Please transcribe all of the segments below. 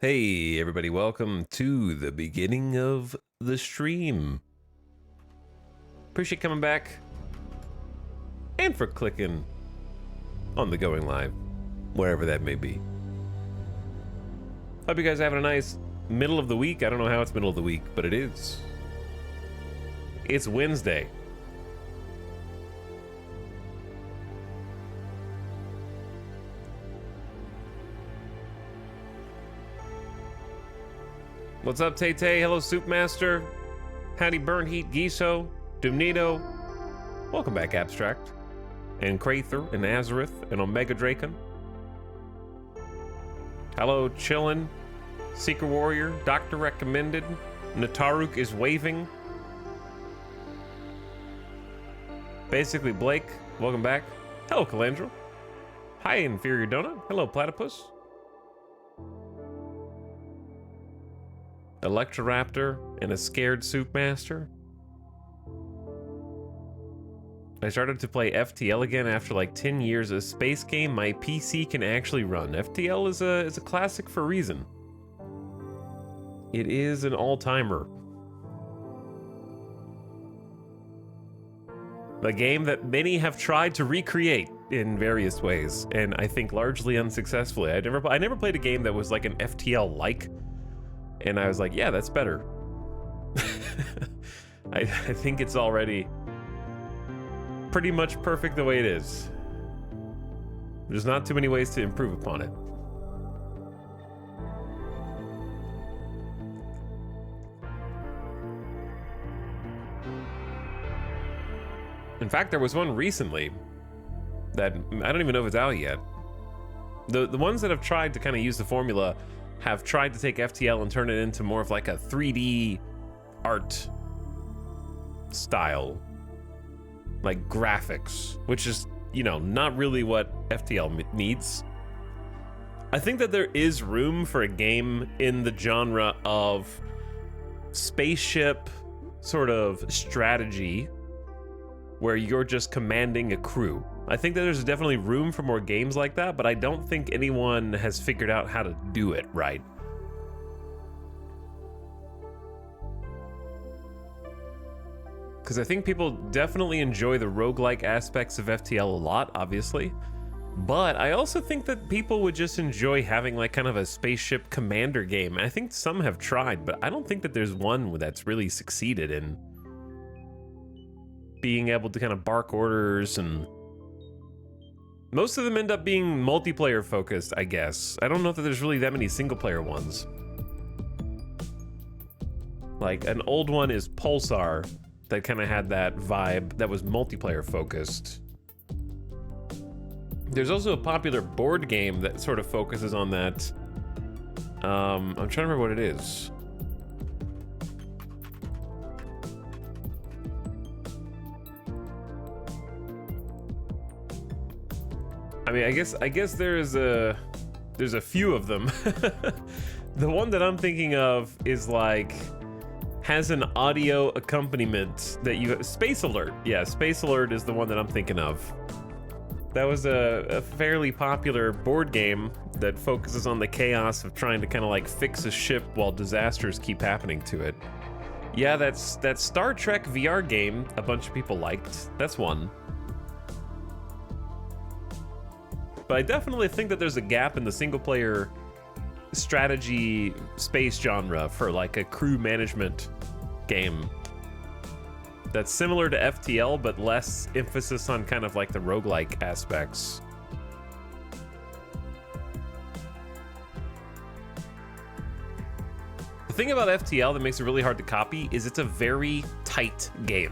Hey, everybody, welcome to the beginning of the stream. Appreciate coming back and for clicking on the going live, wherever that may be. Hope you guys are having a nice middle of the week. I don't know how it's middle of the week, but it is. It's Wednesday. What's up, Tay Tay? Hello, Soup Master. Howdy, Burnt Heat Giso, Doomnito. Welcome back, Abstract. And Crather, and Azareth, and Omega Draken. Hello, Chillin, Seeker Warrior, Doctor Recommended. Nataruk is waving. Basically, Blake, welcome back. Hello, Calandra. Hi, Inferior Donut. Hello, Platypus. Electroraptor and a scared Soup Master. I started to play FTL again after like 10 years. A space game my PC can actually run. FTL is a classic for a reason. It is an all-timer. A game that many have tried to recreate in various ways, and I think largely unsuccessfully. I never played a game that was like an FTL-like. And I was like, yeah, that's better. I think it's already pretty much perfect the way it is. There's not too many ways to improve upon it. In fact, there was one recently that I don't even know if it's out yet. The ones that have tried to kind of use the formula have tried to take FTL and turn it into more of like a 3D art style, like graphics, which is, you know, not really what FTL needs. I think that there is room for a game in the genre of spaceship sort of strategy where you're just commanding a crew. I think that there's definitely room for more games like that, but I don't think anyone has figured out how to do it right. Because I think people definitely enjoy the roguelike aspects of FTL a lot, obviously. But I also think that people would just enjoy having like kind of a spaceship commander game. I think some have tried, but I don't think that there's one that's really succeeded in being able to kind of bark orders, and most of them end up being multiplayer focused, I guess. I don't know if there's really that many single player ones. Like an old one is Pulsar that kind of had that vibe that was multiplayer focused. There's also a popular board game that sort of focuses on that. I'm trying to remember what it is. I mean, I guess there's a few of them. The one that I'm thinking of is like has an audio accompaniment that you Space Alert. Yeah, Space Alert is the one that I'm thinking of. That was a fairly popular board game that focuses on the chaos of trying to kind of like fix a ship while disasters keep happening to it. Yeah, that's that Star Trek VR game a bunch of people liked. That's one. But I definitely think that there's a gap in the single-player strategy space genre for like a crew management game that's similar to FTL, but less emphasis on kind of like the roguelike aspects. The thing about FTL that makes it really hard to copy is it's a very tight game.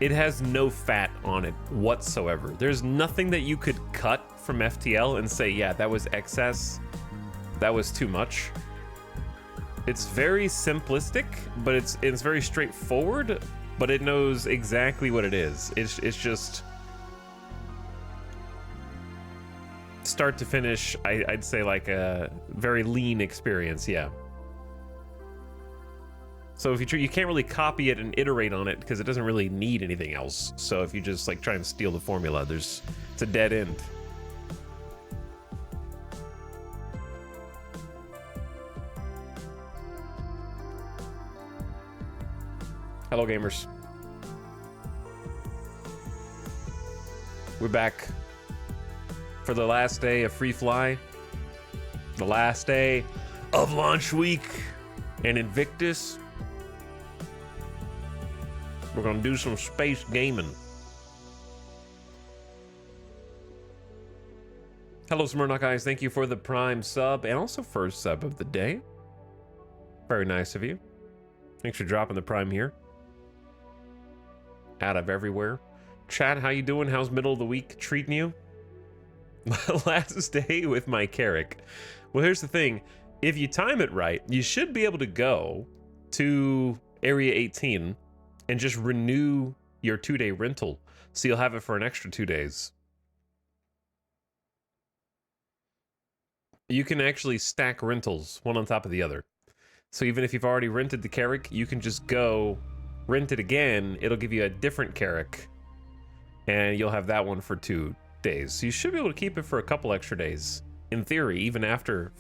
It has no fat on it whatsoever. There's nothing that you could cut from FTL and say, yeah, that was excess, that was too much. It's very simplistic, but it's very straightforward, but it knows exactly what it is. It's just start to finish, I'd say like a very lean experience, yeah. So if you can't really copy it and iterate on it because it doesn't really need anything else. So if you just like try and steal the formula, it's a dead end. Hello, gamers. We're back for the last day of Free Fly, the last day of launch week, and Invictus. We're gonna do some space gaming. Hello, Smirnock Eyes. Thank you for the Prime sub and also first sub of the day. Very nice of you. Thanks for dropping the Prime here. Out of everywhere. Chat, how you doing? How's middle of the week treating you? Last day with my Carrack. Well, here's the thing. If you time it right, you should be able to go to Area 18 and just renew your 2-day rental. So you'll have it for an extra 2 days. You can actually stack rentals one on top of the other. So even if you've already rented the Carrack, you can just go rent it again. It'll give you a different Carrack, and you'll have that one for 2 days. So you should be able to keep it for a couple extra days, in theory, even after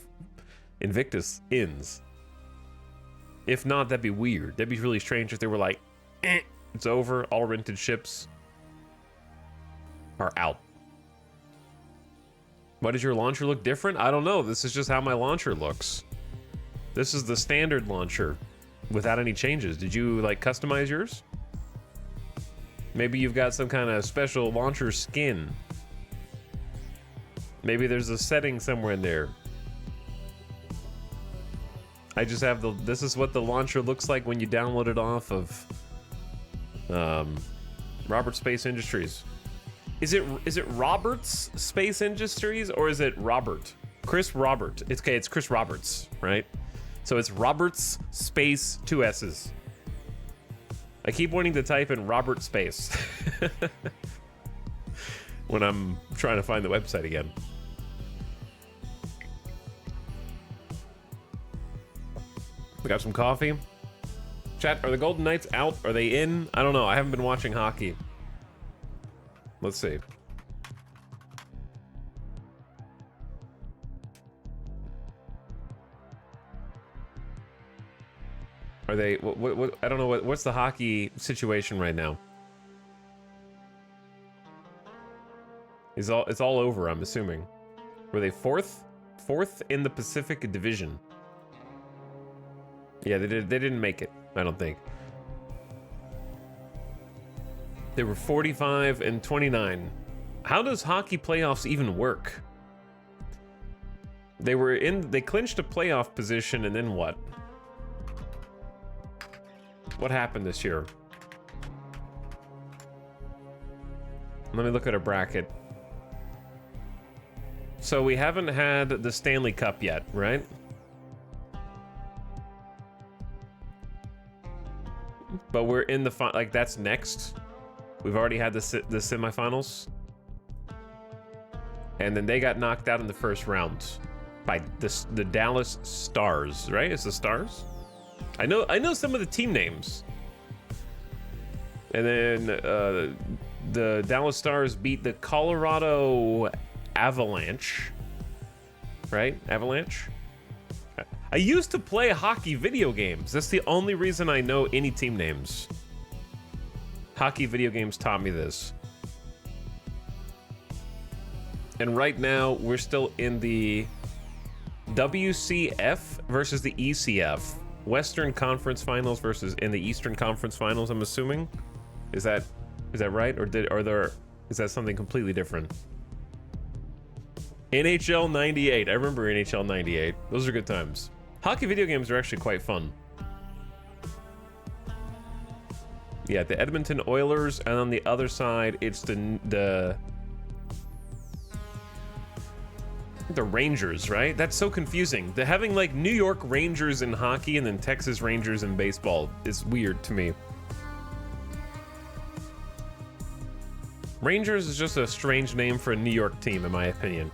Invictus ends. If not, that'd be weird. That'd be really strange if they were like, it's over, all rented ships are out. Why does your launcher look different? I don't know. This is just how my launcher looks. This is the standard launcher without any changes. Did you like customize yours? Maybe you've got some kind of special launcher skin. Maybe there's a setting somewhere in there. I just have this is what the launcher looks like when you download it off of Robert Space Industries. Is it Roberts Space Industries or is it Robert? Chris Robert. It's okay, it's Chris Roberts, right? So it's Roberts Space, 2 S's. I keep wanting to type in Robert Space when I'm trying to find the website again. We got some coffee. Chat, are the Golden Knights out? Are they in? I don't know. I haven't been watching hockey. Let's see. Are they? What? I don't know. What's the hockey situation right now? It's all over. I'm assuming. Were they fourth in the Pacific Division? Yeah, they didn't make it. I don't think. They were 45 and 29. How does hockey playoffs even work? They clinched a playoff position and then what? What happened this year? Let me look at a bracket. So we haven't had the Stanley Cup yet, right? But we're in the like that's next. We've already had the semifinals, and then they got knocked out in the first round by the Dallas Stars. Right? It's the Stars. I know some of the team names. And then the Dallas Stars beat the Colorado Avalanche. Right? Avalanche. I used to play hockey video games. That's the only reason I know any team names. Hockey video games taught me this. And right now, we're still in the WCF versus the ECF. Western Conference Finals versus in the Eastern Conference Finals, I'm assuming. Is that right? Or is that something completely different? NHL 98. I remember NHL 98. Those are good times. Hockey video games are actually quite fun. Yeah, the Edmonton Oilers, and on the other side, it's the Rangers, right? That's so confusing. Having like New York Rangers in hockey and then Texas Rangers in baseball is weird to me. Rangers is just a strange name for a New York team, in my opinion.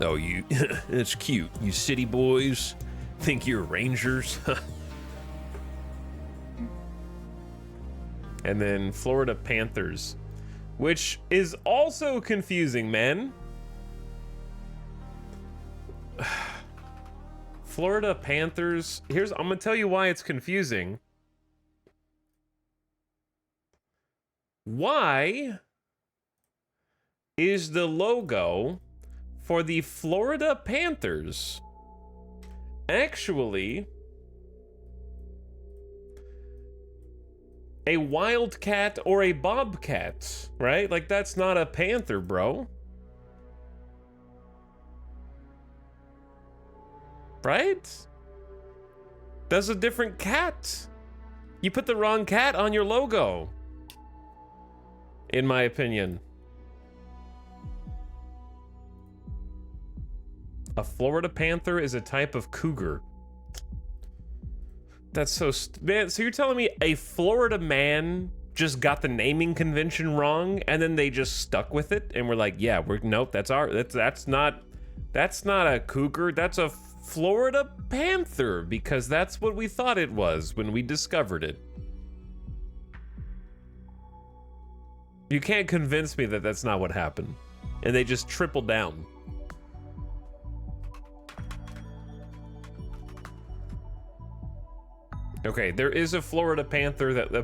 Oh, it's cute. You city boys think you're Rangers? And then Florida Panthers, which is also confusing, man. Florida Panthers. I'm gonna tell you why it's confusing. Why is the logo for the Florida Panthers actually a wildcat or a bobcat, right? Like, that's not a panther, bro. Right? That's a different cat. You put the wrong cat on your logo, in my opinion. A Florida panther is a type of cougar. That's so man. So you're telling me a Florida man just got the naming convention wrong, and then they just stuck with it, and we're like, yeah, nope, that's not a cougar. That's a Florida panther, because that's what we thought it was when we discovered it. You can't convince me that that's not what happened, and they just tripled down. Okay, there is a Florida panther that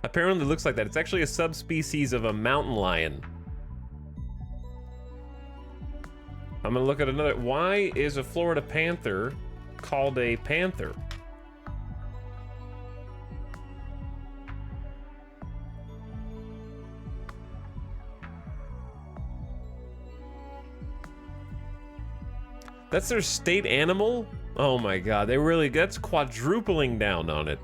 apparently looks like that. It's actually a subspecies of a mountain lion. I'm gonna look at another. Why is a Florida panther called a panther? That's their state animal? Oh my god, that's quadrupling down on it.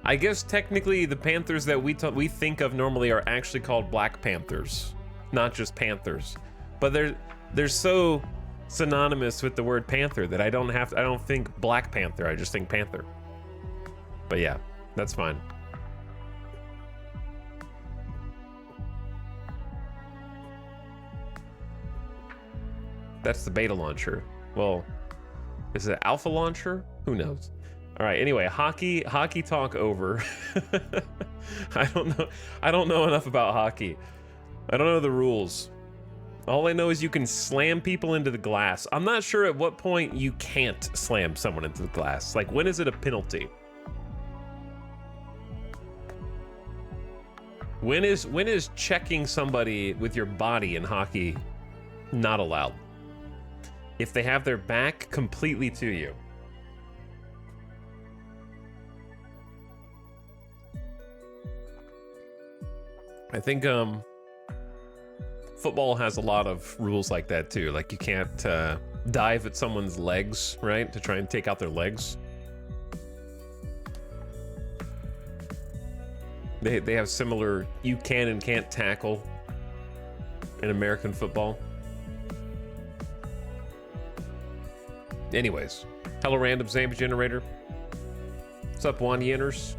I guess technically the panthers that we think of normally are actually called black panthers, not just panthers. But they're so synonymous with the word panther that I don't think black panther, I just think panther. But yeah, that's fine. That's the beta launcher. Well, is it alpha launcher? Who knows? All right, anyway, hockey talk over. I don't know enough about hockey. I don't know the rules. All I know is you can slam people into the glass. I'm not sure at what point you can't slam someone into the glass. Like, when is it a penalty? When is checking somebody with your body in hockey not allowed? If they have their back completely to you. I think football has a lot of rules like that too. Like, you can't dive at someone's legs, right? To try and take out their legs. They have similar you can and can't tackle in American football. Anyways, hello random Zamba generator. What's up, Juan Yenners?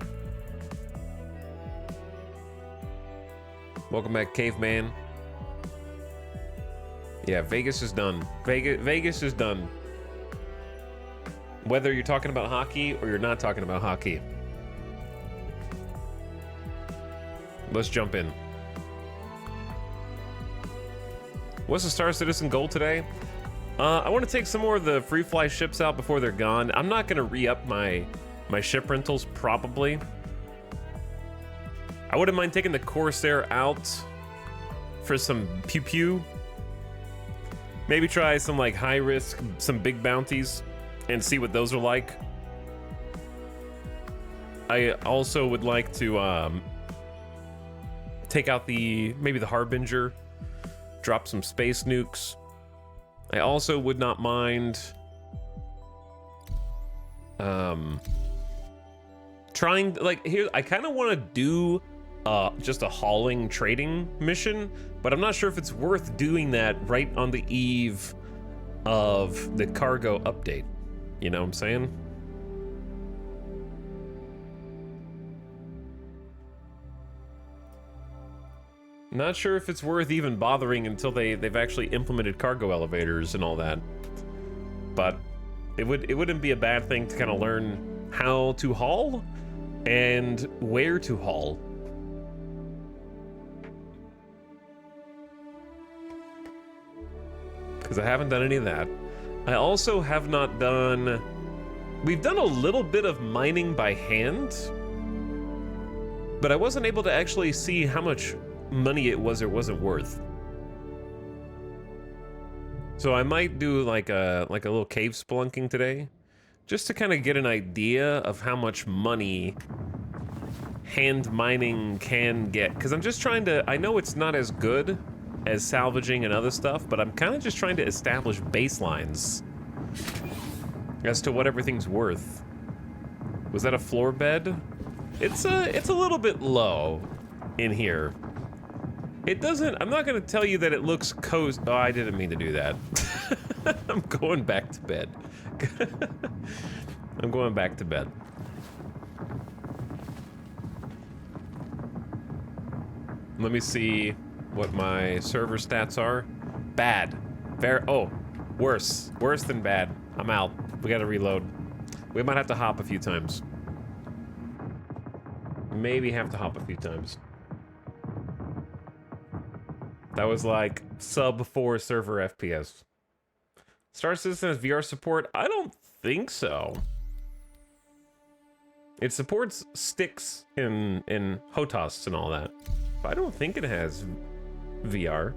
Welcome back, Caveman. Yeah, Vegas is done. Vegas is done. Whether you're talking about hockey or you're not talking about hockey. Let's jump in. What's the Star Citizen goal today? I want to take some more of the free fly ships out before they're gone. I'm not going to re-up my ship rentals, probably. I wouldn't mind taking the Corsair out for some pew-pew. Maybe try some like high risk, some big bounties, and see what those are like. I also would like to take out maybe the Harbinger, drop some space nukes. I also would not mind trying, like, here, I kind of want to do just a hauling trading mission, but I'm not sure if it's worth doing that right on the eve of the cargo update. You know what I'm saying? Not sure if it's worth even bothering until they've actually implemented cargo elevators and all that. But it wouldn't be a bad thing to kind of learn how to haul and where to haul. because I haven't done any of that. I also have not done... We've done a little bit of mining by hand, but I wasn't able to actually see how much money it was or wasn't worth. So I might do like a little cave spelunking today, just to kind of get an idea of how much money hand mining can get. Because I'm just trying to, I know it's not as good as salvaging and other stuff, but I'm kind of just trying to establish baselines as to what everything's worth. Was that a floor bed? It's a little bit low in here. It doesn't, I'm not gonna tell you that it looks cozy. Oh, I didn't mean to do that. I'm going back to bed. I'm going back to bed. Let me see what my server stats are. Bad. Very, oh, worse. Worse than bad. I'm out. We gotta reload. We might have to hop a few times. Maybe have to hop a few times. That was like sub 4 server FPS. Star Citizen has VR support? I don't think so. It supports sticks in HOTAS and all that. But I don't think it has VR.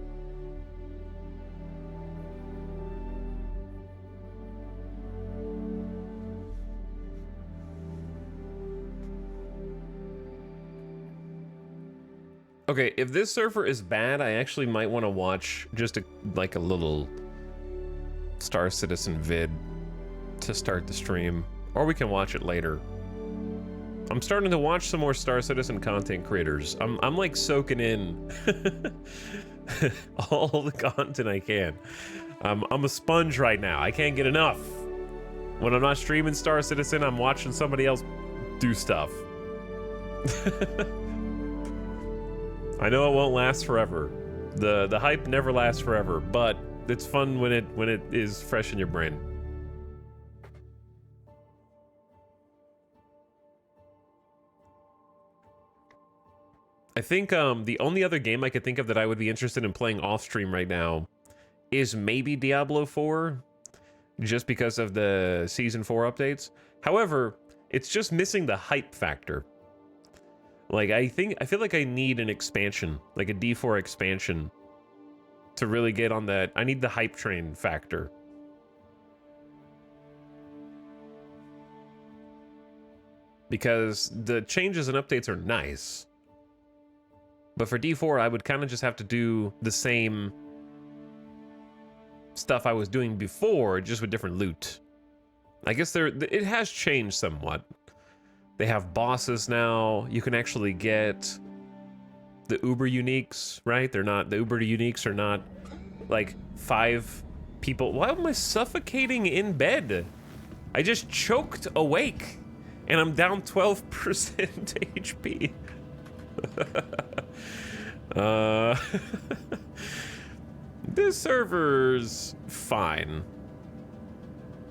Okay, if this server is bad, I actually might want to watch just like a little Star Citizen vid to start the stream. Or we can watch it later. I'm starting to watch some more Star Citizen content creators. I'm like soaking in all the content I can. I'm a sponge right now. I can't get enough. When I'm not streaming Star Citizen, I'm watching somebody else do stuff. I know it won't last forever. The hype never lasts forever, but it's fun when it is fresh in your brain. I think the only other game I could think of that I would be interested in playing off stream right now is maybe Diablo 4, just because of the Season 4 updates. However, it's just missing the hype factor. Like, I feel like I need an expansion, like a D4 expansion, to really get on that. I need the hype train factor. Because the changes and updates are nice. But for D4, I would kind of just have to do the same stuff I was doing before, just with different loot. I guess it has changed somewhat. They have bosses now. You can actually get the Uber uniques, right? They're not, the Uber uniques are not like 5 people. Why am I suffocating in bed? I just choked awake and I'm down 12% HP. This server's fine.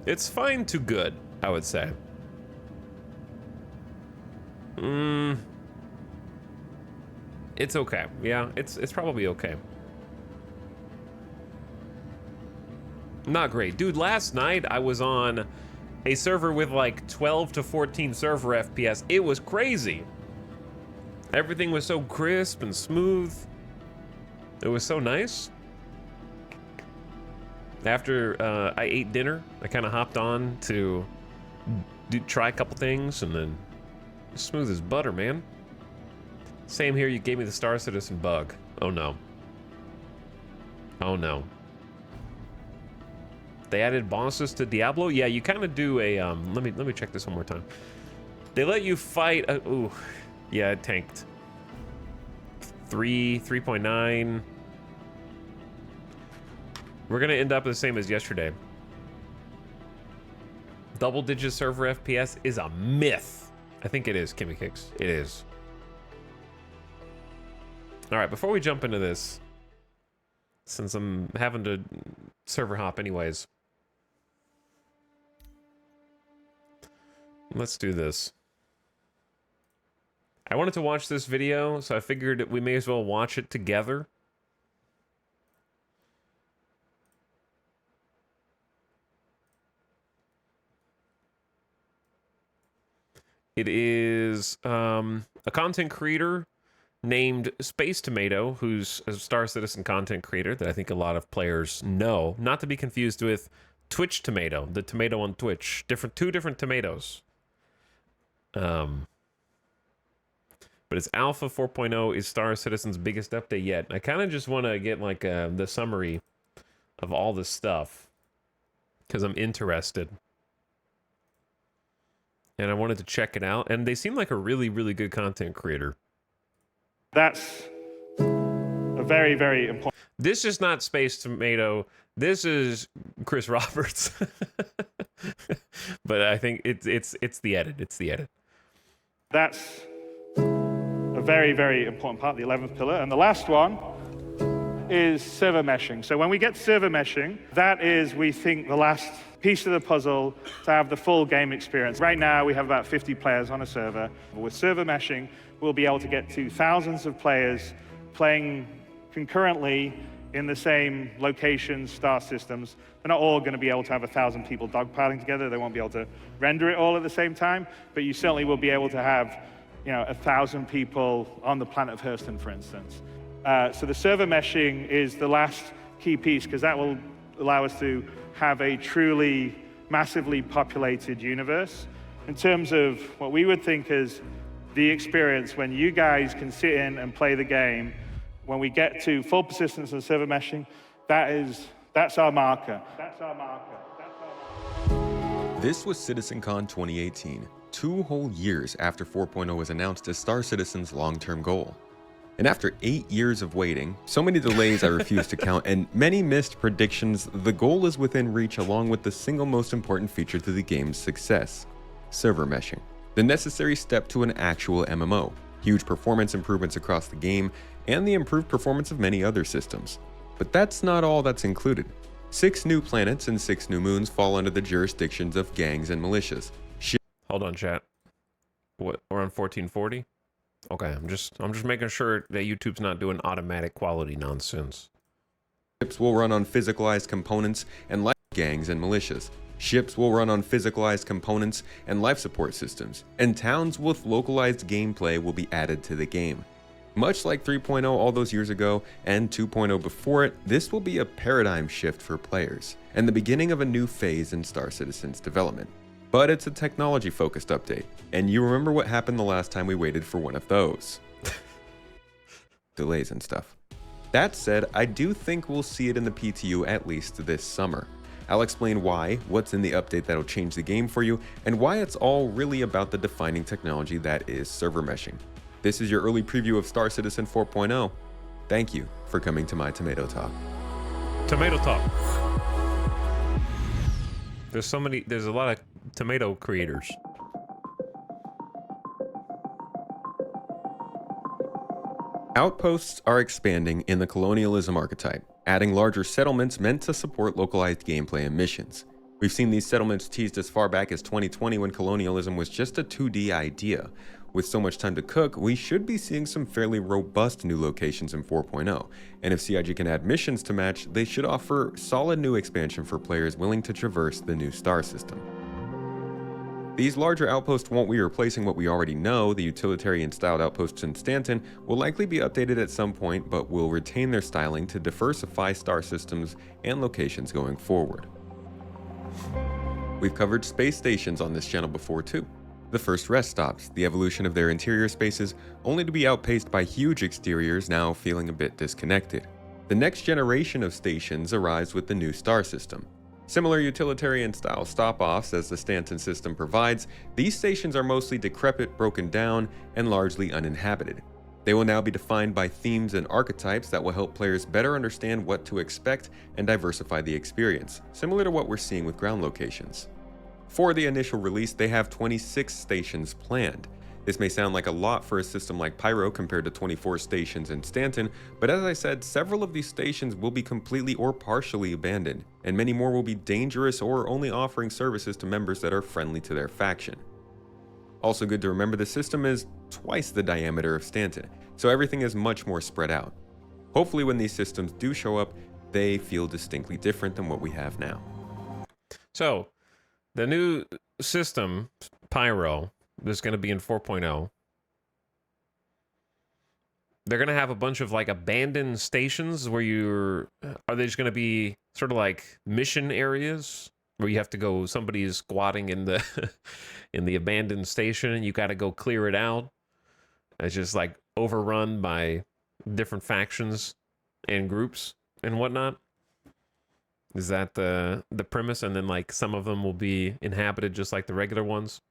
It's fine to good, I would say. It's okay. Yeah, it's probably okay. Not great. Dude, last night I was on a server with like 12 to 14 server FPS. It was crazy. Everything was so crisp and smooth. It was so nice. After I ate dinner, I kind of hopped on to try a couple things, and then smooth as butter, man. Same here, you gave me the Star Citizen bug. Oh no. Oh no. They added bosses to Diablo? Yeah, you kind of do a, let me check this one more time. They let you fight, ooh, yeah, it tanked. 3.9. We're gonna end up the same as yesterday. Double-digit server FPS is a myth. I think it is, Kimmy Kicks. It is. All right, before we jump into this, since I'm having to server hop anyways, let's do this. I wanted to watch this video, so I figured we may as well watch it together. It is a content creator named Space Tomato, who's a Star Citizen content creator that I think a lot of players know, not to be confused with Twitch Tomato, the tomato on Twitch. Two different tomatoes. But it's Alpha 4.0 is Star Citizen's biggest update yet. I kind of just want to get like the summary of all this stuff because I'm interested. And I wanted to check it out. And they seem like a really, really good content creator. That's a very, very important. This is not Space Tomato. This is Chris Roberts. But I think it's the edit. It's the edit. That's a very, very important part of the 11th pillar. And the last one is server meshing. So when we get server meshing, that is, we think, the last piece of the puzzle to have the full game experience. Right now, we have about 50 players on a server. With server meshing, we'll be able to get to thousands of players playing concurrently in the same locations, star systems. They're not all going to be able to have 1,000 people dogpiling together. They won't be able to render it all at the same time, but you certainly will be able to have 1,000 people on the planet of Hurston, for instance. So the server meshing is the last key piece, because that will allow us to have a truly massively populated universe. In terms of what we would think is the experience when you guys can sit in and play the game, when we get to full persistence and server meshing, that's our marker. That's our marker. That's our marker. This was CitizenCon 2018, 2 whole years after 4.0 was announced as Star Citizen's long-term goal. And after 8 years of waiting, so many delays I refuse to count, and many missed predictions, the goal is within reach along with the single most important feature to the game's success: server meshing. The necessary step to an actual MMO, huge performance improvements across the game, and the improved performance of many other systems. But that's not all that's included. 6 new planets and 6 new moons fall under the jurisdictions of gangs and militias. Hold on, chat. What, we're on 1440? Okay, I'm just making sure that YouTube's not doing automatic quality nonsense. Ships will run on physicalized components and life gangs and militias. Ships will run on physicalized components and life support systems, and towns with localized gameplay will be added to the game. Much like 3.0 all those years ago and 2.0 before it, this will be a paradigm shift for players, and the beginning of a new phase in Star Citizen's development. But it's a technology-focused update, and you remember what happened the last time we waited for one of those. Delays and stuff. That said, I do think we'll see it in the PTU at least this summer. I'll explain why, what's in the update that'll change the game for you, and why it's all really about the defining technology that is server meshing. This is your early preview of Star Citizen 4.0. Thank you for coming to my Tomato Talk. Tomato Talk. There's a lot of tomato creators. Outposts are expanding in the colonialism archetype, adding larger settlements meant to support localized gameplay and missions. We've seen these settlements teased as far back as 2020 when colonialism was just a 2D idea. With so much time to cook, we should be seeing some fairly robust new locations in 4.0, and if CIG can add missions to match, they should offer solid new expansion for players willing to traverse the new star system. These larger outposts won't be replacing what we already know. The utilitarian-styled outposts in Stanton will likely be updated at some point, but will retain their styling to diversify star systems and locations going forward. We've covered space stations on this channel before too. The first rest stops, the evolution of their interior spaces, only to be outpaced by huge exteriors now feeling a bit disconnected. The next generation of stations arrives with the new star system. Similar utilitarian-style stop-offs as the Stanton system provides, these stations are mostly decrepit, broken down, and largely uninhabited. They will now be defined by themes and archetypes that will help players better understand what to expect and diversify the experience, similar to what we're seeing with ground locations. For the initial release, they have 26 stations planned. This may sound like a lot for a system like Pyro compared to 24 stations in Stanton, but as I said, several of these stations will be completely or partially abandoned, and many more will be dangerous or only offering services to members that are friendly to their faction. Also good to remember, the system is twice the diameter of Stanton, so everything is much more spread out. Hopefully when these systems do show up, they feel distinctly different than what we have now. So, the new system, Pyro, There's going to be in 4.0. They're going to have a bunch of like abandoned stations where are they just going to be sort of like mission areas where you have to go, somebody is squatting in the in the abandoned station and you got to go clear it out. It's just like overrun by different factions and groups and whatnot. Is that the premise? And then like some of them will be inhabited just like the regular ones.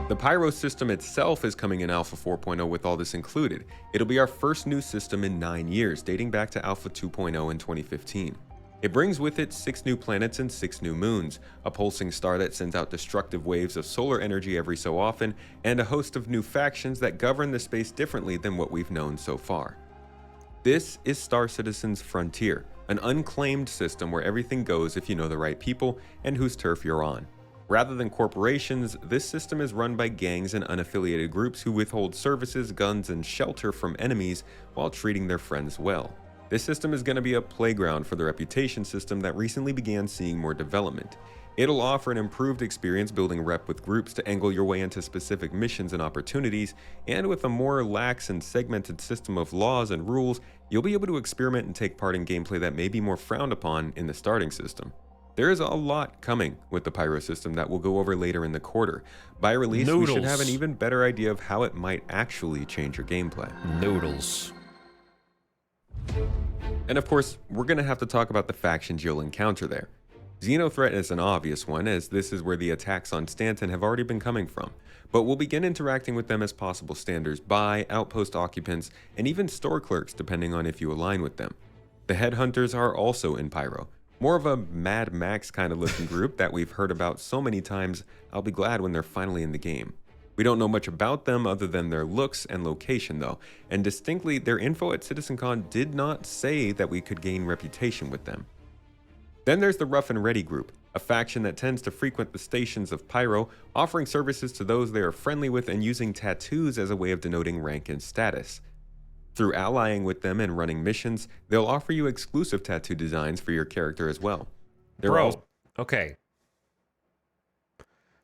The Pyro system itself is coming in Alpha 4.0 with all this included. It'll be our first new system in 9 years, dating back to Alpha 2.0 in 2015. It brings with it 6 new planets and 6 new moons, a pulsing star that sends out destructive waves of solar energy every so often, and a host of new factions that govern the space differently than what we've known so far. This is Star Citizen's Frontier, an unclaimed system where everything goes if you know the right people and whose turf you're on. Rather than corporations, this system is run by gangs and unaffiliated groups who withhold services, guns, and shelter from enemies while treating their friends well. This system is going to be a playground for the reputation system that recently began seeing more development. It'll offer an improved experience building rep with groups to angle your way into specific missions and opportunities, and with a more lax and segmented system of laws and rules, you'll be able to experiment and take part in gameplay that may be more frowned upon in the starting system. There is a lot coming with the Pyro system that we'll go over later in the quarter. By release, we should have an even better idea of how it might actually change your gameplay. Noodles. And of course, we're going to have to talk about the factions you'll encounter there. Xenothreat is an obvious one, as this is where the attacks on Stanton have already been coming from, but we'll begin interacting with them as possible standers-by, outpost occupants, and even store clerks depending on if you align with them. The Headhunters are also in Pyro. More of a Mad Max kind of looking group that we've heard about so many times, I'll be glad when they're finally in the game. We don't know much about them other than their looks and location though, and distinctly their info at CitizenCon did not say that we could gain reputation with them. Then there's the Rough and Ready group, a faction that tends to frequent the stations of Pyro, offering services to those they are friendly with and using tattoos as a way of denoting rank and status. Through allying with them and running missions, they'll offer you exclusive tattoo designs for your character as well. Okay.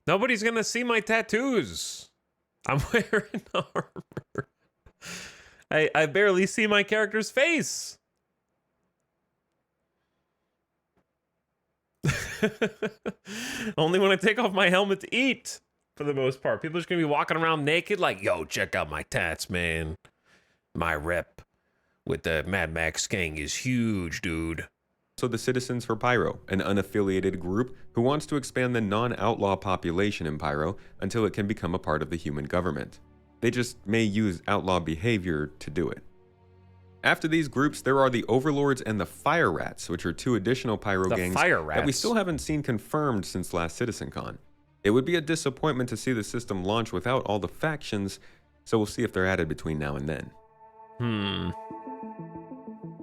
Nobody's gonna see my tattoos. I'm wearing armor. I barely see my character's face. Only when I take off my helmet to eat, for the most part. People are just gonna be walking around naked like, yo, check out my tats, man. My rep with the Mad Max gang is huge, dude. So the Citizens for Pyro, an unaffiliated group who wants to expand the non-outlaw population in Pyro until it can become a part of the human government. They just may use outlaw behavior to do it. After these groups, there are the Overlords and the Fire Rats, which are 2 additional Pyro gangs that we still haven't seen confirmed since last CitizenCon. It would be a disappointment to see the system launch without all the factions, so we'll see if they're added between now and then.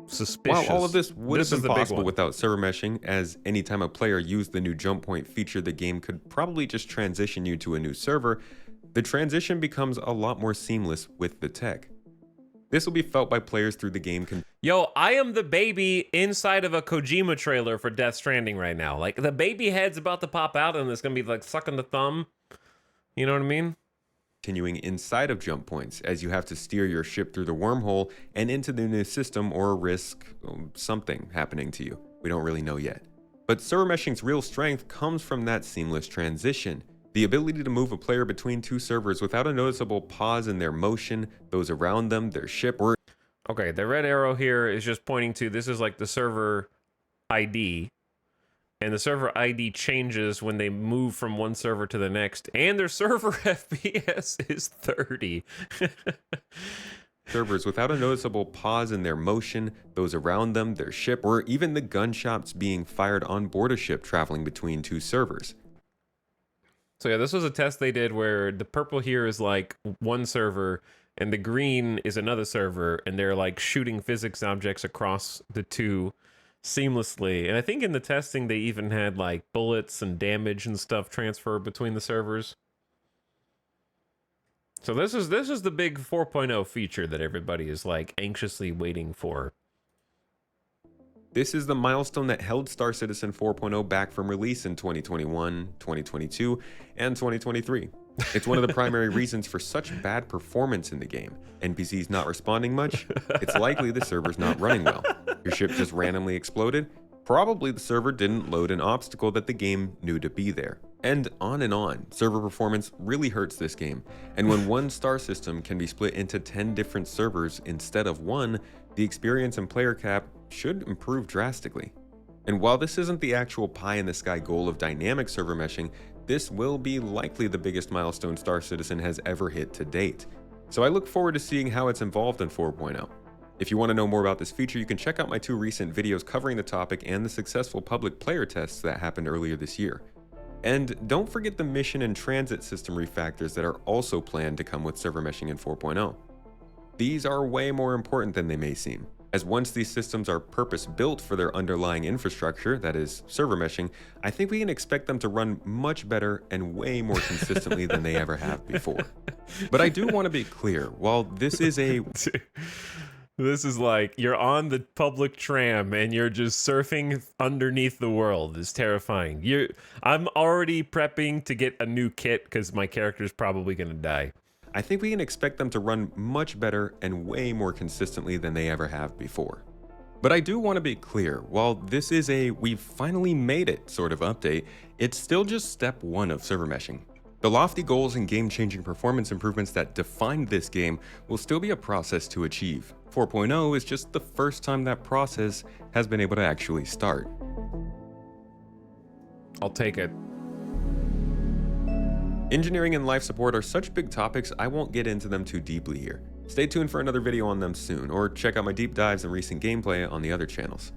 Suspicious. While all of this would have been possible without server meshing, as anytime a player used the new jump point feature, the game could probably just transition you to a new server, the transition becomes a lot more seamless with the tech. This will be felt by players through the game. Yo, I am the baby inside of a Kojima trailer for Death Stranding right now. Like, the baby head's about to pop out and it's gonna be like sucking the thumb. You know what I mean? Continuing inside of jump points, as you have to steer your ship through the wormhole and into the new system or risk something happening to you. We don't really know yet. But server meshing's real strength comes from that seamless transition. The ability to move a player between 2 servers without a noticeable pause in their motion, those around them, their ship, or... Okay, the red arrow here is just pointing to, this is like the server ID. And the server ID changes when they move from one server to the next. And their server FPS is 30. servers without a noticeable pause in their motion, those around them, their ship, or even the gunshots being fired on board a ship traveling between 2 servers. So yeah, this was a test they did where the purple here is like one server and the green is another server, and they're like shooting physics objects across the 2 seamlessly. And I think in the testing they even had like bullets and damage and stuff transfer between the servers. So this is the big 4.0 feature that everybody is like anxiously waiting for. This is the milestone that held Star Citizen 4.0 back from release in 2021, 2022, and 2023. It's one of the primary reasons for such bad performance in the game. NPCs not responding much, it's likely the server's not running well. Your ship just randomly exploded, probably the server didn't load an obstacle that the game knew to be there. And on. Server performance really hurts this game, and when one star system can be split into 10 different servers instead of one, the experience and player cap should improve drastically. And while this isn't the actual pie-in-the-sky goal of dynamic server meshing, this will be likely the biggest milestone Star Citizen has ever hit to date. So I look forward to seeing how it's involved in 4.0. If you want to know more about this feature, you can check out my 2 recent videos covering the topic and the successful public player tests that happened earlier this year. And don't forget the mission and transit system refactors that are also planned to come with server meshing in 4.0. These are way more important than they may seem, as once these systems are purpose-built for their underlying infrastructure, that is, server meshing, I think we can expect them to run much better and way more consistently than they ever have before. But I do want to be clear, while this is a... This is like you're on the public tram and you're just surfing underneath the world. It's terrifying. I'm already prepping to get a new kit because my character's probably going to die. I think we can expect them to run much better and way more consistently than they ever have before. But I do want to be clear, while this is a "we've finally made it" sort of update, it's still just step 1 of server meshing. The lofty goals and game-changing performance improvements that defined this game will still be a process to achieve. 4.0 is just the first time that process has been able to actually start. I'll take it. Engineering and life support are such big topics, I won't get into them too deeply here. Stay tuned for another video on them soon, or check out my deep dives and recent gameplay on the other channels.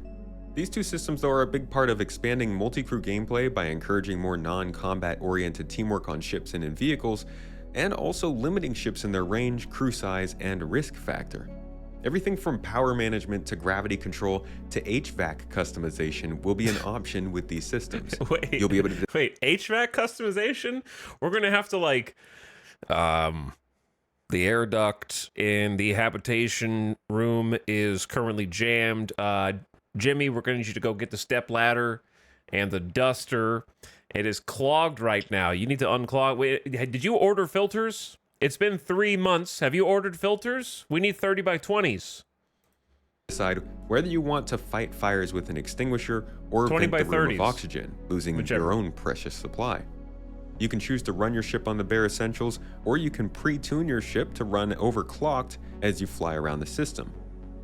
These 2 systems though are a big part of expanding multi-crew gameplay by encouraging more non-combat oriented teamwork on ships and in vehicles, and also limiting ships in their range, crew size, and risk factor. Everything from power management to gravity control to HVAC customization will be an option with these systems. You'll be able to wait, HVAC customization? We're gonna have to like the air duct in the habitation room is currently jammed. Jimmy, we're going to need you to go get the step ladder and the duster. It is clogged right now. You need to unclog. Wait, did you order filters? It's been 3 months. Have you ordered filters? We need 30 by 20s. Decide whether you want to fight fires with an extinguisher or 20 vent by the room 30s. of oxygen, losing your own precious supply. You can choose to run your ship on the bare essentials, or you can pre-tune your ship to run overclocked as you fly around the system.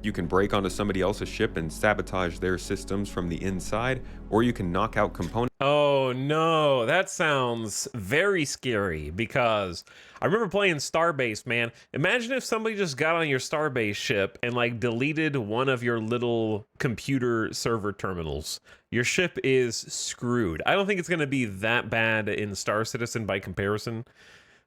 You can break onto somebody else's ship and sabotage their systems from the inside, or you can knock out components. Oh no, that sounds very scary because I remember playing Starbase, man. Imagine if somebody just got on your Starbase ship and like deleted one of your little computer server terminals. Your ship is screwed. I don't think it's going to be that bad in Star Citizen by comparison,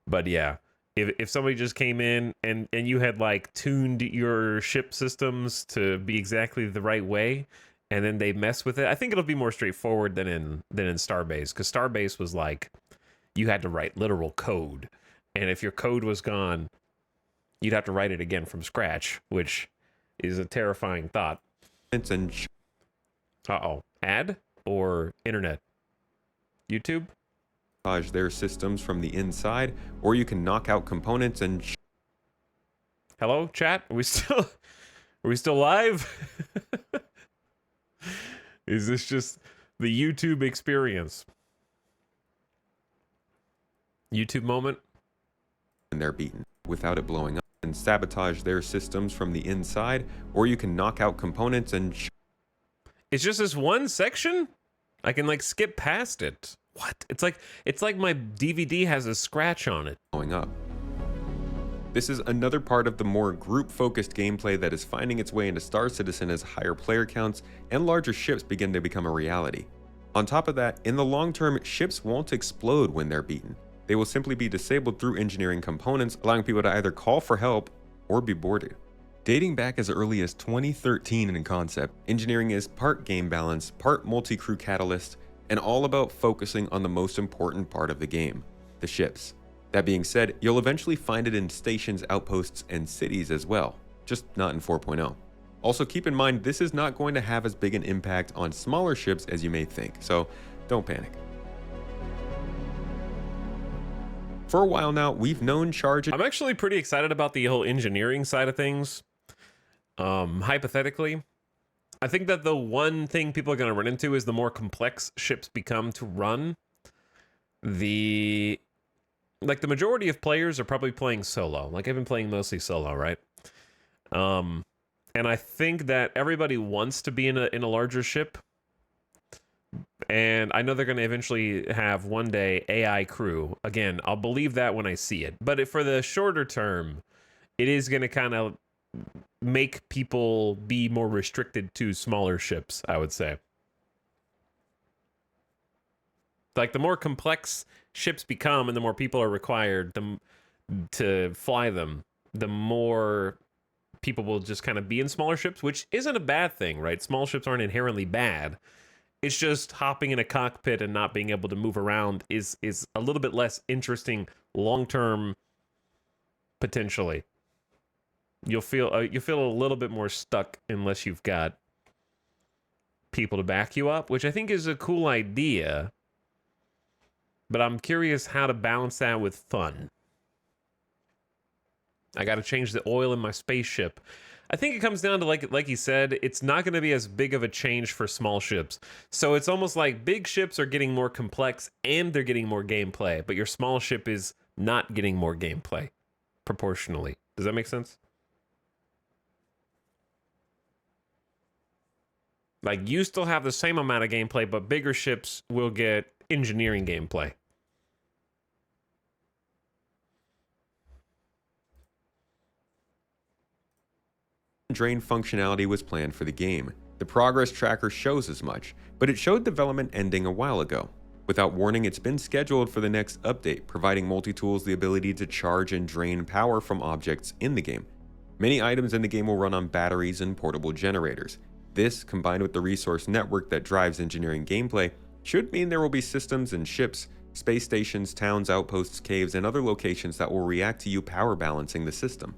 but yeah. If somebody just came in and you had like tuned your ship systems to be exactly the right way, and then they mess with it, I think it'll be more straightforward than in Starbase, because Starbase was like you had to write literal code, and if your code was gone, you'd have to write it again from scratch, which is a terrifying thought. And Ad or internet? YouTube? their systems from the inside, or you can knock out components and Hello, chat? Are we still live? Is this just the YouTube experience? YouTube moment? and they're beaten without it blowing up, and sabotage their systems from the inside, or you can knock out components and It's just this one section? I can like skip past it. What? It's like my DVD has a scratch on it. blowing up. This is another part of the more group-focused gameplay that is finding its way into Star Citizen as higher player counts and larger ships begin to become a reality. On top of that, in the long term, ships won't explode when they're beaten. They will simply be disabled through engineering components, allowing people to either call for help or be boarded. Dating back as early as 2013 in concept, engineering is part game balance, part multi-crew catalyst, and all about focusing on the most important part of the game, the ships. That being said, you'll eventually find it in stations, outposts, and cities as well, just not in 4.0. Also keep in mind this is not going to have as big an impact on smaller ships as you may think, so don't panic. For a while now, we've known charge. I'm actually pretty excited about the whole engineering side of things. Hypothetically, I think that the one thing people are going to run into is the more complex ships become to run. The majority of players are probably playing solo. Like I've been playing mostly solo, right? And I think that everybody wants to be in a larger ship. And I know they're going to eventually have one day AI crew. Again, I'll believe that when I see it. But for the shorter term, it is going to kind of make people be more restricted to smaller ships, I would say. Like the more complex ships become and the more people are required to fly them, the more people will just kind of be in smaller ships, which isn't a bad thing, right? Small ships aren't inherently bad. It's just hopping in a cockpit and not being able to move around is a little bit less interesting long-term, potentially. You'll feel a little bit more stuck unless you've got people to back you up, which I think is a cool idea. But I'm curious how to balance that with fun. I got to change the oil in my spaceship. I think it comes down to, like he said, it's not going to be as big of a change for small ships. So it's almost like big ships are getting more complex and they're getting more gameplay, but your small ship is not getting more gameplay proportionally. Does that make sense? Like, you still have the same amount of gameplay, but bigger ships will get engineering gameplay. Drain functionality was planned for the game. The progress tracker shows as much, but it showed development ending a while ago. Without warning, it's been scheduled for the next update, providing multi-tools the ability to charge and drain power from objects in the game. Many items in the game will run on batteries and portable generators. This, combined with the resource network that drives engineering gameplay, should mean there will be systems and ships, space stations, towns, outposts, caves, and other locations that will react to you power balancing the system.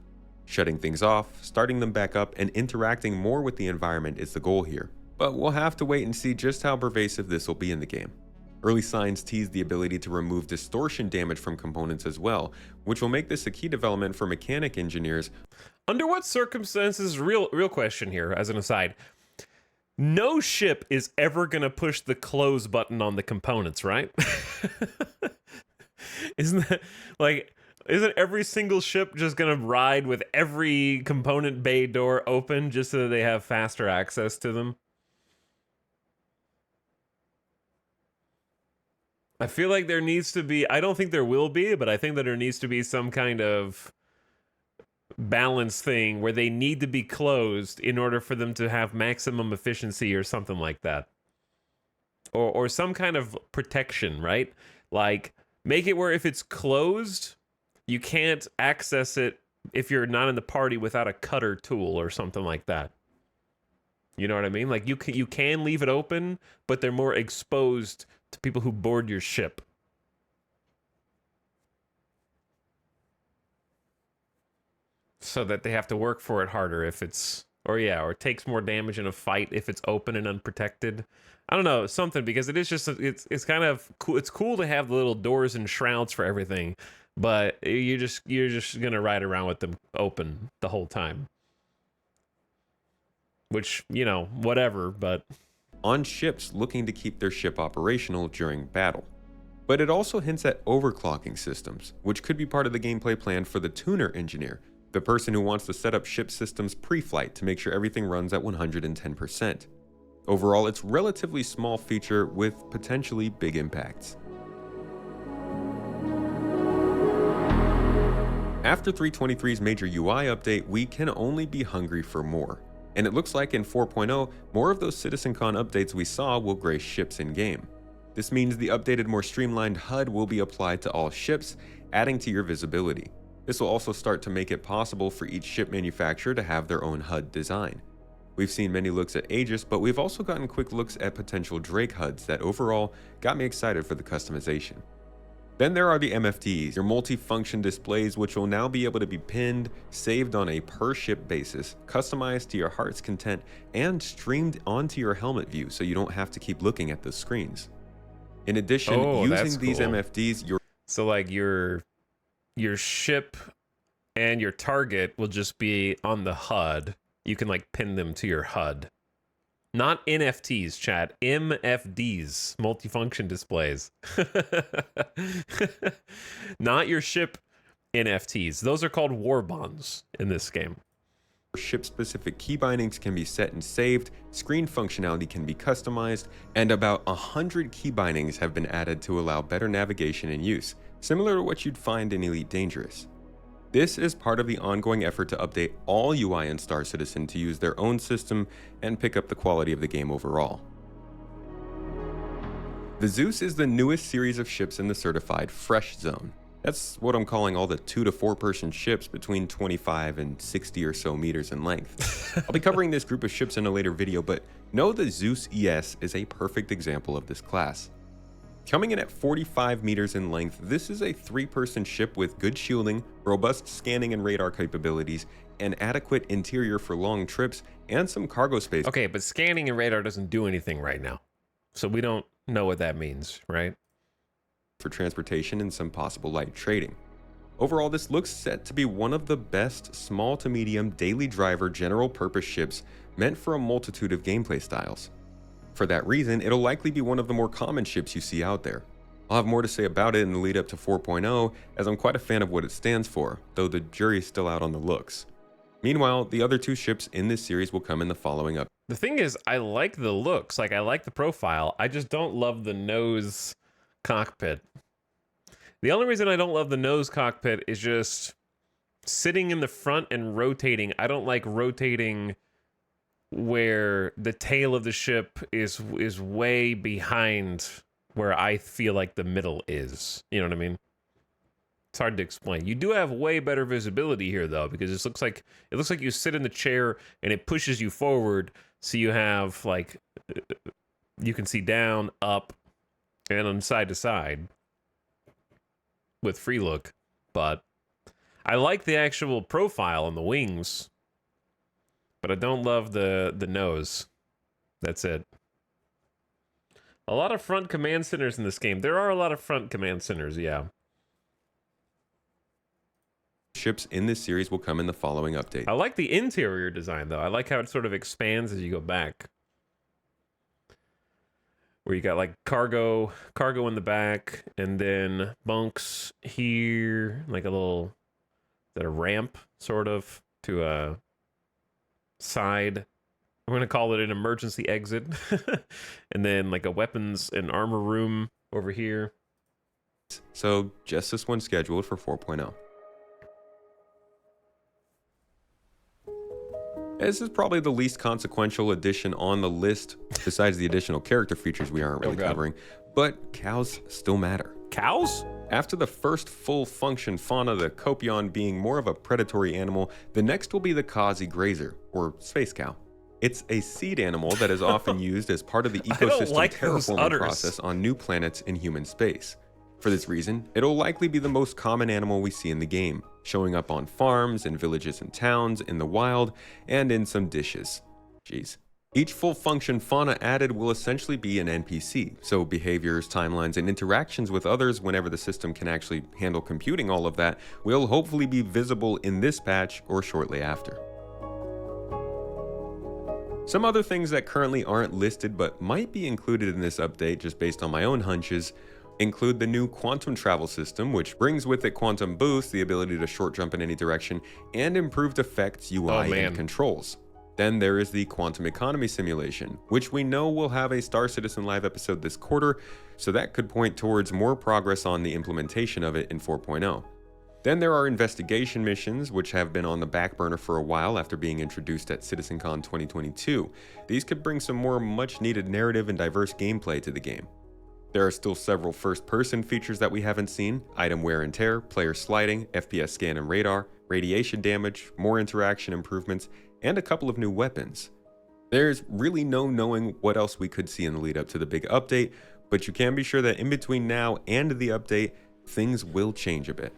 Shutting things off, starting them back up, and interacting more with the environment is the goal here. But we'll have to wait and see just how pervasive this will be in the game. Early signs tease the ability to remove distortion damage from components as well, which will make this a key development for mechanic engineers. Under what circumstances, real question here as an aside, no ship is ever going to push the close button on the components, right? Isn't that like... Isn't every single ship just going to ride with every component bay door open just so that they have faster access to them? I feel like there needs to be, I don't think there will be, but I think that there needs to be some kind of balance thing where they need to be closed in order for them to have maximum efficiency or something like that. Or some kind of protection, right? Like, make it where if it's closed, you can't access it if you're not in the party without a cutter tool or something like that. You know what I mean? Like, you can leave it open, but they're more exposed to people who board your ship. So that they have to work for it harder if it's... Or it takes more damage in a fight if it's open and unprotected. I don't know, something, because it is just... It's kind of cool. It's cool to have the little doors and shrouds for everything. But you're just gonna ride around with them open the whole time, which, you know, whatever. But on ships looking to keep their ship operational during battle. But it also hints at overclocking systems, which could be part of the gameplay plan for the tuner engineer, the person who wants to set up ship systems pre-flight to make sure everything runs at 110%. Overall, it's a relatively small feature with potentially big impacts. After 3.23's major UI update, we can only be hungry for more. And it looks like in 4.0, more of those CitizenCon updates we saw will grace ships in-game. This means the updated, more streamlined HUD will be applied to all ships, adding to your visibility. This will also start to make it possible for each ship manufacturer to have their own HUD design. We've seen many looks at Aegis, but we've also gotten quick looks at potential Drake HUDs that overall got me excited for the customization. Then there are the MFDs, your multi-function displays, which will now be able to be pinned, saved on a per-ship basis, customized to your heart's content, and streamed onto your helmet view so you don't have to keep looking at the screens. In addition, using these cool. MFDs, So like your ship and your target will just be on the HUD. You can like pin them to your HUD. Not NFTs, chat. MFDs, multifunction displays. Not your ship NFTs. Those are called war bonds in this game. ship-specific key bindings can be set and saved, screen functionality can be customized, and about 100 key bindings have been added to allow better navigation and use, similar to what you'd find in Elite Dangerous. This is part of the ongoing effort to update all UI in Star Citizen to use their own system and pick up the quality of the game overall. The Zeus is the newest series of ships in the certified Fresh Zone. That's what I'm calling all the 2 to 4 person ships between 25 and 60 or so meters in length. I'll be covering this group of ships in a later video, but know the Zeus ES is a perfect example of this class. Coming in at 45 meters in length, this is a 3-person ship with good shielding, robust scanning and radar capabilities, and adequate interior for long trips, and some cargo space. Okay, but scanning and radar doesn't do anything right now. So we don't know what that means, right? For transportation and some possible light trading. Overall, this looks set to be one of the best small to medium daily driver general purpose ships meant for a multitude of gameplay styles. For that reason, it'll likely be one of the more common ships you see out there. I'll have more to say about it in the lead up to 4.0, as I'm quite a fan of what it stands for, though the jury's still out on the looks. Meanwhile, the other 2 ships in this series will come in the following up. The thing is, I like the looks, like I like the profile. I just don't love the nose cockpit. The only reason I don't love the nose cockpit is just sitting in the front and rotating. I don't like rotating where the tail of the ship is way behind where I feel like the middle is. You know what I mean? It's hard to explain. You do have way better visibility here though, because it looks like you sit in the chair and it pushes you forward, so you have like you can see down, up, and on side to side with free look. But I like the actual profile on the wings, but I don't love the nose. That's it. A lot of front command centers in this game. There are a lot of front command centers, yeah. Ships in this series will come in the following update. I like the interior design, though. I like how it sort of expands as you go back. Where you got like cargo in the back, and then bunks here, like a little, is that a ramp, sort of, to a side. I'm going to call it an emergency exit. And then like a weapons and armor room over here. So just this one scheduled for 4.0. This is probably the least consequential addition on the list, besides the additional character features we aren't really covering, but cows still matter. Cows? After the first full function fauna, the Copion being more of a predatory animal, the next will be the Kazi Grazer, or space cow. It's a seed animal that is often used as part of the ecosystem terraforming process on new planets in human space. For this reason, it'll likely be the most common animal we see in the game, showing up on farms, in villages and towns, in the wild, and in some dishes. Jeez. Each full-function fauna added will essentially be an NPC, so behaviors, timelines, and interactions with others whenever the system can actually handle computing all of that will hopefully be visible in this patch or shortly after. Some other things that currently aren't listed but might be included in this update just based on my own hunches include the new quantum travel system, which brings with it quantum boost, the ability to short jump in any direction, and improved effects, UI, and controls. Then there is the quantum economy simulation, which we know will have a Star Citizen Live episode this quarter, so that could point towards more progress on the implementation of it in 4.0. Then there are investigation missions, which have been on the back burner for a while after being introduced at CitizenCon 2022. These could bring some more much needed narrative and diverse gameplay to the game. There are still several first-person features that we haven't seen: item wear and tear, player sliding, FPS scan and radar, radiation damage, more interaction improvements, and a couple of new weapons. There's really no knowing what else we could see in the lead up to the big update, but you can be sure that in between now and the update, things will change a bit.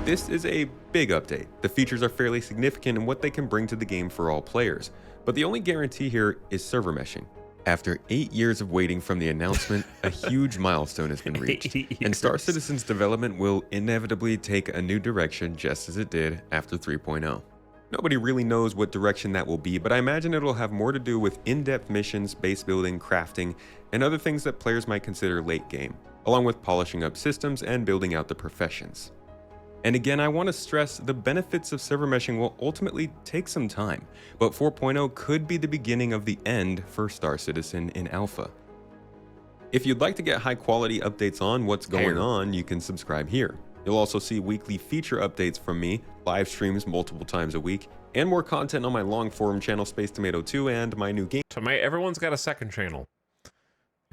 This is a big update. The features are fairly significant in what they can bring to the game for all players, but the only guarantee here is server meshing. After 8 years of waiting from the announcement, a huge milestone has been reached, and Star Citizen's development will inevitably take a new direction just as it did after 3.0. Nobody really knows what direction that will be, but I imagine it'll have more to do with in-depth missions, base building, crafting, and other things that players might consider late game, along with polishing up systems and building out the professions. And again, I want to stress the benefits of server meshing will ultimately take some time, but 4.0 could be the beginning of the end for Star Citizen in alpha. If you'd like to get high quality updates on what's going on, you can subscribe here. You'll also see weekly feature updates from me, live streams multiple times a week, and more content on my long form channel Space Tomato 2 and my new game. Everyone's got a second channel.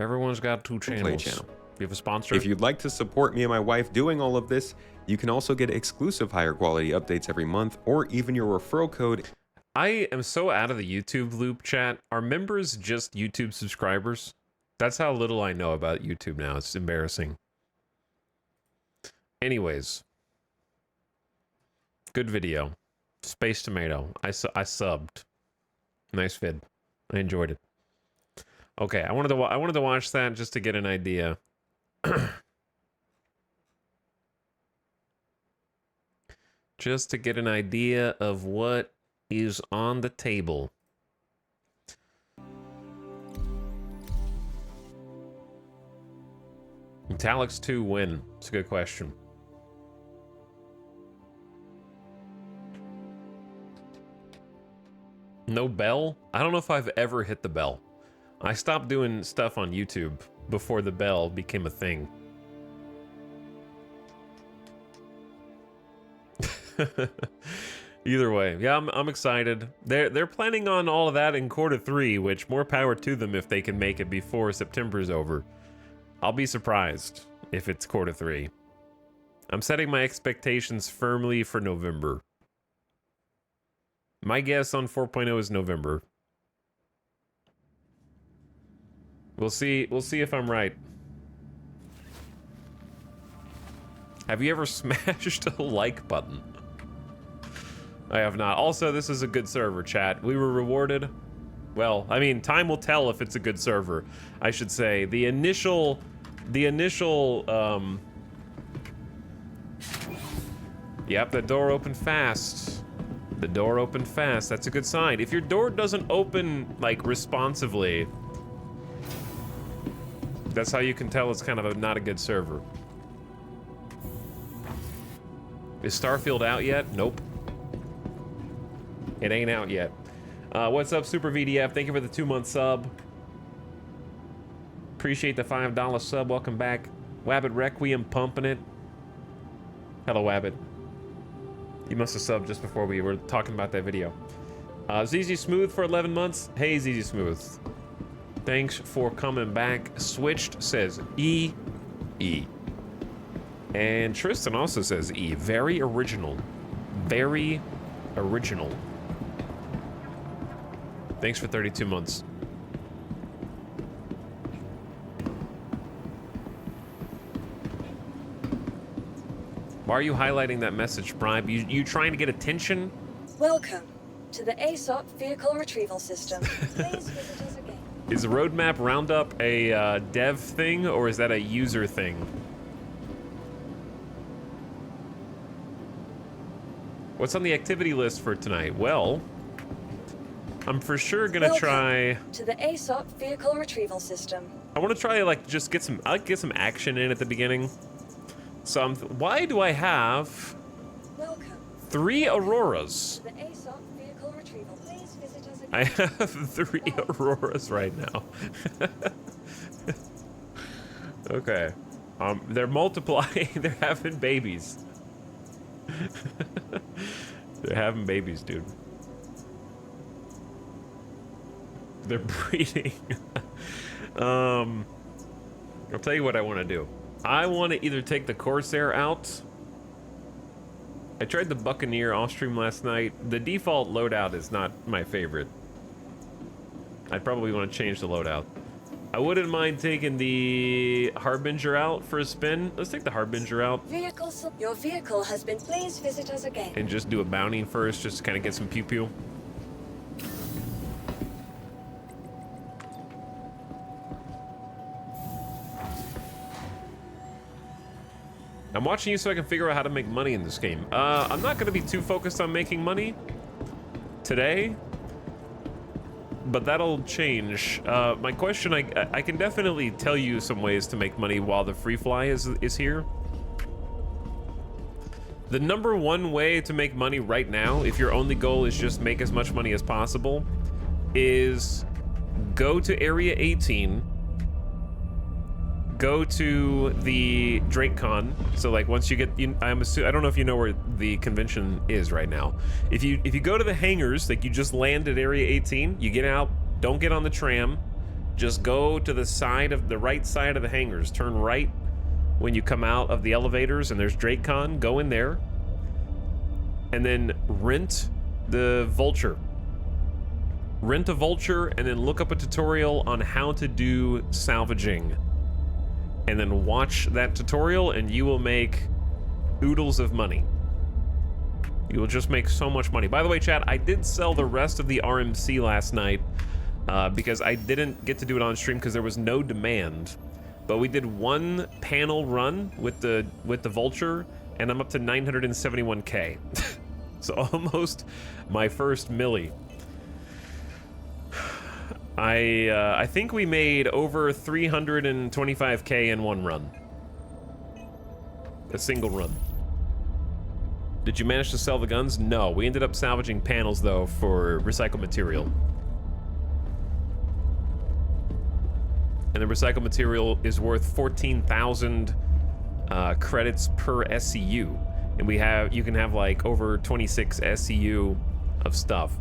Everyone's got 2 channels. Channel. You have a sponsor? If you'd like to support me and my wife doing all of this, you can also get exclusive higher quality updates every month, or even your referral code. I am so out of the YouTube loop, chat. Are members just YouTube subscribers? That's how little I know about YouTube now. It's embarrassing. Anyways. Good video. Space Tomato. I subbed. Nice vid. I enjoyed it. Okay, I wanted to watch that just to get an idea. Just to get an idea of what is on the table. Metallics 2 win. It's a good question. No bell? I don't know if I've ever hit the bell. I stopped doing stuff on YouTube before the bell became a thing. Either way, yeah, I'm excited. They're planning on all of that in Q3, which more power to them if they can make it before September's over. I'll be surprised if it's Q3. I'm setting my expectations firmly for November. My guess on 4.0 is November. We'll see if I'm right. Have you ever smashed a like button? I have not. Also, this is a good server, chat. We were rewarded. Well, I mean, time will tell if it's a good server. I should say the initial Yep, the door opened fast. The door opened fast. That's a good sign. If your door doesn't open like responsively, that's how you can tell it's kind of not a good server. Is Starfield out yet? Nope. It ain't out yet. What's up, Super VDF? Thank you for the 2-month sub. Appreciate the $5 sub. Welcome back. Wabbit Requiem pumping it. Hello, Wabbit. You must have subbed just before we were talking about that video. ZZ Smooth for 11 months. Hey, ZZ Smooth. Thanks for coming back. Switched says E. And Tristan also says E. Very original. Very original. Thanks for 32 months. Why are you highlighting that message, Bribe? You trying to get attention? Welcome to the ASOP Vehicle Retrieval System. Please visit us again. Is the roadmap roundup a dev thing, or is that a user thing? What's on the activity list for tonight? Well, I'm for sure gonna try to the ASOP Vehicle Retrieval System. I want to try like just get some action in at the beginning. So why do I have 3 Auroras? To the ASOP Vehicle Retrieval. Please visit us again. I have 3 Auroras right now. Okay. They're multiplying. They're having babies. They're having babies, dude. They're breeding. I'll tell you what I want to do. I want to either take the Corsair out. I tried the Buccaneer off stream last night. The default loadout is not my favorite. I'd probably want to change the loadout. I wouldn't mind taking the Harbinger out for a spin. Let's take the Harbinger out Your vehicle has been. Please visit us again. and just do a bounty first, just to kind of get some pew pew. I'm watching you so I can figure out how to make money in this game. I'm not going to be too focused on making money today, but that'll change. My question, I can definitely tell you some ways to make money while the free fly is here. The number one way to make money right now, if your only goal is just make as much money as possible, is go to Area 18, go to the DrakeCon. So like once you get, I don't know if you know where the convention is right now. If you go to the hangars, like you just land at Area 18, you get out, don't get on the tram, just go to the side of the right side of the hangars, turn right when you come out of the elevators, and there's DrakeCon, go in there, and then rent the Vulture. Rent a Vulture, and then look up a tutorial on how to do salvaging. And then watch that tutorial, and you will make oodles of money. You will just make so much money. By the way, chat, I did sell the rest of the RMC last night because I didn't get to do it on stream because there was no demand. But we did one panel run with the Vulture, and I'm up to 971K. So almost my first milli. I think we made over 325K in one run. A single run. Did you manage to sell the guns? No, we ended up salvaging panels though for recycled material. And the recycled material is worth 14,000 credits per SCU. And you can have like over 26 SCU of stuff.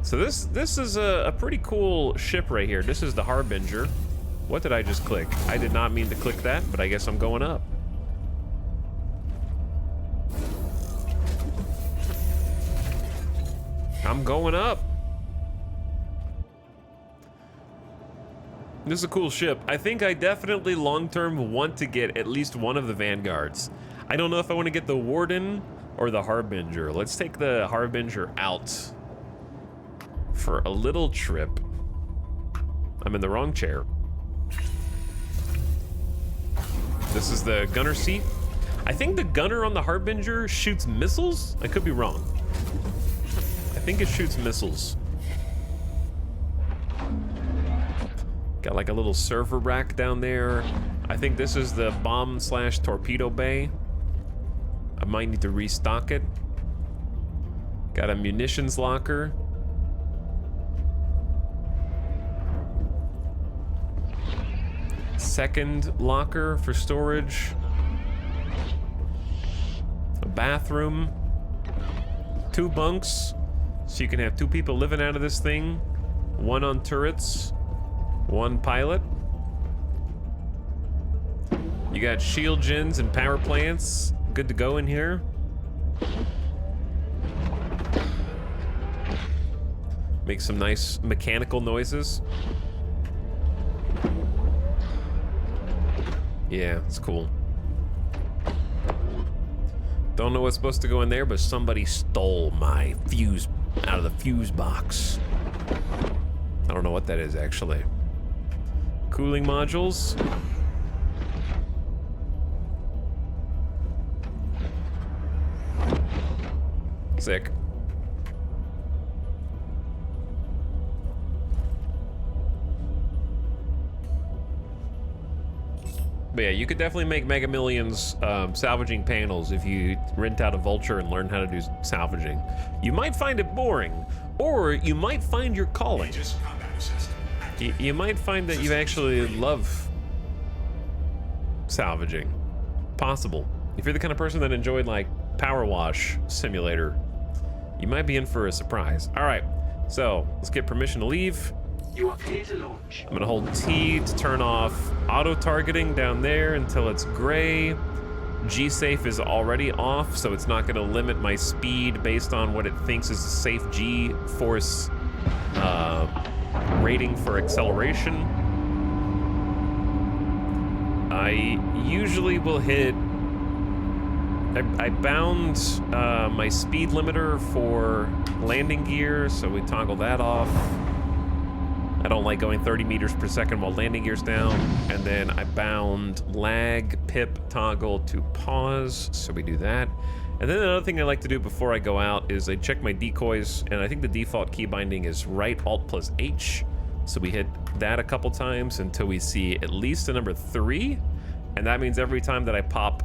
So this is a pretty cool ship right here. This is the Harbinger. What did I just click? I did not mean to click that, but I guess I'm going up. I'm going up. This is a cool ship. I think I definitely long-term want to get at least one of the Vanguards. I don't know if I want to get the Warden or the Harbinger. Let's take the Harbinger out for a little trip. I'm in the wrong chair. This is the gunner seat. I think the gunner on the Harbinger shoots missiles. I could be wrong. I think it shoots missiles. Got like a little server rack down there. I think this is the bomb/torpedo bay. I might need to restock it. Got a munitions locker. Second locker for storage. A bathroom. 2 bunks, so you can have 2 people living out of this thing. 1 on turrets. 1 pilot. You got shield gens and power plants. Good to go in here. Make some nice mechanical noises. Yeah, it's cool. Don't know what's supposed to go in there, but somebody stole my fuse out of the fuse box. I don't know what that is, actually. Cooling modules. Sick. But yeah, you could definitely make mega millions salvaging panels if you rent out a Vulture and learn how to do salvaging. You might find it boring, or you might find your calling. You might find that you actually love salvaging. Possible. If you're the kind of person that enjoyed like Power Wash Simulator, you might be in for a surprise. All right, so let's get permission to leave. You are clear to launch. I'm gonna hold T to turn off auto-targeting down there until it's gray. G-Safe is already off, so it's not gonna limit my speed based on what it thinks is a safe G-force rating for acceleration. I usually will hit... I bound my speed limiter for landing gear, so we toggle that off. I don't like going 30 meters per second while landing gear's down. And then I bound lag pip toggle to pause, so we do that. And then another thing I like to do before I go out is I check my decoys, and I think the default key binding is right Alt plus H. So we hit that a couple times until we see at least a number 3. And that means every time that I pop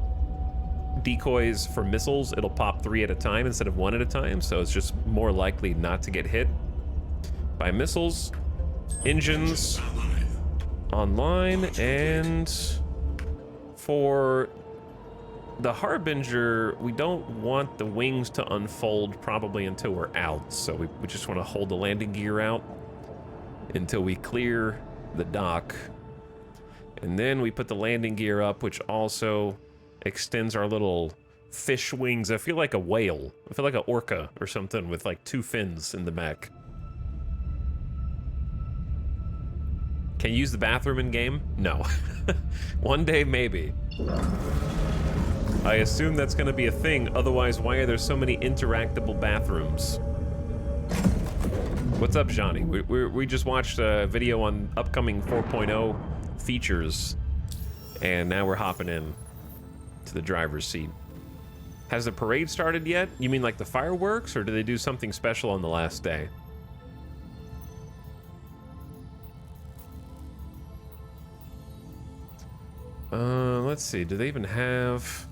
decoys for missiles, it'll pop 3 at a time instead of 1 at a time, so it's just more likely not to get hit by missiles. Engines online, and for the Harbinger, we don't want the wings to unfold probably until we're out, so we just want to hold the landing gear out until we clear the dock, and then we put the landing gear up, which also extends our little fish wings. I feel like a whale. I feel like an orca or something with like 2 fins in the back. Can you use the bathroom in game? No. One day, maybe. I assume that's gonna be a thing, otherwise why are there so many interactable bathrooms? What's up, Johnny? We just watched a video on upcoming 4.0 features, and now we're hopping in to the driver's seat. Has the parade started yet? You mean like the fireworks, or do they do something special on the last day? Let's see, do they even have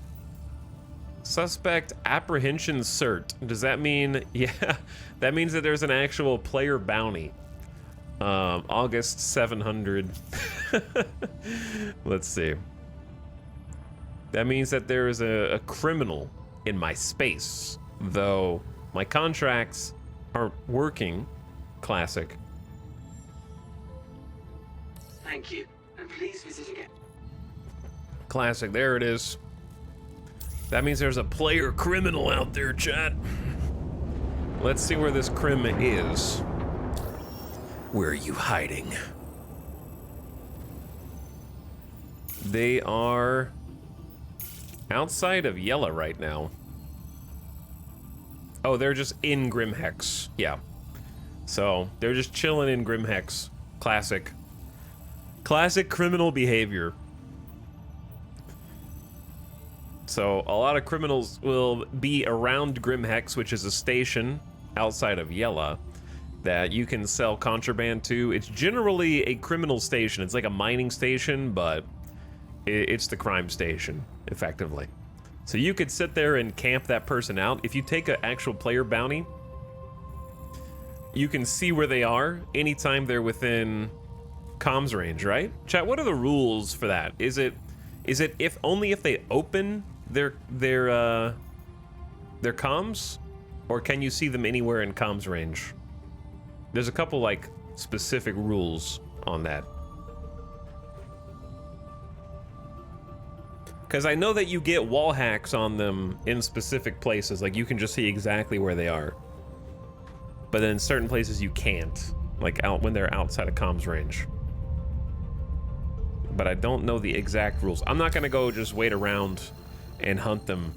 suspect apprehension cert? Does that mean, yeah, that means that there's an actual player bounty. August 700. Let's see. That means that there is a criminal in my space, though my contracts aren't working. Classic. Thank you, and please visit again. Classic, there it is. That means there's a player criminal out there, chat. Let's see where this crim is. Where are you hiding? They are outside of Yella right now. Oh, they're just in Grimhex. Yeah. So, they're just chilling in Grimhex. Classic. Classic criminal behavior. So, a lot of criminals will be around Grimhex, which is a station outside of Yella that you can sell contraband to. It's generally a criminal station. It's like a mining station, but it's the crime station, effectively. So you could sit there and camp that person out. If you take an actual player bounty, you can see where they are anytime they're within comms range, right? Chat, what are the rules for that? Is it if only if they open their comms, or can you see them anywhere in comms range? There's a couple like specific rules on that. Because I know that you get wall hacks on them in specific places, like you can just see exactly where they are. But then in certain places you can't, like out when they're outside of comms range. But I don't know the exact rules. I'm not gonna go just wait around and hunt them,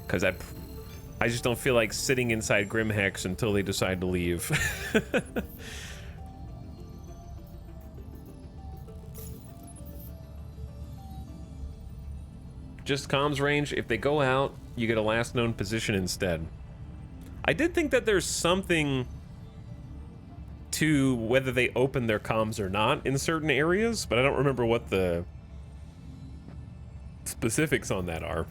because I just don't feel like sitting inside Grimhex until they decide to leave. Just comms range. If they go out, you get a last known position instead. I did think that there's something to whether they open their comms or not in certain areas, but I don't remember what the specifics on that are.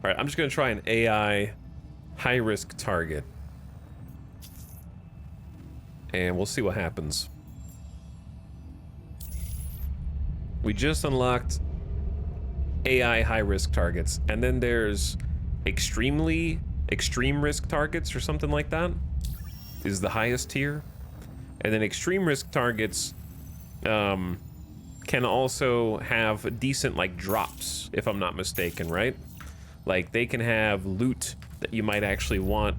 All right, I'm just gonna try an AI high-risk target, and we'll see what happens. We just unlocked AI high-risk targets, and then there's extreme risk targets or something like that is the highest tier, and then extreme risk targets can also have decent like drops, if I'm not mistaken, right? Like they can have loot that you might actually want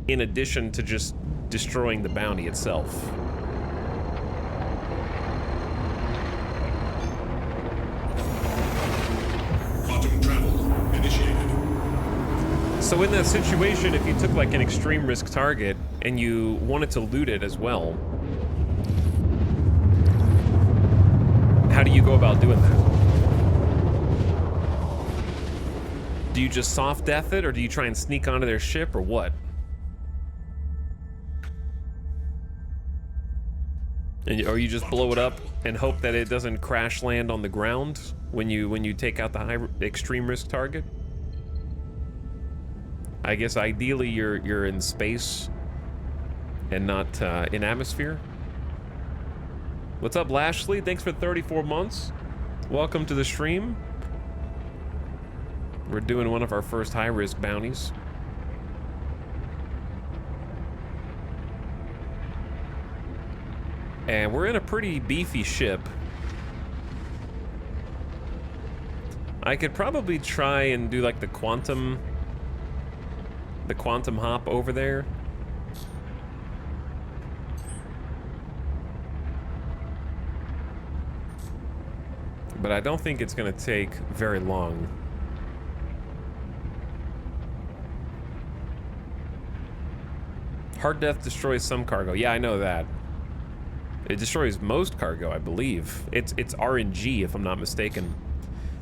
in addition to just destroying the bounty itself. So in that situation, if you took like an extreme risk target and you wanted to loot it as well, how do you go about doing that? Do you just soft death it, or do you try and sneak onto their ship, or what? Or you just blow it up and hope that it doesn't crash land on the ground when you take out the extreme risk target? I guess ideally you're in space and not in atmosphere. What's up, Lashley? Thanks for 34 months. Welcome to the stream. We're doing one of our first high-risk bounties. And we're in a pretty beefy ship. I could probably try and do like the quantum hop over there. But I don't think it's gonna take very long. Hard death destroys some cargo. Yeah, I know that. It destroys most cargo, I believe. It's RNG, if I'm not mistaken.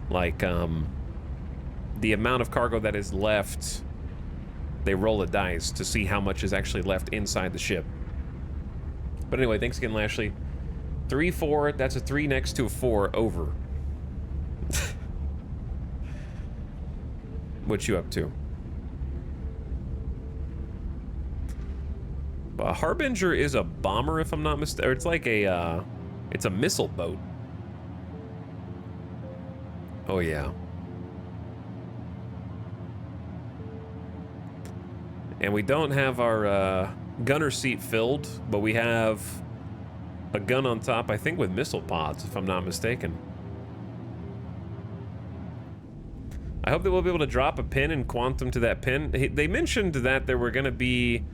Like, the amount of cargo that is left, they roll a dice to see how much is actually left inside the ship. But anyway, thanks again, Lashley. 3, 4, that's a 3 next to a 4, over. What you up to? Harbinger is a bomber, if I'm not mistaken. It's like a, it's a missile boat. Oh, yeah. And we don't have our gunner seat filled, but we have a gun on top, I think with missile pods, if I'm not mistaken. I hope that we'll be able to drop a pin and quantum to that pin. They mentioned that there were going to be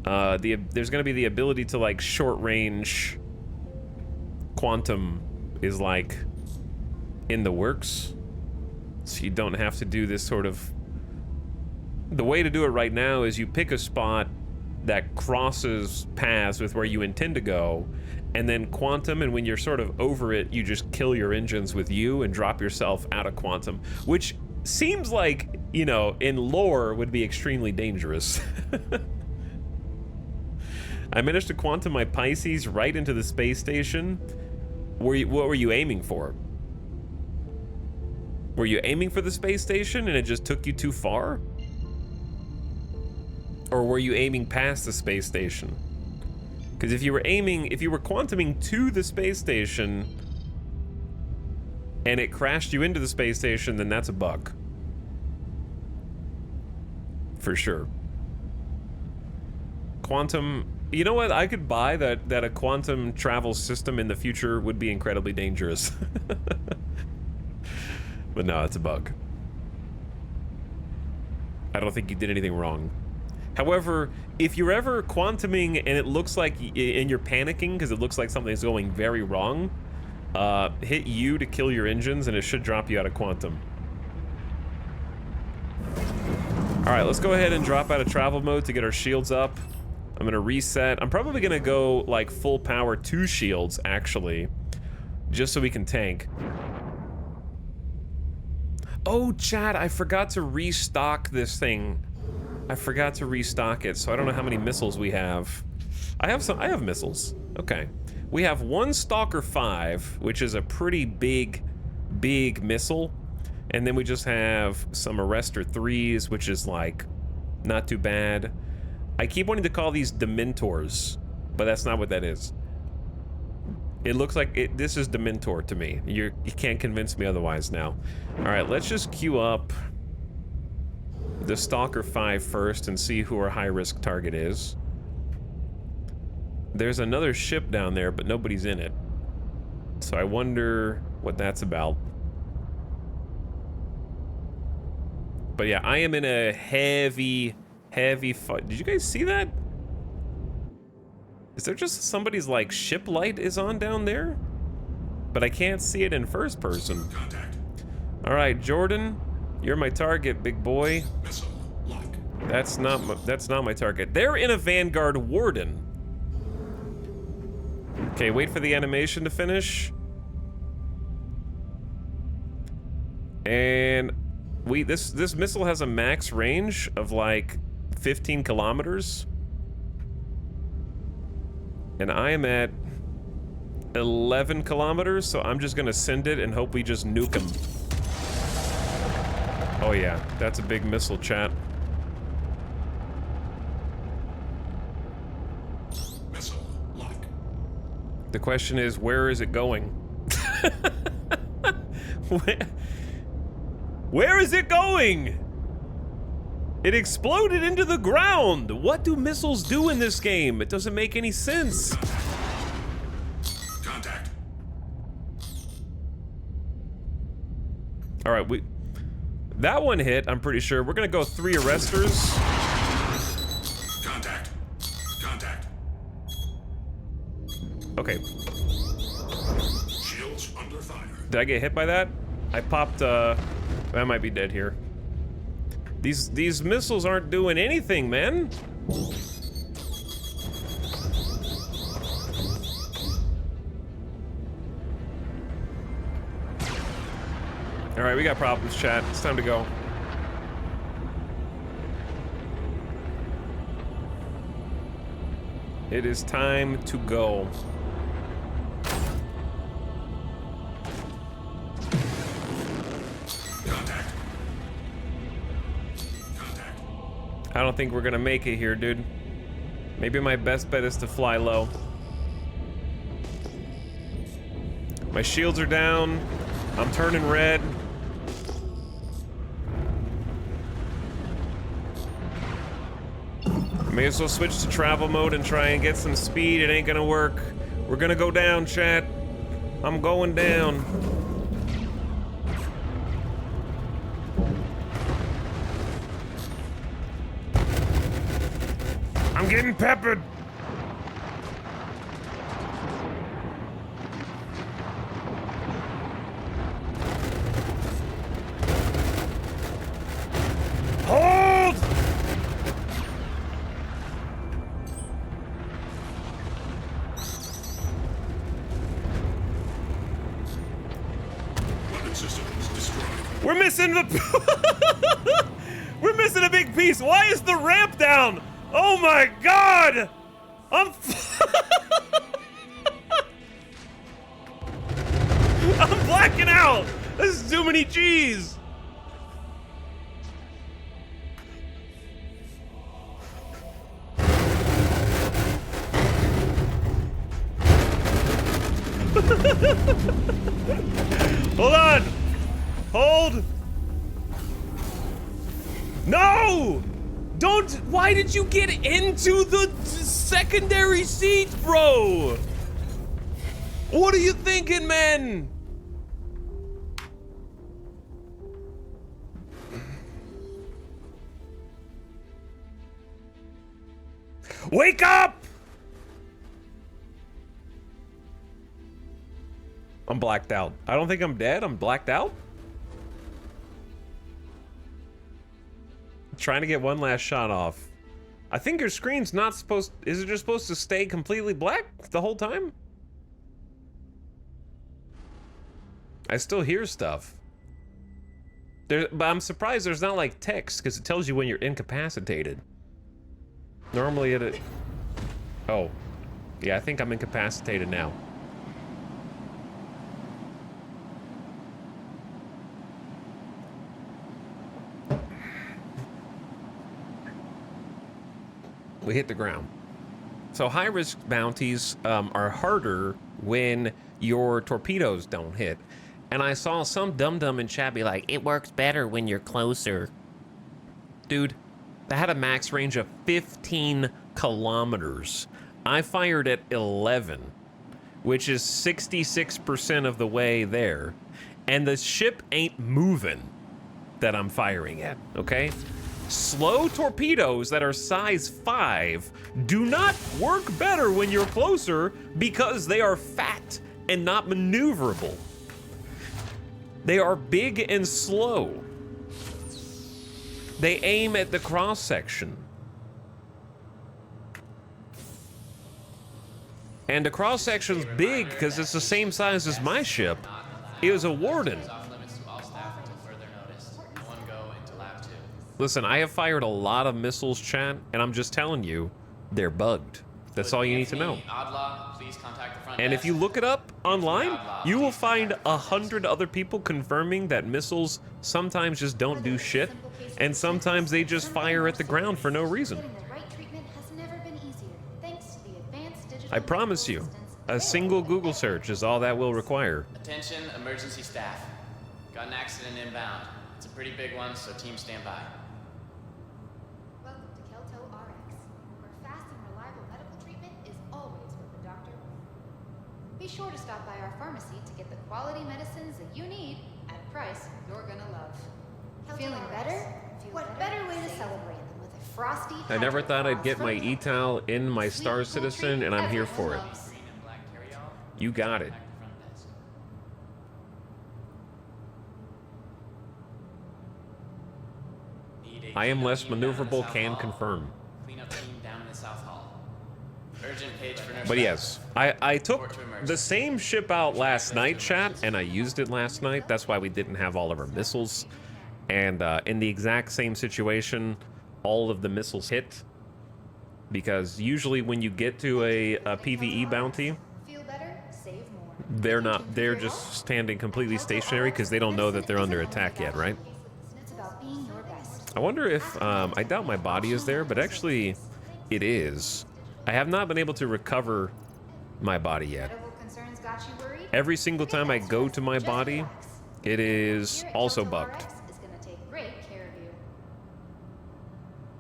there's going to be the ability to like short range quantum is like in the works, so you don't have to do this sort of. The way to do it right now is you pick a spot that crosses paths with where you intend to go, and then quantum, and when you're sort of over it, you just kill your engines with you and drop yourself out of quantum, which seems like, you know, in lore would be extremely dangerous. I managed to quantum my Pisces right into the space station. What were you aiming for? Were you aiming for the space station and it just took you too far? Or were you aiming past the space station? Because if you were quantuming to the space station and it crashed you into the space station, then that's a bug. For sure. Quantum, you know what? I could buy that a quantum travel system in the future would be incredibly dangerous. But no, it's a bug. I don't think you did anything wrong. However, if you're ever quantuming and it looks like, and you're panicking because it looks like something's going very wrong, hit U to kill your engines and it should drop you out of quantum. All right, let's go ahead and drop out of travel mode to get our shields up. I'm gonna reset. I'm probably gonna go like full power 2 shields actually, just so we can tank. Oh, Chad, I forgot to restock this thing. I forgot to restock it, so I don't know how many missiles we have. I have missiles. Okay. We have 1 Stalker 5, which is a pretty big missile. And then we just have some Arrestor 3s, which is like not too bad. I keep wanting to call these Dementors, but that's not what that is. It looks like this is Dementor to me. You can't convince me otherwise now. All right, let's just queue up the Stalker 5 first and see who our high-risk target is. There's another ship down there, but nobody's in it. So I wonder what that's about. But yeah, I am in a heavy fight. Did you guys see that? Is there just somebody's like ship light is on down there? But I can't see it in first person. All right, Jordan, you're my target, big boy. Missile lock That's not my target. They're in a Vanguard Warden. Okay, wait for the animation to finish. And this missile has a max range of like 15 kilometers. And I am at 11 kilometers, so I'm just gonna send it and hope we just nuke him. Oh yeah, that's a big missile, chat. Missile lock. The question is, where is it going? Where is it going? It exploded into the ground. What do missiles do in this game? It doesn't make any sense. Contact. All right, that one hit, I'm pretty sure. We're gonna go 3 arresters. Contact. Contact. Okay, Shields under fire. did I get hit by that? I popped, I might be dead here. These missiles aren't doing anything, man. All right, we got problems, chat. It's time to go. It is time to go. Contact. Contact. I don't think we're gonna make it here, dude. Maybe my best bet is to fly low. My shields are down. I'm turning red. May as well switch to travel mode and try and get some speed. It ain't gonna work. We're gonna go down, chat. I'm going down. I'm getting peppered. Hold! Weapon systems destroyed. We're missing the... We're missing a big piece. Why is the ramp down? Oh my god! I'm... I'm blacking out! This is too many G's! Hold on! Hold! No! Don't! Why did you get into the secondary seat, bro? What are you thinking, man? Wake up! I'm blacked out. I don't think I'm dead. I'm blacked out. Trying to get one last shot off. I think your screen's not supposed... Is it just supposed to stay completely black the whole time? I still hear stuff. But I'm surprised there's not like text, because it tells you when you're incapacitated. Normally it... Oh. Yeah, I think I'm incapacitated now. We hit the ground. So high-risk bounties are harder when your torpedoes don't hit. And I saw some dum-dum in chat be like, it works better when you're closer. Dude, that had a max range of 15 kilometers. I fired at 11, which is 66% of the way there. And the ship ain't moving that I'm firing at, okay? Slow torpedoes that are size 5 do not work better when you're closer because they are fat and not maneuverable. They are big and slow. They aim at the cross section. And the cross section's big because it's the same size as my ship. It was a Warden. Listen, I have fired a lot of missiles, chat, and I'm just telling you, they're bugged. That's all you need to know. And if you look it up online, you will find 100 other people confirming that missiles sometimes just don't do shit, and sometimes they just fire at the ground for no reason. I promise you, a single Google search is all that will require. Attention, emergency staff. Got an accident inbound. It's a pretty big one, so team stand by. Welcome to Kelto RX, where fast and reliable medical treatment is always what the doctor wants. Be sure to stop by our pharmacy to get the quality medicines that you need at a price you're gonna love. Feeling better? What better way to celebrate than with a frosty? I never thought I'd get my ETAL in my Star Citizen, and I'm here for it. You got it. I am less maneuverable, can confirm. Cleanup team down in the South Hall. Urgent page for nurse. But yes, I took the same ship out last night, chat, and I used it last night. That's why we didn't have all of our missiles. And in the exact same situation, all of the missiles hit. Because usually when you get to a PvE bounty, Feel better? Save more. they're just standing completely stationary because they don't know that they're under attack yet, right? It's about being your best. I wonder if, I doubt my body is there, but actually it is. I have not been able to recover my body yet. Medical concerns got you worried? Every single time I go to my body, it is Here at also Kelto bugged. RX is gonna take great care of you.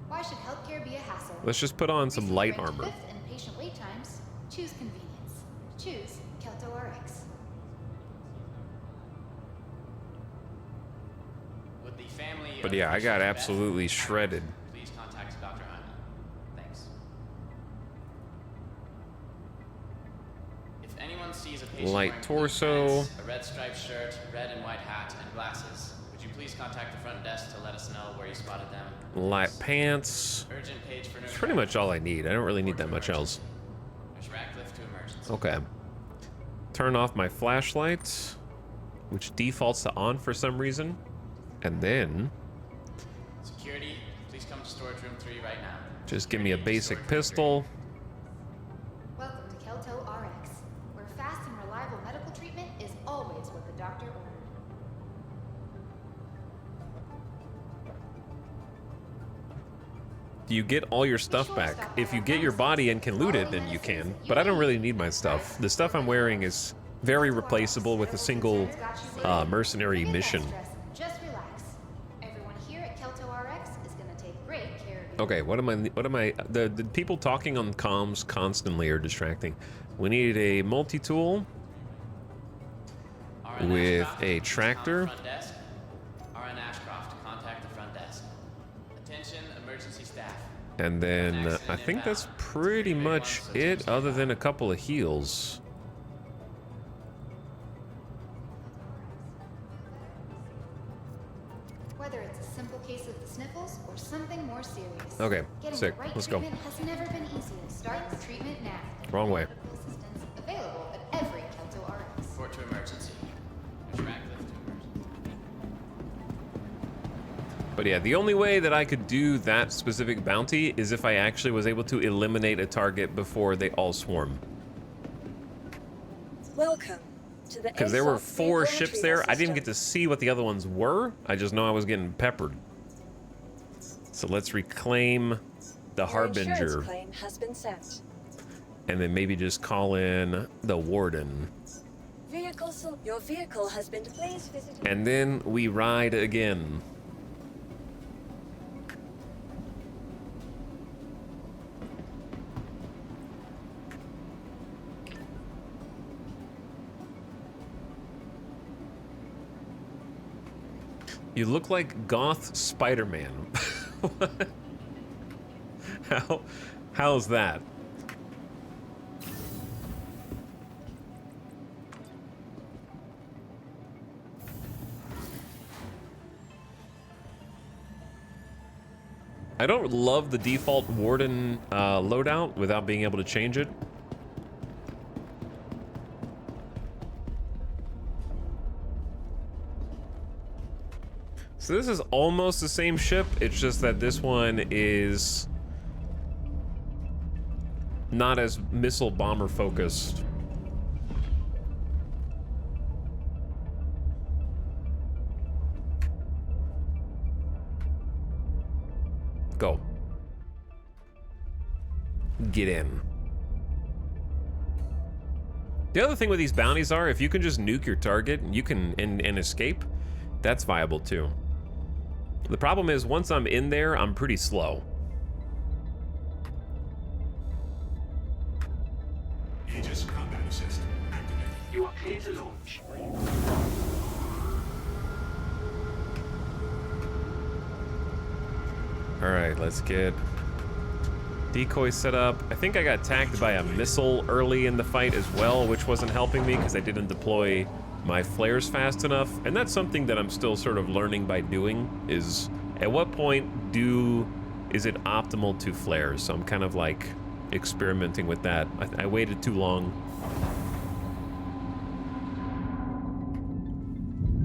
Why should healthcare be a hassle? Let's just put on some Recently light ranked armor. fifth in patient wait times. Choose convenience. Choose Kelto RX. With the family But of yeah, I got patient's absolutely best, shredded. Please contact Dr. Hyman. Thanks. If anyone sees a patient Light wearing blue torso. pants, a red striped shirt, red and white hat, and glasses, would you please contact the front desk to let us know where you spotted them? Light pants. Urgent page for nurse. It's pretty much all I need. I don't really need that much else. Nurse Ratcliffe to emergency. Okay. Turn off my flashlight, which defaults to on for some reason. And then Security, please come to storage room 3 right now. just give me a Security, basic storage room pistol. Welcome to Kelto RX, where fast and reliable medical treatment is always what the doctor ordered. Do you get all your stuff back? If you get your body and can loot it, then you can. But I don't really need my stuff. The stuff I'm wearing is very replaceable with a single mercenary mission. Just relax. Everyone here at Kelto RX is gonna take great care of you. Okay, what am I, the people talking on comms constantly are distracting. We need a multi-tool RN with Ashcroft, a please tractor. contact front desk. RN Ashcroft, contact the front desk. Attention, emergency staff. And then I think that's pretty much it other than a couple of heals. Whether it's a simple case of the sniffles or something more serious. Okay, Getting sick. the right Let's go. treatment has never been easier. Start the treatment now. Wrong way. Medical assistance available at every Kelto RX. Report to emergency. Nurse Ratcliffe to emergency. But yeah, the only way that I could do that specific bounty is if I actually was able to eliminate a target before they all swarm. Welcome to the Because there were ASOP 4 vehicle ships retrieval there. I didn't get system. to see what the other ones were. I just know I was getting peppered. So let's reclaim the Your insurance Harbinger. claim has been sent. And then maybe just call in the Warden. Your vehicle has been. Please visit. And then we ride again. You look like goth Spider-Man. What? How's that? I don't love the default Warden loadout without being able to change it. So this is almost the same ship, it's just that this one is not as missile bomber focused. Go. Get in. The other thing with these bounties are, if you can just nuke your target, you can and escape, that's viable too. The problem is, once I'm in there, I'm pretty slow. Aegis combat assist activated. You are clear to launch. All right, let's get decoy set up. I think I got tagged by a missile early in the fight as well, which wasn't helping me because I didn't deploy my flares fast enough. And that's something that I'm still sort of learning by doing, is at what point is it optimal to flares? So I'm kind of like experimenting with that. I waited too long.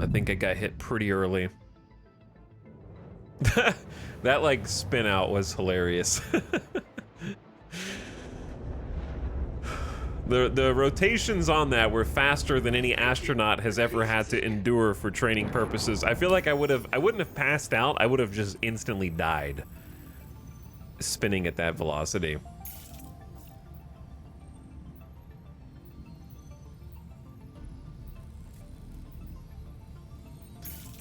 I think I got hit pretty early. That like spin out was hilarious. The rotations on that were faster than any astronaut has ever had to endure for training purposes. I feel like I wouldn't have passed out, I would have just instantly died spinning at that velocity.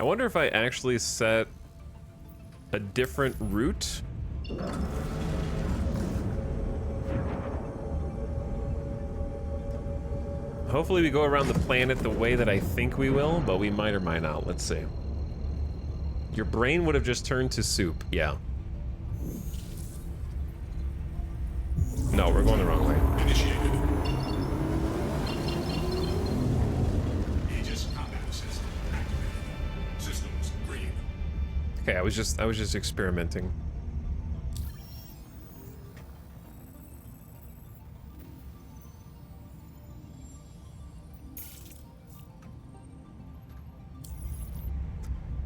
I wonder if I actually set a different route. Hopefully we go around the planet the way that I think we will, but we might or might not. Let's see. Your brain would have just turned to soup. Yeah. No, we're going the wrong way. Initiated. Aegis combat assist activated. Systems green. Okay, I was just experimenting.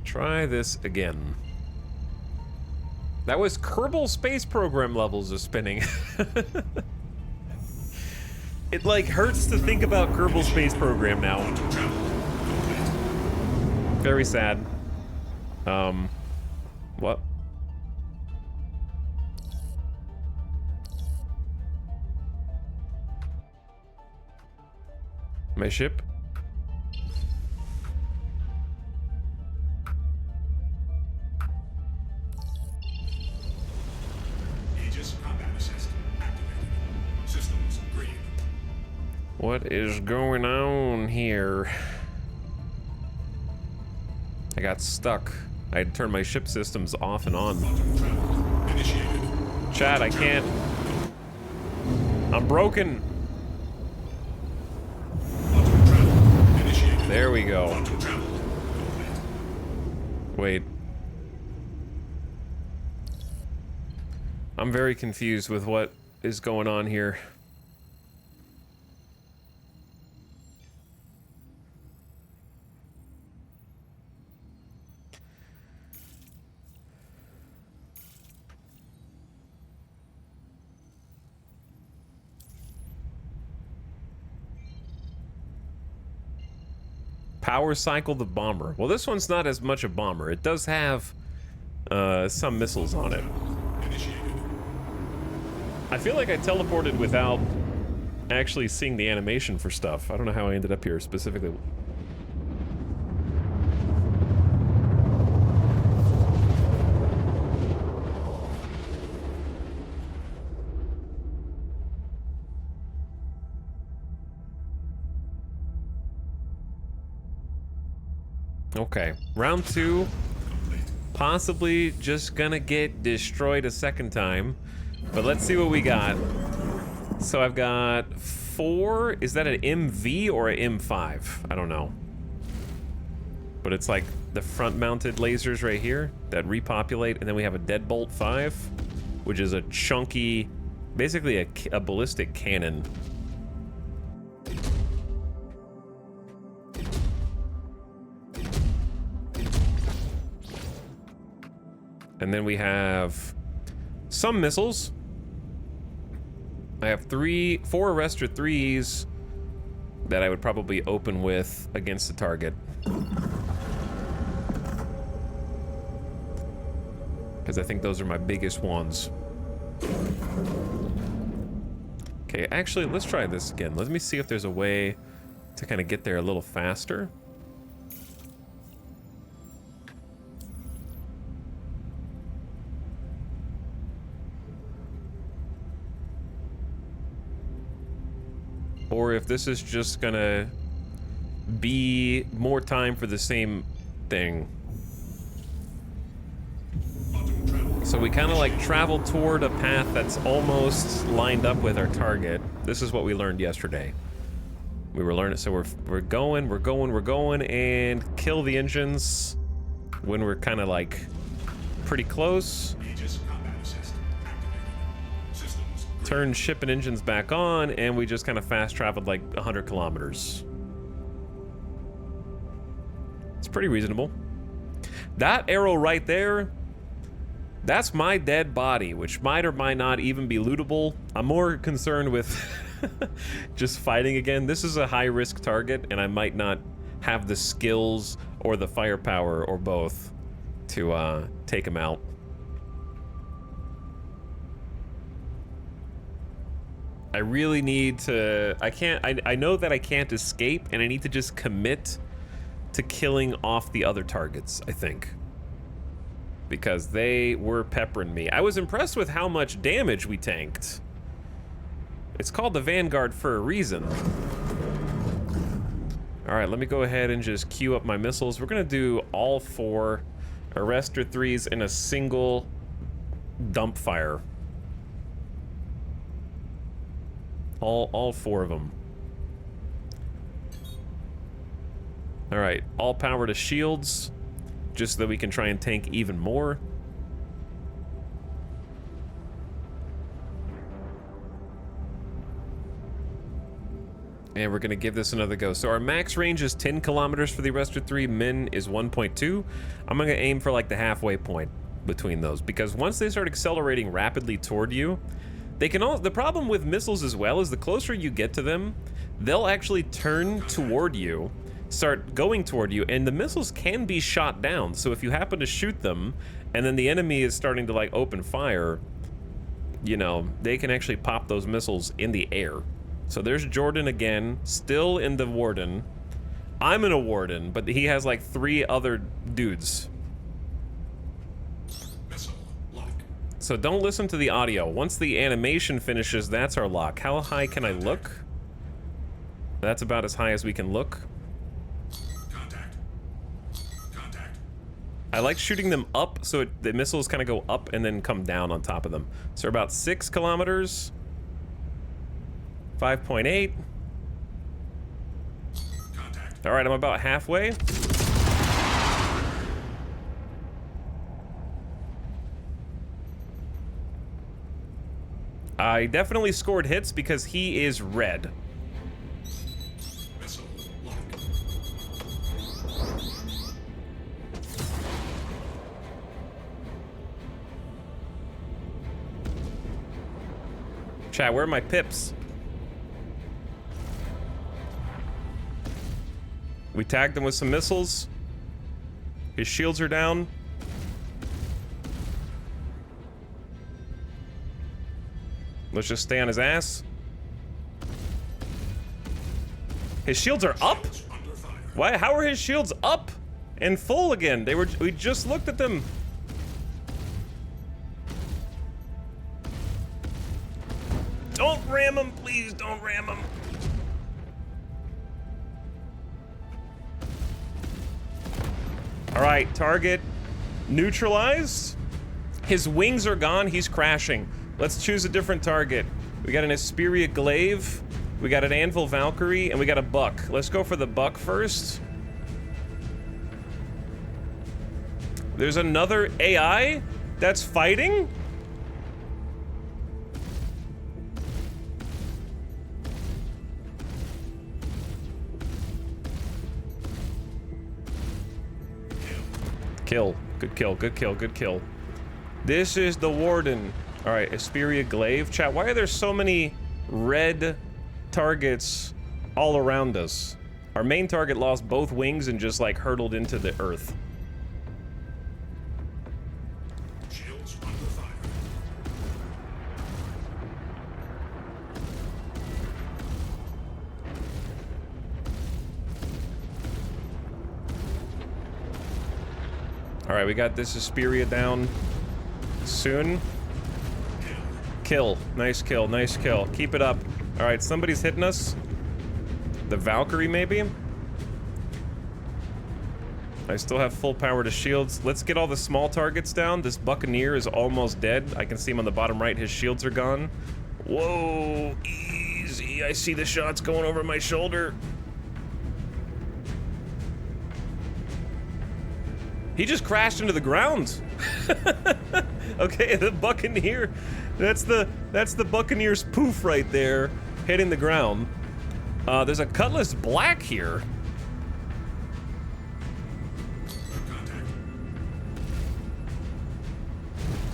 Try this again. That was Kerbal Space Program levels of spinning. It like hurts to think about Kerbal Space Program now. Very sad. What? My ship? Aegis combat assist activated. Systems green. What is going on here? I got stuck. I had turned my ship systems off and on. Travel initiated. Chad, I can't. I'm broken. Travel initiated. There we go. Travel. Wait. I'm very confused with what is going on here. Power cycle the bomber. Well, this one's not as much a bomber. It does have some missiles on it. Initiated. I feel like I teleported without actually seeing the animation for stuff. I don't know how I ended up here specifically. Okay, round two. Possibly just gonna get destroyed a second time, but let's see what we got. So I've got 4. Is that an MV or an M5? I don't know. but it's like the front-mounted lasers right here that repopulate, and then we have a Deadbolt 5, which is a chunky, basically a ballistic cannon. And then we have some missiles. I have 4 Arrestor 3s that I would probably open with against the target. Because I think those are my biggest ones. Okay, actually, let's try this again. Let me see if there's a way to kind of get there a little faster. Or if this is just gonna be more time for the same thing. So we kind of like travel toward a path that's almost lined up with our target. This is what we learned yesterday. We were learning, so we're going, and kill the engines when we're kind of like pretty close. Turn ship and engines back on, and we just kind of fast traveled like 100 kilometers. It's pretty reasonable. That arrow right there, that's my dead body, which might or might not even be lootable. I'm more concerned with just fighting again. This is a high-risk target, and I might not have the skills or the firepower or both to take him out. I really need to, I know that I can't escape, and I need to just commit to killing off the other targets, I think. Because they were peppering me. I was impressed with how much damage we tanked. It's called the Vanguard for a reason. All right, let me go ahead and just queue up my missiles. We're gonna do all 4 Arrestor 3s in a single dump fire. All 4 of them. All right, all power to shields, just so that we can try and tank even more. And we're gonna give this another go. So our max range is 10 kilometers for the Arrestor 3, min is 1.2. I'm gonna aim for like the halfway point between those, because once they start accelerating rapidly toward you, they can all, the problem with missiles as well is the closer you get to them, they'll actually turn toward you, start going toward you, and the missiles can be shot down. So if you happen to shoot them, and then the enemy is starting to like open fire, you know, they can actually pop those missiles in the air. So there's Jordan again, still in the Warden. I'm in a Warden, but he has like 3 other dudes. So don't listen to the audio. Once the animation finishes, that's our lock. How high can I look? That's about as high as we can look. Contact. I like shooting them up, so the missiles kind of go up and then come down on top of them. So about 6 kilometers. 5.8. All right, I'm about halfway. I definitely scored hits because he is red. Missile lock. Chat, where are my pips? We tagged him with some missiles. His shields are down. Let's just stay on his ass. His shields are up? Why? How are his shields up and full again? They were. We just looked at them. Don't ram him, please. Don't ram him. All right, target neutralized. His wings are gone. He's crashing. Let's choose a different target. We got an Asperia Glaive, we got an Anvil Valkyrie, and we got a Buck. Let's go for the Buck first. There's another AI that's fighting? Kill. Good kill, good kill, good kill. This is the Warden. All right, Asperia Glaive. Chat, why are there so many red targets all around us? Our main target lost both wings and just like hurtled into the earth. Shields under fire. All right, we got this Asperia down soon. Kill. Nice kill, nice kill. Keep it up. All right, somebody's hitting us. The Valkyrie, maybe? I still have full power to shields. Let's get all the small targets down. This Buccaneer is almost dead. I can see him on the bottom right. His shields are gone. Whoa, easy. I see the shots going over my shoulder. He just crashed into the ground. Okay, the Buccaneer. That's the Buccaneer's poof right there, hitting the ground. There's a Cutlass Black here. Contact.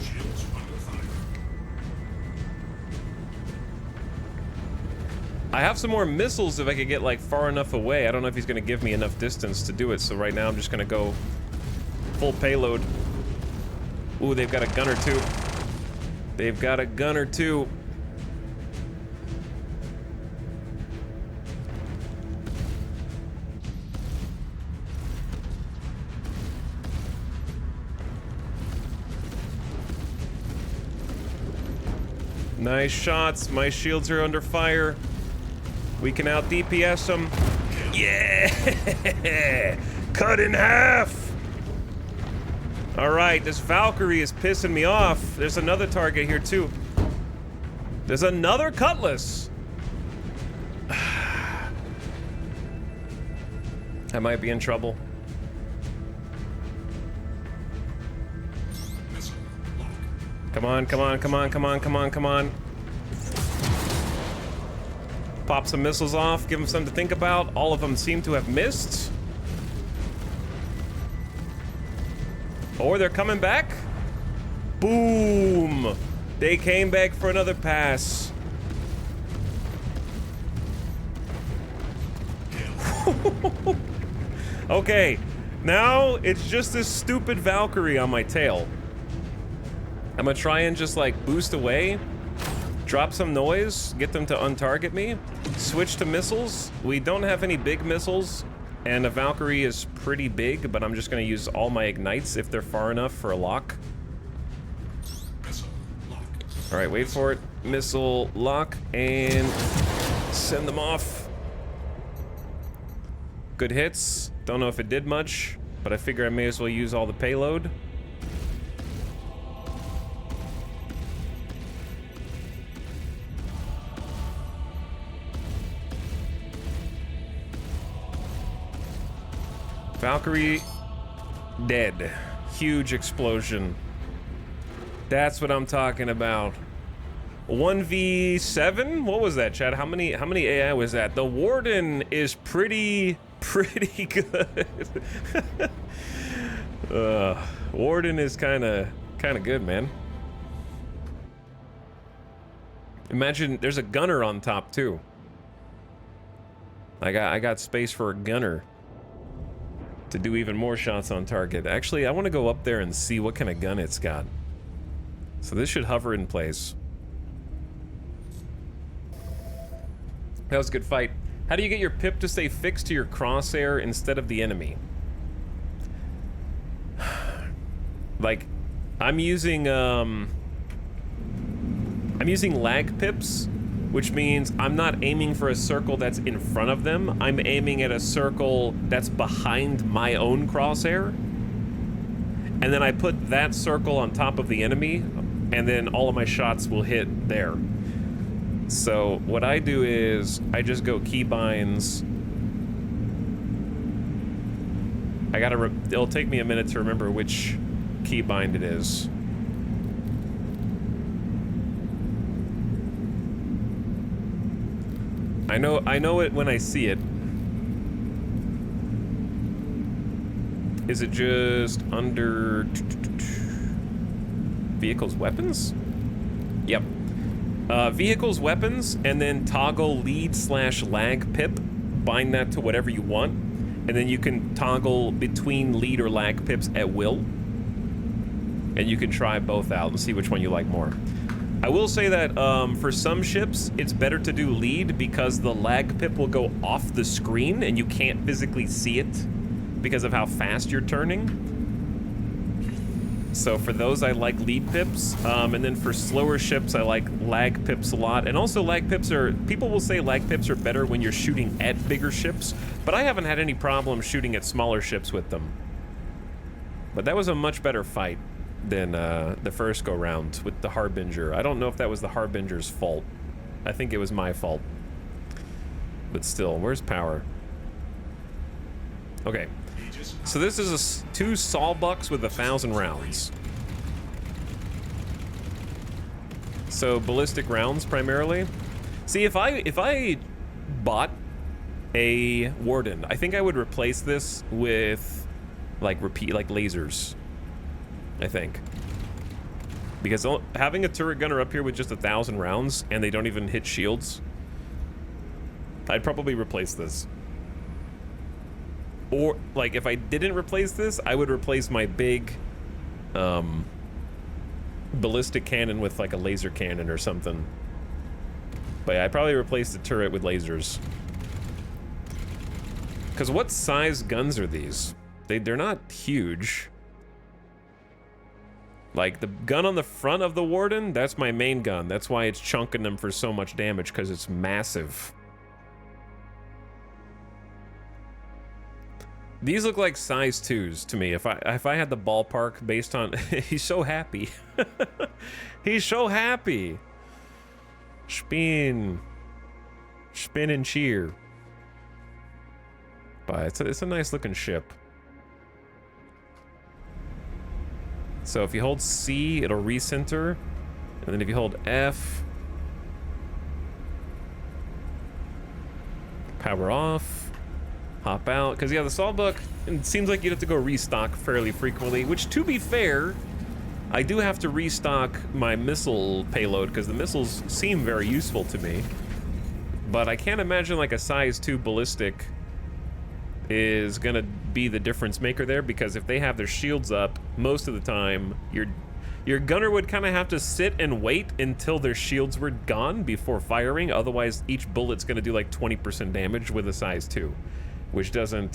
Shields under fire. I have some more missiles if I could get like far enough away. I don't know if he's gonna give me enough distance to do it, so right now I'm just gonna go full payload. Ooh, they've got a gunner too. They've got a gunner too. Nice shots. My shields are under fire. We can out DPS them. Yeah! Cut in half! Alright, this Valkyrie is pissing me off. There's another target here too. There's another Cutlass! I might be in trouble. Missile lock. Come on, come on, come on, come on, come on, come on. Pop some missiles off, give them something to think about. All of them seem to have missed. Or they're coming back. Boom! They came back for another pass. Okay, now it's just this stupid Valkyrie on my tail. I'm gonna try and just like boost away, drop some noise, get them to untarget me, switch to missiles. We don't have any big missiles, and a Valkyrie is pretty big, but I'm just gonna use all my ignites if they're far enough for a lock. Missile lock. All right, wait for it. Missile lock and send them off. Good hits. Don't know if it did much, but I figure I may as well use all the payload. Valkyrie dead. Huge explosion. That's what I'm talking about. 1v7? What was that, Chad? How many AI was that? The Warden is pretty good. Warden is kind of good, man. Imagine there's a gunner on top too. I got space for a gunner to do even more shots on target. Actually, I want to go up there and see what kind of gun it's got. So this should hover in place. That was a good fight. How do you get your pip to stay fixed to your crosshair instead of the enemy? Like, I'm using lag pips, which means I'm not aiming for a circle that's in front of them. I'm aiming at a circle that's behind my own crosshair. And then I put that circle on top of the enemy, and then all of my shots will hit there. So what I do is I just go keybinds. It'll take me a minute to remember which keybind it is. I know it when I see it. Is it just under vehicles, weapons? Yep. Vehicles, weapons, and then toggle lead/lag pip. Bind that to whatever you want, and then you can toggle between lead or lag pips at will. And you can try both out and see which one you like more. I will say that for some ships, it's better to do lead because the lag pip will go off the screen and you can't physically see it because of how fast you're turning. So for those, I like lead pips. And then for slower ships, I like lag pips a lot. And also lag pips are, people will say lag pips are better when you're shooting at bigger ships, but I haven't had any problem shooting at smaller ships with them. But that was a much better fight than the first go round with the Harbinger. I don't know if that was the Harbinger's fault. I think it was my fault. But still, where's power? Okay. So this is two Sawbucks with 1,000 rounds. So ballistic rounds primarily. See, if I bought a Warden, I think I would replace this with like lasers. I think. Because having a turret gunner up here with just 1,000 rounds and they don't even hit shields, I'd probably replace this. Or, like, if I didn't replace this, I would replace my big ballistic cannon with, like, a laser cannon or something. But yeah, I'd probably replace the turret with lasers. Because what size guns are these? They're not huge. Like, the gun on the front of the Warden, that's my main gun. That's why it's chunking them for so much damage, because it's massive. These look like size 2s to me. If I had the ballpark based on... He's so happy. He's so happy. Spin. Spin and cheer. But it's a nice looking ship. So if you hold C, it'll recenter. And then if you hold F, power off, hop out. Because, yeah, the Sawbuck, it seems like you'd have to go restock fairly frequently, which, to be fair, I do have to restock my missile payload because the missiles seem very useful to me. But I can't imagine, like, a size 2 ballistic is gonna be the difference maker there, because if they have their shields up, most of the time your gunner would kind of have to sit and wait until their shields were gone before firing. Otherwise, each bullet's gonna do like 20% damage with a size 2, which doesn't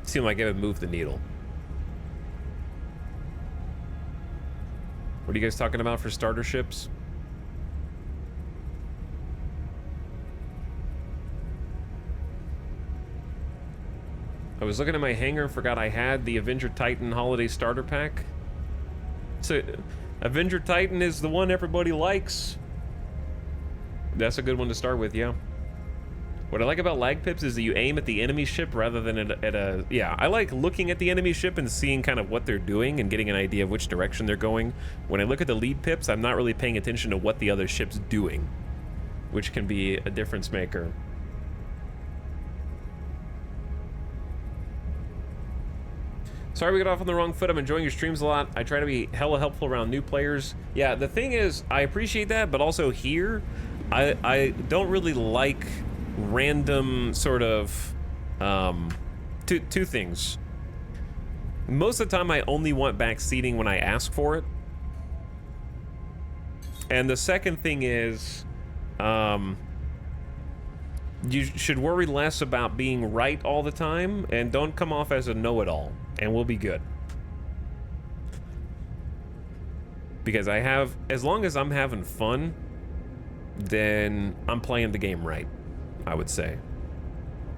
seem like it would move the needle. What are you guys talking about for starter ships? I was looking at my hangar and forgot I had the Avenger Titan Holiday Starter Pack. So, Avenger Titan is the one everybody likes. That's a good one to start with, yeah. What I like about lag pips is that you aim at the enemy ship rather than at a... Yeah, I like looking at the enemy ship and seeing kind of what they're doing and getting an idea of which direction they're going. When I look at the lead pips, I'm not really paying attention to what the other ship's doing, which can be a difference maker. Sorry we got off on the wrong foot. I'm enjoying your streams a lot. I try to be hella helpful around new players. Yeah, the thing is, I appreciate that, but also here, I don't really like random sort of, two things. Most of the time, I only want back seating when I ask for it. And the second thing is, you should worry less about being right all the time, and don't come off as a know-it-all, and we'll be good. Because as long as I'm having fun, then I'm playing the game right, I would say.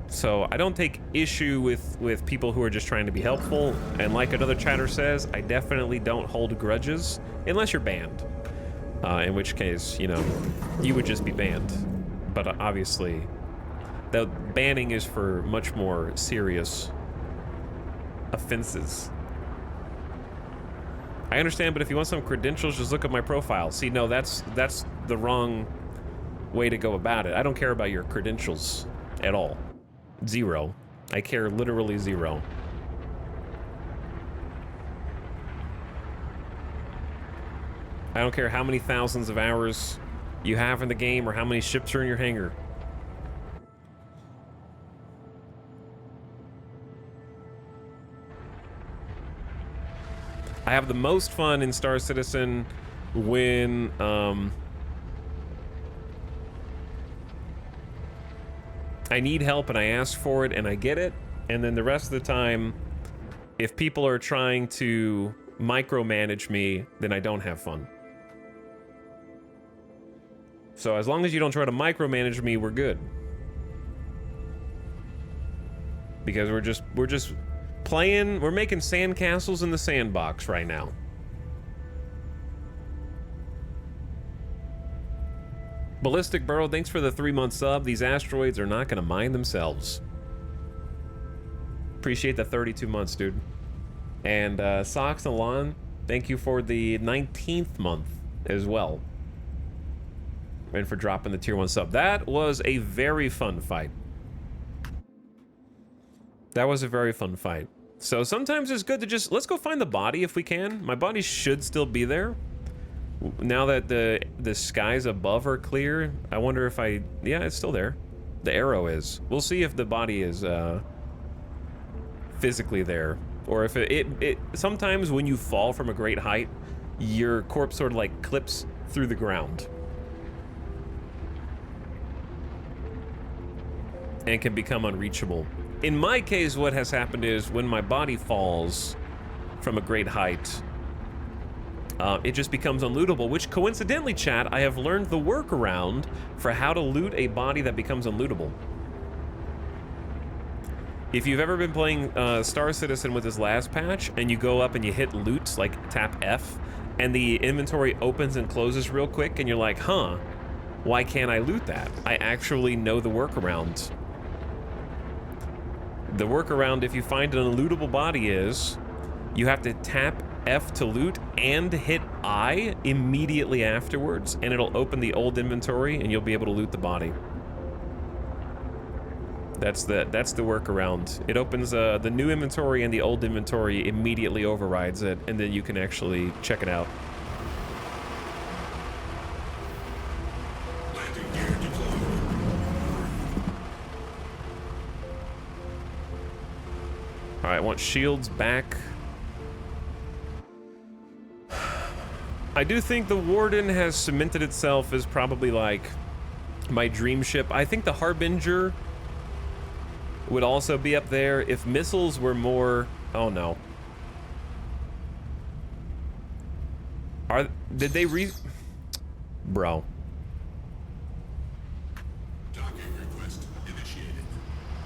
So I don't take issue with people who are just trying to be helpful, and like another chatter says, I definitely don't hold grudges, unless you're banned. In which case, you know, you would just be banned. But obviously, The banning is for much more serious offenses. I understand, but if you want some credentials, just look at my profile. See, no, that's the wrong way to go about it. I don't care about your credentials at all. Zero. I care literally zero. I don't care how many thousands of hours you have in the game or how many ships are in your hangar. I have the most fun in Star Citizen when I need help and I ask for it and I get it, and then the rest of the time, if people are trying to micromanage me, then I don't have fun. So as long as you don't try to micromanage me, we're good. Because we're just playing, we're making sandcastles in the sandbox right now. Ballistic Burrow, thanks for the 3-month sub. These asteroids are not gonna mine themselves. Appreciate the 32 months, dude. And Socks and Lawn, thank you for the 19th month as well. And for dropping the tier 1 sub. That was a very fun fight. That was a very fun fight. So sometimes it's good to just, let's go find the body if we can. My body should still be there. Now that the skies above are clear, I wonder if yeah, it's still there. The arrow is. We'll see if the body is physically there. Or if it sometimes when you fall from a great height, your corpse sort of like clips through the ground. And can become unreachable. In my case, what has happened is when my body falls from a great height, it just becomes unlootable, which coincidentally, chat, I have learned the workaround for how to loot a body that becomes unlootable. If you've ever been playing Star Citizen with this last patch, and you go up and you hit loot, like tap F, and the inventory opens and closes real quick, and you're like, huh, why can't I loot that? I actually know the workaround. The workaround, if you find an unlootable body, is you have to tap F to loot and hit I immediately afterwards, and it'll open the old inventory and you'll be able to loot the body. That's the workaround. It opens the new inventory and the old inventory immediately overrides it, and then you can actually check it out. Landing gear deployed. All right, I want shields back. I do think the Warden has cemented itself as probably like my dream ship. I think the Harbinger would also be up there if missiles were more... Oh no. Did they Bro. Docking request initiated.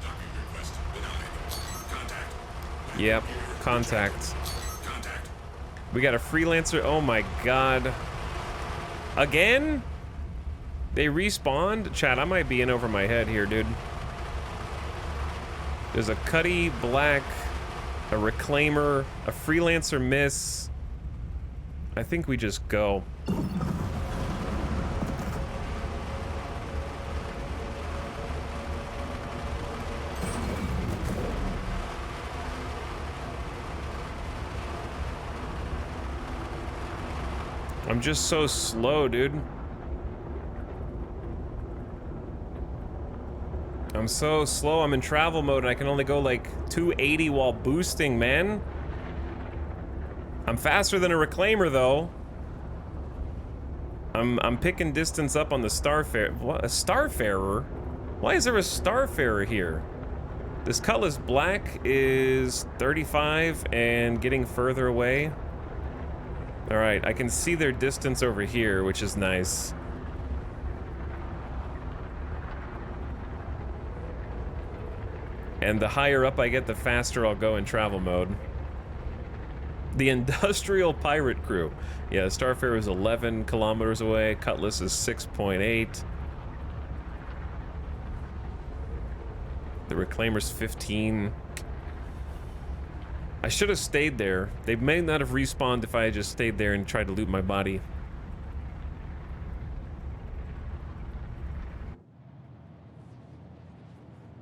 Docking request denied. Contact. Yep, contact. Contact. We got a freelancer. Oh my god. Again? They respawned? Chat, I might be in over my head here, dude. There's a Cuddy Black, a Reclaimer, a Freelancer miss. I think we just go. I'm just so slow, dude. I'm so slow. I'm in travel mode and I can only go like 280 while boosting, man. I'm faster than a Reclaimer though. I'm picking distance up on the Starfarer. What? A Starfarer? Why is there a Starfarer here? This Cutlass Black is 35 and getting further away. All right, I can see their distance over here, which is nice. And the higher up I get, the faster I'll go in travel mode. The Industrial Pirate Crew. Yeah, Starfarer is 11 kilometers away. Cutlass is 6.8. The Reclaimer's 15. I should have stayed there. They may not have respawned if I had just stayed there and tried to loot my body.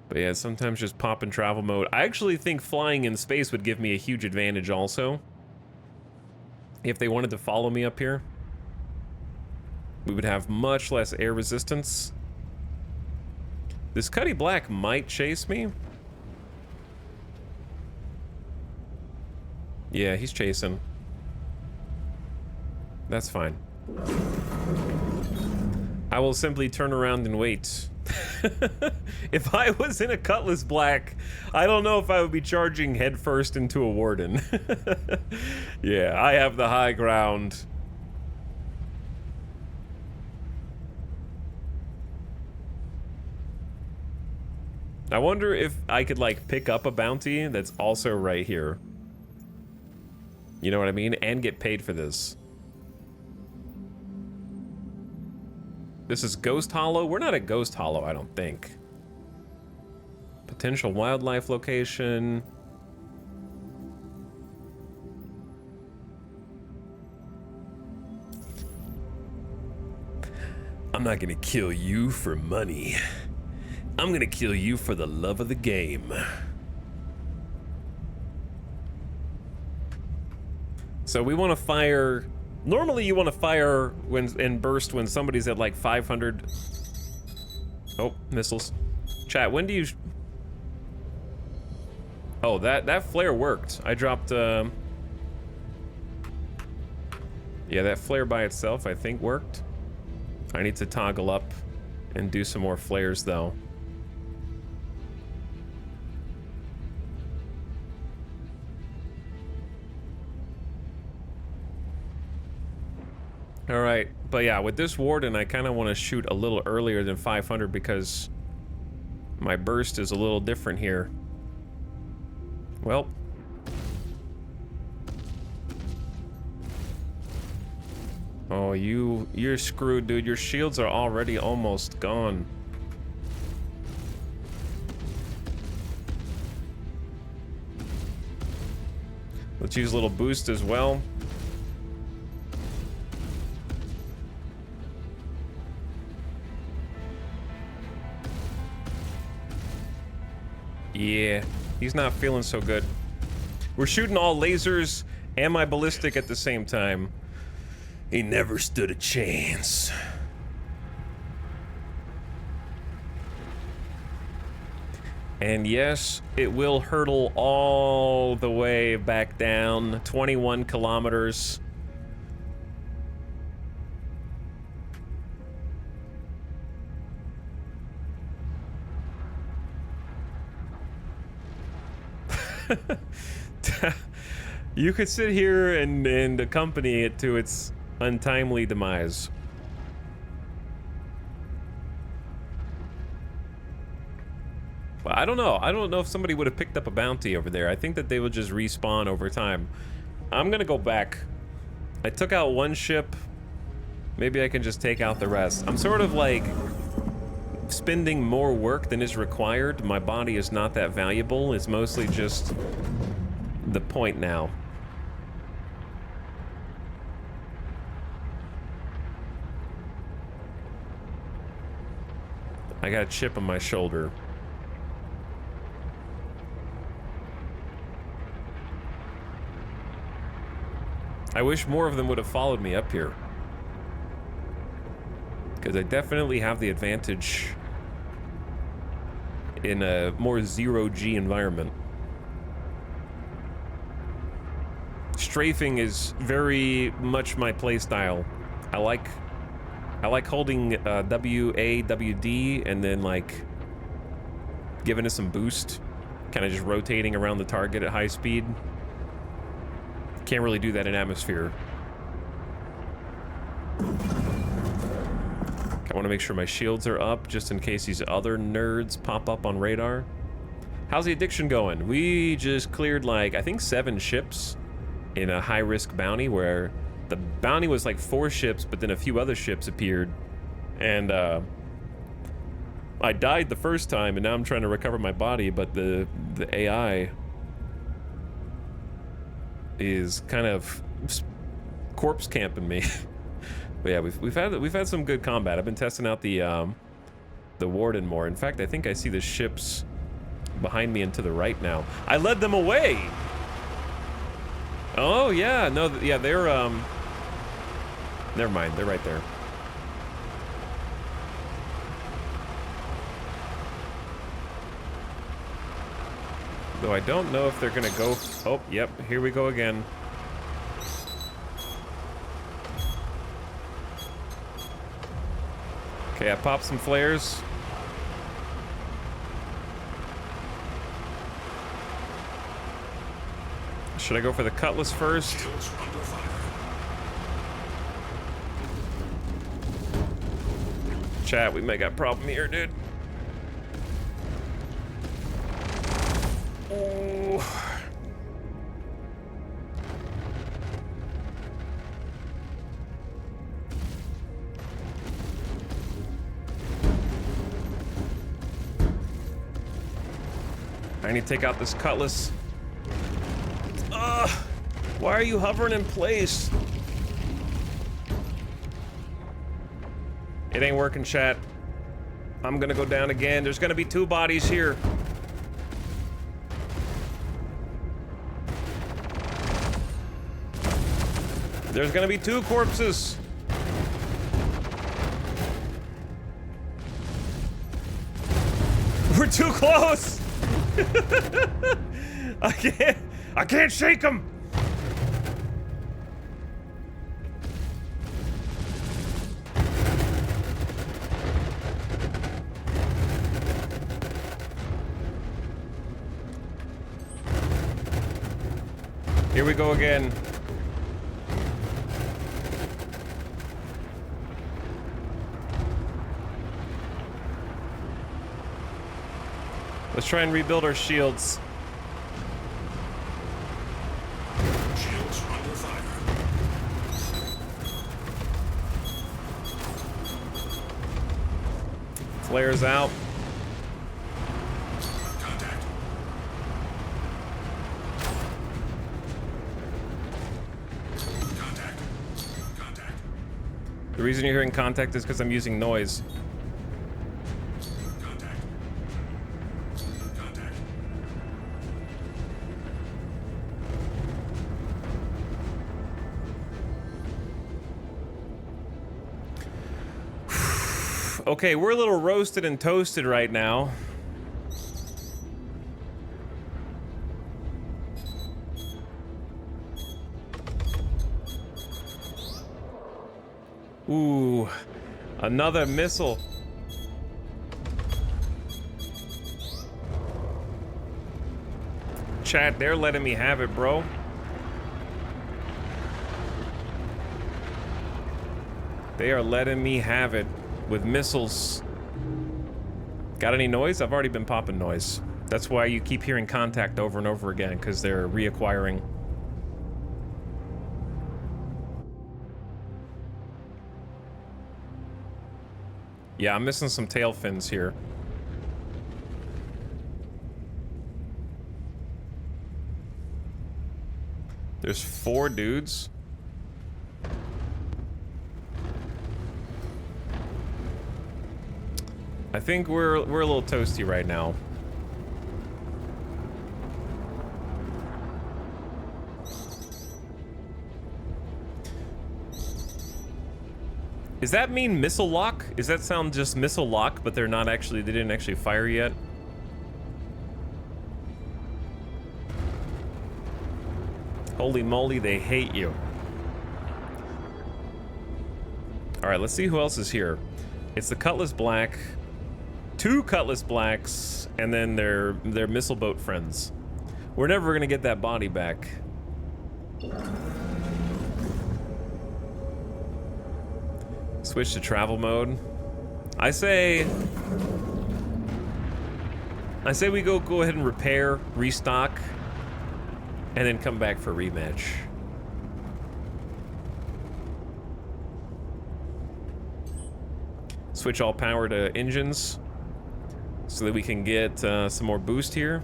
But yeah, sometimes just pop in travel mode. I actually think flying in space would give me a huge advantage also. If they wanted to follow me up here, we would have much less air resistance. This Cuddy Black might chase me. Yeah, he's chasing. That's fine. I will simply turn around and wait. If I was in a Cutlass Black, I don't know if I would be charging headfirst into a Warden. Yeah, I have the high ground. I wonder if I could, like, pick up a bounty that's also right here. You know what I mean? And get paid for this. This is Ghost Hollow? We're not at Ghost Hollow, I don't think. Potential wildlife location. I'm not gonna kill you for money. I'm gonna kill you for the love of the game. So we want to fire. Normally you want to fire when in burst when somebody's at like 500. Oh, missiles. Chat, when do you... Oh, that flare worked. I dropped... Yeah, that flare by itself I think worked. I need to toggle up and do some more flares though. All right, but yeah, with this Warden, I kind of want to shoot a little earlier than 500 because my burst is a little different here. Well. Oh, you're screwed, dude. Your shields are already almost gone. Let's use a little boost as well. Yeah, he's not feeling so good. We're shooting all lasers and my ballistic at the same time. He never stood a chance. And yes, it will hurtle all the way back down, 21 kilometers. You could sit here and accompany it to its untimely demise. But I don't know. I don't know if somebody would have picked up a bounty over there. I think that they would just respawn over time. I'm gonna go back. I took out one ship. Maybe I can just take out the rest. I'm sort of like spending more work than is required. My body is not that valuable. It's mostly just the point now. I got a chip on my shoulder. I wish more of them would have followed me up here, because I definitely have the advantage in a more zero-G environment. Strafing is very much my playstyle. I like holding WA, WD, and then like giving it some boost, kind of just rotating around the target at high speed. Can't really do that in atmosphere. I want to make sure my shields are up just in case these other nerds pop up on radar. How's the addiction going? We just cleared like, I think 7 ships in a high-risk bounty where the bounty was like 4 ships, but then a few other ships appeared. And I died the first time, and now I'm trying to recover my body, but the AI is kind of corpse camping me. But yeah, we've had some good combat. I've been testing out the Warden more. In fact, I think I see the ships behind me and to the right now. I led them away. Oh yeah, no, yeah, they're never mind, they're right there. Though I don't know if they're gonna go. Oh, yep, here we go again. Okay, I popped some flares. Should I go for the Cutlass first? Shields under fire. Chat, we may got a problem here, dude. Oh. I need to take out this Cutlass. Ugh! Why are you hovering in place? It ain't working, chat. I'm gonna go down again. There's gonna be 2 bodies here. There's gonna be 2 corpses. We're too close. I can't shake him. Here we go again. Let's try and rebuild our shields. Shields under fire. Flares out. Contact. Contact. Contact. The reason you're hearing contact is because I'm using noise. Contact. Contact. Okay, we're a little roasted and toasted right now. Ooh, another missile. Chat, they're letting me have it, bro. They are letting me have it with missiles. Got any noise? I've already been popping noise. That's why you keep hearing contact over and over again, because they're reacquiring. Yeah, I'm missing some tail fins here. There's 4 dudes. I think we're a little toasty right now. Does that mean missile lock? Does that sound just missile lock, but they didn't actually fire yet? Holy moly, they hate you. All right, let's see who else is here. It's the Cutlass Black, 2 Cutlass Blacks, and then their missile boat friends. We're never gonna get that body back. Switch to travel mode. I say we go ahead and repair, restock, and then come back for rematch. Switch all power to engines. so that we can get some more boost here.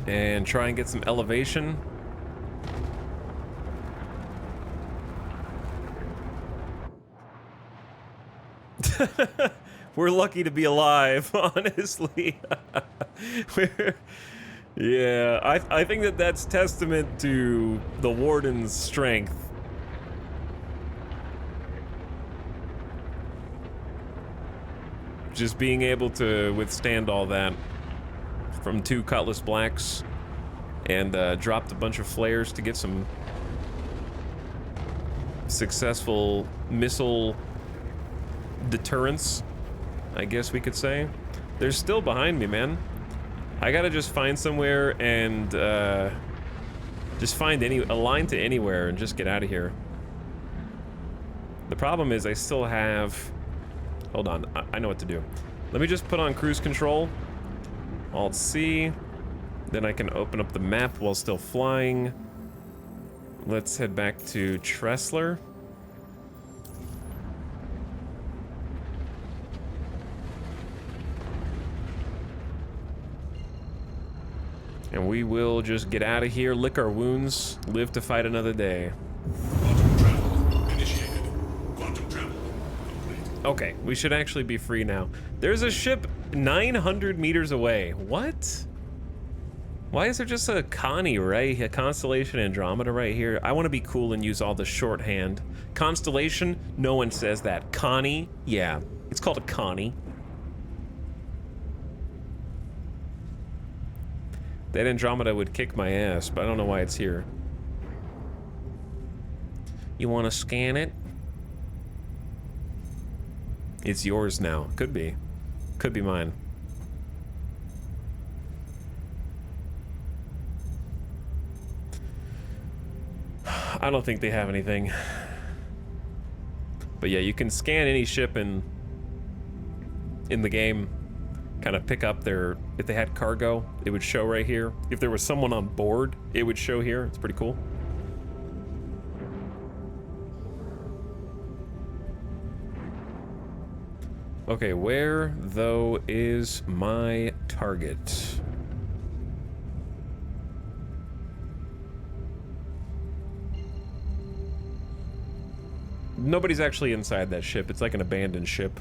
And try and get some elevation. We're lucky to be alive, honestly. Yeah, I think that that's testament to the Warden's strength. Just being able to withstand all that from 2 Cutlass Blacks, and dropped a bunch of flares to get some successful missile deterrence, I guess we could say. They're still behind me, man. I gotta just find somewhere and just find a line to anywhere and just get out of here. The problem is I still have... Hold on, I know what to do. Let me just put on cruise control. Alt-C. Then I can open up the map while still flying. Let's head back to Tressler. And we will just get out of here, lick our wounds, live to fight another day. Quantum travel initiated. Quantum travel complete. Okay, we should actually be free now. There's a ship 900 meters away. What? Why is there just a Connie, right? A Constellation Andromeda right here? I want to be cool and use all the shorthand. Constellation? No one says that. Connie? Yeah, it's called a Connie. That Andromeda would kick my ass, but I don't know why it's here. You want to scan it? It's yours now. Could be. Could be mine. I don't think they have anything. But yeah, you can scan any ship in the game. Kind of pick up their, if they had cargo, it would show right here. If there was someone on board, it would show here. It's pretty cool. Okay, where though is my target? Nobody's actually inside that ship. It's like an abandoned ship.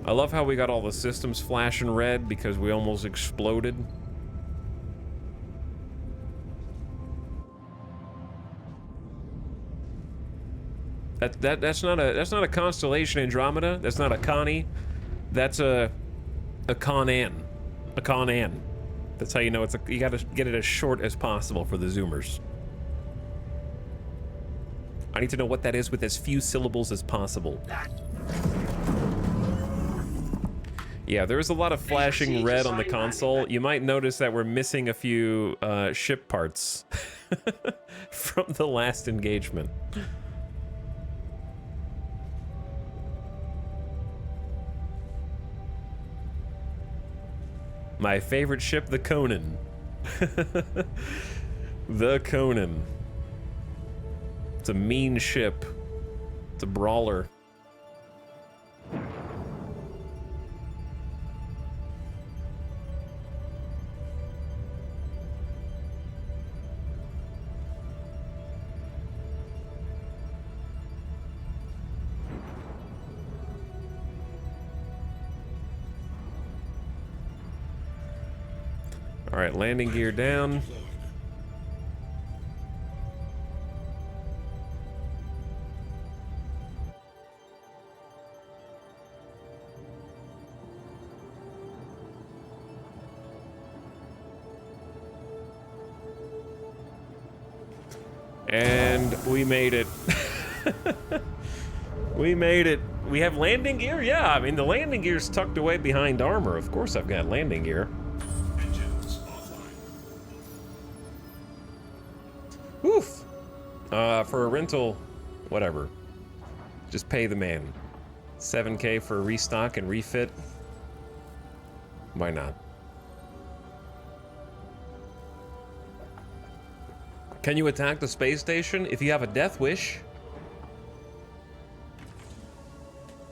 I love how we got all the systems flashing red because we almost exploded. That's not a Constellation Andromeda. That's not a Connie. That's a Con-An. A Con-An. That's how you know it's you gotta get it as short as possible for the zoomers. I need to know what that is with as few syllables as possible. Yeah, there's a lot of flashing red on the console. You might notice that we're missing a few ship parts from the last engagement. My favorite ship, the Conan. The Conan. It's a mean ship. It's a brawler. All right, landing gear down. And we made it. We made it. We have landing gear? Yeah, I mean, the landing gear's tucked away behind armor. Of course I've got landing gear. Oof. For a rental, whatever. Just pay the man. 7K for a restock and refit. Why not? Can you attack the space station if you have a death wish?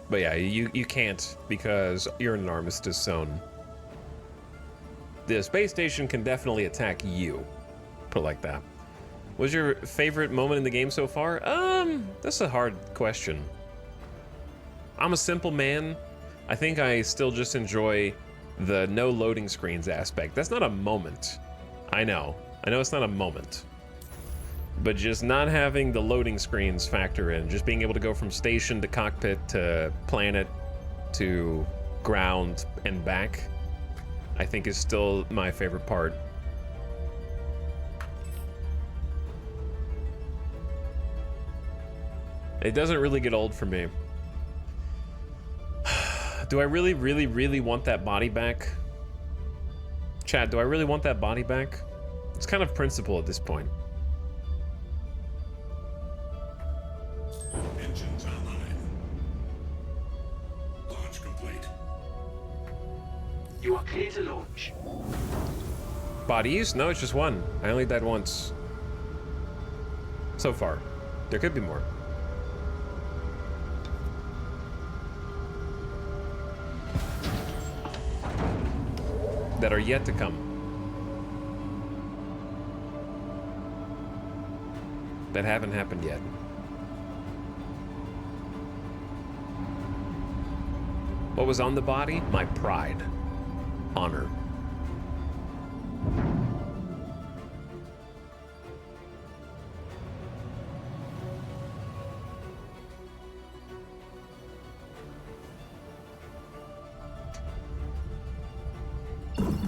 But yeah, you can't because you're in an armistice zone. The space station can definitely attack you. Put it like that. What's your favorite moment in the game so far? That's a hard question. I'm a simple man. I think I still just enjoy the no loading screens aspect. That's not a moment. I know it's not a moment. But just not having the loading screens factor in, just being able to go from station to cockpit to planet to ground and back, I think is still my favorite part. It doesn't really get old for me. Do I really, really, really want that body back? Chat, do I really want that body back? It's kind of principle at this point. Engines online. Launch complete. You are clear to launch. Bodies? No, it's just one. I only died once. So far. There could be more. That are yet to come. That haven't happened yet. What was on the body? My pride. Honor.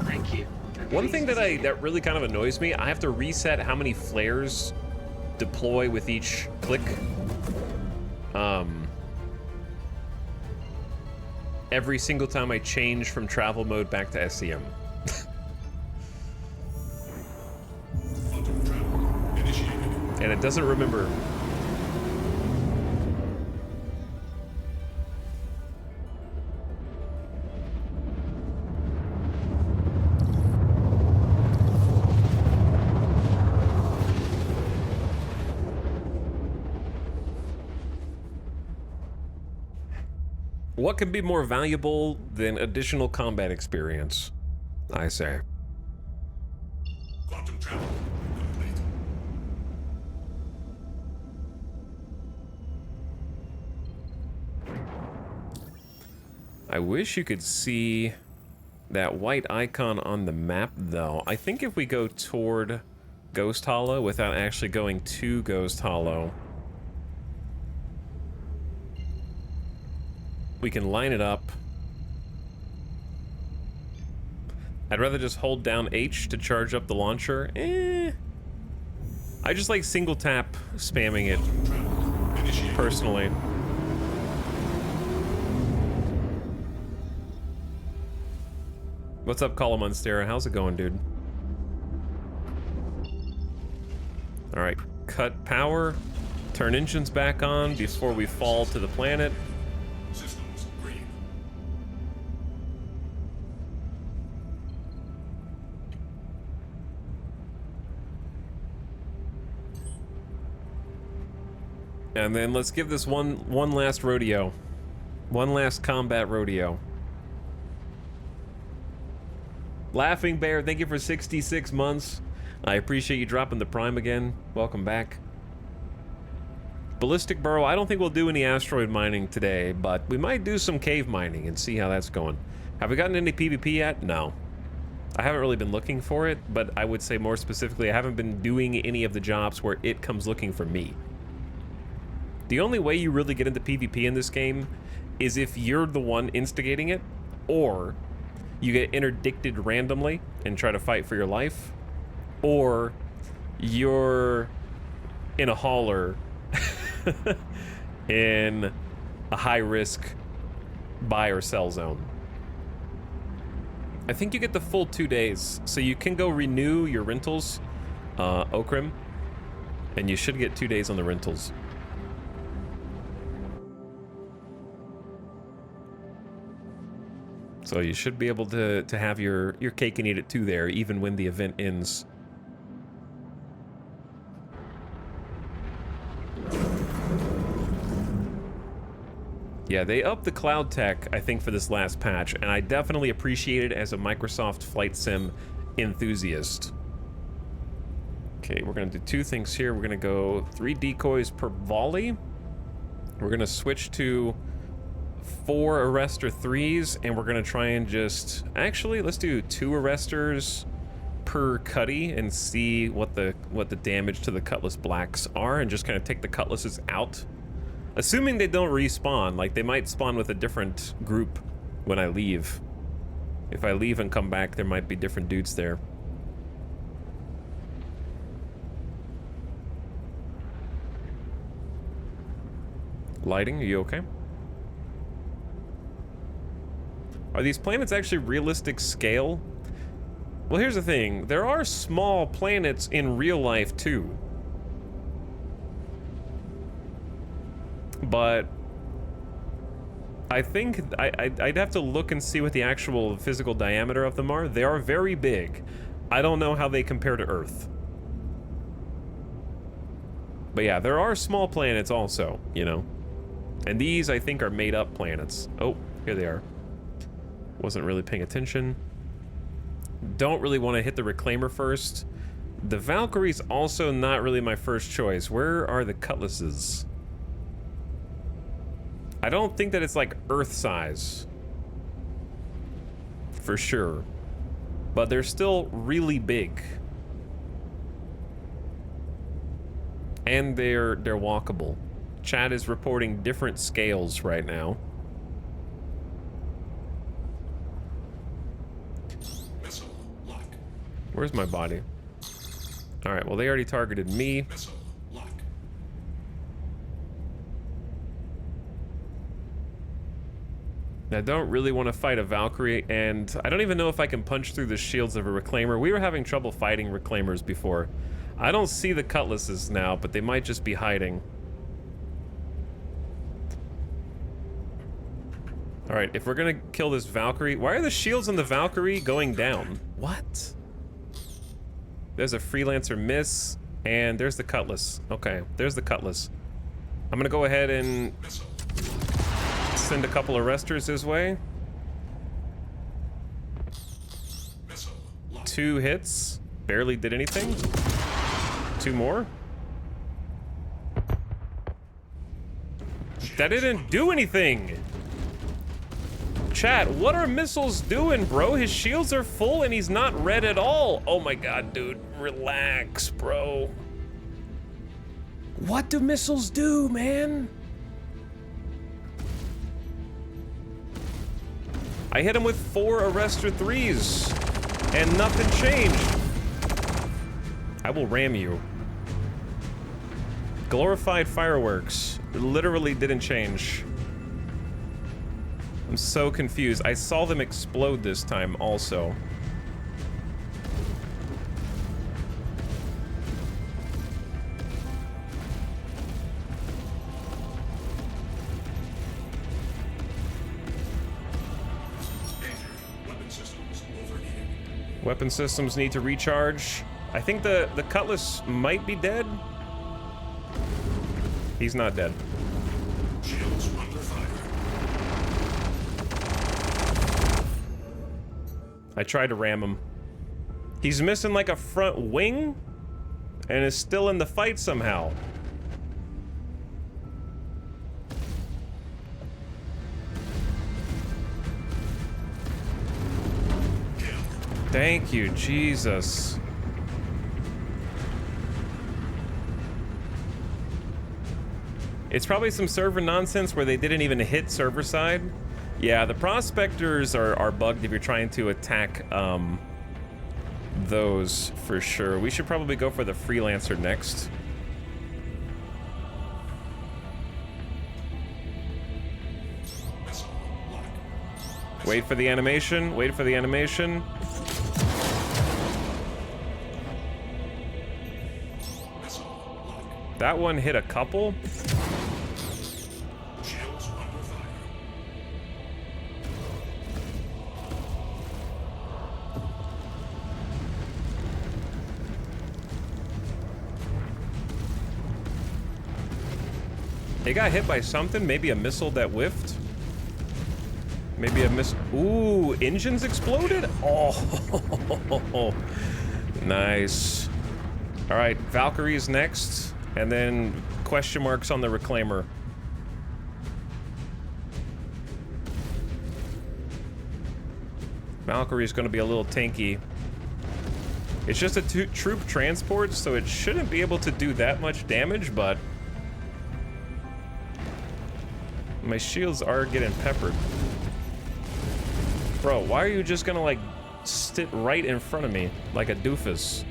Thank you. One thing that really kind of annoys me, I have to reset how many flares deploy with each click. Every single time I change from travel mode back to SEM. Quantum travel initiated. And it doesn't remember. What can be more valuable than additional combat experience? I say. Quantum travel complete. I wish you could see that white icon on the map, though. I think if we go toward Ghost Hollow without actually going to Ghost Hollow, we can line it up. I'd rather just hold down H to charge up the launcher. I just like single tap spamming it, personally. What's up, Colomonstera? How's it going, dude? All right, cut power, turn engines back on before we fall to the planet. Systems green. And then let's give this one last rodeo. One last combat rodeo. Laughing Bear, thank you for 66 months. I appreciate you dropping the Prime again. Welcome back. Ballistic Burrow, I don't think we'll do any asteroid mining today, but we might do some cave mining and see how that's going. Have we gotten any PvP yet? No. I haven't really been looking for it, but I would say more specifically, I haven't been doing any of the jobs where it comes looking for me. The only way you really get into PvP in this game is if you're the one instigating it, or you get interdicted randomly and try to fight for your life, or you're in a hauler in a high-risk buy or sell zone. I think you get the full 2 days, so you can go renew your rentals, Okrim, and you should get 2 days on the rentals. So you should be able to have your cake and eat it too there, even when the event ends. Yeah, they upped the cloud tech, I think, for this last patch, and I definitely appreciate it as a Microsoft Flight Sim enthusiast. Okay, we're gonna do two things here. We're gonna go 3 decoys per volley. We're gonna switch to 4 arrestor 3s, and we're gonna try and just... Actually, let's do 2 arresters per cutty and see what the damage to the Cutlass Blacks are, and just kind of take the Cutlasses out. Assuming they don't respawn, like they might spawn with a different group when I leave. If I leave and come back, there might be different dudes there. Lighting, are you okay? Are these planets actually realistic scale? Well, here's the thing. There are small planets in real life, too. But I think I'd have to look and see what the actual physical diameter of them are. They are very big. I don't know how they compare to Earth. But yeah, there are small planets also, you know. And these, I think, are made-up planets. Oh, here they are. Wasn't really paying attention. Don't really want to hit the Reclaimer first. The Valkyrie's also not really my first choice. Where are the Cutlasses? I don't think that it's like Earth size. For sure. But they're still really big. And they're walkable. Chat is reporting different scales right now. Missile lock. Where's my body? All right, well, they already targeted me. Missile lock. I don't really want to fight a Valkyrie, and I don't even know if I can punch through the shields of a Reclaimer. We were having trouble fighting Reclaimers before. I don't see the Cutlasses now, but they might just be hiding. All right, if we're gonna kill this Valkyrie, why are the shields on the Valkyrie going down? What? There's a Freelancer miss, and there's the Cutlass. Okay, there's the Cutlass. I'm gonna go ahead and send a couple arresters his way. 2 hits, barely did anything. 2 more. That didn't do anything. Chat, what are missiles doing, bro? His shields are full and he's not red at all. Oh my god, dude. Relax, bro. What do missiles do, man? I hit him with 4 arrestor 3s and nothing changed. I will ram you. Glorified fireworks. It literally didn't change. I'm so confused. I saw them explode this time also. Weapon systems need to recharge. I think the Cutlass might be dead. He's not dead. Shields under fire. I tried to ram him. He's missing like a front wing and is still in the fight somehow. Thank you, Jesus. It's probably some server nonsense where they didn't even hit server side. Yeah, the prospectors are bugged if you're trying to attack those for sure. We should probably go for the Freelancer next. Wait for the animation, wait for the animation. That one hit a couple. Shields under fire. It got hit by something, maybe a missile that whiffed. Maybe a miss. Ooh, engines exploded? Oh, nice. All right, Valkyrie's next, and then question marks on the Reclaimer. Valkyrie's gonna be a little tanky. It's just a troop transport, so it shouldn't be able to do that much damage, but my shields are getting peppered. Bro, why are you just gonna, like, sit right in front of me like a doofus?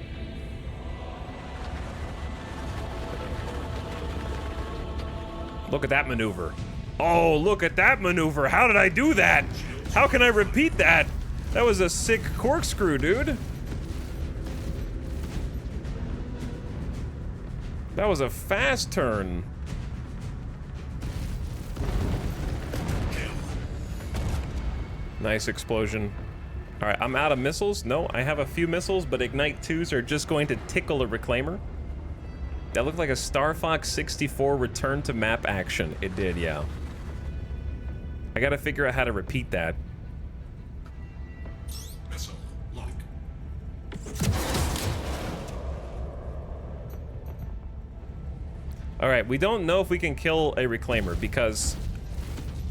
Look at that maneuver. Oh, look at that maneuver. How did I do that? How can I repeat that? That was a sick corkscrew, dude. That was a fast turn. Nice explosion. All right, I'm out of missiles. No, I have a few missiles, but Ignite 2s are just going to tickle a Reclaimer. That looked like a Star Fox 64 return to map action. It did, yeah. I gotta figure out how to repeat that. Missile lock. All right, we don't know if we can kill a Reclaimer because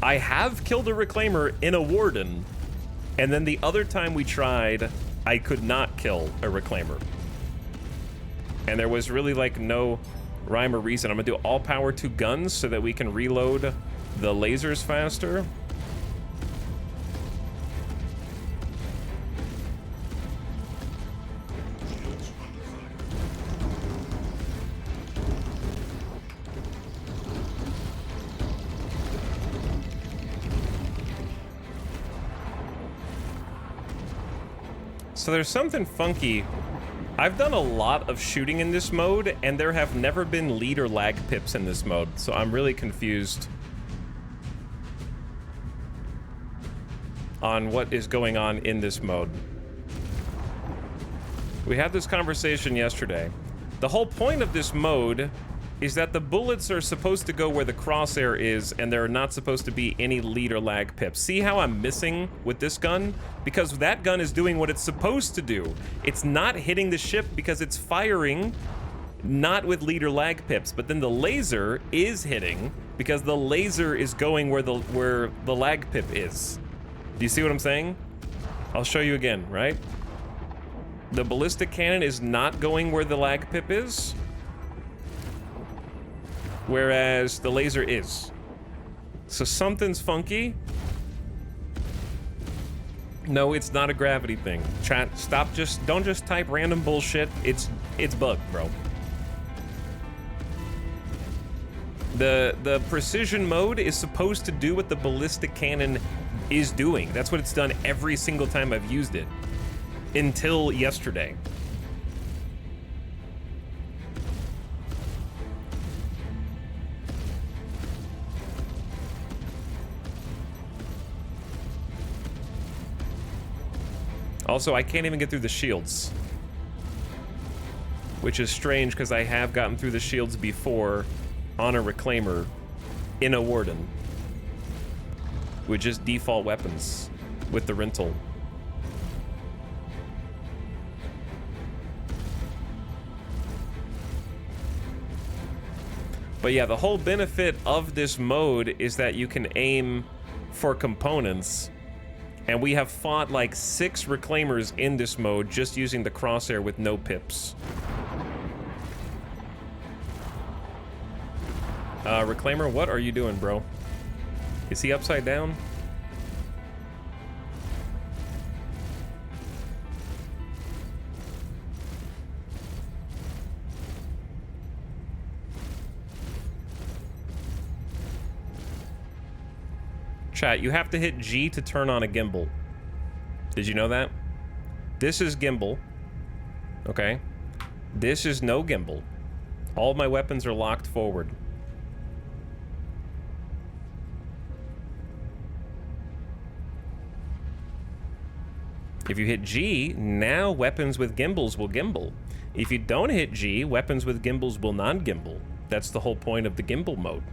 I have killed a Reclaimer in a Warden, and then the other time we tried, I could not kill a Reclaimer. And there was really, like, no rhyme or reason. I'm gonna do all power to guns so that we can reload the lasers faster. So there's something funky. I've done a lot of shooting in this mode, and there have never been lead or lag pips in this mode, so I'm really confused on what is going on in this mode. We had this conversation yesterday. The whole point of this mode is that the bullets are supposed to go where the crosshair is, and there are not supposed to be any lead or lag pips. See how I'm missing with this gun? Because that gun is doing what it's supposed to do. It's not hitting the ship because it's firing not with lead or lag pips, but then the laser is hitting because the laser is going where the lag pip is. Do you see what I'm saying? I'll show you again, right? The ballistic cannon is not going where the lag pip is, whereas the laser is. So something's funky. No, it's not a gravity thing. Chat, stop, don't just type random bullshit. It's bugged, bro. The precision mode is supposed to do what the ballistic cannon is doing. That's what it's done every single time I've used it. Until yesterday. Also, I can't even get through the shields. Which is strange because I have gotten through the shields before on a Reclaimer in a Warden. With just default weapons with the rental. But yeah, the whole benefit of this mode is that you can aim for components. And we have fought like 6 Reclaimers in this mode just using the crosshair with no pips. Reclaimer, what are you doing, bro? Is he upside down? Chat, you have to hit G to turn on a gimbal. Did you know that? This is gimbal. Okay. This is no gimbal. All of my weapons are locked forward. If you hit G, now weapons with gimbals will gimbal. If you don't hit G, weapons with gimbals will non-gimbal. That's the whole point of the gimbal mode.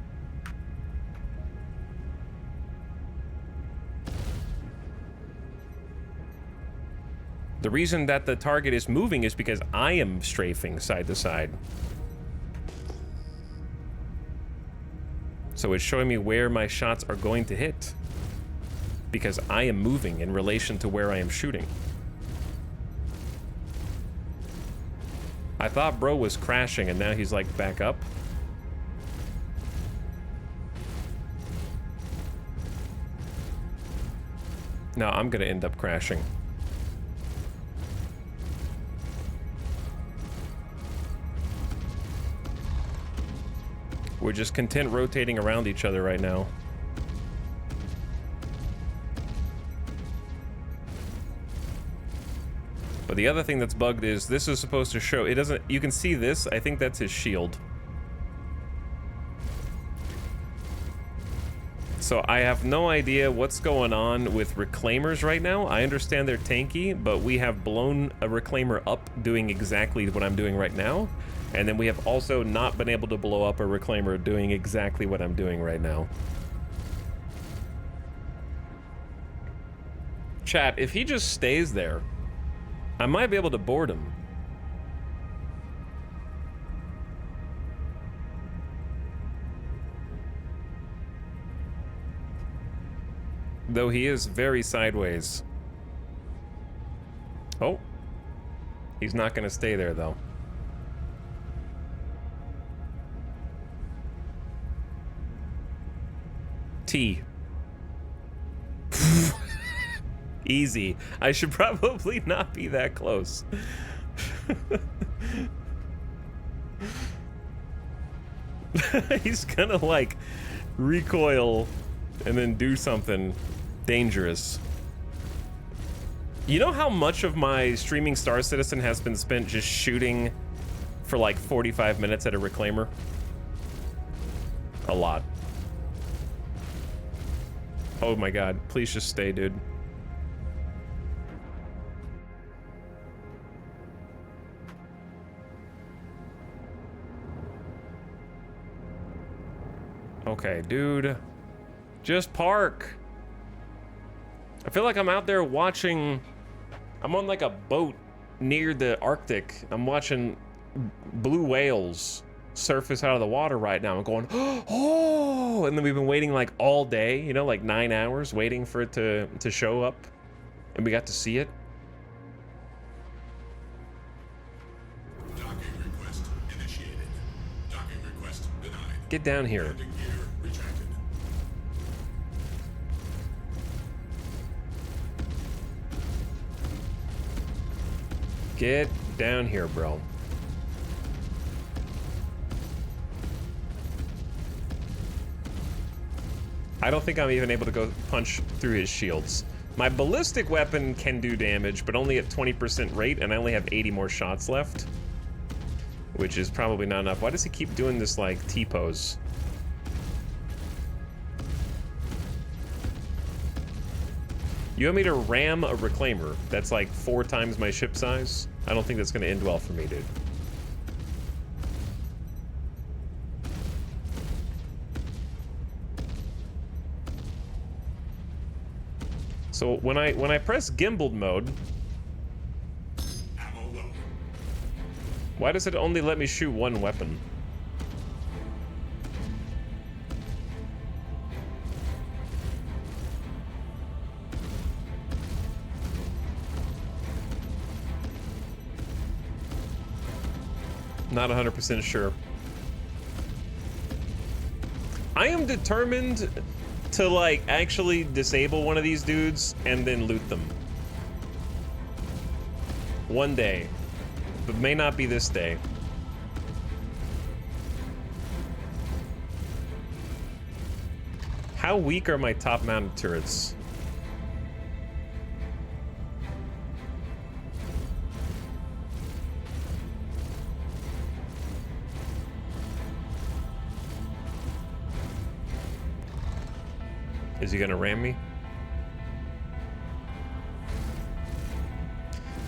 The reason that the target is moving is because I am strafing side to side. So it's showing me where my shots are going to hit, because I am moving in relation to where I am shooting. I thought bro was crashing and now he's like back up. No, I'm gonna end up crashing. We're just content rotating around each other right now. But the other thing that's bugged is this is supposed to show, it doesn't, you can see this, I think that's his shield. So I have no idea what's going on with reclaimers right now. I understand they're tanky, but we have blown a reclaimer up doing exactly what I'm doing right now. And then we have also not been able to blow up a reclaimer doing exactly what I'm doing right now. Chat, if he just stays there, I might be able to board him. Though he is very sideways. Oh. He's not gonna stay there though. T. Easy. I should probably not be that close. He's gonna like recoil and then do something dangerous. You know how much of my streaming Star Citizen has been spent just shooting for like 45 minutes at a reclaimer? A lot. Oh my god, please just stay, dude. Okay, dude. Just park. I feel like I'm out there watching... I'm on like a boat near the Arctic. I'm watching blue whales surface out of the water right now. I'm going, oh! And then we've been waiting like all day, you know, like 9 hours waiting for it to show up. And we got to see it. Docking request initiated. Docking request denied. Get down here. Landing gear retracted. Get down here, bro. I don't think I'm even able to go punch through his shields. My ballistic weapon can do damage, but only at 20% rate, and I only have 80 more shots left. Which is probably not enough. Why does he keep doing this, like, T-pose? You want me to ram a reclaimer that's like 4 times my ship size? I don't think that's gonna end well for me, dude. So when I press gimbaled mode, Ammo low. why does it only let me shoot one weapon? Not 100% sure. I am determined to like actually disable one of these dudes and then loot them. One day, but may not be this day. How weak are my top mounted turrets? Is he gonna ram me?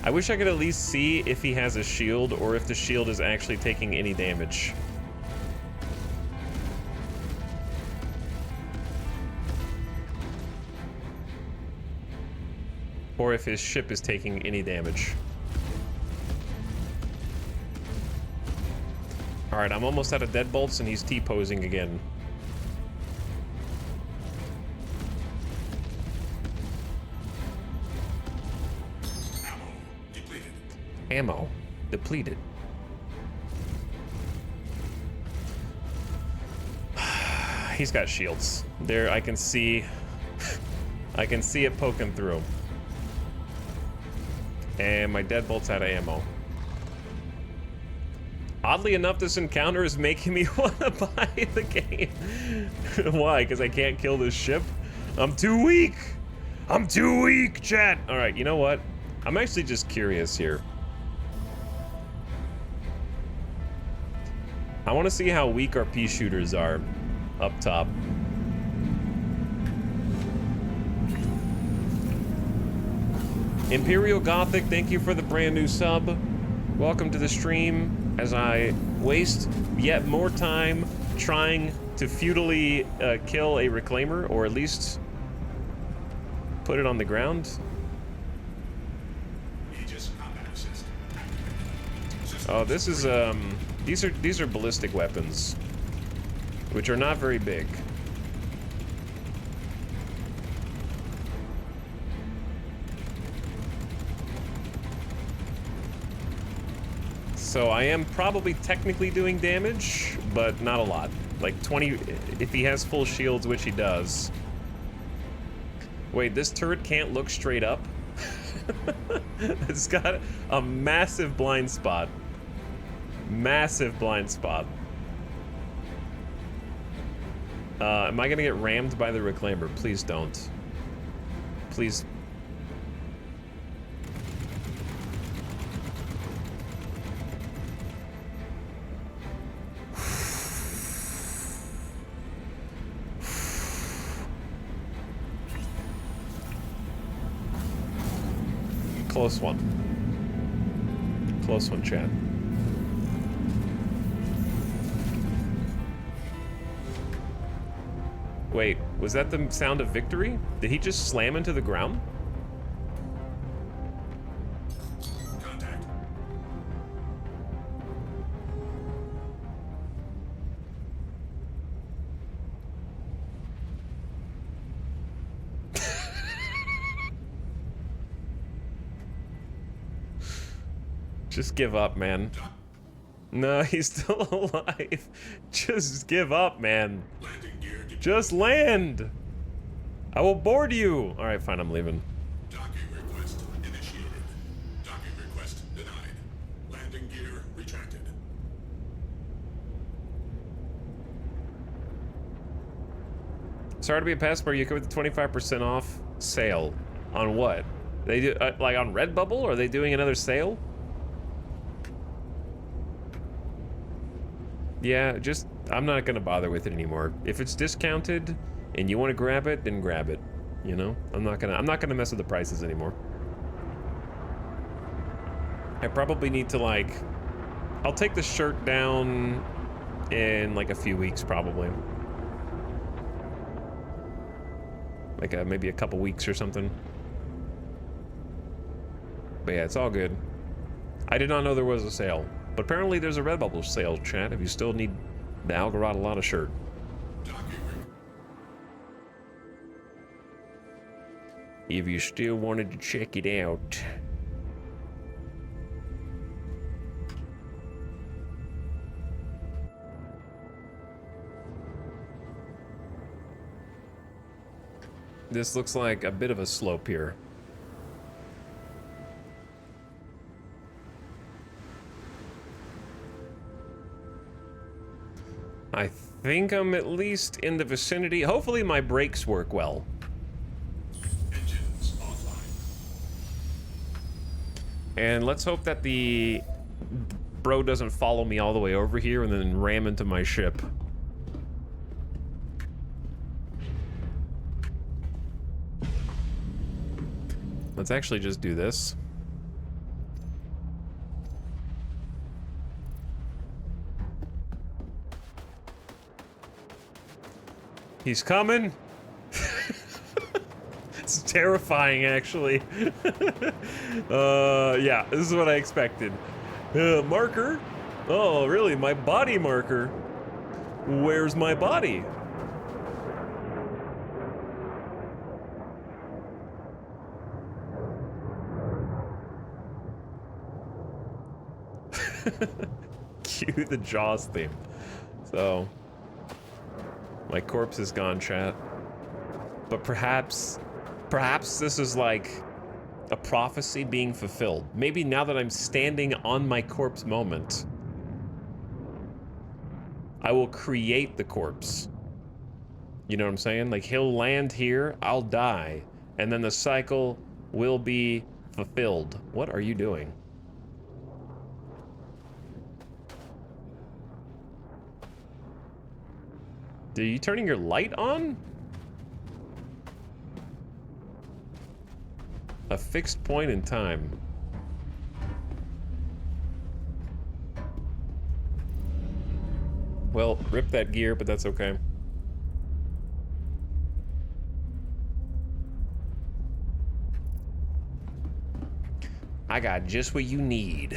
I wish I could at least see if he has a shield or if the shield is actually taking any damage. or if his ship is taking any damage. Alright, I'm almost out of deadbolts and he's T-posing again. Ammo depleted. Ammo depleted. He's got shields. There, I can see... I can see it poking through. And my deadbolt's out of ammo. Oddly enough, this encounter is making me want to buy the game. Why? Because I can't kill this ship? I'm too weak! I'm too weak, chat! Alright, you know what? I'm actually just curious here. I want to see how weak our pea shooters are up top. Imperial Gothic, thank you for the brand new sub. Welcome to the stream as I waste yet more time trying to futilely kill a reclaimer, or at least put it on the ground. Aegis combat assist. Oh, this is these are ballistic weapons, which are not very big. So I am probably technically doing damage, but not a lot. Like 20, if he has full shields, which he does. Wait, this turret can't look straight up? It's got a massive blind spot. Massive blind spot. Am I gonna get rammed by the reclaimer? Please don't. Please. Close one. Close one, Chad. Wait, was that the sound of victory? Did he just slam into the ground? Contact. Just give up, man. No, he's still alive. Just give up, man. Landing gear detected. Just land. I will board you. All right, fine, I'm leaving. Docking request initiated. Docking request denied. Landing gear retracted. Sorry to be a pest, but you come with the 25% off sale. On what? They do like on Redbubble? Are they doing another sale? Yeah, just I'm not gonna bother with it anymore. If it's discounted and you want to grab it, then grab it. You know, I'm not gonna mess with the prices anymore. I probably need to like, I'll take the shirt down in like a few weeks probably. Like maybe a couple weeks or something. But yeah, it's all good. I did not know there was a sale. But apparently there's a Redbubble sale, chat, if you still need the Algarada shirt. If you still wanted to check it out. This looks like a bit of a slope here. I think I'm at least in the vicinity. Hopefully my brakes work well. Engines offline. And let's hope that the bro doesn't follow me all the way over here and then ram into my ship. Let's actually just do this. He's coming. It's terrifying, actually. Yeah, this is what I expected. Marker? Oh, really? My body marker? Where's my body? Cue the Jaws theme. So, my corpse is gone, chat. But perhaps this is like a prophecy being fulfilled. Maybe now that I'm standing on my corpse moment, I will create the corpse. You know what I'm saying? Like, he'll land here, I'll die, and then the cycle will be fulfilled. What are you doing? Are you turning your light on? A fixed point in time. Well, rip that gear, but that's okay. I got just what you need.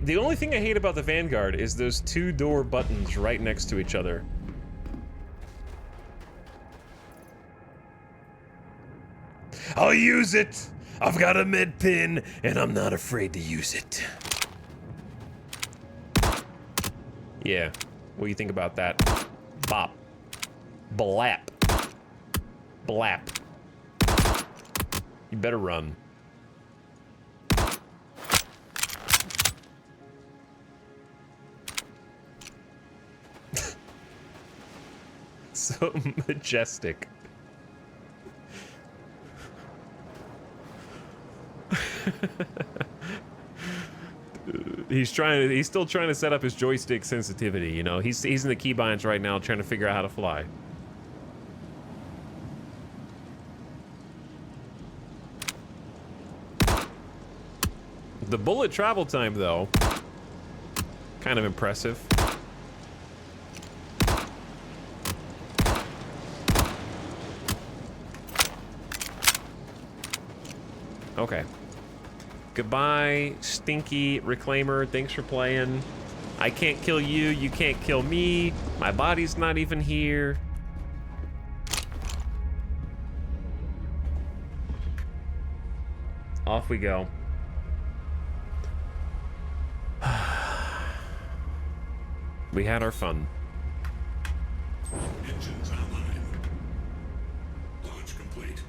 The only thing I hate about the Vanguard is those two door buttons right next to each other. I'll use it! I've got a med pin, and I'm not afraid to use it. Yeah, what do you think about that? Bop. Blap. Blap. You better run. So majestic. He's still trying to set up his joystick sensitivity, you know. He's in the keybinds right now trying to figure out how to fly. The bullet travel time, though, kind of impressive. Okay. Goodbye, stinky reclaimer. Thanks for playing. I can't kill you. You can't kill me. My body's not even here. Off we go. We had our fun. Engines online. Launch complete.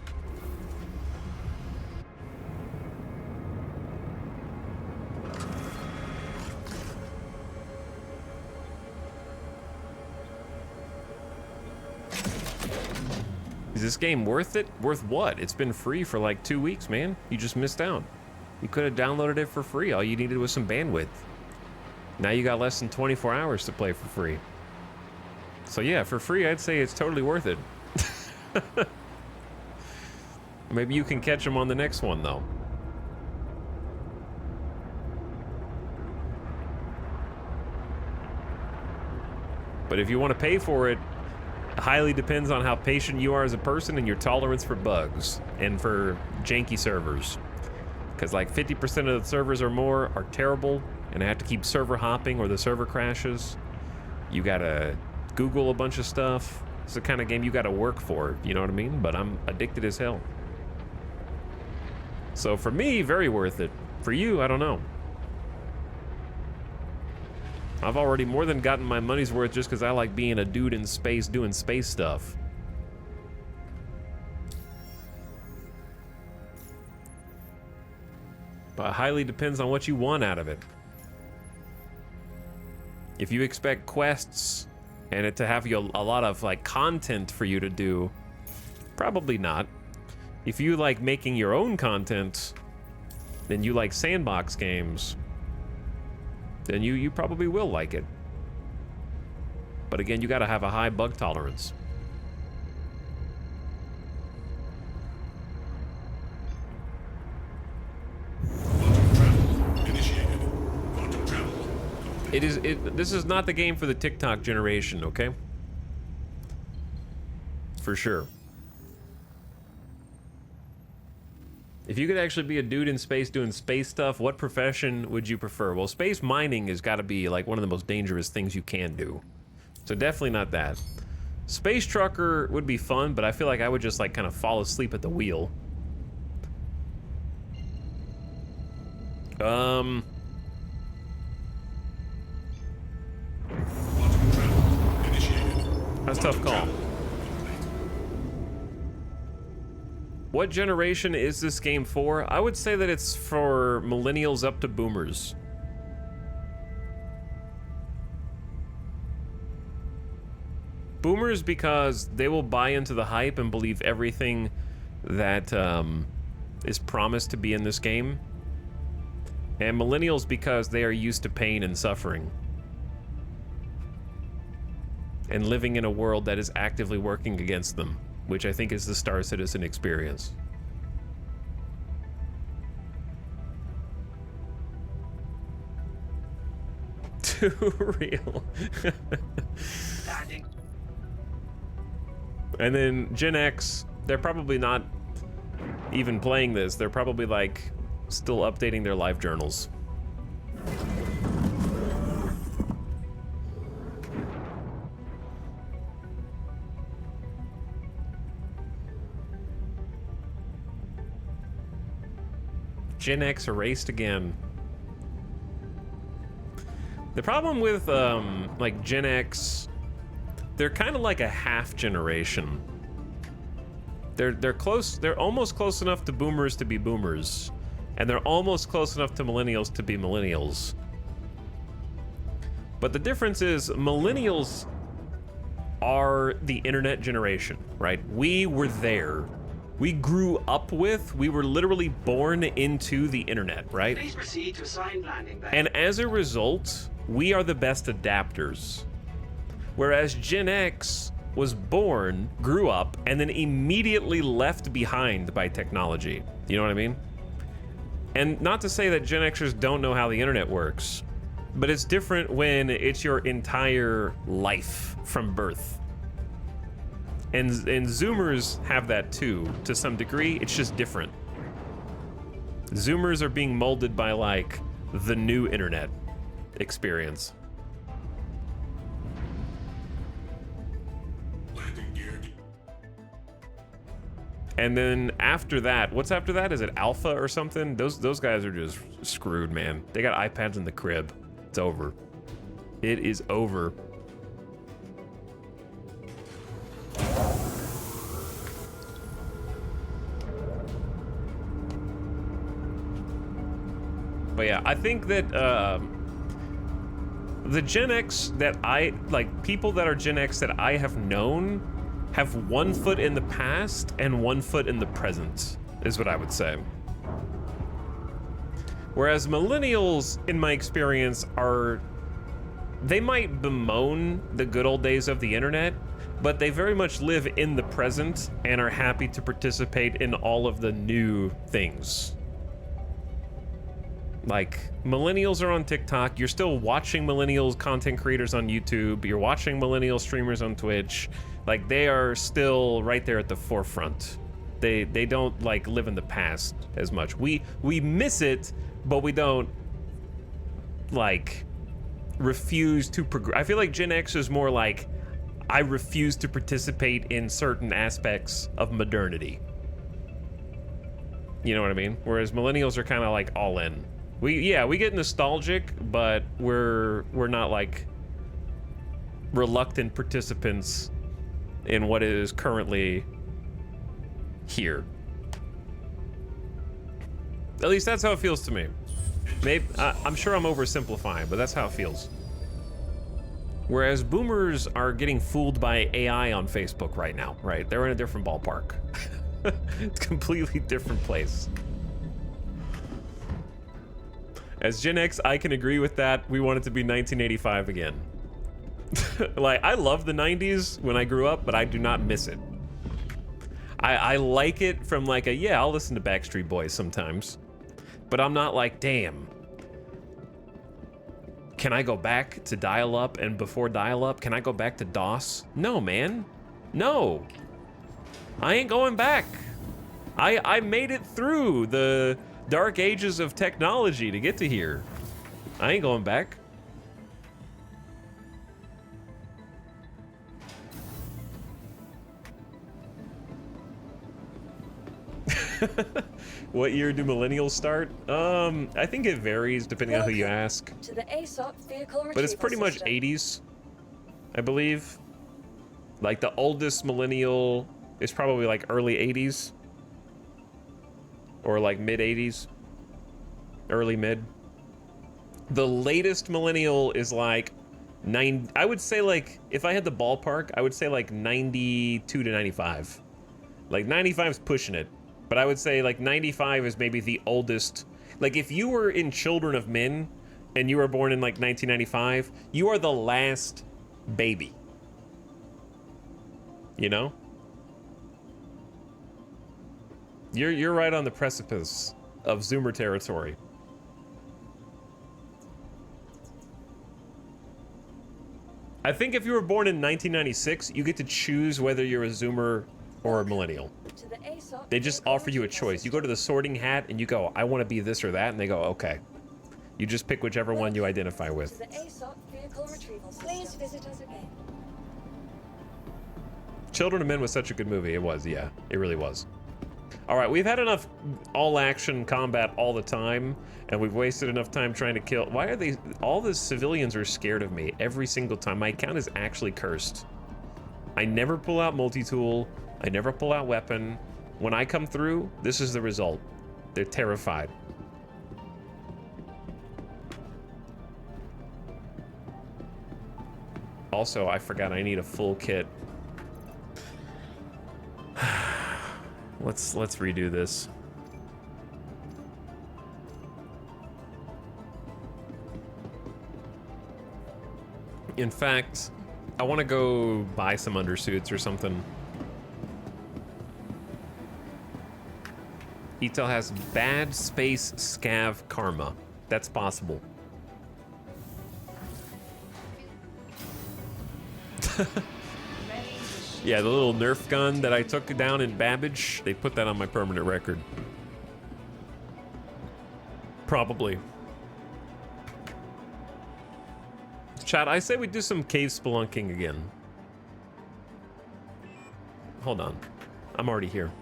Is this game worth it? Worth what? It's been free for like 2 weeks, man. You just missed out. You could have downloaded it for free. All you needed was some bandwidth. Now you got less than 24 hours to play for free. So yeah, for free, I'd say it's totally worth it. Maybe you can catch them on the next one, though. But if you want to pay for it, it highly depends on how patient you are as a person and your tolerance for bugs and for janky servers. Because like 50% of the servers or more are terrible, and I have to keep server hopping or the server crashes. You gotta Google a bunch of stuff. It's the kind of game you gotta work for, you know what I mean? But I'm addicted as hell. So for me, very worth it. For you, I don't know. I've already more than gotten my money's worth just because I like being a dude in space doing space stuff. But it highly depends on what you want out of it. If you expect quests and it to have you a lot of like content for you to do, probably not. If you like making your own content, then you like sandbox games, then you probably will like it. But again, you gotta have a high bug tolerance. Quantum travel initiated. Quantum travel complete. This is not the game for the TikTok generation, okay? for sure. If you could actually be a dude in space doing space stuff, what profession would you prefer? Well, space mining has got to be like one of the most dangerous things you can do. So definitely not that. Space trucker would be fun, but I feel like I would just like kind of fall asleep at the wheel. Quantum travel initiated. That's a tough call. Travel complete. What generation is this game for? I would say that it's for millennials up to boomers. Boomers because they will buy into the hype and believe everything that is promised to be in this game. And millennials because they are used to pain and suffering. And living in a world that is actively working against them, which I think is the Star Citizen experience. Too real. Landing. And then Gen X, they're probably not even playing this. They're probably like still updating their life journals. Gen X erased again. The problem with like Gen X, they're kind of like a half generation. They're close. They're almost close enough to boomers to be boomers, and they're almost close enough to millennials to be millennials. But the difference is millennials are the internet generation, right? We were there. We grew up with, we were literally born into the internet, right? Please proceed to assigned landing bay. And as a result, we are the best adapters. Whereas Gen X was born, grew up, and then immediately left behind by technology. You know what I mean? And not to say that Gen Xers don't know how the internet works, but it's different when it's your entire life from birth. And Zoomers have that too, to some degree. It's just different. Zoomers are being molded by like the new internet experience. Landing gear. And then after that, what's after that? Is it Alpha or something? Those guys are just screwed, man. They got iPads in the crib. It's over. It is over. But yeah, I think that the Gen X that I, like, people that are Gen X that I have known have one foot in the past and one foot in the present, is what I would say. Whereas millennials, in my experience, they might bemoan the good old days of the internet, but they very much live in the present and are happy to participate in all of the new things. Like, millennials are on TikTok, you're still watching millennials content creators on YouTube, you're watching millennial streamers on Twitch. Like, they are still right there at the forefront. They don't like live in the past as much. We miss it, but we don't like refuse to progress. I feel like Gen X is more like, I refuse to participate in certain aspects of modernity. You know what I mean? Whereas millennials are kind of like all in. We get nostalgic, but we're not like reluctant participants in what is currently here. At least that's how it feels to me. Maybe I'm sure I'm oversimplifying, but that's how it feels. Whereas boomers are getting fooled by AI on Facebook right now, right? They're in a different ballpark. It's a completely different place. As Gen X, I can agree with that. We want it to be 1985 again. Like, I love the 90s when I grew up, but I do not miss it. I like it from like yeah, I'll listen to Backstreet Boys sometimes. But I'm not like, damn. Can I go back to dial-up, and before dial-up, can I go back to DOS? No, man. No. I ain't going back. I made it through the dark ages of technology to get to here. I ain't going back. What year do millennials start? I think it varies depending on who you ask. To the ASOP vehicle retrieval But it's pretty much system. 80s, I believe. Like the oldest millennial is probably like early 80s. Or like mid 80s. Early mid. The latest millennial is like I would say like, if I had the ballpark, I would say like 92 to 95. Like 95 is pushing it. But I would say like 95 is maybe the oldest. Like if you were in Children of Men and you were born in like 1995, you are the last baby. You know? You're right on the precipice of Zoomer territory. I think if you were born in 1996, you get to choose whether you're a Zoomer or a millennial. To the ASOP They just vehicle offer you a retrieval choice. You go to the sorting hat and you go, I want to be this or that, and they go, okay. You just pick whichever one you identify To with. the ASOP vehicle retrieval system. Please visit us again. Children of Men was such a good movie. It was, yeah. It really was. All right, we've had enough all-action combat all the time, and we've wasted enough time trying to kill... Why are they... All the civilians are scared of me every single time. My account is actually cursed. I never pull out multi-tool. I never pull out weapon. When I come through, this is the result. They're terrified. Also, I forgot I need a full kit. Let's redo this. In fact, I want to go buy some undersuits or something. Etel has bad space scav karma. That's possible. Yeah, the little Nerf gun that I took down in Babbage, they put that on my permanent record. Probably. Chat, I say we do some cave spelunking again. Hold on. I'm already here.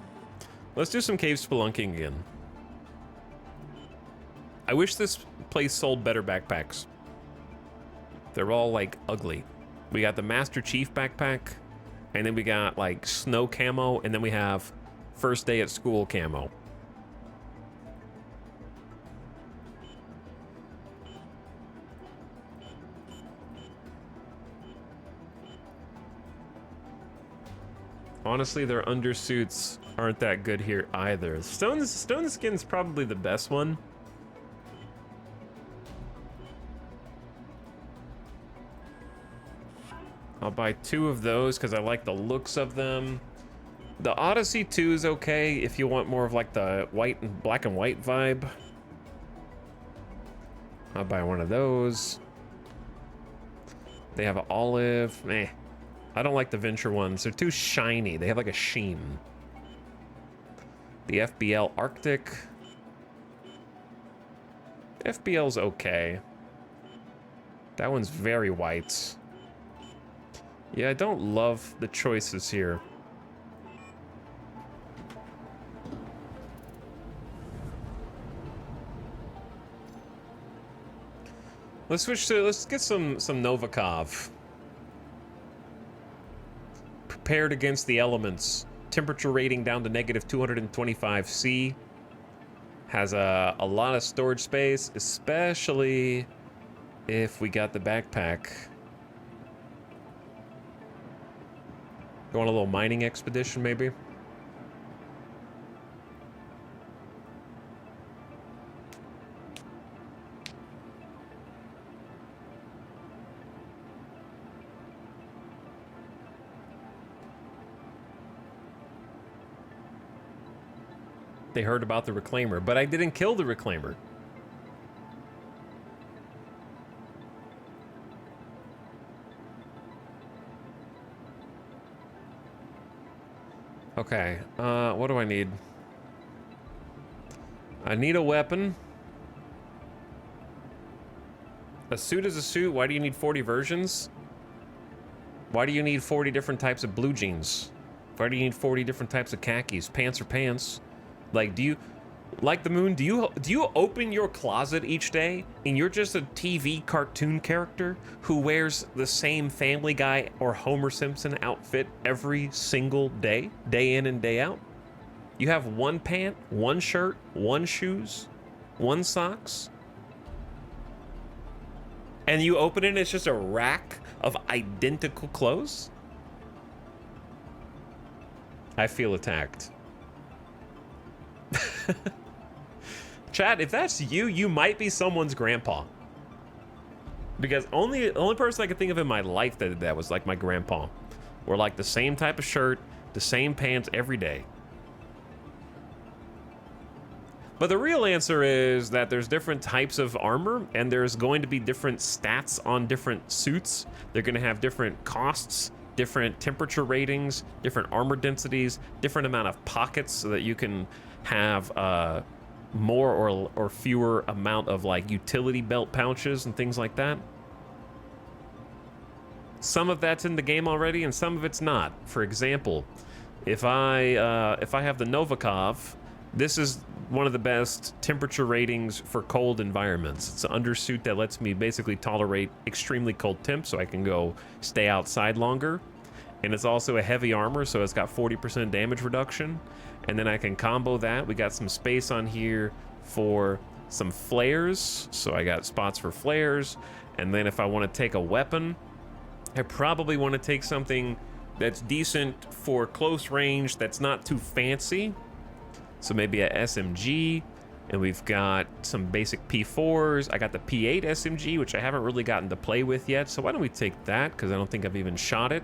Let's do some cave spelunking again. I wish this place sold better backpacks. They're all, like, ugly. We got the Master Chief backpack, and then we got, like, snow camo, and then we have first day at school camo. Honestly, their undersuits aren't that good here either. Stone Skin's probably the best one. I'll buy 2 of those because I like the looks of them. The Odyssey 2 is okay if you want more of like the white and black and white vibe. I'll buy one of those. They have an olive. Meh. I don't like the Venture ones. They're too shiny. They have like a sheen. The FBL Arctic. FBL's okay. That one's very white. Yeah, I don't love the choices here. Let's get some Novikov. Prepared against the elements. Temperature rating down to negative 225 C. Has a lot of storage space, especially if we got the backpack. Go on a little mining expedition, maybe? They heard about the Reclaimer, but I didn't kill the Reclaimer. Okay, what do I need? I need a weapon. A suit is a suit. Why do you need 40 versions? Why do you need 40 different types of blue jeans? Why do you need 40 different types of khakis? Pants are pants. Like, do you, like the moon, do you open your closet each day and you're just a TV cartoon character who wears the same Family Guy or Homer Simpson outfit every single day, day in and day out? You have one pant, one shirt, one shoes, one socks, and you open it and it's just a rack of identical clothes? I feel attacked. Chat, if that's you, you might be someone's grandpa. Because the only person I could think of in my life that did that was like my grandpa. Wore like the same type of shirt, the same pants every day. But the real answer is that there's different types of armor, and there's going to be different stats on different suits. They're going to have different costs, different temperature ratings, different armor densities, different amount of pockets so that you can have more or fewer amount of like utility belt pouches and things like that. Some of that's in the game already, and some of it's not. For example, if I have the Novikov, this is one of the best temperature ratings for cold environments. It's an undersuit that lets me basically tolerate extremely cold temps so I can go stay outside longer. And it's also a heavy armor, so it's got 40% damage reduction. And then I can combo that. We got some space on here for some flares. So I got spots for flares. And then if I want to take a weapon, I probably want to take something that's decent for close range, that's not too fancy. So maybe a SMG, and we've got some basic P4s. I got the P8 SMG, which I haven't really gotten to play with yet. So why don't we take that? Because I don't think I've even shot it.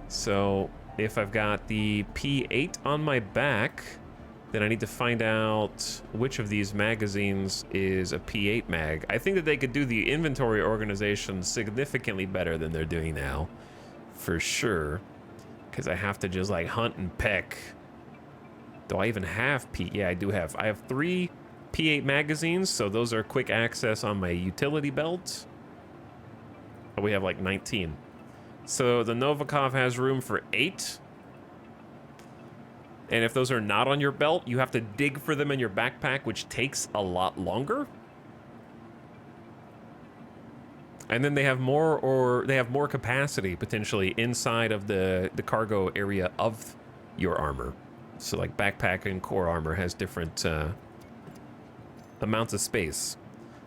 So if I've got the P8 on my back, then I need to find out which of these magazines is a P8 mag. I think that they could do the inventory organization significantly better than they're doing now, for sure. Because I have to just like hunt and peck. Do I even have Yeah, I do have. I have 3 P8 magazines, so those are quick access on my utility belt. Oh, we have like 19. So the Novikov has room for 8. And if those are not on your belt, you have to dig for them in your backpack, which takes a lot longer. And then they have more capacity potentially inside of the cargo area of your armor. So like backpack and core armor has different amounts of space.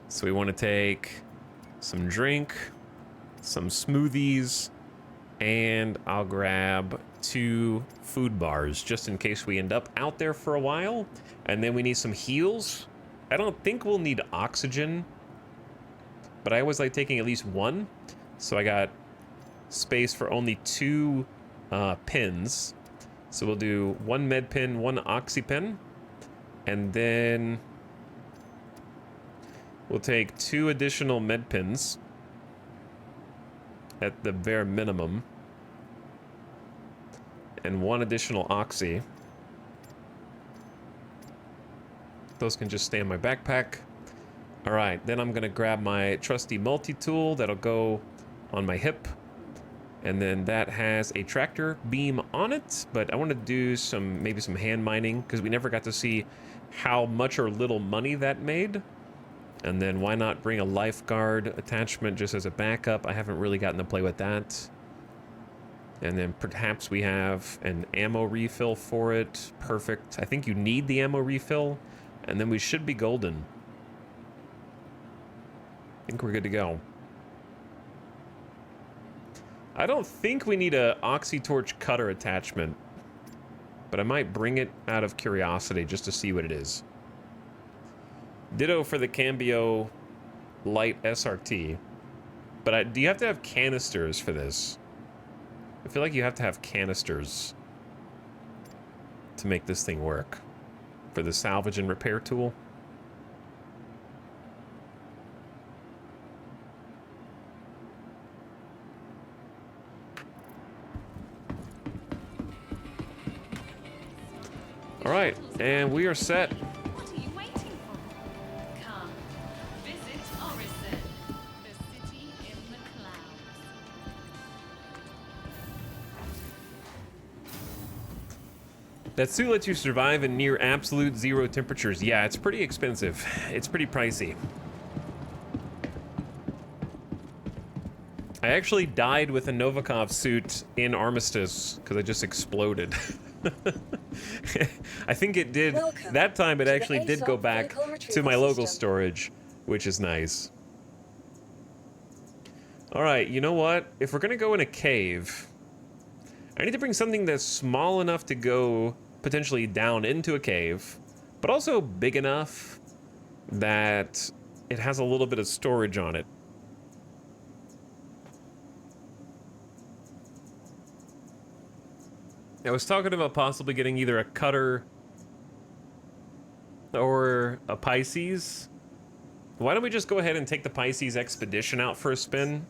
So we want to take some drink, some smoothies, and I'll grab 2 food bars just in case we end up out there for a while. And then we need some heals. I don't think we'll need oxygen, but I always like taking at least 1. So I got space for only 2 pins. So we'll do 1 med pin, 1 oxy pin, and then we'll take 2 additional med pins at the bare minimum, and 1 additional oxy. Those can just stay in my backpack. All right, then I'm gonna grab my trusty multi-tool that'll go on my hip. And then that has a tractor beam on it, but I want to do maybe some hand mining because we never got to see how much or little money that made. And then why not bring a lifeguard attachment just as a backup? I haven't really gotten to play with that. And then perhaps we have an ammo refill for it. Perfect. I think you need the ammo refill, and then we should be golden. I think we're good to go. I don't think we need a oxy-torch cutter attachment, but I might bring it out of curiosity just to see what it is. Ditto for the Cambio Light SRT, but do you have to have canisters for this? I feel like you have to have canisters to make this thing work for the salvage and repair tool. All right, and we are set. What are you waiting for? Come, visit Orison, the city in the clouds. That suit lets you survive in near absolute zero temperatures. Yeah, it's pretty expensive. It's pretty pricey. I actually died with a Novikov suit in Armistice because I just exploded. I think it did. Welcome That time it to the actually did go ASOP back vehicle to retrieval my local system. storage, which is nice. All right, you know what? If we're gonna go in a cave, I need to bring something that's small enough to go potentially down into a cave, but also big enough that it has a little bit of storage on it. I was talking about possibly getting either a cutter or a Pisces. Why don't we just go ahead and take the Pisces Expedition out for a spin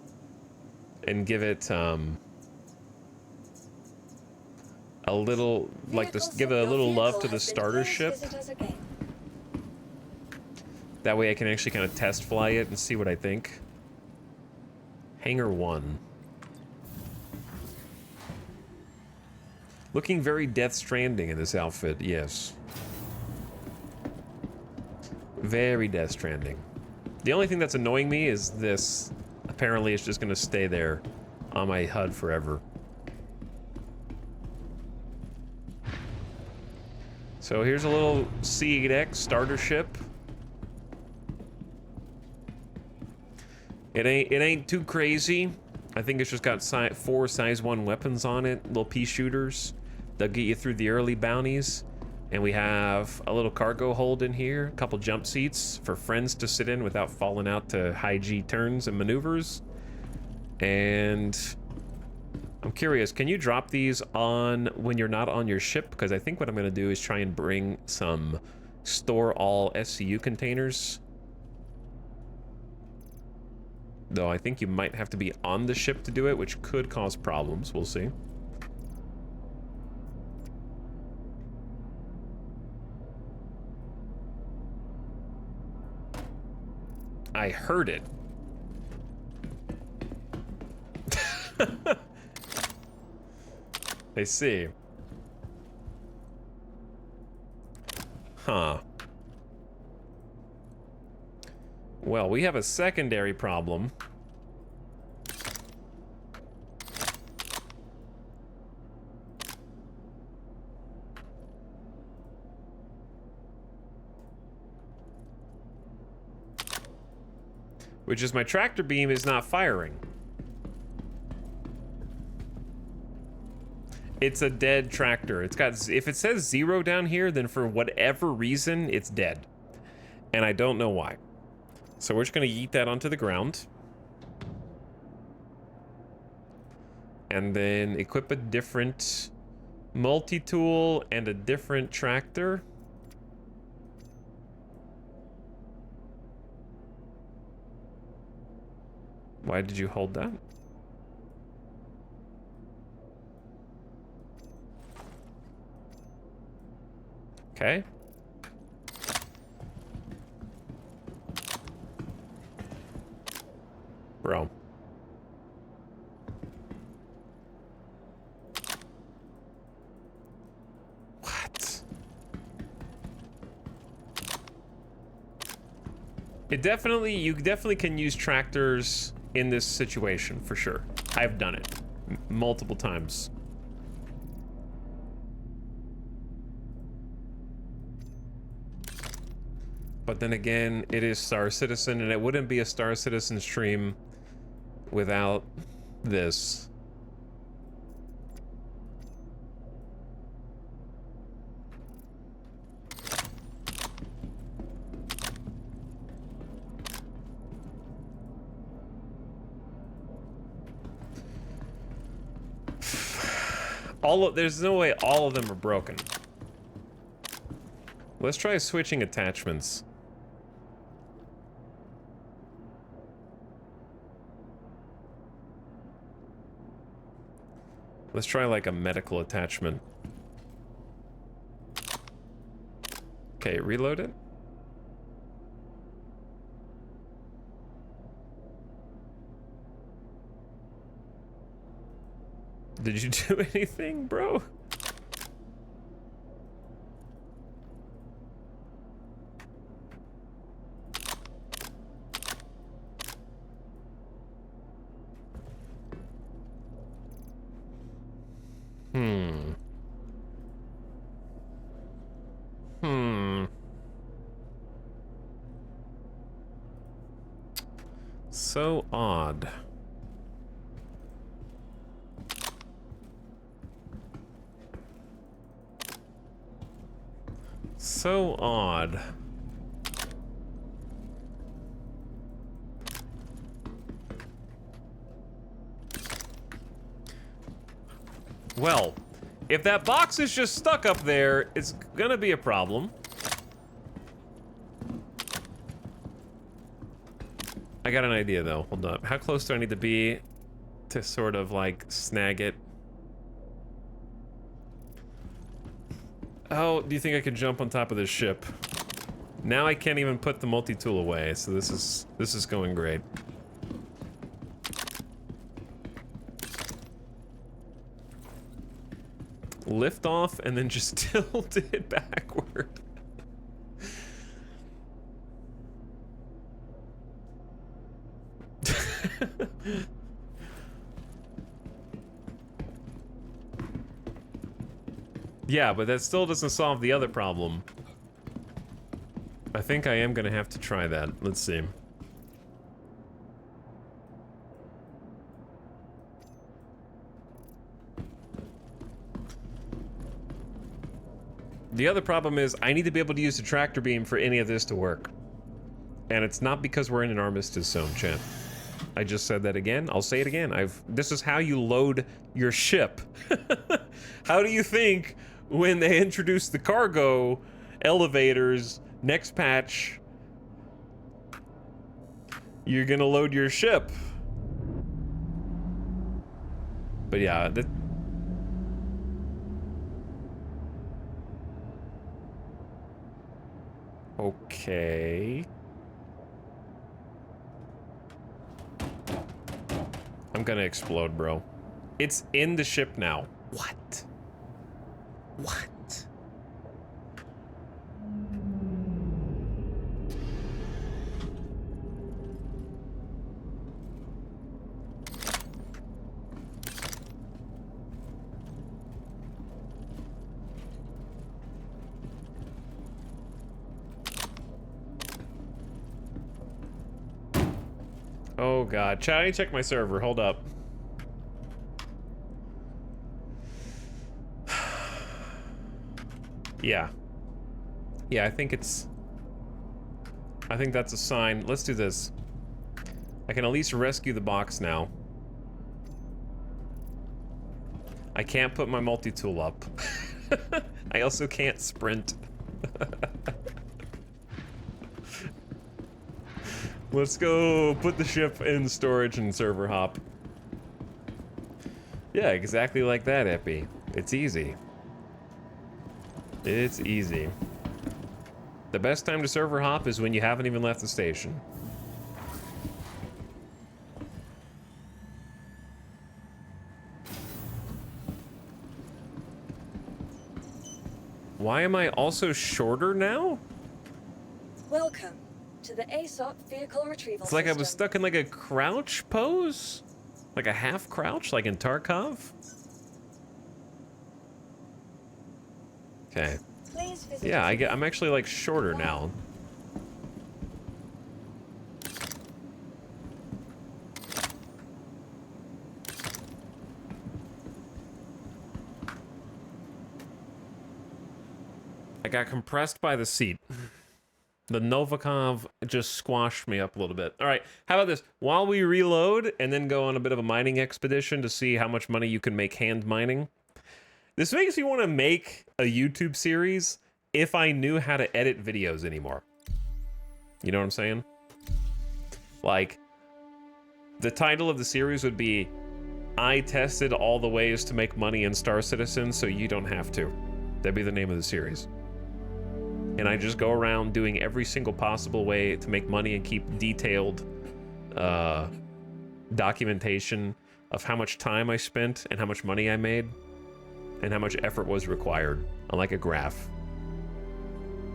and give it a little, like this, give it a little love to the starter ship. That way I can actually kind of test fly it and see what I think. Hangar 1. Looking very Death Stranding in this outfit, yes. Very Death Stranding. The only thing that's annoying me is this. Apparently it's just gonna stay there on my HUD forever. So here's a little C8X starter ship. It ain't too crazy. I think it's just got 4 size 1 weapons on it, little pea shooters. They'll get you through the early bounties. And we have a little cargo hold in here, a couple jump seats for friends to sit in without falling out to high G turns and maneuvers. And I'm curious, can you drop these on when you're not on your ship? Because I think what I'm gonna do is try and bring some store all SCU containers. Though I think you might have to be on the ship to do it, which could cause problems. We'll see. I heard it. I see. Huh. Well, we have a secondary problem. Which is my tractor beam is not firing. It's a dead tractor. It's got, if it says 0 down here, then for whatever reason, it's dead. And I don't know why. So we're just gonna yeet that onto the ground. And then equip a different multi-tool and a different tractor. Why did you hold that? Okay. Bro. What? You definitely can use tractors in this situation, for sure. I've done it multiple times. But then again, it is Star Citizen, and it wouldn't be a Star Citizen stream without this. There's no way all of them are broken. Let's try switching attachments. Let's try like a medical attachment. Okay, reload it. Did you do anything, bro? So odd. So odd. Well, if that box is just stuck up there, it's gonna be a problem. I got an idea though, hold up. How close do I need to be to sort of like snag it? Oh, do you think I could jump on top of this ship? Now I can't even put the multi-tool away, so this is going great. Lift off and then just tilt it backward. Yeah, but that still doesn't solve the other problem. I think I am gonna have to try that. Let's see. The other problem is I need to be able to use the tractor beam for any of this to work. And it's not because we're in an armistice zone, chat. I just said that again. I'll say it again. This is how you load your ship. How do you think when they introduced the cargo elevators next patch, you're gonna load your ship? But yeah, that... Okay. I'm gonna explode, bro. It's in the ship now. What? What? Oh god, chat, I need to check my server, hold up. Yeah. Yeah, I think that's a sign. Let's do this. I can at least rescue the box now. I can't put my multi-tool up. I also can't sprint. Let's go put the ship in storage and server hop. Yeah, exactly like that, Epi. It's easy. It's easy. The best time to server hop is when you haven't even left the station. Why am I also shorter now? Welcome to the ASOP vehicle retrieval It's like system. I was stuck in like a crouch pose? Like a half crouch, like in Tarkov? Okay. Please visit Yeah, I'm actually like shorter now. I got compressed by the seat. The Novikov just squashed me up a little bit. All right, how about this? While we reload and then go on a bit of a mining expedition to see how much money you can make hand mining. This makes me want to make a YouTube series if I knew how to edit videos anymore. You know what I'm saying? Like, the title of the series would be, I tested all the ways to make money in Star Citizen so you don't have to. That'd be the name of the series. and I just go around doing every single possible way to make money and keep detailed documentation of how much time I spent and how much money I made and how much effort was required on like a graph.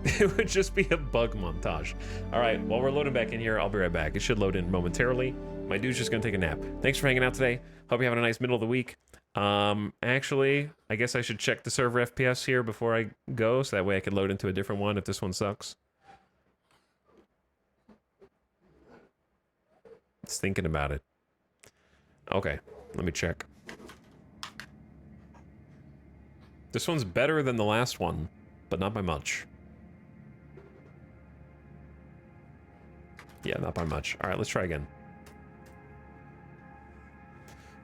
It would just be a bug montage. All right, while we're loading back in here, I'll be right back. It should load in momentarily. My dude's just gonna take a nap. Thanks for hanging out today. Hope you're having a nice middle of the week. Actually, I guess I should check the server FPS here before I go, so that way I can load into a different one if this one sucks. It's thinking about it. Okay, let me check. This one's better than the last one, but not by much. Yeah, not by much. All right, let's try again.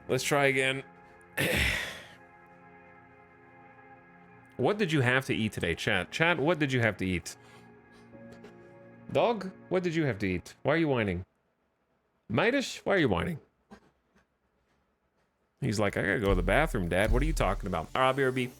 Let's try again. What did you have to eat today, chat? Chat, what did you have to eat? Dog, what did you have to eat? Why are you whining? Midas, why are you whining? He's like, I gotta go to the bathroom, Dad. What are you talking about? All right, BRB.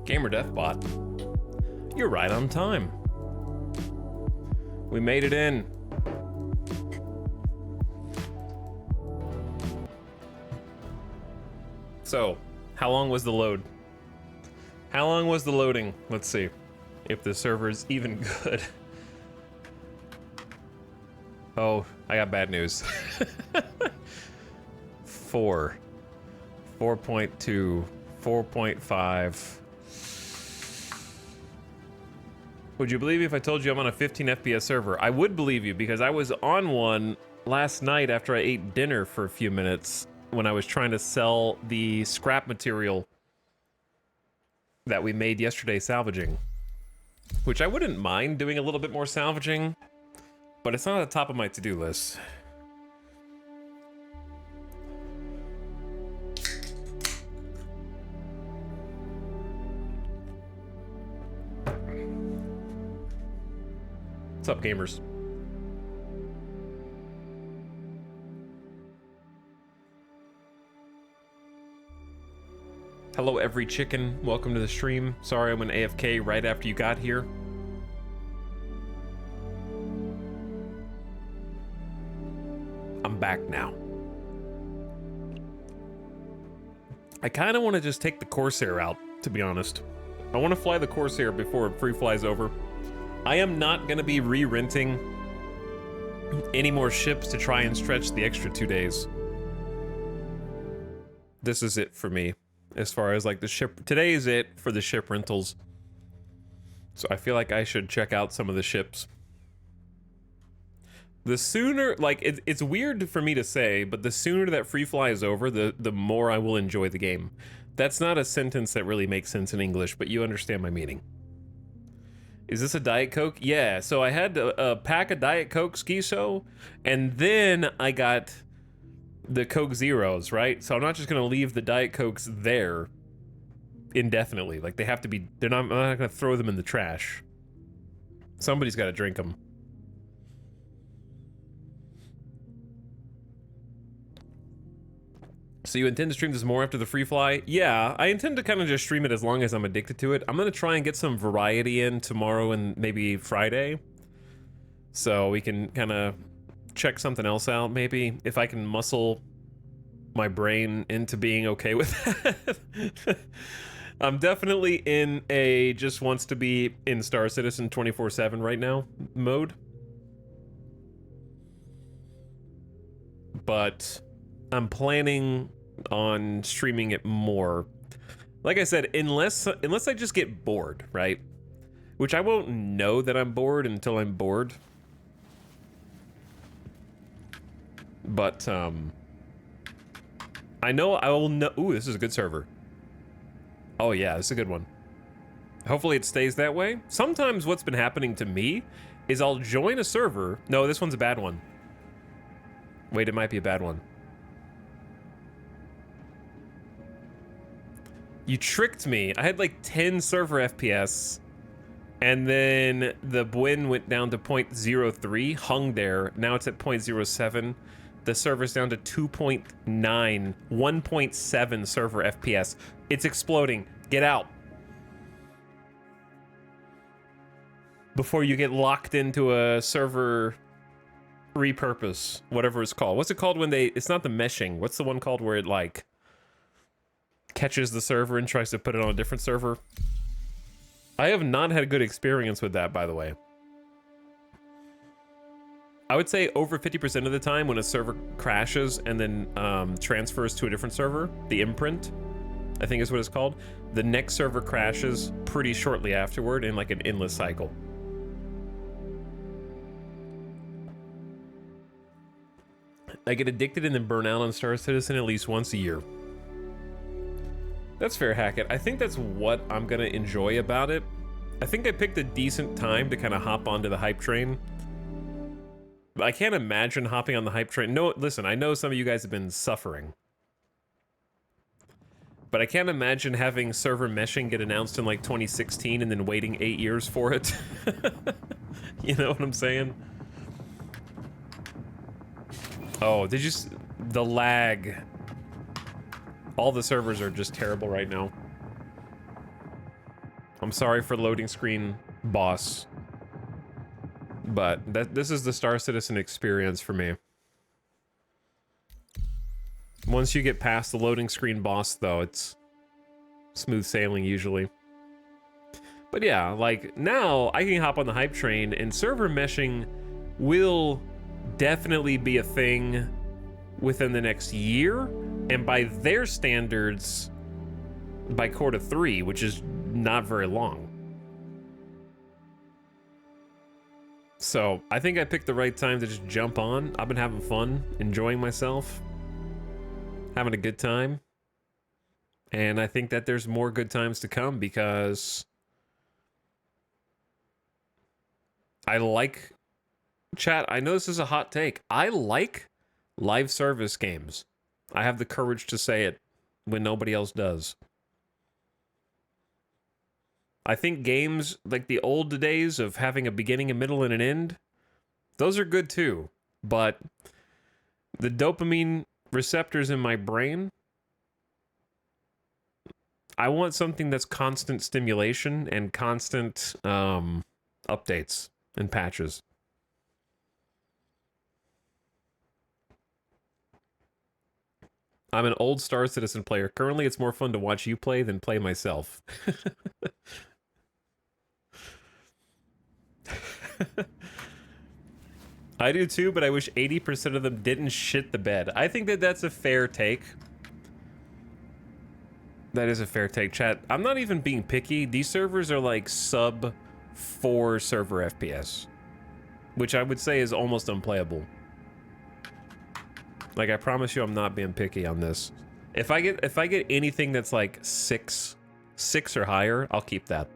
Gamer Deathbot. You're right on time. We made it in. So, how long was the load? How long was the loading? Let's see if the server's even good. Oh, I got bad news. 4, 4.2, 4.5. Would you believe me if I told you I'm on a 15 FPS server? I would believe you because I was on one last night after I ate dinner for a few minutes when I was trying to sell the scrap material that we made yesterday salvaging. Which I wouldn't mind doing a little bit more salvaging, but it's not at the top of my to-do list. What's up, gamers? Hello, every chicken. Welcome to the stream. Sorry I went AFK right after you got here. I'm back now. I kind of want to just take the Corsair out, to be honest. I want to fly the Corsair before free fly's over. I am not going to be re-renting any more ships to try and stretch the extra 2 days. This is it for me, as far as like the ship. Today is it for the ship rentals. So I feel like I should check out some of the ships. The sooner, like, it's weird for me to say, but the sooner that free fly is over, the more I will enjoy the game. That's not a sentence that really makes sense in English, but you understand my meaning. Is this a Diet Coke? Yeah, so I had a pack of Diet Coke Skiso, and then I got the Coke Zeros, right? So I'm not just gonna leave the Diet Cokes there indefinitely. Like, they have to be, I'm not gonna throw them in the trash. Somebody's gotta drink them. So you intend to stream this more after the free fly? Yeah, I intend to kind of just stream it as long as I'm addicted to it. I'm gonna try and get some variety in tomorrow and maybe Friday. So we can kind of check something else out, maybe. If I can muscle my brain into being okay with that. I'm definitely in a just wants to be in Star Citizen 24/7 right now mode. But I'm planning on streaming it more. Like I said, unless I just get bored, right? Which I won't know that I'm bored until I'm bored. But I know I will know. Ooh, this is a good server. Oh yeah, this is a good one. Hopefully it stays that way. Sometimes what's been happening to me is I'll join a server. No, this one's a bad one. Wait, it might be a bad one. You tricked me. I had like 10 server FPS, and then the win went down to 0.03, hung there. Now it's at 0.07. The server's down to 2.9, 1.7 server FPS. It's exploding. Get out. Before you get locked into a server repurpose, whatever it's called. What's it called when they, it's not the meshing. What's the one called where it like catches the server and tries to put it on a different server? I have not had a good experience with that, by the way. I would say over 50% of the time when a server crashes and then transfers to a different server, the imprint, I think is what it's called, the next server crashes pretty shortly afterward in like an endless cycle. I get addicted and then burn out on Star Citizen at least once a year. That's fair, Hackett. I think that's what I'm gonna enjoy about it. I think I picked a decent time to kind of hop onto the hype train. I can't imagine hopping on the hype train. No, listen, I know some of you guys have been suffering. But I can't imagine having server meshing get announced in like 2016 and then waiting 8 years for it. You know what I'm saying? Oh, did you... the lag. All the servers are just terrible right now. I'm sorry for loading screen boss, but this is the Star Citizen experience for me. Once you get past the loading screen boss, though, it's smooth sailing usually. But yeah, like, now I can hop on the hype train, and server meshing will definitely be a thing within the next year, and by their standards, by quarter 3, which is not very long. So I think I picked the right time to just jump on. I've been having fun, enjoying myself, having a good time, and I think that there's more good times to come, because I like, chat, I know this is a hot take, I like live service games. I have the courage to say it when nobody else does. I think games like the old days of having a beginning, a middle, and an end, those are good too. But the dopamine receptors in my brain, I want something that's constant stimulation and constant updates and patches. I'm an old Star Citizen player. Currently, it's more fun to watch you play than play myself. I do too, but I wish 80% of them didn't shit the bed. I think that that's a fair take. That is a fair take, chat. I'm not even being picky. These servers are like sub 4 server FPS, which I would say is almost unplayable. Like, I promise you I'm not being picky on this. If I get anything that's like 6 or higher, I'll keep that.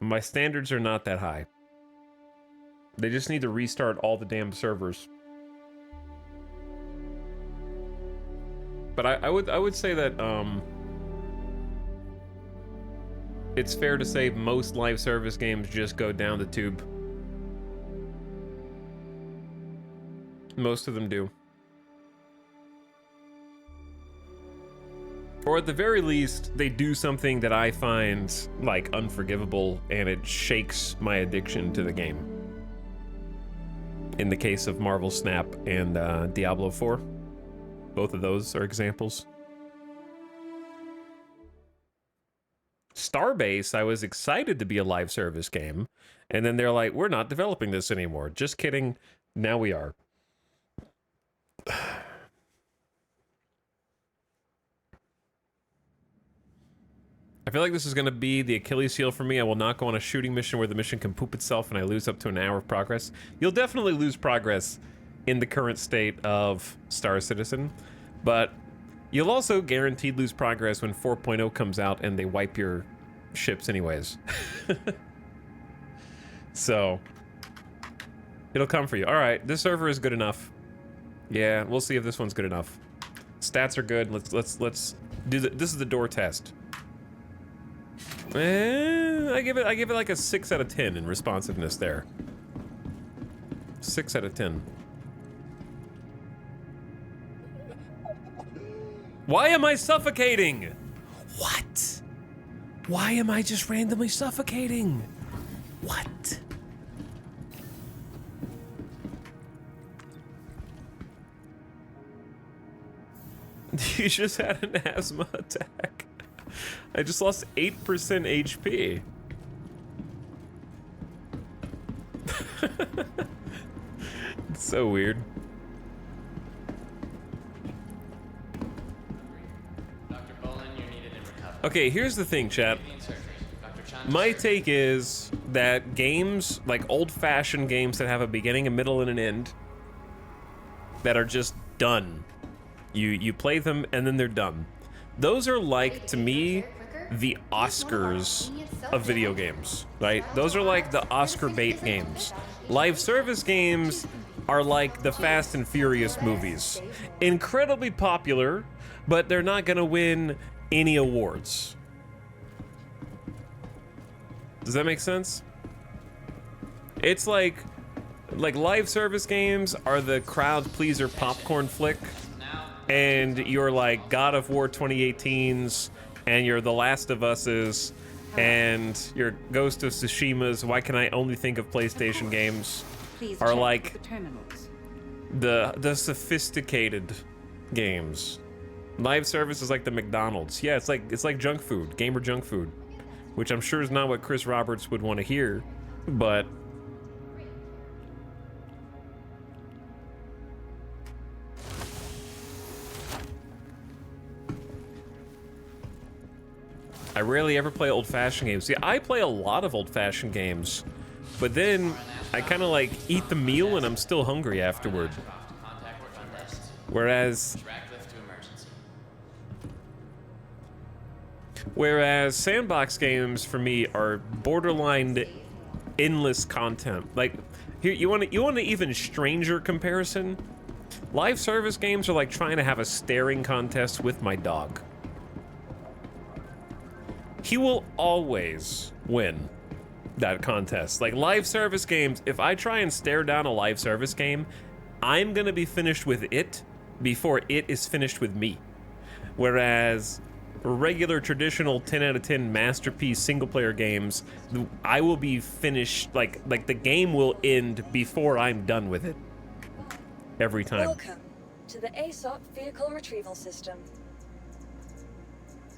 My standards are not that high. They just need to restart all the damn servers. But I would say that it's fair to say most live service games just go down the tube. Most of them do. Or at the very least, they do something that I find, like, unforgivable, and it shakes my addiction to the game. In the case of Marvel Snap and Diablo 4. Both of those are examples. Starbase, I was excited to be a live service game, and then they're like, we're not developing this anymore. Just kidding. Now we are. I feel like this is going to be the Achilles heel for me. I will not go on a shooting mission where the mission can poop itself and I lose up to an hour of progress. You'll definitely lose progress in the current state of Star Citizen, but you'll also guaranteed lose progress when 4.0 comes out and they wipe your ships anyways. So, it'll come for you. All right, this server is good enough. Yeah, we'll see if this one's good enough. Stats are good. Let's do this is the door test. I give it like a 6 out of 10 in responsiveness there. 6 out of 10. Why am I suffocating? What? Why am I just randomly suffocating? What? You just had an asthma attack. I just lost 8% HP. It's so weird. Dr. Bolin, you're needed in recovery. Okay, here's the thing, chat. My take is that games, like old-fashioned games that have a beginning, a middle, and an end, that are just done. You play them and then they're done. Those are like, to me, the Oscars of video games, right? Those are like the Oscar bait games. Live service games are like the Fast and Furious movies. Incredibly popular, but they're not gonna win any awards. Does that make sense? It's like Like, live service games are the crowd pleaser popcorn flick, and you're like God of War 2018s, and you're The Last of Us's, and your Ghost of Tsushima's. Why can I only think of PlayStation games? Please Are check like the terminals. the sophisticated games. Live service is like the McDonald's. Yeah, it's like junk food, gamer junk food, which I'm sure is not what Chris Roberts would want to hear, but I rarely ever play old-fashioned games. See, I play a lot of old-fashioned games, but then I kind of like eat the meal and I'm still hungry afterward. Whereas sandbox games for me are borderline endless content. Like, here, you want an even stranger comparison? Live service games are like trying to have a staring contest with my dog. He will always win that contest. Like, live service games, if I try and stare down a live service game, I'm gonna be finished with it before it is finished with me. Whereas regular traditional 10 out of 10 masterpiece single player games, I will be finished, like the game will end before I'm done with it. Every time. Welcome to the ASOP Vehicle Retrieval System.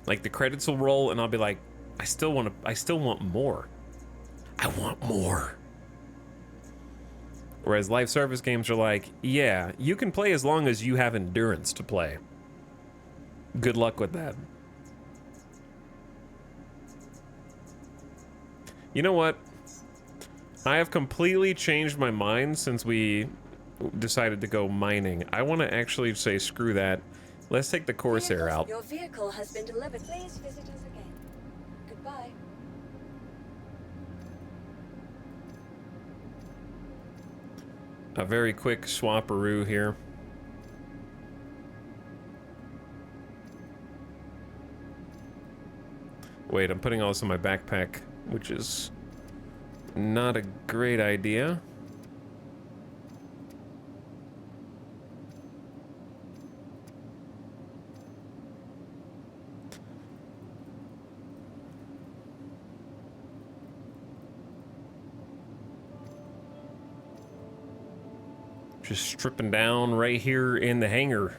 Like, the credits will roll and I'll be like, I still want more. I want more. Whereas live service games are like, yeah, you can play as long as you have endurance to play. Good luck with that. You know what? I have completely changed my mind since we decided to go mining. I want to actually say screw that. Let's take the Corsair out. Your vehicle has been delivered. Please visit us again. Goodbye. A very quick swapperoo here. Wait, I'm putting all this in my backpack, which is not a great idea. Just stripping down right here in the hangar.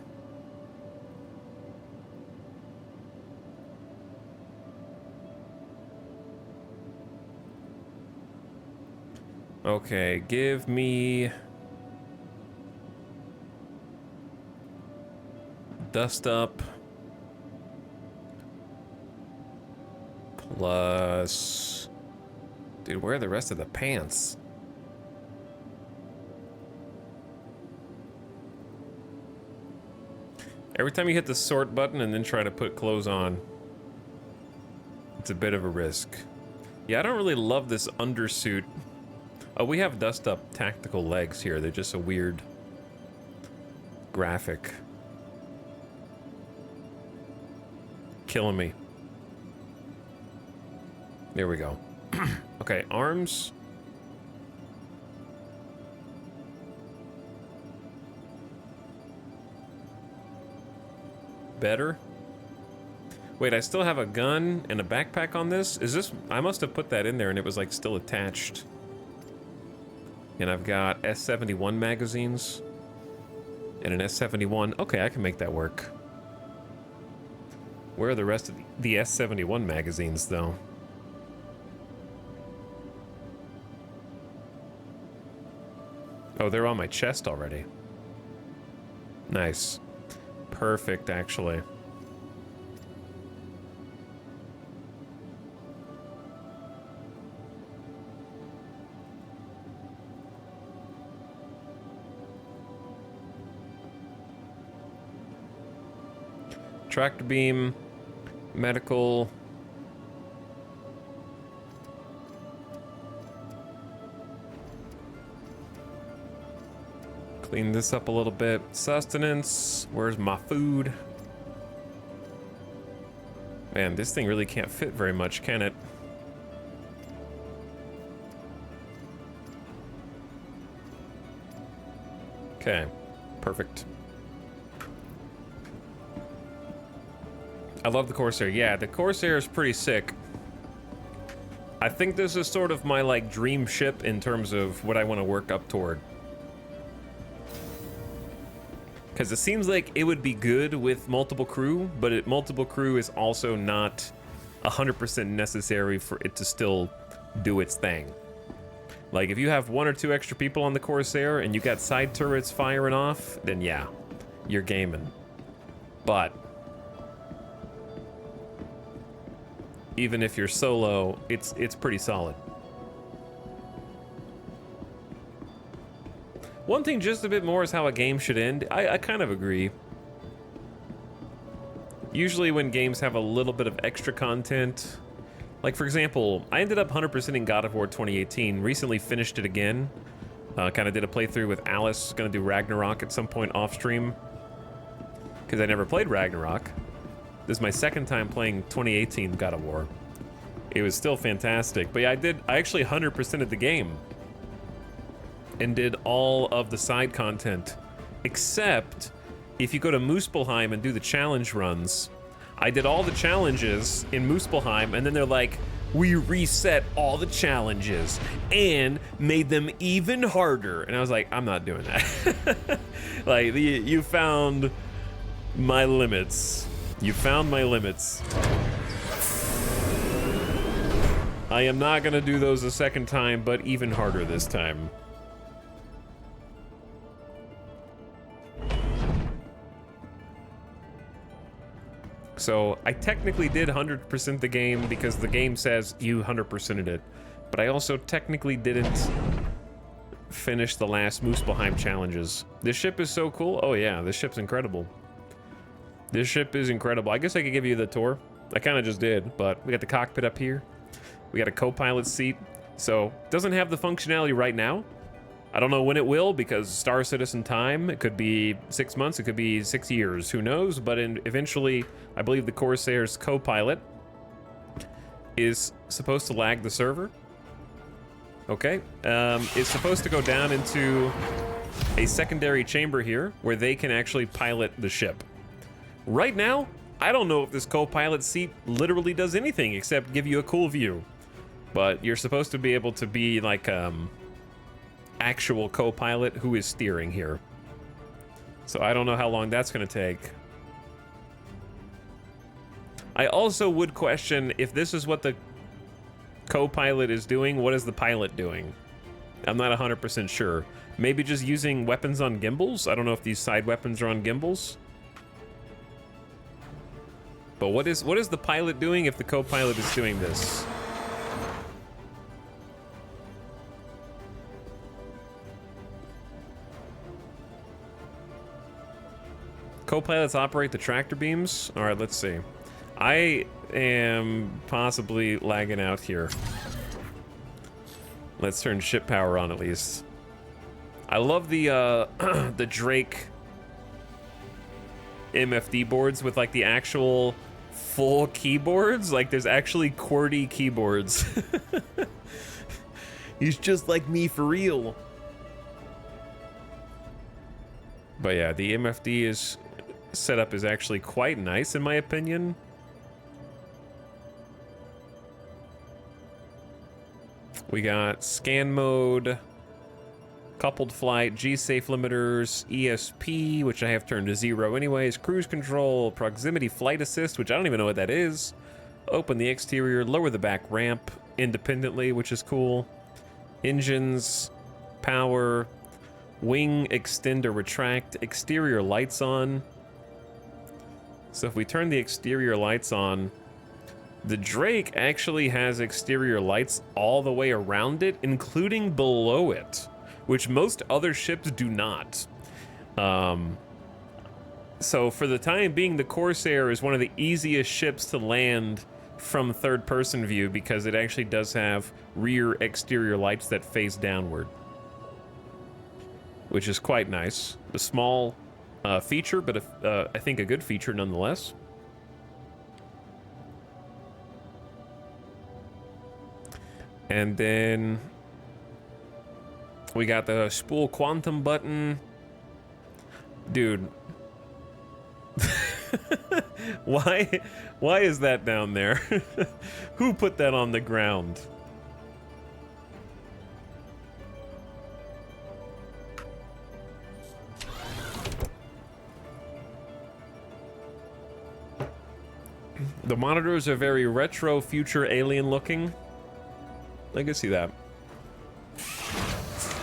Okay, give me dust up plus, dude, where are the rest of the pants? Every time you hit the sort button and then try to put clothes on, it's a bit of a risk. Yeah, I don't really love this undersuit. Oh, we have dust up tactical legs here. They're just a weird graphic. Killing me. There we go. Okay, arms. Better. Wait, I still have a gun and a backpack on this? Is this... I must have put that in there and it was like still attached. And I've got S71 magazines. And an S71. Okay, I can make that work. Where are the rest of the S71 magazines, though? Oh, they're on my chest already. Nice. Perfect, actually. Tractor beam, medical. Clean this up a little bit. Sustenance. Where's my food? Man, this thing really can't fit very much, can it? Okay, perfect. I love the Corsair. Yeah, the Corsair is pretty sick. I think this is sort of my, like, dream ship in terms of what I want to work up toward. Because it seems like it would be good with multiple crew, but multiple crew is also not 100% necessary for it to still do its thing. Like, if you have 1 or 2 extra people on the Corsair and you got side turrets firing off, then yeah, you're gaming. But even if you're solo, it's pretty solid. One thing just a bit more is how a game should end. I kind of agree. Usually when games have a little bit of extra content, like for example, I ended up 100% in God of War 2018, recently finished it again. Kind of did a playthrough with Alice, gonna do Ragnarok at some point off stream. Because I never played Ragnarok. This is my second time playing 2018 God of War. It was still fantastic, but yeah, I actually 100%ed the game. And did all of the side content, except if you go to Muspelheim and do the challenge runs. I did all the challenges in Muspelheim, and then they're like, we reset all the challenges and made them even harder. And I was like, I'm not doing that. Like, you found my limits. You found my limits. I am not gonna do those a second time, but even harder this time. So I technically did 100% the game because the game says you 100%ed it, but I also technically didn't finish the last Muspelheim challenges. This ship is so cool. Oh yeah, this ship's incredible. This ship is incredible. I guess I could give you the tour. I kind of just did, but we got the cockpit up here. We got a co-pilot seat. So it doesn't have the functionality right now. I don't know when it will, because Star Citizen time, it could be 6 months, it could be 6 years, who knows? But eventually, I believe the Corsair's co-pilot is supposed to lag the server. Okay, it's supposed to go down into a secondary chamber here, where they can actually pilot the ship. Right now, I don't know if this co-pilot seat literally does anything except give you a cool view. But you're supposed to be able to be like, actual co-pilot who is steering here. So I don't know how long that's going to take. I also would question if this is what the co-pilot is doing, what is the pilot doing? I'm not 100% sure. Maybe just using weapons on gimbals? I don't know if these side weapons are on gimbals. But what is the pilot doing if the co-pilot is doing this? Co-pilots operate the tractor beams. All right, let's see. I am possibly lagging out here. Let's turn ship power on at least. I love the the Drake MFD boards with like the actual full keyboards. Like there's actually QWERTY keyboards. He's just like me for real. But yeah, the MFD setup is actually quite nice in my opinion. We got scan mode, coupled flight, G-safe limiters, ESP, which I have turned to 0 anyways, cruise control, proximity flight assist, which I don't even know what that is. Open the exterior, lower the back ramp independently, which is cool. Engines, power, wing extend or retract, exterior lights on. So if we turn the exterior lights on, the Drake actually has exterior lights all the way around it, including below it, which most other ships do not. So for the time being, the Corsair is one of the easiest ships to land from third-person view because it actually does have rear exterior lights that face downward, which is quite nice. A small feature, but I think a good feature nonetheless. And then we got the spool quantum button. Dude. Why is that down there? Who put that on the ground? The monitors are very retro future alien looking. I can see that.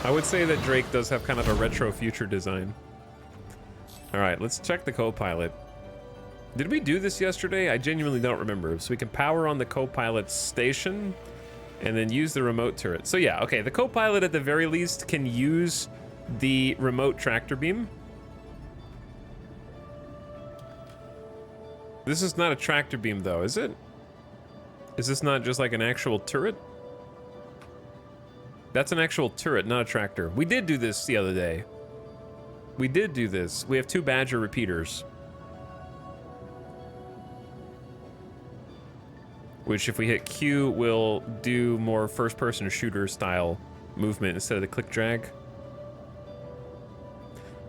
I would say that Drake does have kind of a retro future design. All right, let's check the co-pilot. Did we do this yesterday? I genuinely don't remember. So we can power on the co-pilot's station and then use the remote turret. So yeah, okay, the co-pilot at the very least can use the remote tractor beam. This is not a tractor beam though, is it? Is this not just like an actual turret? That's an actual turret, not a tractor. We did do this the other day. We did do this. We have 2 Badger repeaters. Which if we hit Q will do more first-person shooter style movement instead of the click drag.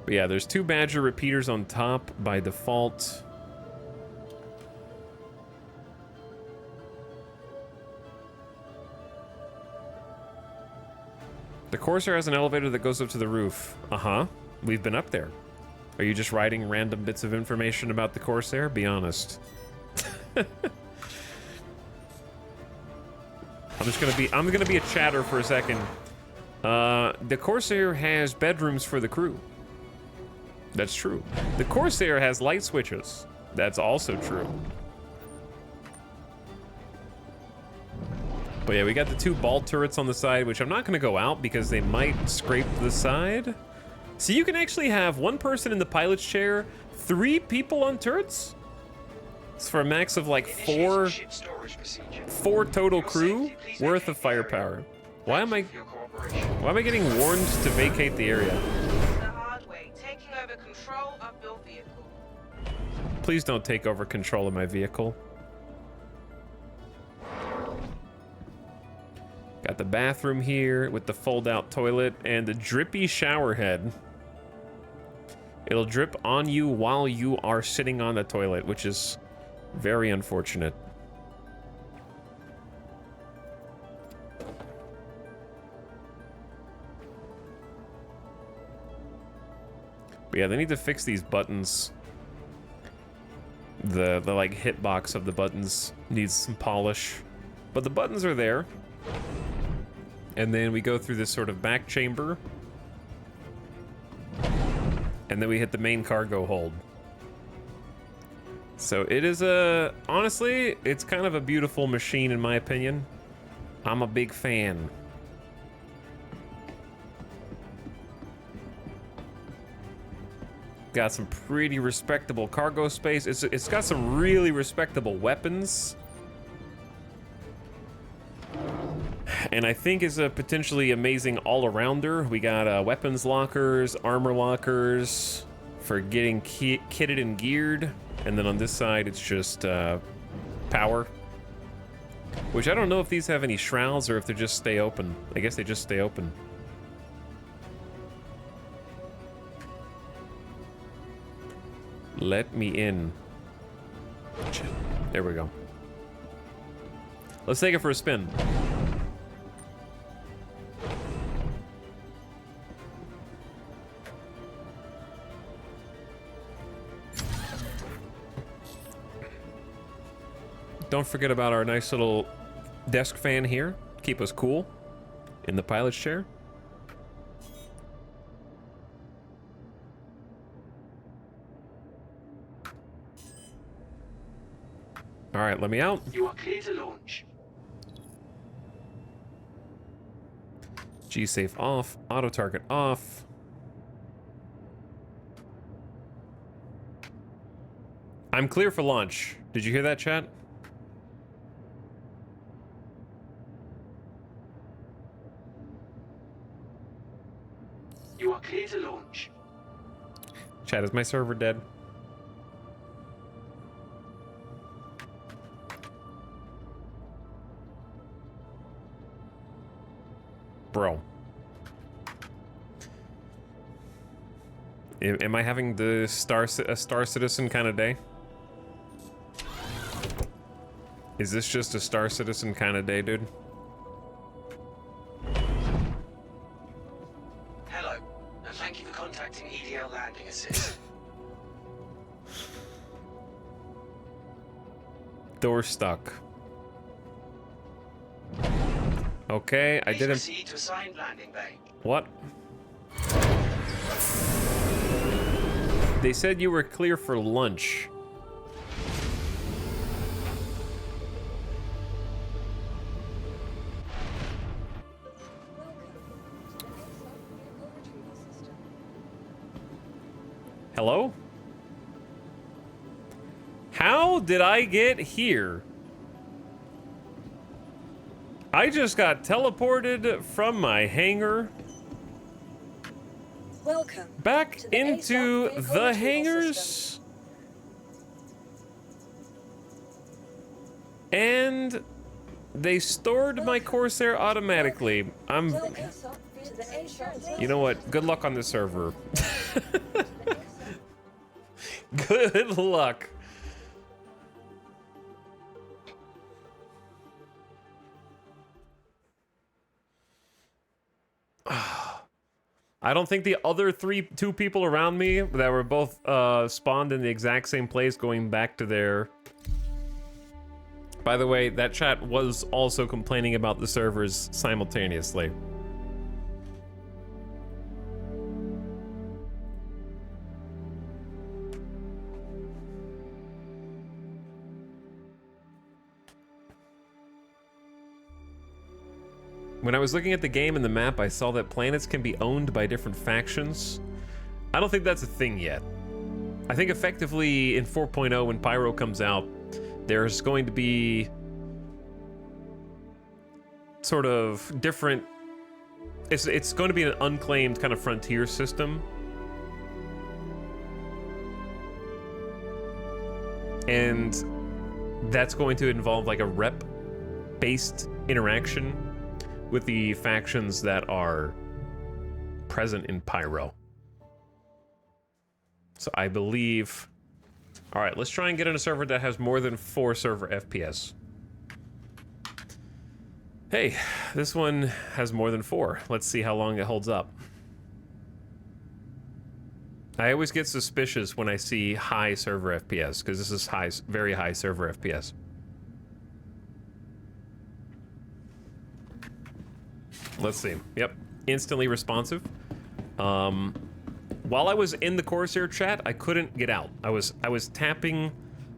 But yeah, there's 2 Badger repeaters on top by default. The Corsair has an elevator that goes up to the roof. Uh-huh. We've been up there. Are you just writing random bits of information about the Corsair? Be honest. I'm gonna be a chatter for a second. The Corsair has bedrooms for the crew. That's true. The Corsair has light switches. That's also true. But yeah, we got the 2 ball turrets on the side, which I'm not gonna go out because they might scrape the side. So you can actually have 1 person in the pilot's chair, 3 people on turrets? It's for a max of like 4 total crew worth of firepower. Why am I getting warned to vacate the area? Please don't take over control of my vehicle. Got the bathroom here with the fold-out toilet and the drippy shower head. It'll drip on you while you are sitting on the toilet, which is very unfortunate. But yeah, they need to fix these buttons. The like hitbox of the buttons needs some polish, but the buttons are there. And then we go through this sort of back chamber. And then we hit the main cargo hold. So it is honestly, it's kind of a beautiful machine in my opinion. I'm a big fan. Got some pretty respectable cargo space. It's got some really respectable weapons. And I think is a potentially amazing all-arounder. We got weapons lockers, armor lockers for getting kitted and geared. And then on this side, it's just power. Which I don't know if these have any shrouds or if they just stay open. I guess they just stay open. Let me in. There we go. Let's take it for a spin. Don't forget about our nice little desk fan here. Keep us cool in the pilot's chair. All right, let me out. You are clear to launch. G-safe off, auto target off. I'm clear for launch. Did you hear that, chat? You are clear to launch. Chat, is my server dead? Bro. Am I having the Star Citizen kind of day? Is this just a Star Citizen kind of day, dude? Hello, and thank you for contacting EDL Landing Assist. Door stuck. Okay, I Please didn't. proceed to assigned landing bay. What? They said you were clear for lunch. Hello? How did I get here? I just got teleported from my hangar Welcome back to the into ASOP vehicle the retrieval hangars. system. And they stored my Corsair automatically. I'm. To the ASOP You know what? Good luck on this server. Good luck. I don't think the other two people around me that were both spawned in the exact same place going back to their... By the way, that chat was also complaining about the servers simultaneously. When I was looking at the game and the map, I saw that planets can be owned by different factions. I don't think that's a thing yet. I think effectively in 4.0 when Pyro comes out, there's going to be sort of different... It's going to be an unclaimed kind of frontier system. And that's going to involve like a rep-based interaction with the factions that are present in Pyro. So I believe... All right, let's try and get in a server that has more than 4 server FPS. Hey, this one has more than 4. Let's see how long it holds up. I always get suspicious when I see high server FPS, because this is high, very high server FPS. Let's see. Yep, instantly responsive. While I was in the Corsair chat, I couldn't get out. I was tapping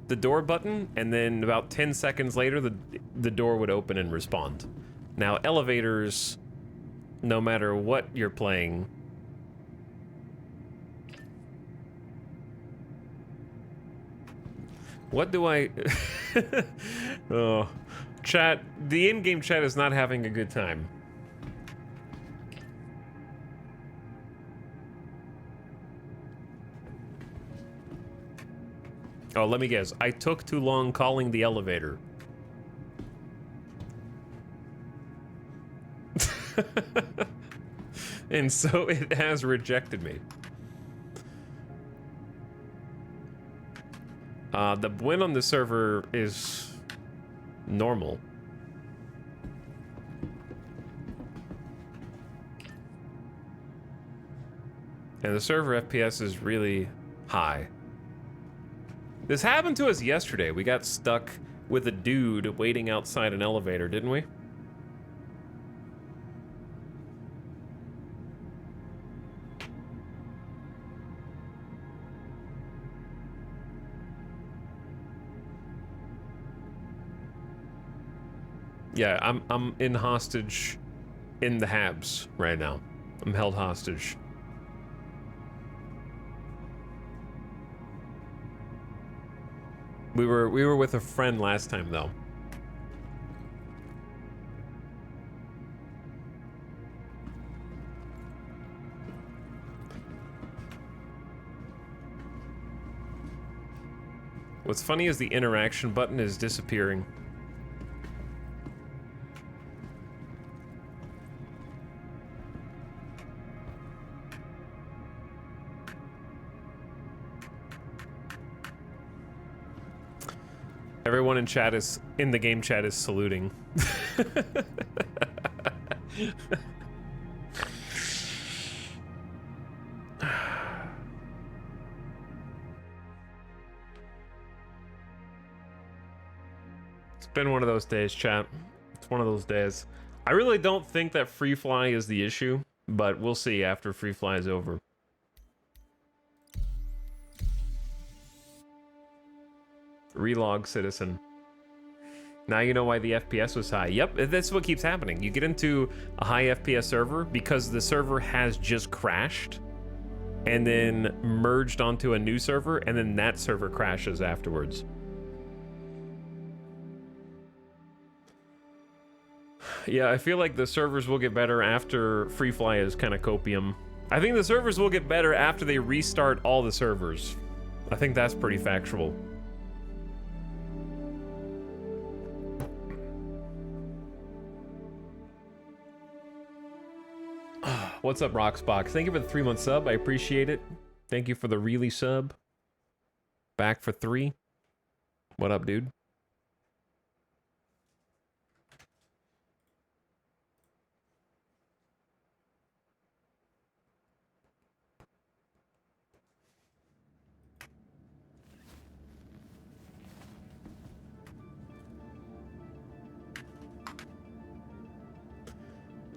the door button, and then about 10 seconds later, the door would open and respond. Now, elevators, no matter what you're playing, what do I... Oh, chat, the in-game chat is not having a good time. Oh, let me guess. I took too long calling the elevator. And so it has rejected me. The win on the server is normal. And the server FPS is really high. This happened to us yesterday. We got stuck with a dude waiting outside an elevator, didn't we? Yeah, I'm in hostage in the Habs right now. I'm held hostage. We were with a friend last time though. What's funny is the interaction button is disappearing. Everyone in the game chat is saluting. It's been one of those days, chat. It's one of those days. I really don't think that free fly is the issue, but we'll see after free fly is over. Relog citizen. Now you know why the FPS was high. Yep, that's what keeps happening. You get into a high FPS server because the server has just crashed and then merged onto a new server, and then that server crashes afterwards. Yeah, I feel like the servers will get better after free fly is kind of copium. I think the servers will get better after they restart all the servers. I think that's pretty factual. What's up, Roxbox? Thank you for the 3-month sub. I appreciate it. Thank you for the really sub. Back for 3. What up, dude?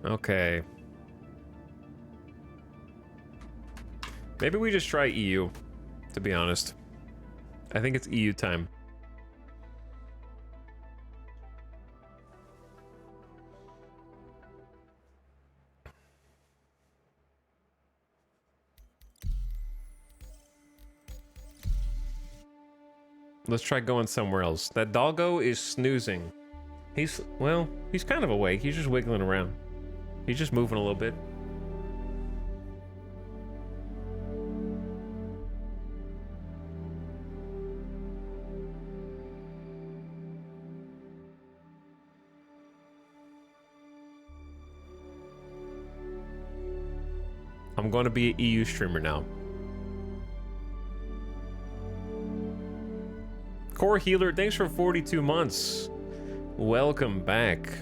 Okay. Maybe we just try EU, to be honest. I think it's EU time. Let's try going somewhere else. That doggo is snoozing. He's kind of awake. He's just wiggling around. He's just moving a little bit. I'm going to be an EU streamer now. Core Healer, thanks for 42 months. Welcome back.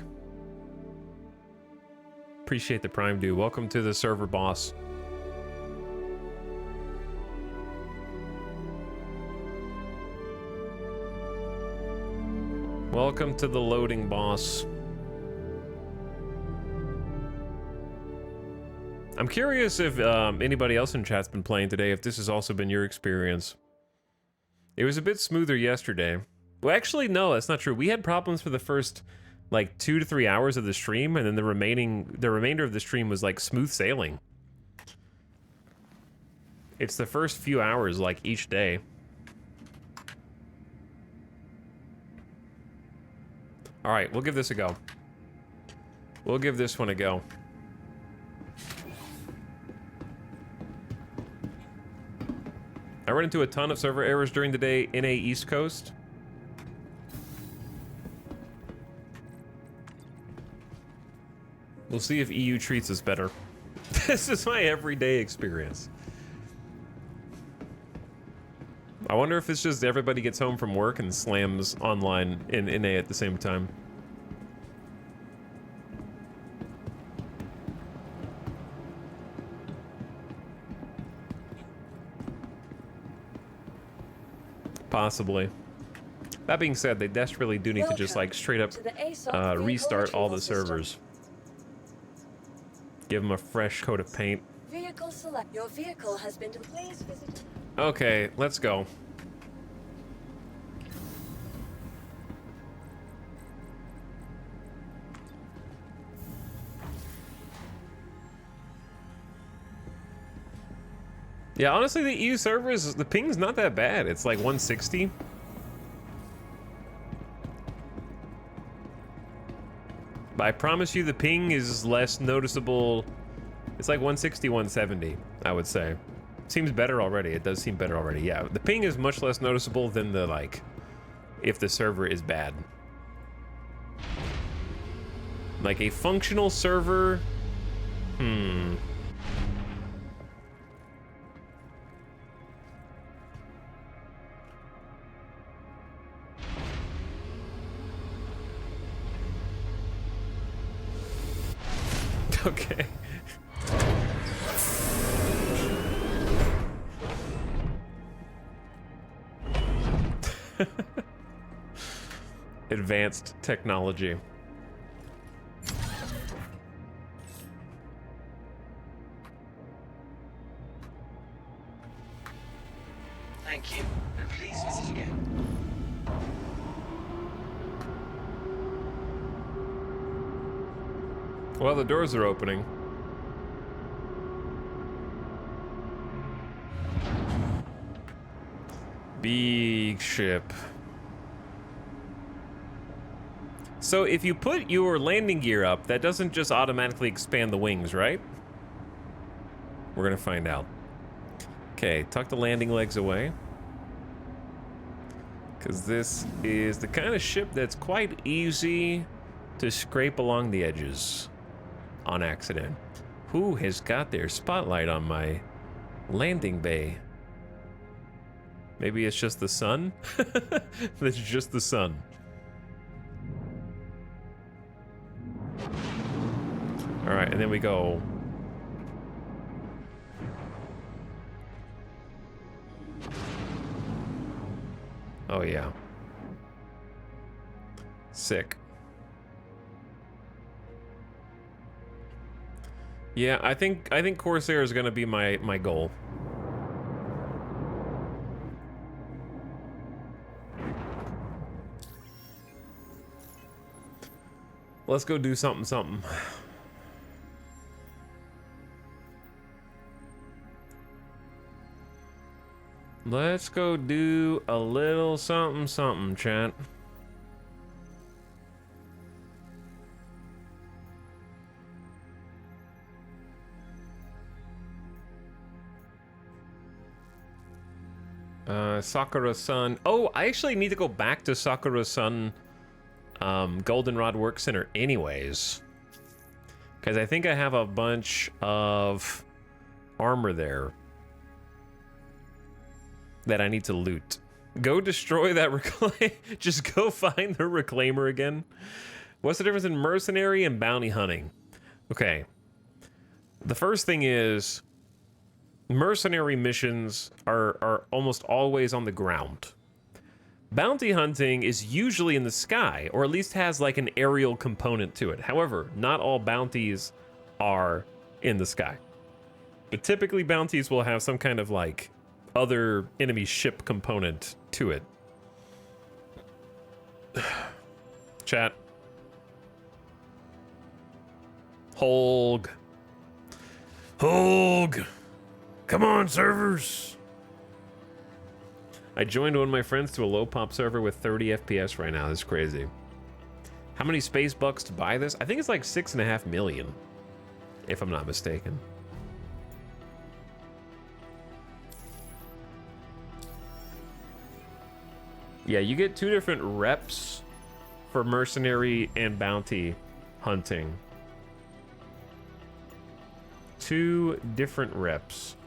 Appreciate the Prime, dude. Welcome to the server, boss. Welcome to the loading, boss. I'm curious if anybody else in chat's been playing today, if this has also been your experience. It was a bit smoother yesterday. Well, actually, no, that's not true. We had problems for the first, like, 2 to 3 hours of the stream, and then the remainder of the stream was, like, smooth sailing. It's the first few hours, like, each day. All right, we'll give this a go. We'll give this one a go. I ran into a ton of server errors during the day in a East Coast. We'll see if EU treats us better. This is my everyday experience. I wonder if it's just everybody gets home from work and slams online in NA at the same time. Possibly. That being said, they desperately do need to just like straight up restart all the servers. Give them a fresh coat of paint. Vehicle select. Your vehicle has been please visit. Okay, let's go. Yeah, honestly, the EU servers, the ping's not that bad. It's like 160. But I promise you the ping is less noticeable. It's like 160, 170, I would say. Seems better already. It does seem better already. Yeah, the ping is much less noticeable than the, like, if the server is bad. Like a functional server, Okay. Advanced technology. Thank you, and please visit again. Well, the doors are opening. Big ship. So if you put your landing gear up, that doesn't just automatically expand the wings, right? We're gonna find out. Okay, tuck the landing legs away. Because this is the kind of ship that's quite easy to scrape along the edges on accident. Who has got their spotlight on my landing bay? Maybe it's just the sun? It's just the sun. All right, and then we go. Oh yeah. Sick. Yeah, I think Corsair is gonna be my goal. Let's go do something. Let's go do a little something, chat. Sakura-san. Oh, I actually need to go back to Sakura-san Goldenrod Work Center anyways. Because I think I have a bunch of armor there that I need to loot. Go destroy that reclaim. Just go find the reclaimer again. What's the difference in mercenary and bounty hunting? Okay. The first thing is mercenary missions are almost always on the ground. Bounty hunting is usually in the sky, or at least has like an aerial component to it. However, not all bounties are in the sky. But typically bounties will have some kind of like other enemy ship component to it. Chat. Holg. Come on, servers. I joined one of my friends to a low pop server with 30 FPS right now. That's crazy. How many space bucks to buy this? I think it's like 6.5 million, if I'm not mistaken. Yeah, you get 2 different reps for mercenary and bounty hunting. 2 different reps.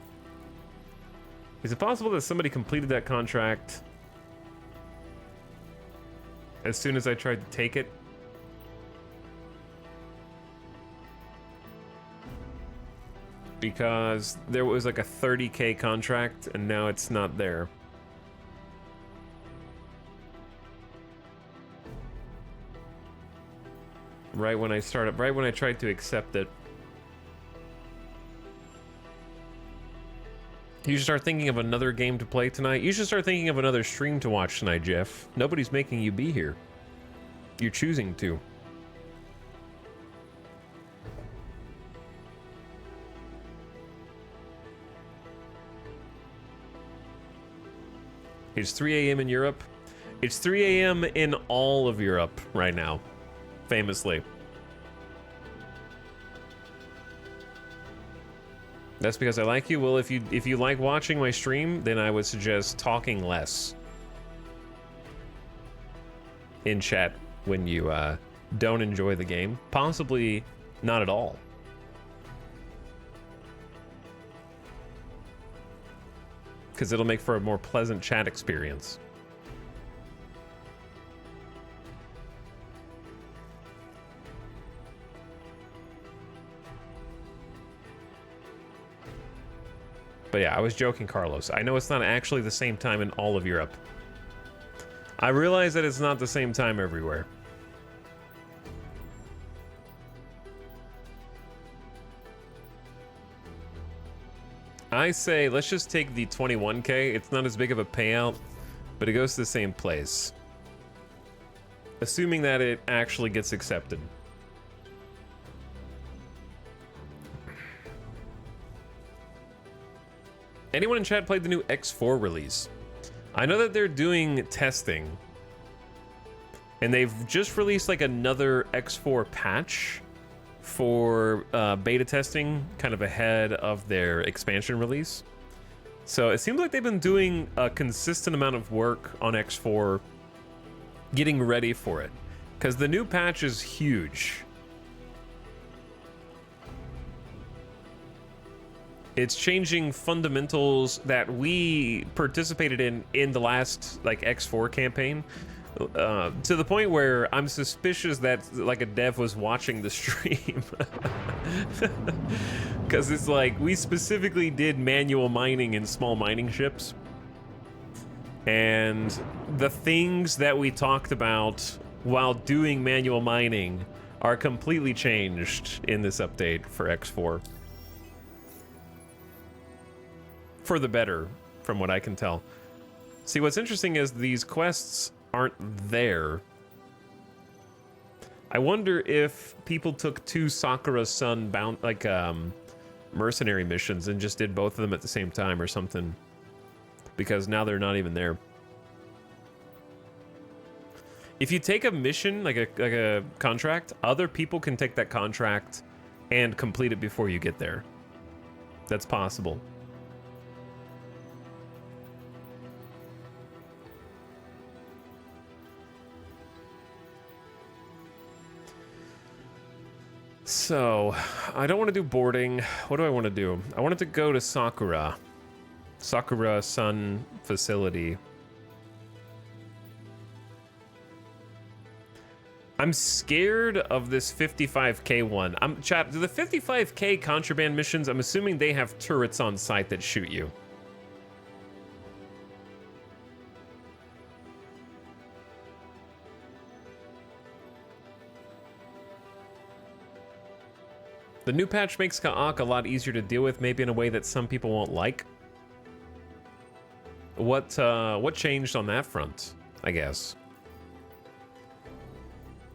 Is it possible that somebody completed that contract as soon as I tried to take it? Because there was like a 30K contract and now it's not there. Right when I tried to accept it. You should start thinking of another game to play tonight. You should start thinking of another stream to watch tonight, Jeff. Nobody's making you be here. You're choosing to. It's 3 a.m. in Europe. It's 3 a.m. in all of Europe right now, famously. That's because I like you. Well, if you like watching my stream, then I would suggest talking less in chat when you don't enjoy the game. Possibly not at all. Because it'll make for a more pleasant chat experience. But yeah, I was joking, Carlos. I know it's not actually the same time in all of Europe. I realize that it's not the same time everywhere. I say let's just take the 21K. It's not as big of a payout, but it goes to the same place. Assuming that it actually gets accepted. Anyone in chat played the new X4 release? I know that they're doing testing. And they've just released like another X4 patch for beta testing, kind of ahead of their expansion release. So it seems like they've been doing a consistent amount of work on X4, getting ready for it. Because the new patch is huge. It's changing fundamentals that we participated in the last like X4 campaign, to the point where I'm suspicious that like a dev was watching the stream. Because it's like we specifically did manual mining in small mining ships, and the things that we talked about while doing manual mining are completely changed in this update for X4. For the better, from what I can tell. See, what's interesting is these quests aren't there. I wonder if people took 2 Sakura Sun bound like mercenary missions and just did both of them at the same time or something, because now they're not even there. If you take a mission like a contract, other people can take that contract and complete it before you get there. That's possible. So, I don't want to do boarding. What do I want to do? I wanted to go to Sakura. Sakura Sun facility. I'm scared of this 55K one. Chat, do the 55K contraband missions, I'm assuming they have turrets on site that shoot you. The new patch makes Ka'ak a lot easier to deal with, maybe in a way that some people won't like. What changed on that front, I guess?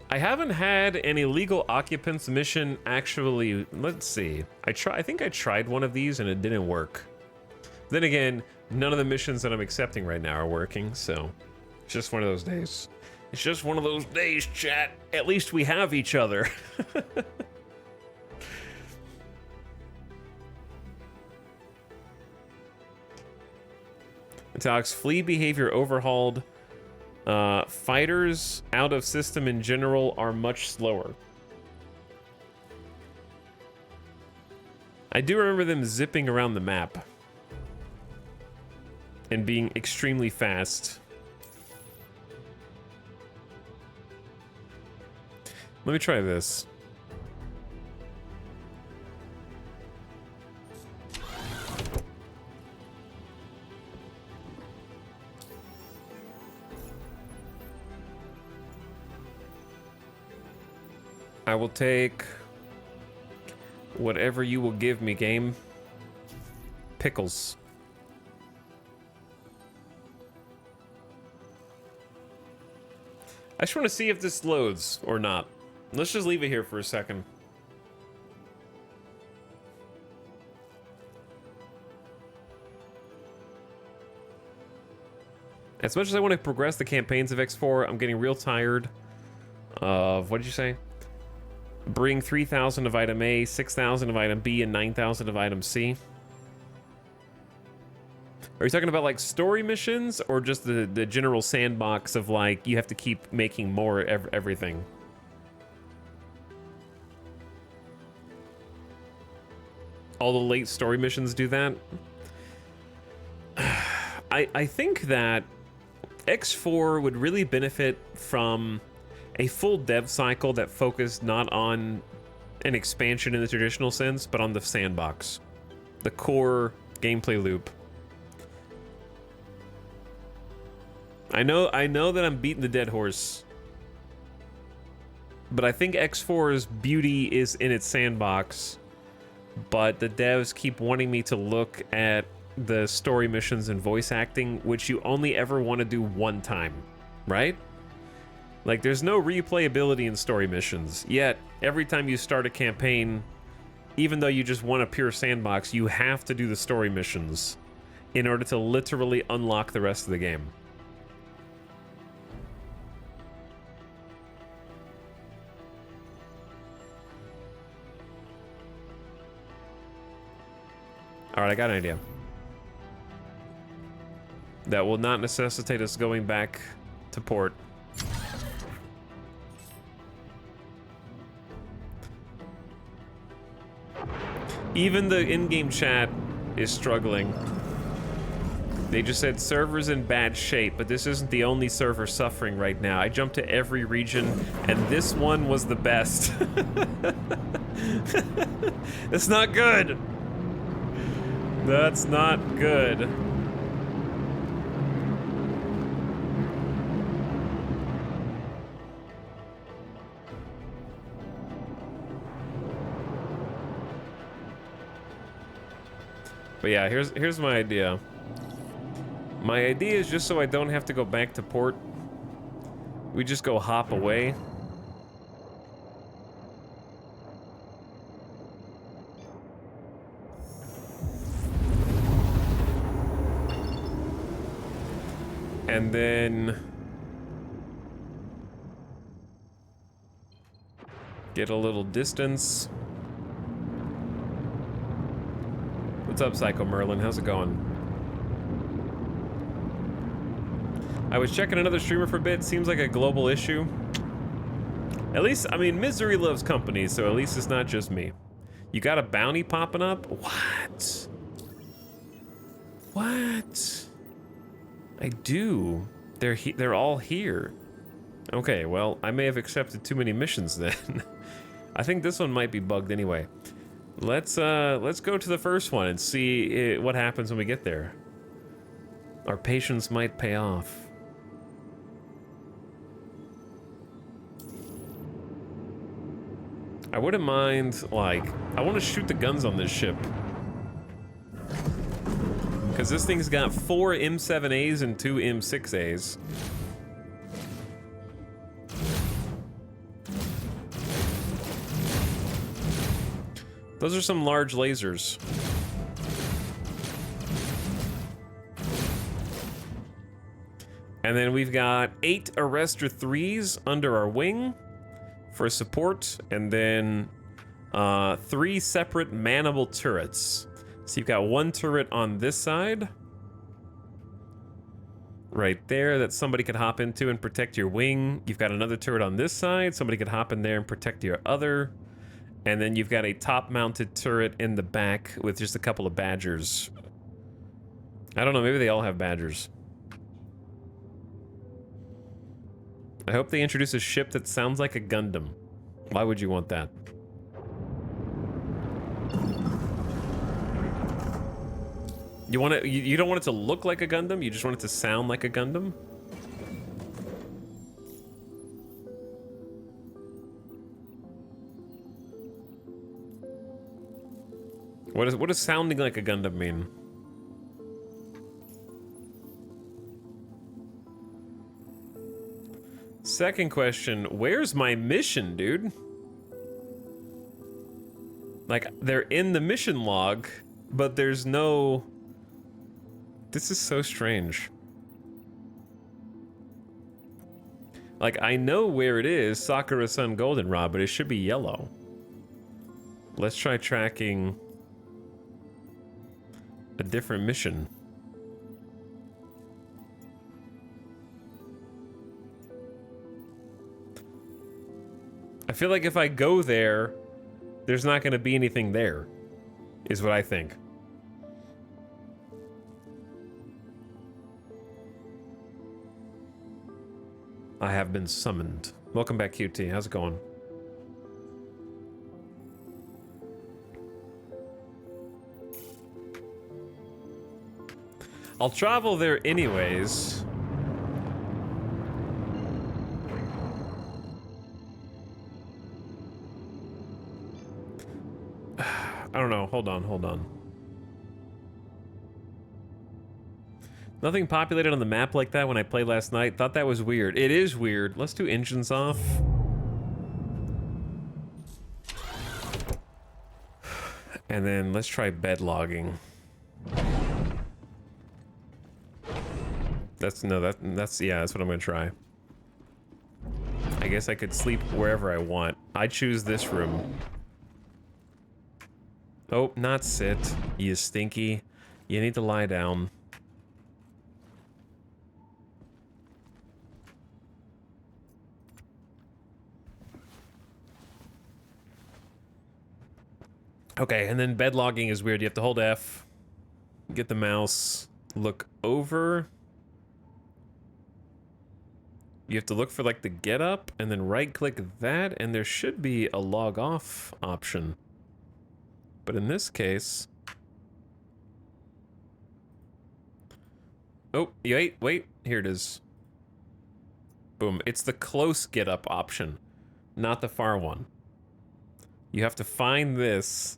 I haven't had an illegal occupants mission actually. Let's see. I think I tried one of these and it didn't work. Then again, none of the missions that I'm accepting right now are working, so it's just one of those days. It's just one of those days, chat. At least we have each other. Alex, fleet behavior overhauled. Fighters out of system in general are much slower. I do remember them zipping around the map and being extremely fast. Let me try this. I will take whatever you will give me, game. Pickles. I just want to see if this loads or not. Let's just leave it here for a second. As much as I want to progress the campaigns of X4, I'm getting real tired of, what did you say? Bring 3,000 of item A, 6,000 of item B, and 9,000 of item C. Are you talking about like story missions or just the general sandbox of like you have to keep making more everything? All the late story missions do that? I think that X4 would really benefit from a full dev cycle that focused not on an expansion in the traditional sense, but on the sandbox. The core gameplay loop. I know that I'm beating the dead horse, but I think X4's beauty is in its sandbox, but the devs keep wanting me to look at the story missions and voice acting, which you only ever want to do one time, right? Like, there's no replayability in story missions, yet every time you start a campaign, even though you just want a pure sandbox, you have to do the story missions in order to literally unlock the rest of the game. Alright, I got an idea. That will not necessitate us going back to port. Even the in-game chat is struggling. They just said server's in bad shape, but this isn't the only server suffering right now. I jumped to every region, and this one was the best. It's not good. That's not good. But yeah, here's my idea. My idea is just so I don't have to go back to port, we just go hop away. And then get a little distance. What's up, Psycho Merlin? How's it going? I was checking another streamer for a bit. Seems like a global issue. At least, I mean, misery loves company, so at least it's not just me. You got a bounty popping up? What? What? I do. They're all here. Okay, well, I may have accepted too many missions then. I think this one might be bugged anyway. Let's go to the first one and see what happens when we get there. Our patience might pay off. I wouldn't mind, like, I want to shoot the guns on this ship. Because this thing's got 4 M7As and 2 M6As. Those are some large lasers. And then we've got 8 Arrestor 3s under our wing for support, and then 3 separate manable turrets. So you've got 1 turret on this side, right there, that somebody could hop into and protect your wing. You've got another turret on this side, somebody could hop in there and protect your other. And then you've got a top-mounted turret in the back with just a couple of Badgers. I don't know, maybe they all have Badgers. I hope they introduce a ship that sounds like a Gundam. Why would you want that? You want it, you don't want it to look like a Gundam, you just want it to sound like a Gundam? What does sounding like a Gundam mean? Second question, where's my mission, dude? Like, they're in the mission log, but there's no... This is so strange. Like, I know where it is, Sakura Sun Goldenrod, but it should be yellow. Let's try tracking a different mission. I feel like if I go there, there's not going to be anything there, is what I think. I have been summoned. Welcome back, QT. How's it going? I'll travel there anyways. I don't know. Hold on. Nothing populated on the map like that when I played last night. Thought that was weird. It is weird. Let's do engines off. And then let's try bed logging. That's what I'm gonna try. I guess I could sleep wherever I want. I choose this room. Oh, not sit, you stinky. You need to lie down. Okay, and then bed logging is weird. You have to hold F, get the mouse, look over. You have to look for like the get up and then right click that, and there should be a log off option. But in this case, oh, wait, here it is. Boom, it's the close get up option, not the far one. You have to find this,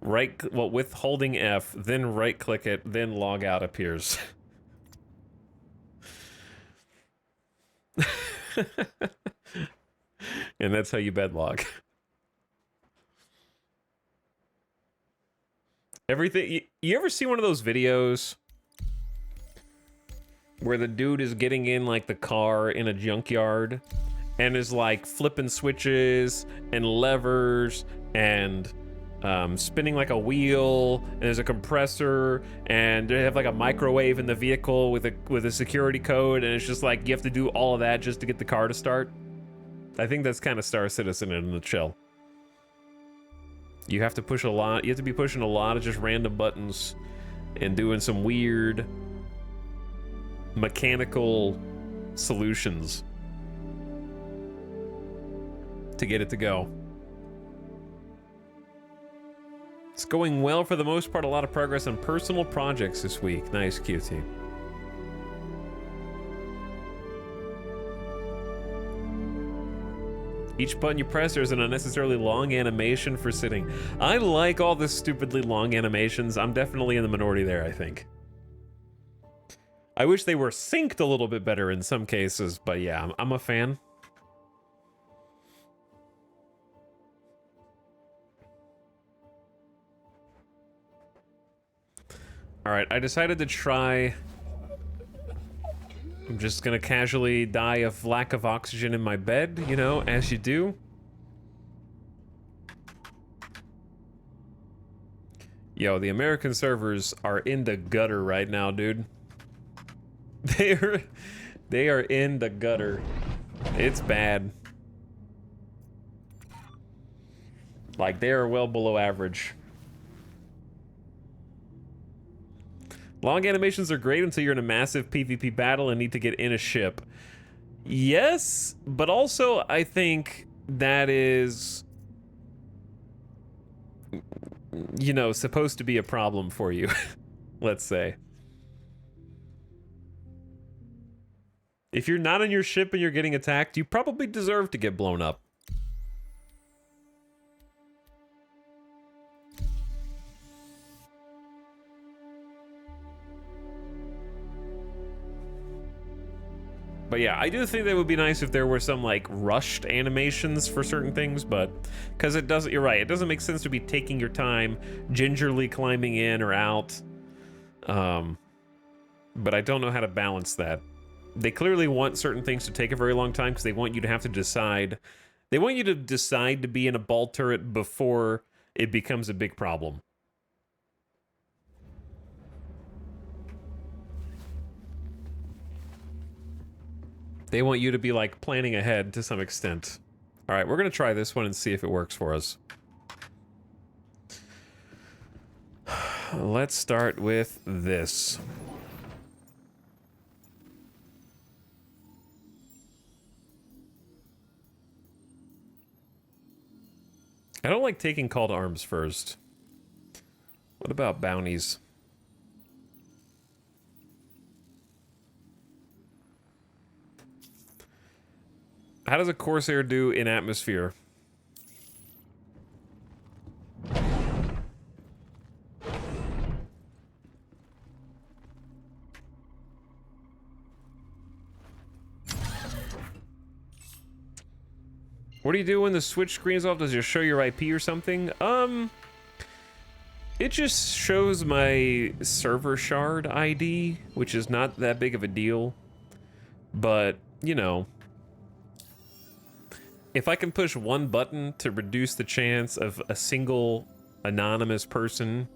with holding F, then right click it, then log out appears. And that's how you bed log. Everything. You ever see one of those videos where the dude is getting in like the car in a junkyard and is like flipping switches and levers and spinning like a wheel, and there's a compressor, and they have like a microwave in the vehicle with a security code, and it's just like you have to do all of that just to get the car to start? I think that's kind of Star Citizen in a nutshell. You have to push a lot. You have to be pushing a lot of just random buttons and doing some weird mechanical solutions to get it to go. It's going well for the most part. A lot of progress on personal projects this week. Nice, QT. Each button you press, there's an unnecessarily long animation for sitting. I like all the stupidly long animations. I'm definitely in the minority there, I think. I wish they were synced a little bit better in some cases, but yeah, I'm a fan. All right, I decided to try. I'm just gonna casually die of lack of oxygen in my bed, you know, as you do. Yo, the American servers are in the gutter right now, dude. They are in the gutter. It's bad. Like, they are well below average. Long animations are great until you're in a massive PvP battle and need to get in a ship. Yes, but also I think that is, you know, supposed to be a problem for you, let's say. If you're not on your ship and you're getting attacked, you probably deserve to get blown up. But yeah, I do think that would be nice if there were some like rushed animations for certain things, but because it doesn't, you're right, it doesn't make sense to be taking your time gingerly climbing in or out. But I don't know how to balance that. They clearly want certain things to take a very long time because they want you to have to decide. They want you to decide to be in a ball turret before it becomes a big problem. They want you to be like planning ahead to some extent. All right, we're gonna try this one and see if it works for us. Let's start with this. I don't like taking call to arms first. What about bounties? How does a Corsair do in atmosphere? What do you do when the switch screen is off? Does it show your IP or something? It just shows my server shard ID, which is not that big of a deal. But, you know, if I can push one button to reduce the chance of a single anonymous person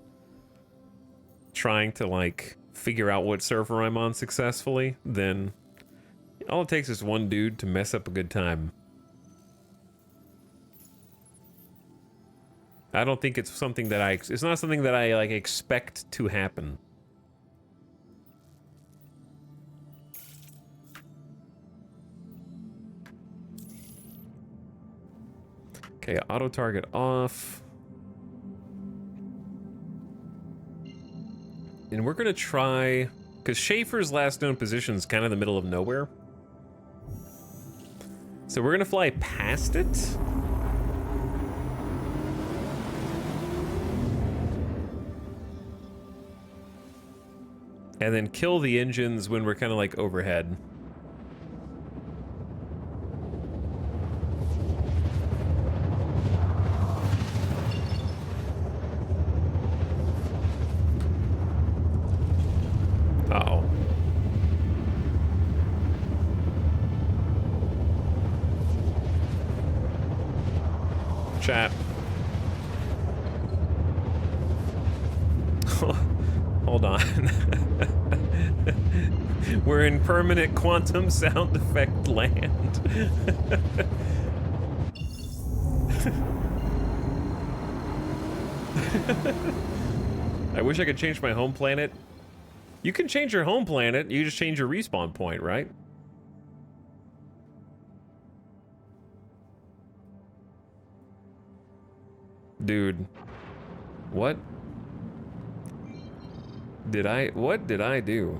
trying to, like, figure out what server I'm on successfully, then all it takes is one dude to mess up a good time. I don't think it's something that it's not something that I, like, expect to happen. Okay, auto target off. And we're gonna try, because Schaefer's last known position is kind of the middle of nowhere. So we're gonna fly past it. And then kill the engines when we're kind of like overhead. Uh-oh. Chat. Hold on. We're in permanent quantum sound effect land. I wish I could change my home planet. You can change your home planet, you just change your respawn point, right? Dude. What did I do?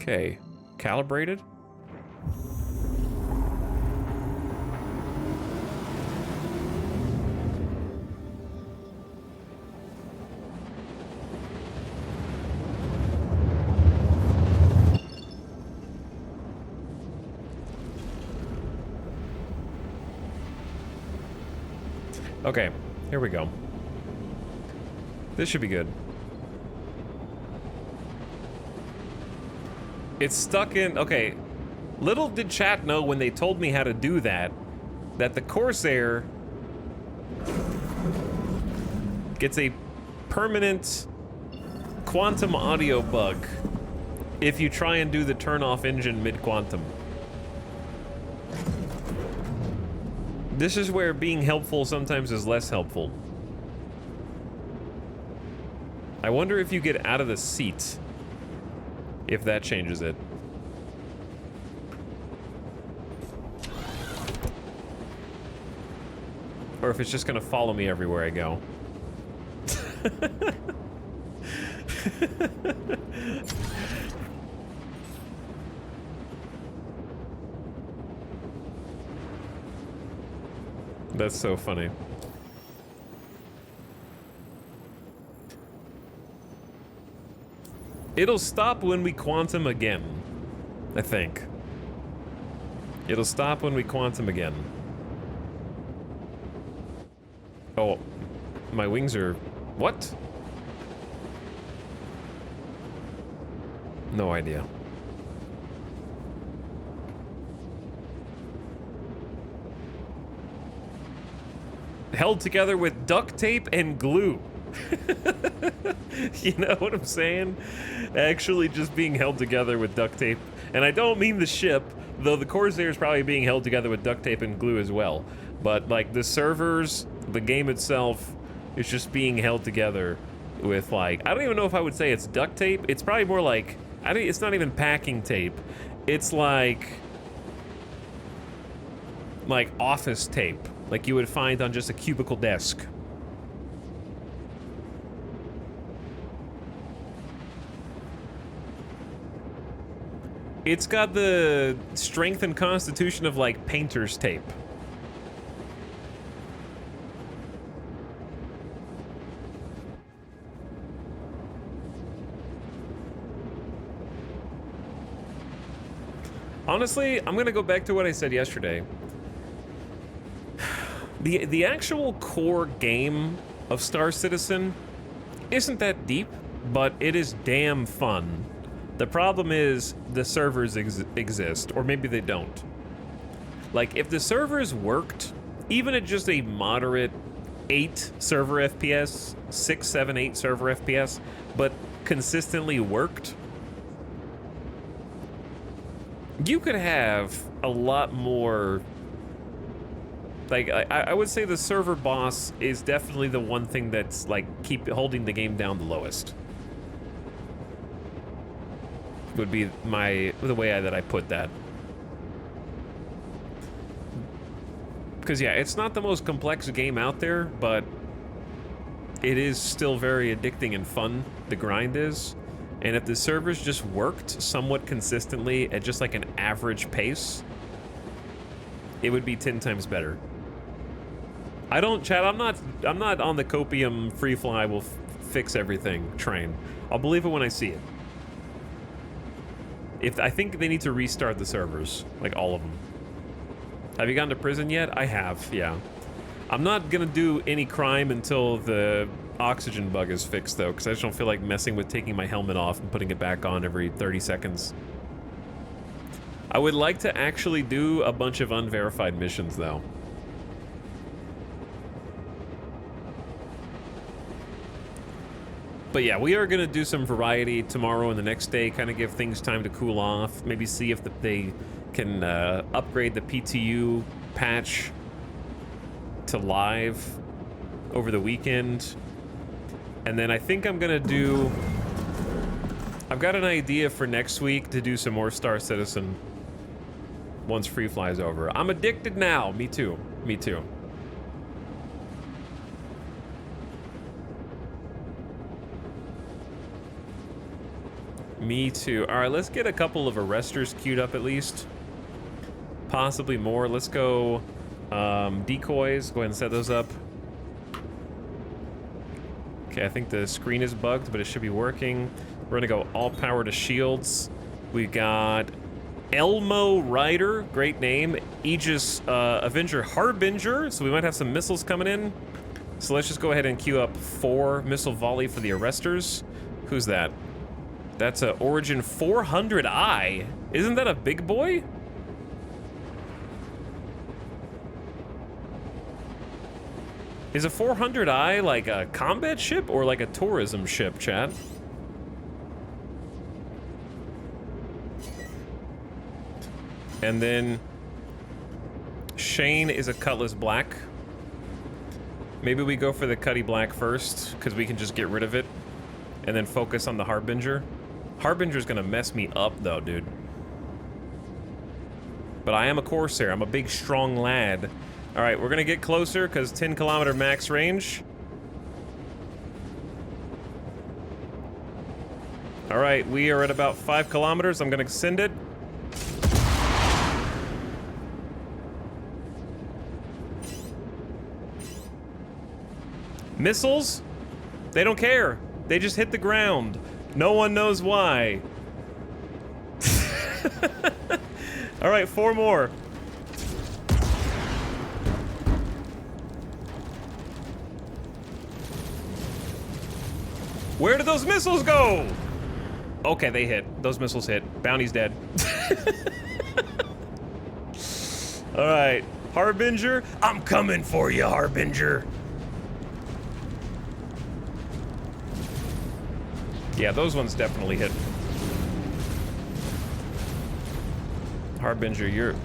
Okay, calibrated. Okay, here we go. This should be good. It's stuck in... Okay. Little did chat know when they told me how to do that, that the Corsair gets a permanent quantum audio bug if you try and do the turn off engine mid-quantum. This is where being helpful sometimes is less helpful. I wonder if you get out of the seat, if that changes it. Or if it's just gonna follow me everywhere I go. That's so funny. It'll stop when we quantum again, I think. It'll stop when we quantum again. Oh, my wings are... What? No idea. Held together with duct tape and glue. You know what I'm saying? Actually just being held together with duct tape. And I don't mean the ship, though the Corsair is probably being held together with duct tape and glue as well. But like the servers, the game itself is just being held together with, like, I don't even know if I would say it's duct tape. It's probably more like, it's not even packing tape. It's like office tape, like you would find on just a cubicle desk. It's got the strength and constitution of like painter's tape. Honestly, I'm gonna go back to what I said yesterday. The actual core game of Star Citizen isn't that deep, but it is damn fun. The problem is the servers exist, or maybe they don't. Like, if the servers worked, even at just a moderate 8 server FPS, 6, 7, 8 server FPS, but consistently worked, you could have a lot more. Like, I would say the server boss is definitely the one thing that's like keep holding the game down the lowest. Would be the way that I put that. Because yeah, it's not the most complex game out there, but it is still very addicting and fun. The grind is. And if the servers just worked somewhat consistently at just like an average pace, it would be 10 times better. I don't, Chad, I'm not on the copium free fly will fix everything train. I'll believe it when I see it. I think they need to restart the servers, like all of them. Have you gone to prison yet? I have, yeah. I'm not gonna do any crime until the oxygen bug is fixed though, because I just don't feel like messing with taking my helmet off and putting it back on every 30 seconds. I would like to actually do a bunch of unverified missions though. But yeah, we are going to do some variety tomorrow and the next day, kind of give things time to cool off, maybe see if they can upgrade the PTU patch to live over the weekend. And then I think I'm going to do... I've got an idea for next week to do some more Star Citizen once Free Fly's over. I'm addicted now. Me too. Me too. Me too. All right, let's get a couple of arresters queued up at least. Possibly more. Let's go decoys. Go ahead and set those up. Okay, I think the screen is bugged, but it should be working. We're gonna go all power to shields. We got Elmo Rider, great name. Aegis Avenger Harbinger, so we might have some missiles coming in. So let's just go ahead and queue up 4 missile volley for the arresters. Who's that? That's a Origin 400i. Isn't that a big boy? Is a 400i like a combat ship or like a tourism ship, chat? And then Shane is a Cutlass Black. Maybe we go for the Cutty Black first, because we can just get rid of it and then focus on the Harbinger. Harbinger's gonna mess me up though, dude. But I am a Corsair. I'm a big, strong lad. All right, we're gonna get closer because 10-kilometer max range. All right, we are at about 5 kilometers. I'm gonna send it. Missiles? They don't care. They just hit the ground. No one knows why. All right, 4 more. Where did those missiles go? Okay, they hit. Those missiles hit. Bounty's dead. All right, Harbinger. I'm coming for you, Harbinger. Yeah, those ones definitely hit. Harbinger, you're...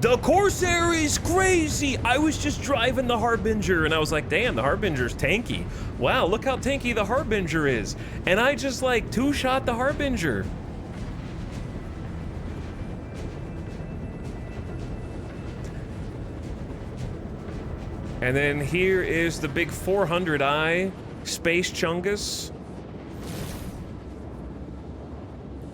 The Corsair is crazy! I was just driving the Harbinger and I was like, damn, the Harbinger's tanky. Wow, look how tanky the Harbinger is. And I just like 2-shot the Harbinger. And then here is the big 400i Space Chungus.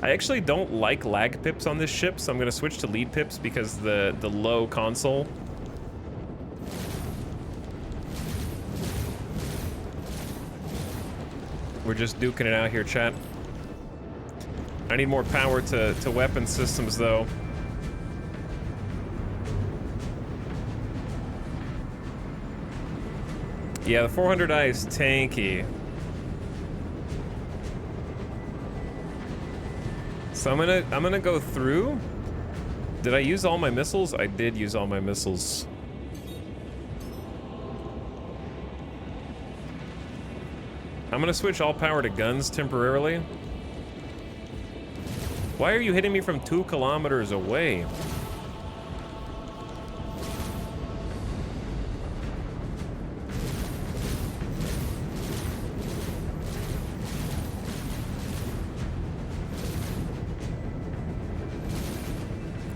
I actually don't like lag pips on this ship, so I'm gonna switch to lead pips because the low console. We're just duking it out here, chat. I need more power to weapon systems, though. Yeah, the 400i is tanky. So I'm gonna go through. Did I use all my missiles? I did use all my missiles. I'm gonna switch all power to guns temporarily. Why are you hitting me from 2 kilometers away?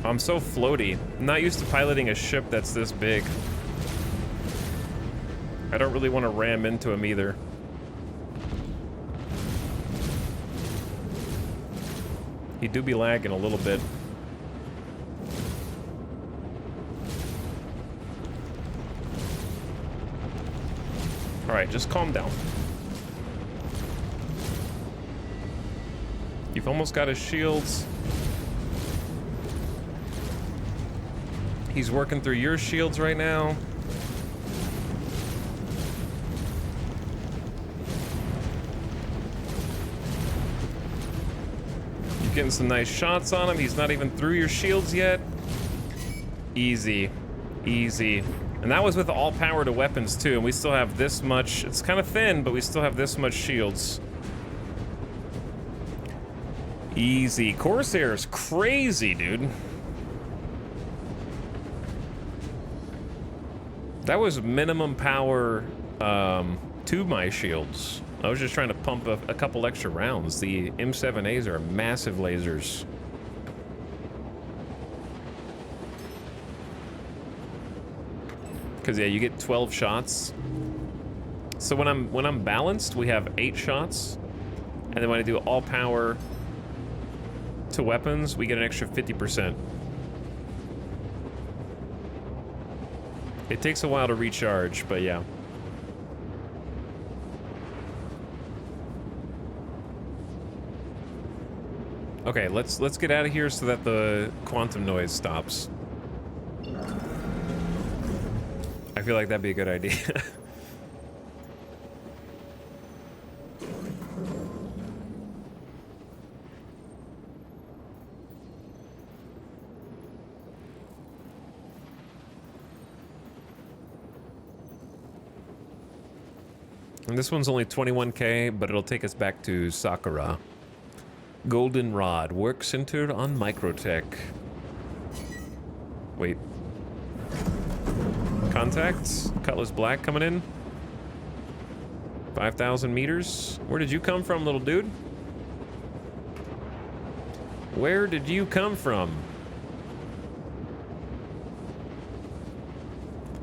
I'm so floaty. I'm not used to piloting a ship that's this big. I don't really want to ram into him either. He do be lagging a little bit. All right, just calm down. You've almost got his shields. He's working through your shields right now. You're getting some nice shots on him. He's not even through your shields yet. Easy. Easy. And that was with all power to weapons too, and we still have this much. It's kind of thin, but we still have this much shields. Easy. Corsair's crazy, dude. That was minimum power to my shields. I was just trying to pump a couple extra rounds. The M7As are massive lasers. Cause yeah, you get 12 shots. So when I'm balanced, we have 8 shots, and then when I do all power to weapons, we get an extra 50%. It takes a while to recharge, but yeah. Okay, let's get out of here so that the quantum noise stops. I feel like that'd be a good idea. And this one's only 21k, but it'll take us back to Sakura. Goldenrod, work centered on microtech. Wait. Contacts? Cutlass Black coming in? 5,000 meters? Where did you come from, little dude? Where did you come from?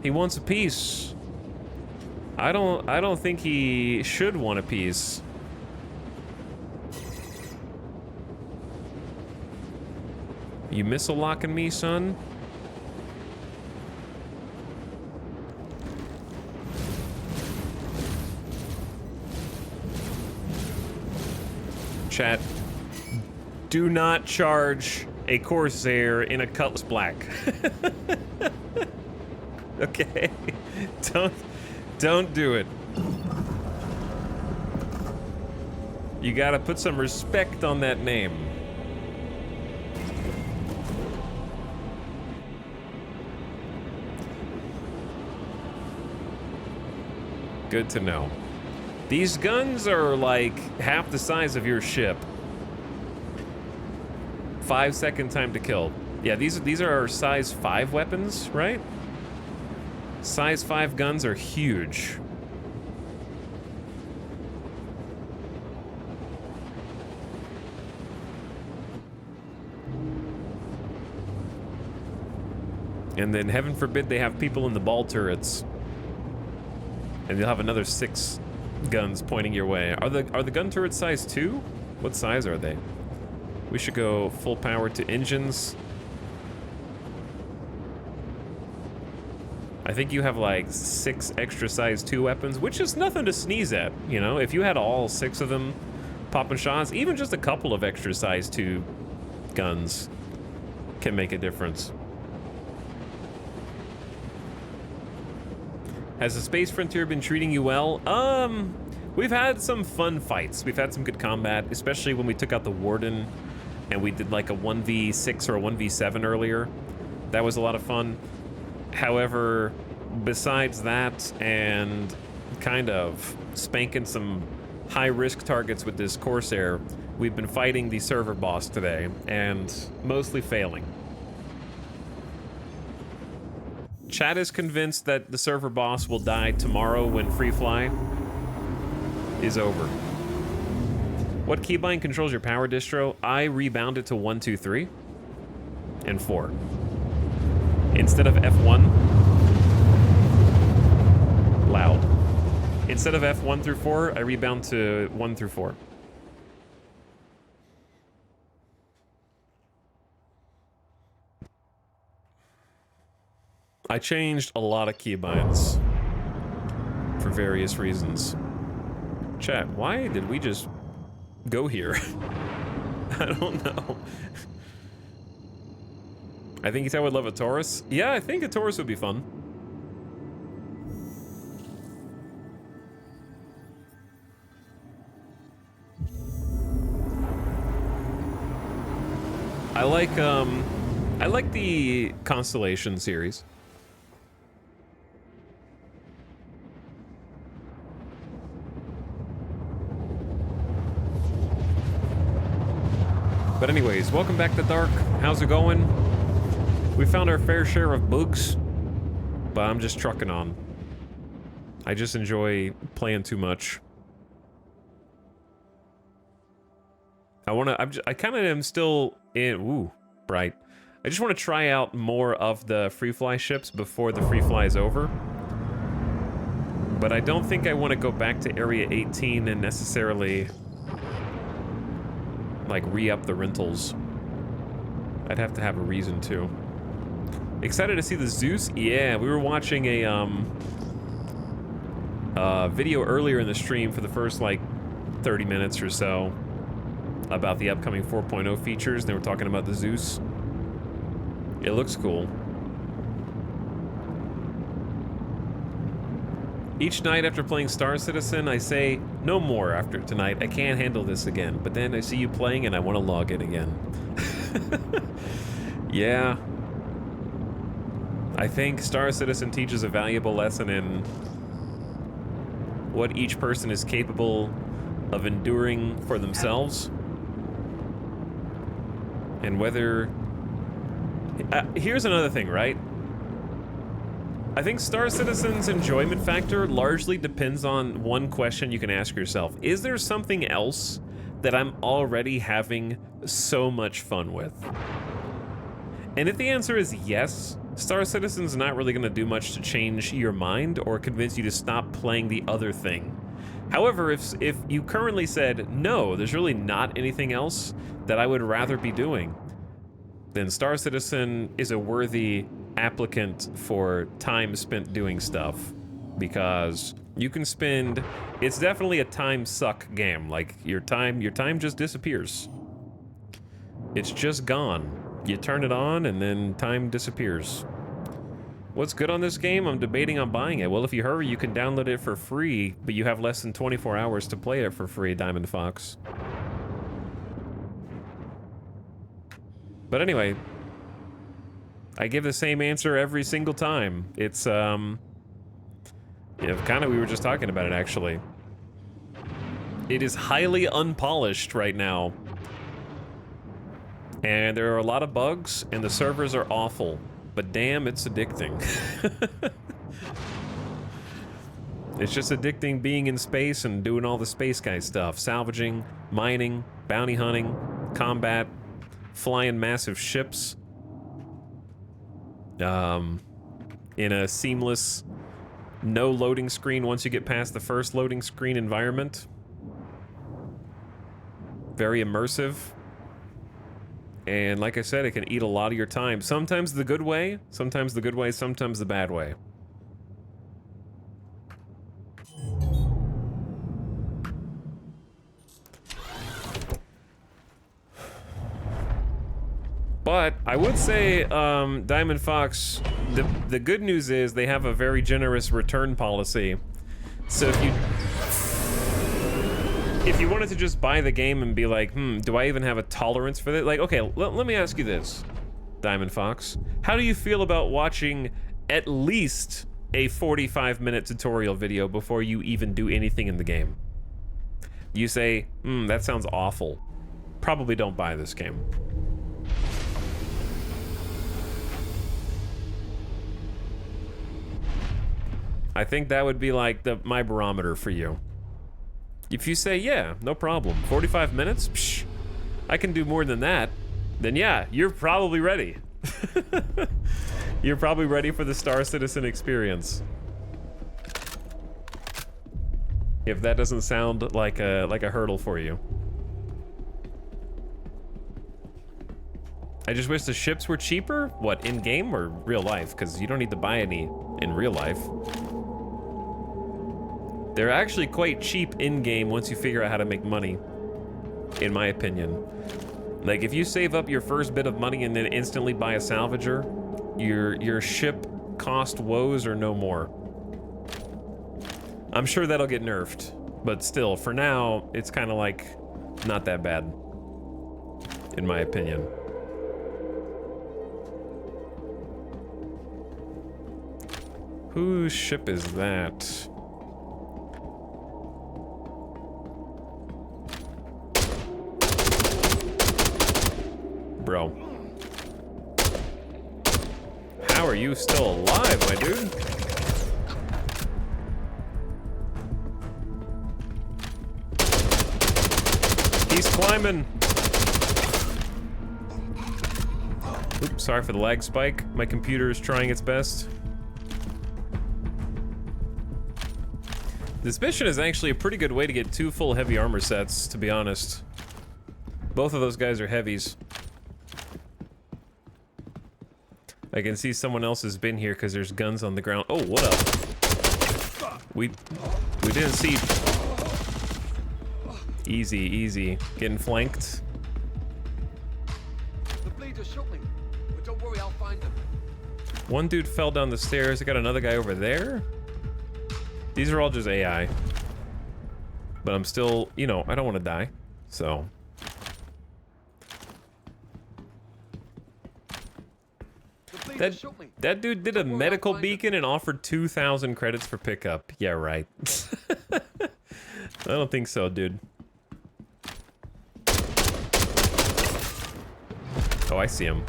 He wants a piece. I don't think he should want a piece. You missile locking me, son? Chat, do not charge a Corsair in a Cutlass Black. Okay? Don't do it. You gotta put some respect on that name. Good to know. These guns are like half the size of your ship. 5-second time to kill. Yeah, these are our size 5 weapons, right? Size 5 guns are huge. And then heaven forbid they have people in the ball turrets. And you'll have another 6 guns pointing your way. Are the gun turrets size 2? What size are they? We should go full power to engines. I think you have like 6 extra size 2 weapons, which is nothing to sneeze at, you know? If you had all 6 of them popping shots, even just a couple of extra size 2 guns can make a difference. Has the Space Frontier been treating you well? We've had some fun fights. We've had some good combat, especially when we took out the Warden and we did like a 1v6 or a 1v7 earlier. That was a lot of fun. However, besides that and kind of spanking some high-risk targets with this Corsair, we've been fighting the server boss today and mostly failing. Chat is convinced that the server boss will die tomorrow when Free Fly is over. What keybind controls your power distro? I rebound it to 1, 2, 3, and 4. Instead of F1, loud. Instead of F1 through 4, I rebound to 1 through 4. I changed a lot of keybinds for various reasons. Chat, why did we just go here? I don't know. I think I would love a Taurus. Yeah, I think a Taurus would be fun. I like the Constellation series. But anyways, welcome back to Dark. How's it going? We found our fair share of bugs, but I'm just trucking on. I just enjoy playing too much. I kind of am still in, ooh, bright. I just want to try out more of the Free Fly ships before the Free Fly is over. But I don't think I want to go back to Area 18 and necessarily like re-up the rentals. I'd have to have a reason to. Excited to see the Zeus? Yeah, we were watching a video earlier in the stream for the first like 30 minutes or so about the upcoming 4.0 features. They were talking about the Zeus. It looks cool. Each night after playing Star Citizen, I say, no more after tonight. I can't handle this again. But then I see you playing and I want to log in again. Yeah. I think Star Citizen teaches a valuable lesson in what each person is capable of enduring for themselves. And whether... here's another thing, right? I think Star Citizen's enjoyment factor largely depends on one question you can ask yourself. Is there something else that I'm already having so much fun with? And if the answer is yes, Star Citizen's not really going to do much to change your mind or convince you to stop playing the other thing. However, if you currently said, no, there's really not anything else that I would rather be doing, then Star Citizen is a worthy applicant for time spent doing stuff, because you can spend, it's definitely a time suck game. Like your time just disappears. It's just gone. You turn it on and then time disappears. What's good on this game? I'm debating on buying it. Well, if you hurry, you can download it for free, but you have less than 24 hours to play it for free, Diamond Fox. But anyway, I give the same answer every single time. It's, kind of, we were just talking about it, actually. It is highly unpolished right now. And there are a lot of bugs, and the servers are awful. But damn, it's addicting. It's just addicting being in space and doing all the space guy stuff. Salvaging, mining, bounty hunting, combat, flying massive ships. In a seamless, no loading screen once you get past the first loading screen environment. Very immersive. And like I said, it can eat a lot of your time. Sometimes the good way, sometimes the good way, sometimes the bad way. But I would say, Diamond Fox, the good news is they have a very generous return policy. So if you wanted to just buy the game and be like, do I even have a tolerance for this? Like, okay, let me ask you this, Diamond Fox. How do you feel about watching at least a 45-minute tutorial video before you even do anything in the game? You say, that sounds awful. Probably don't buy this game. I think that would be like my barometer for you. If you say, yeah, no problem, 45 minutes, psh, I can do more than that, then yeah, you're probably ready. You're probably ready for the Star Citizen experience. If that doesn't sound like a hurdle for you. I just wish the ships were cheaper. What, in-game or real life? Because you don't need to buy any in real life. They're actually quite cheap in-game once you figure out how to make money, in my opinion. Like, if you save up your first bit of money and then instantly buy a salvager, your ship cost woes or no more. I'm sure that'll get nerfed, but still, for now, it's kind of like not that bad, in my opinion. Whose ship is that? Bro. How are you still alive, my dude? He's climbing. Oops, sorry for the lag spike. My computer is trying its best. This mission is actually a pretty good way to get 2 full heavy armor sets, to be honest. Both of those guys are heavies. I can see someone else has been here because there's guns on the ground. Oh, what up? We didn't see. Easy, easy. Getting flanked. The bleeders shot me, but don't worry, I'll find them. One dude fell down the stairs. I got another guy over there. These are all just AI. But I'm still, you know, I don't want to die. So. That dude did a medical beacon and offered 2,000 credits for pickup. Yeah, right. I don't think so, dude. Oh, I see him.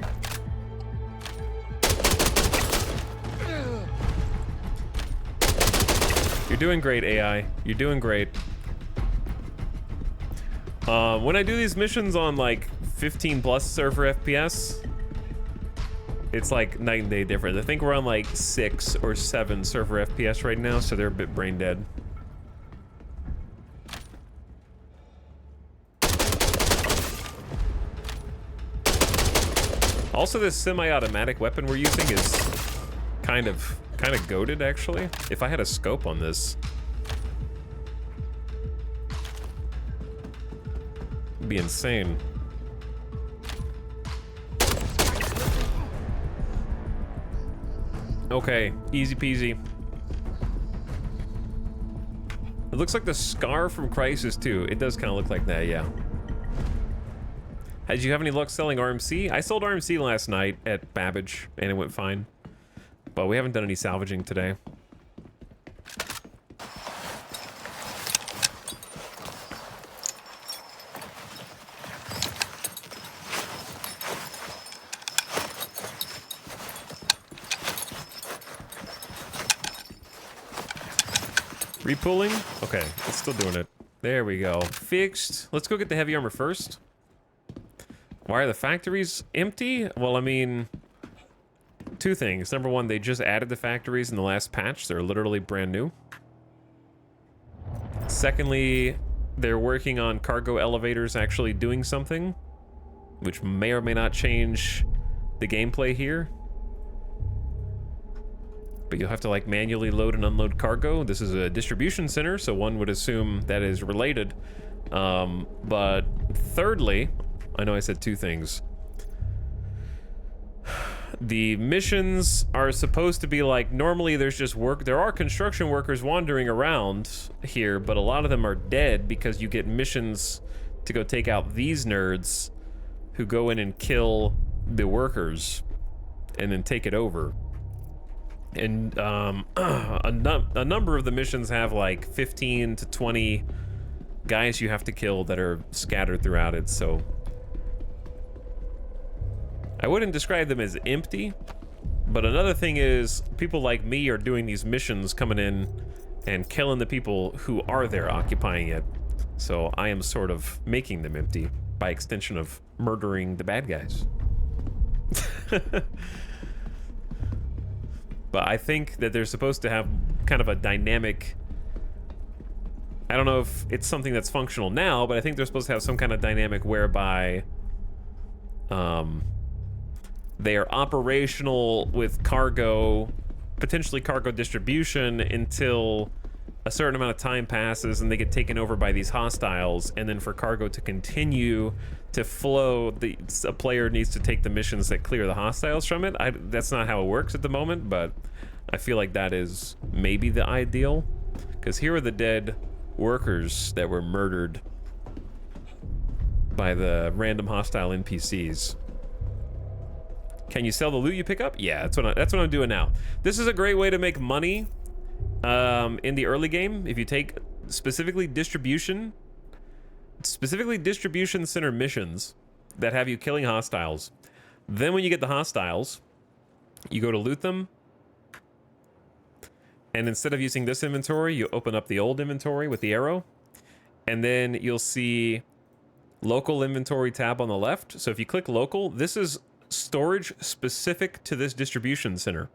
You're doing great, AI. You're doing great. When I do these missions on like 15 plus server FPS, it's like night and day difference. I think we're on like 6 or 7 server FPS right now, so they're a bit brain dead. Also, this semi-automatic weapon we're using is kind of goated, actually. If I had a scope on this, it'd be insane. Okay, easy peasy. It looks like the Scar from Crysis 2. It does kind of look like that, yeah. Did you have any luck selling RMC? I sold RMC last night at Babbage, and it went fine. But we haven't done any salvaging today. Repulling? Okay, it's still doing it. There we go. Fixed. Let's go get the heavy armor first. Why are the factories empty? Well, I mean, 2 things. Number 1, they just added the factories in the last patch. They're literally brand new. Secondly, they're working on cargo elevators actually doing something. which may or may not change the gameplay here. But you'll have to like manually load and unload cargo. This is a distribution center, so one would assume that is related. But thirdly, I know I said two things. The missions are supposed to be like, normally there's just there are construction workers wandering around here, but a lot of them are dead because you get missions to go take out these nerds who go in and kill the workers and then take it over. And a number of the missions have like 15 to 20 guys you have to kill that are scattered throughout it, so I wouldn't describe them as empty. But another thing is, people like me are doing these missions, coming in and killing the people who are there occupying it. So I am sort of making them empty by extension of murdering the bad guys. But I think that they're supposed to have kind of a dynamic, I don't know if it's something that's functional now, but I think they're supposed to have some kind of dynamic whereby they are operational with cargo, potentially cargo distribution, until a certain amount of time passes and they get taken over by these hostiles, and then for cargo to continue to flow, a player needs to take the missions that clear the hostiles from it. That's not how it works at the moment, but I feel like that is maybe the ideal, because here are the dead workers that were murdered by the random hostile NPCs. Can you sell the loot you pick up? Yeah, that's what I'm doing now. This is a great way to make money in the early game. If you take specifically distribution center missions that have you killing hostiles, then when you get the hostiles, you go to loot them, and instead of using this inventory, you open up the old inventory with the arrow, and then you'll see local inventory tab on the left. So if you click local, this is storage specific to this distribution center.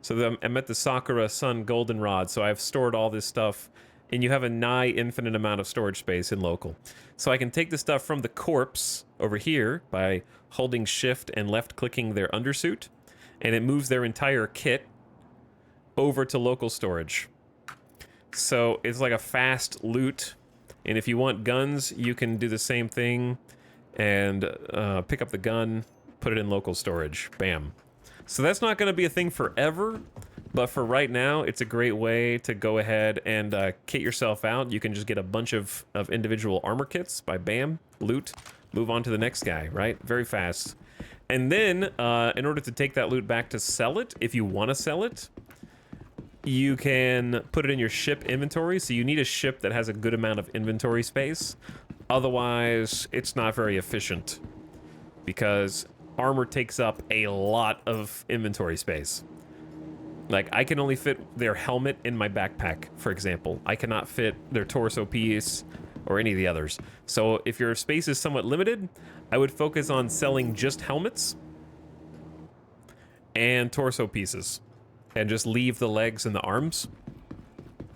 So I'm at the Sakura Sun Goldenrod, so I've stored all this stuff, and you have a nigh infinite amount of storage space in local. So I can take the stuff from the corpse over here by holding shift and left clicking their undersuit, and it moves their entire kit over to local storage. So it's like a fast loot, and if you want guns, you can do the same thing and pick up the gun, put it in local storage. Bam. So that's not going to be a thing forever, but for right now, it's a great way to go ahead and kit yourself out. You can just get a bunch of individual armor kits by bam, loot, move on to the next guy, right? Very fast. And then, in order to take that loot back to sell it, if you want to sell it, you can put it in your ship inventory. So you need a ship that has a good amount of inventory space. Otherwise, it's not very efficient, because armor takes up a lot of inventory space. Like, I can only fit their helmet in my backpack, for example. I cannot fit their torso piece or any of the others. So if your space is somewhat limited, I would focus on selling just helmets and torso pieces, and just leave the legs and the arms.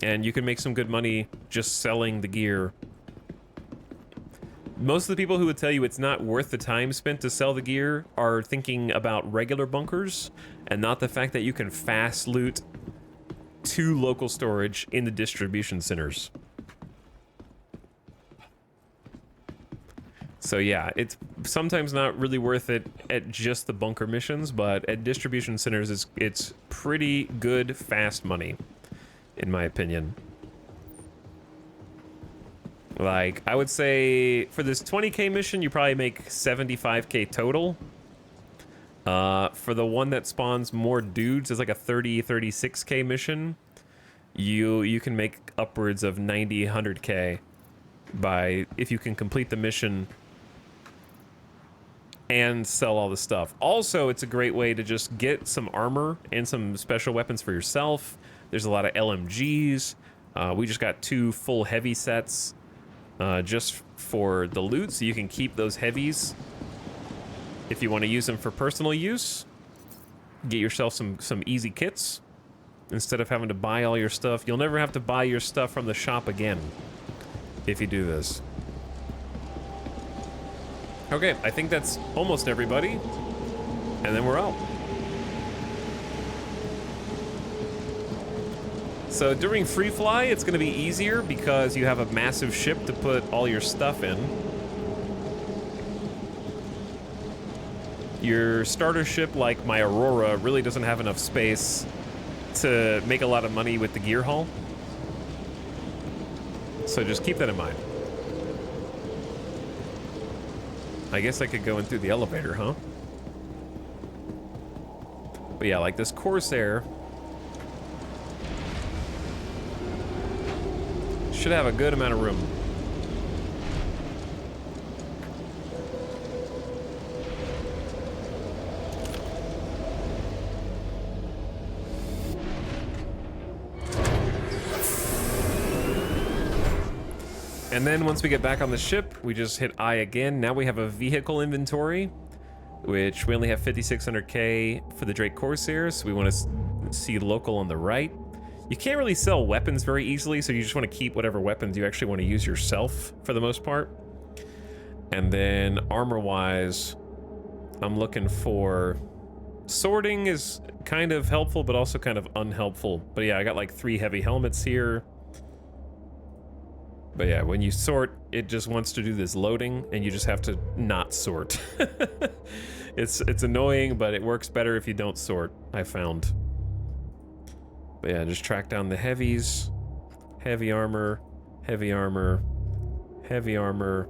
And you can make some good money just selling the gear. Most of the people who would tell you it's not worth the time spent to sell the gear are thinking about regular bunkers, and not the fact that you can fast loot to local storage in the distribution centers. So yeah, it's sometimes not really worth it at just the bunker missions, but at distribution centers, it's pretty good fast money, in my opinion. Like, I would say for this 20k mission, you probably make 75k total. For the one that spawns more dudes, it's like a 36k mission. You can make upwards of 90, 100k if you can complete the mission and sell all the stuff. Also, it's a great way to just get some armor and some special weapons for yourself. There's a lot of LMGs. We just got 2 full heavy sets. Just for the loot, so you can keep those heavies if you want to use them for personal use. Get yourself some easy kits instead of having to buy all your stuff. You'll never have to buy your stuff from the shop again if you do this. Okay, I think that's almost everybody. And then we're out. So during free fly, it's going to be easier because you have a massive ship to put all your stuff in. Your starter ship, like my Aurora, really doesn't have enough space to make a lot of money with the gear haul. So just keep that in mind. I guess I could go in through the elevator, huh? But yeah, like this Corsair should have a good amount of room. And then once we get back on the ship, we just hit I again. Now we have a vehicle inventory, which we only have 5,600K for the Drake Corsair, so we want to see local on the right. You can't really sell weapons very easily, so you just want to keep whatever weapons you actually want to use yourself for the most part. And then armor-wise, I'm looking for... Sorting is kind of helpful, but also kind of unhelpful. But yeah, I got like 3 heavy helmets here. But yeah, when you sort, it just wants to do this loading, and you just have to not sort. It's annoying, but it works better if you don't sort, I found. But yeah, just track down the heavies. Heavy armor, heavy armor, heavy armor,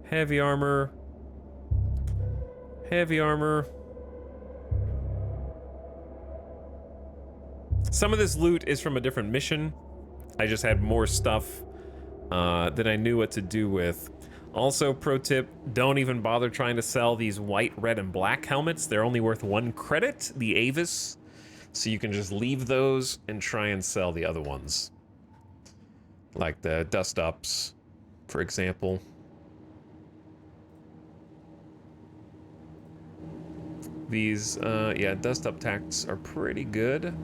heavy armor, heavy armor. Some of this loot is from a different mission. I just had more stuff than I knew what to do with. Also, pro tip, don't even bother trying to sell these white, red, and black helmets. They're only worth 1 credit, the Avis. So you can just leave those and try and sell the other ones. Like the Dust Ups, for example. These, yeah, Dust Up tacts are pretty good.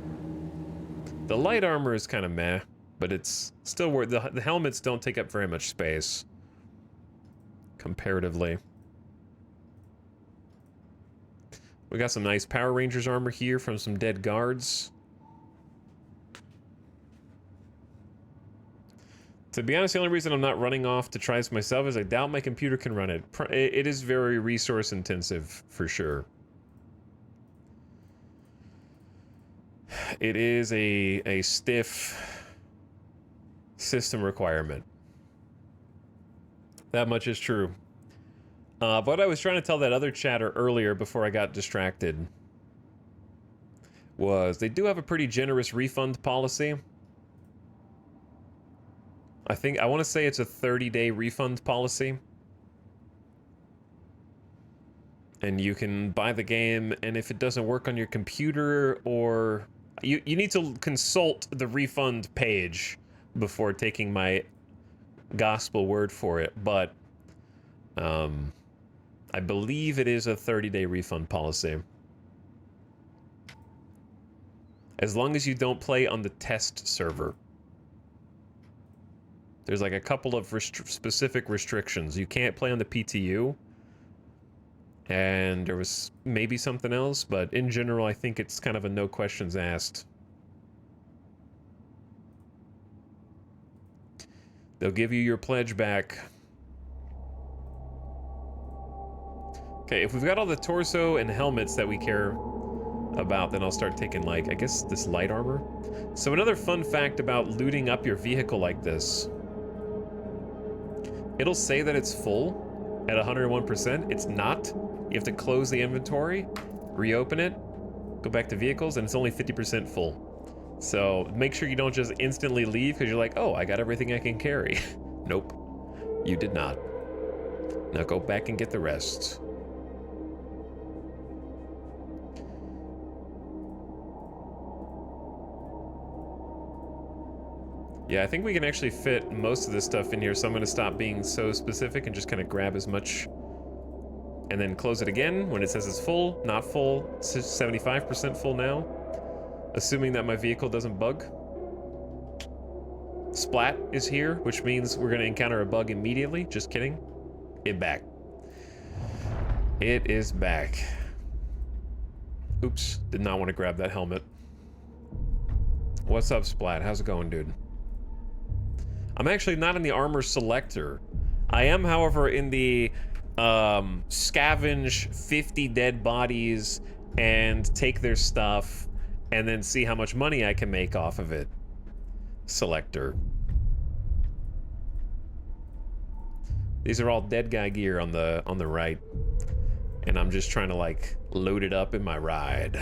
The light armor is kind of meh. But it's still worth... The helmets don't take up very much space. Comparatively. We got some nice Power Rangers armor here from some dead guards. To be honest, the only reason I'm not running off to try this myself is I doubt my computer can run it. It is very resource intensive, for sure. It is a stiff... system requirement. That much is true. What I was trying to tell that other chatter earlier before I got distracted was they do have a pretty generous refund policy. I want to say it's a 30-day refund policy. And you can buy the game, and if it doesn't work on your computer, or you need to consult the refund page before taking my gospel word for it, but I believe it is a 30-day refund policy. As long as you don't play on the test server. There's like a couple of specific restrictions. You can't play on the PTU, and there was maybe something else, but in general, I think it's kind of a no questions asked. They'll give you your pledge back. Okay, if we've got all the torso and helmets that we care about, then I'll start taking, like, I guess this light armor. So another fun fact about looting up your vehicle like this. It'll say that it's full at 101%. It's not. You have to close the inventory, reopen it, go back to vehicles, and it's only 50% full. So make sure you don't just instantly leave because you're like, oh, I got everything I can carry. Nope, you did not. Now go back and get the rest. Yeah, I think we can actually fit most of this stuff in here, so I'm going to stop being so specific and just kind of grab as much and then close it again when it says it's full, not full, 75% full now. Assuming that my vehicle doesn't bug. Splat is here, which means we're going to encounter a bug immediately. Just kidding. It back. It is back. Oops, did not want to grab that helmet. What's up, Splat? How's it going, dude? I'm actually not in the armor selector. I am, however, in the scavenge 50 dead bodies and take their stuff and then see how much money I can make off of it selector. These are all dead guy gear on the right. And I'm just trying to like load it up in my ride.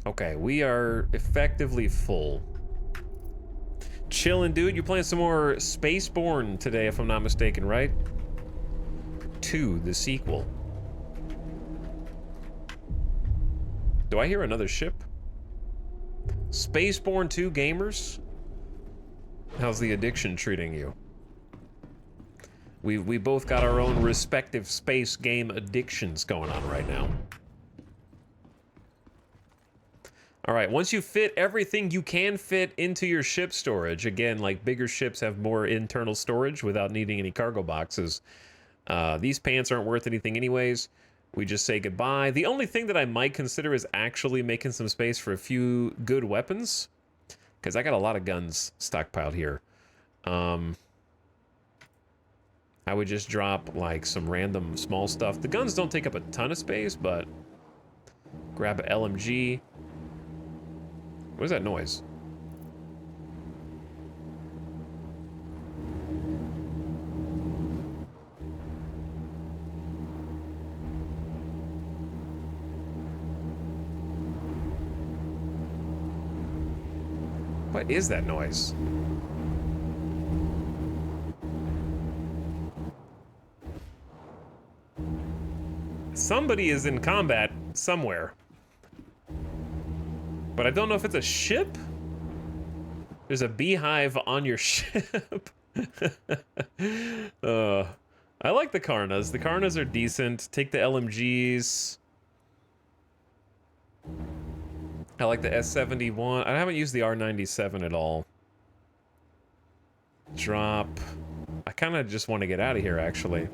Okay, we are effectively full. Chillin', dude. You're playing some more Spaceborne today, if I'm not mistaken, right? 2, the sequel. Do I hear another ship? Spaceborne 2 gamers? How's the addiction treating you? We both got our own respective space game addictions going on right now. All right, once you fit everything you can fit into your ship storage, again, like bigger ships have more internal storage without needing any cargo boxes. These pants aren't worth anything anyways. We just say goodbye. The only thing that I might consider is actually making some space for a few good weapons, because I got a lot of guns stockpiled here. I would just drop like some random small stuff. The guns don't take up a ton of space, but grab an LMG. What is that noise? What is that noise? Somebody is in combat somewhere. But I don't know if it's a ship? There's a beehive on your ship. I like the Karnas. The Karnas are decent. Take the LMGs. I like the S71. I haven't used the R97 at all. Drop. I kind of just want to get out of here, actually.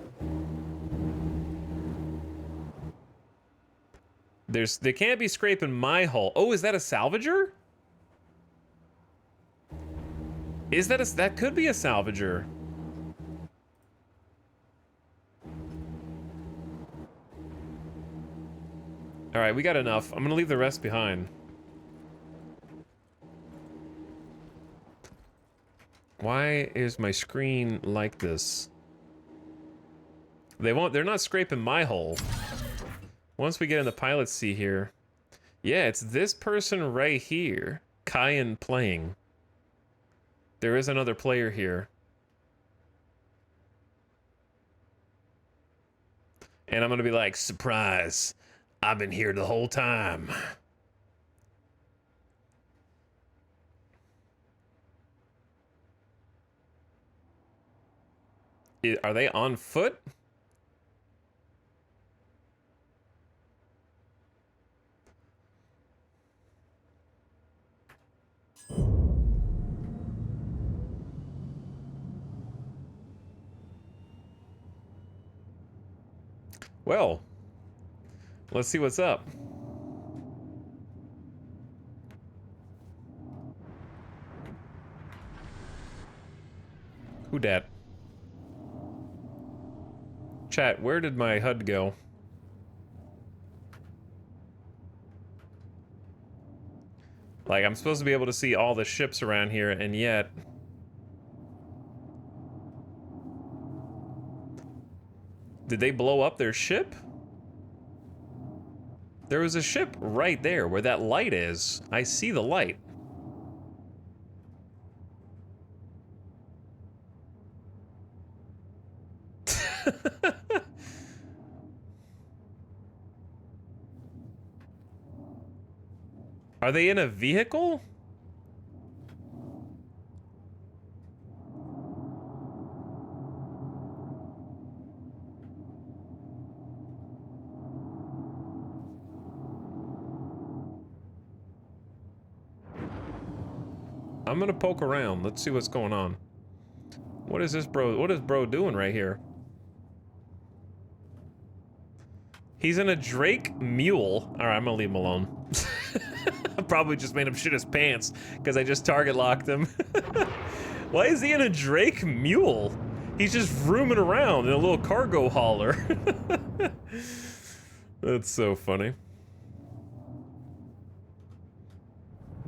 They can't be scraping my hull. Oh, is that a salvager? Is that that could be a salvager. All right, we got enough. I'm gonna leave the rest behind. Why is my screen like this? They're not scraping my hull. Once we get in the pilot's seat here. Yeah, it's this person right here. Kyan playing. There is another player here. And I'm gonna be like, surprise. I've been here the whole time. Are they on foot? Well, let's see what's up. Who dat? Chat, where did my HUD go? Like, I'm supposed to be able to see all the ships around here, and yet... Did they blow up their ship? There was a ship right there where that light is. I see the light. Are they in a vehicle? I'm gonna poke around. Let's see what's going on. What is this bro? What is bro doing right here? He's in a Drake mule. All right, I'm gonna leave him alone. I probably just made him shit his pants because I just target locked him. Why is he in a Drake mule? He's just vrooming around in a little cargo hauler. That's so funny.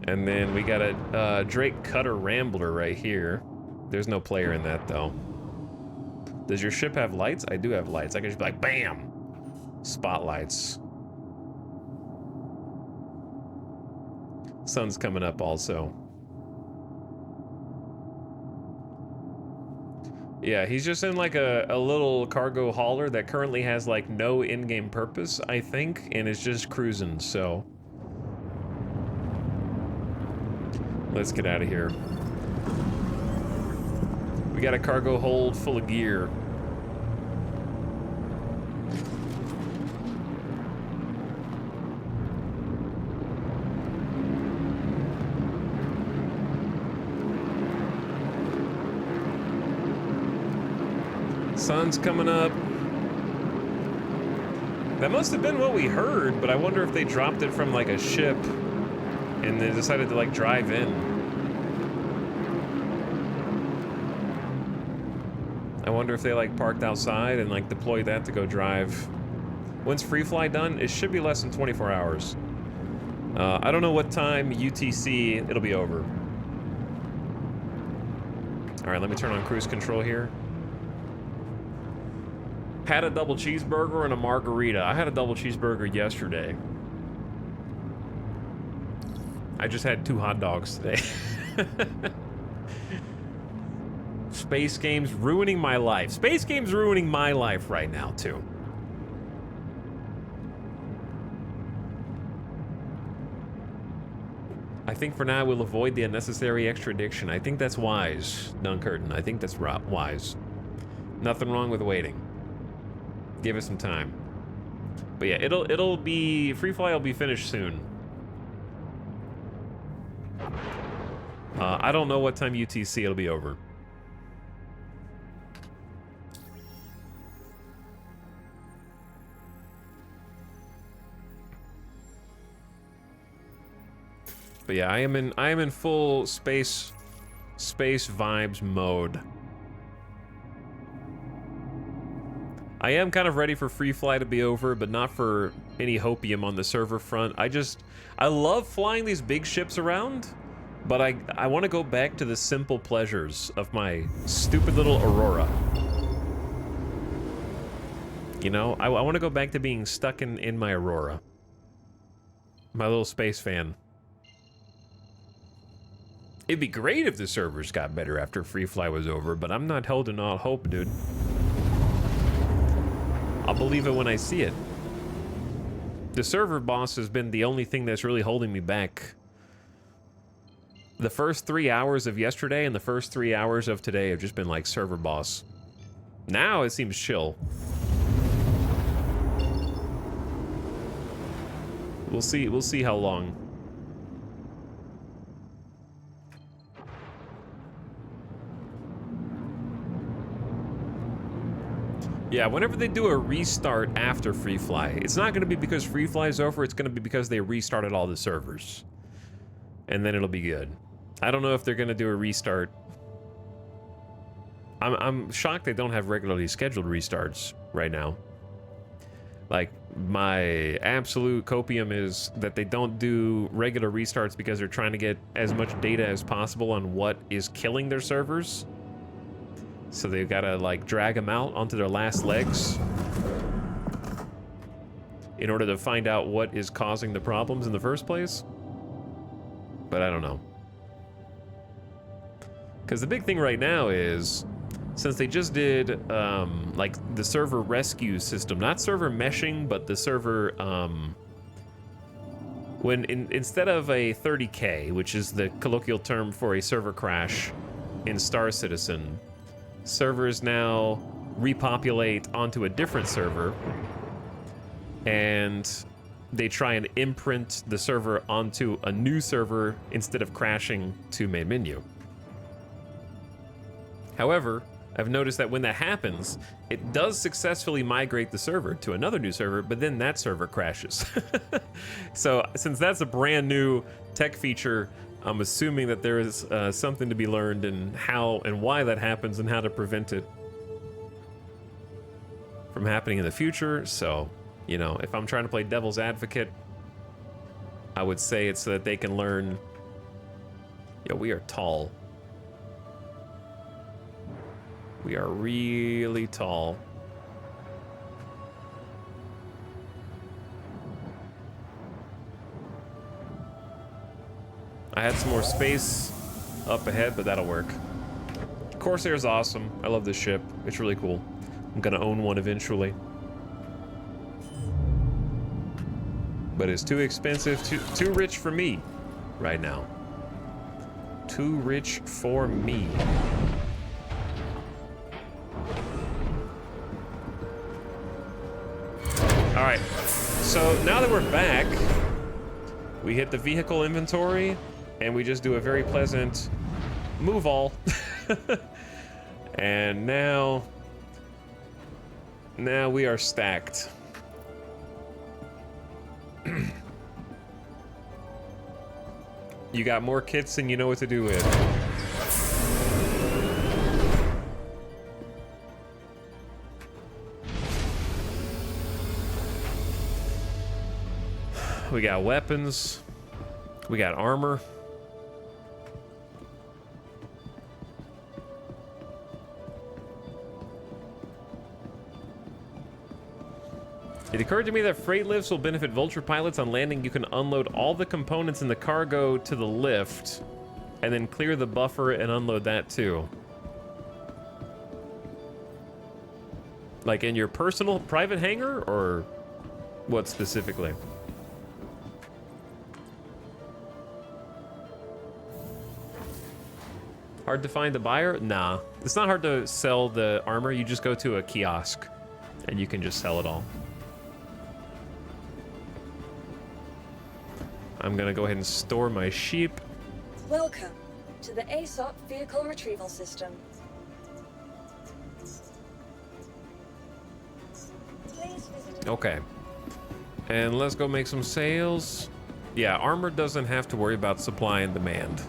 And then we got a Drake Cutter Rambler right here. There's no player in that though. Does your ship have lights? I do have lights. I can just be like, bam! Spotlights. Sun's coming up also. Yeah, he's just in like a little cargo hauler that currently has like no in-game purpose, I think, and is just cruising, so. Let's get out of here. We got a cargo hold full of gear. Sun's coming up. That must have been what we heard, but I wonder if they dropped it from like a ship and they decided to like drive in. I wonder if they like parked outside and like deployed that to go drive. When's free fly done? It should be less than 24 hours. I don't know what time UTC it'll be over. All right, let me turn on cruise control here. Had a double cheeseburger and a margarita. I had a double cheeseburger yesterday. I just had 2 hot dogs today. Space games ruining my life. Space games ruining my life right now, too. I think for now we'll avoid the unnecessary extradition. I think that's wise, Duncurtain. I think that's wise. Nothing wrong with waiting. Give it some time. But yeah, it'll be free fly will be finished soon. I don't know what time UTC it'll be over. But yeah, I am in full space vibes mode. I am kind of ready for free fly to be over, but not for any hopium on the server front. I love flying these big ships around, but I want to go back to the simple pleasures of my stupid little Aurora. You know, I want to go back to being stuck in my Aurora. My little space fan. It'd be great if the servers got better after free fly was over, but I'm not holding out hope, dude. I'll believe it when I see it. The server boss has been the only thing that's really holding me back. The first 3 hours of yesterday and the first 3 hours of today have just been like server boss. Now it seems chill. We'll see how long. Yeah, whenever they do a restart after free fly, it's not going to be because free fly is over, it's going to be because they restarted all the servers. And then it'll be good. I don't know if they're going to do a restart. I'm shocked they don't have regularly scheduled restarts right now. Like, my absolute copium is that they don't do regular restarts because they're trying to get as much data as possible on what is killing their servers. So they've got to, like, drag them out onto their last legs in order to find out what is causing the problems in the first place. But I don't know. Because the big thing right now is, since they just did, like, the server rescue system, not server meshing, but the server, instead of a 30K, which is the colloquial term for a server crash in Star Citizen, servers now repopulate onto a different server, and they try and imprint the server onto a new server instead of crashing to main menu. However, I've noticed that when that happens, it does successfully migrate the server to another new server, but then that server crashes. So since that's a brand new tech feature, I'm assuming that there is something to be learned in how and why that happens and how to prevent it from happening in the future. So, you know, if I'm trying to play devil's advocate, I would say it's so that they can learn. Yo, we are tall. We are really tall. I had some more space up ahead, but that'll work. Corsair's awesome. I love this ship. It's really cool. I'm gonna own one eventually. But it's too expensive, too rich for me right now. Too rich for me. All right, so now that we're back, we hit the vehicle inventory and we just do a very pleasant move all. And now we are stacked. You got more kits than you know what to do with. We got weapons. We got armor. It occurred to me that freight lifts will benefit Vulture pilots. On landing, you can unload all the components in the cargo to the lift and then clear the buffer and unload that too. Like in your personal private hangar, or what specifically? Hard to find a buyer? Nah, it's not hard to sell the armor. You just go to a kiosk and you can just sell it all. I'm gonna go ahead and store my sheep. Welcome to the ASOP Vehicle Retrieval System. Please visit. Okay. And let's go make some sales. Yeah, armor doesn't have to worry about supply and demand.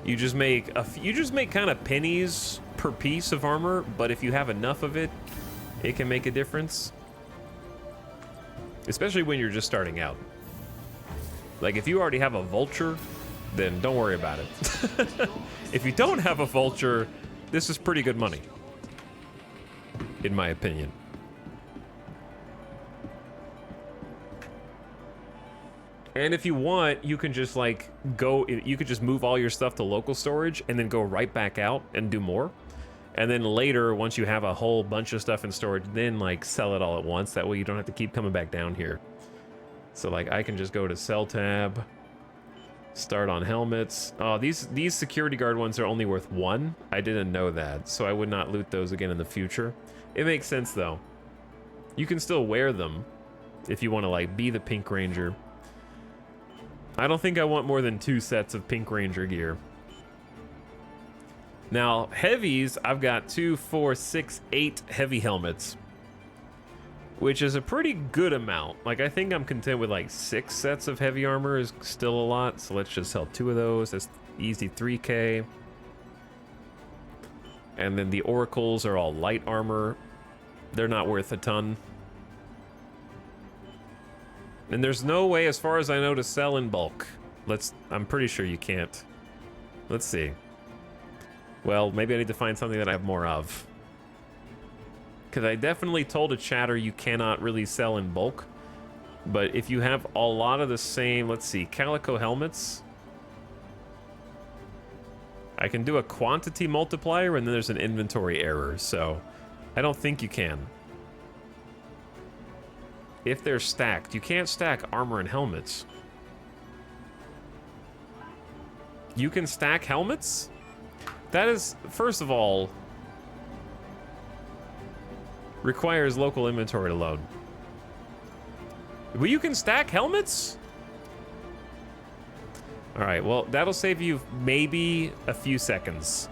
You just make kind of pennies per piece of armor, but if you have enough of it, it can make a difference. Especially when you're just starting out. Like if you already have a Vulture, then don't worry about it. If you don't have a Vulture, this is pretty good money, in my opinion. And if you want, you can just like you could just move all your stuff to local storage and then go right back out and do more. And then later, once you have a whole bunch of stuff in storage, then like sell it all at once. That way you don't have to keep coming back down here. So like I can just go to sell tab, start on helmets. Oh, these security guard ones are only worth 1. I didn't know that, so I would not loot those again in the future. It makes sense though. You can still wear them if you want to like be the Pink Ranger. I don't think I want more than 2 sets of Pink Ranger gear. Now, heavies, I've got 2, 4, 6, 8 heavy helmets, which is a pretty good amount. Like, I think I'm content with like 6 sets of heavy armor is still a lot, so let's just sell 2 of those. That's easy 3K. And then the oracles are all light armor. They're not worth a ton. And there's no way, as far as I know, to sell in bulk. I'm pretty sure you can't. Let's see. Well, maybe I need to find something that I have more of. Because I definitely told a chatter you cannot really sell in bulk. But if you have a lot of the same, let's see, calico helmets. I can do a quantity multiplier and then there's an inventory error. So I don't think you can. If they're stacked, you can't stack armor and helmets. You can stack helmets? That is, first of all, requires local inventory to load. Well, you can stack helmets? All right, well, that'll save you maybe a few seconds.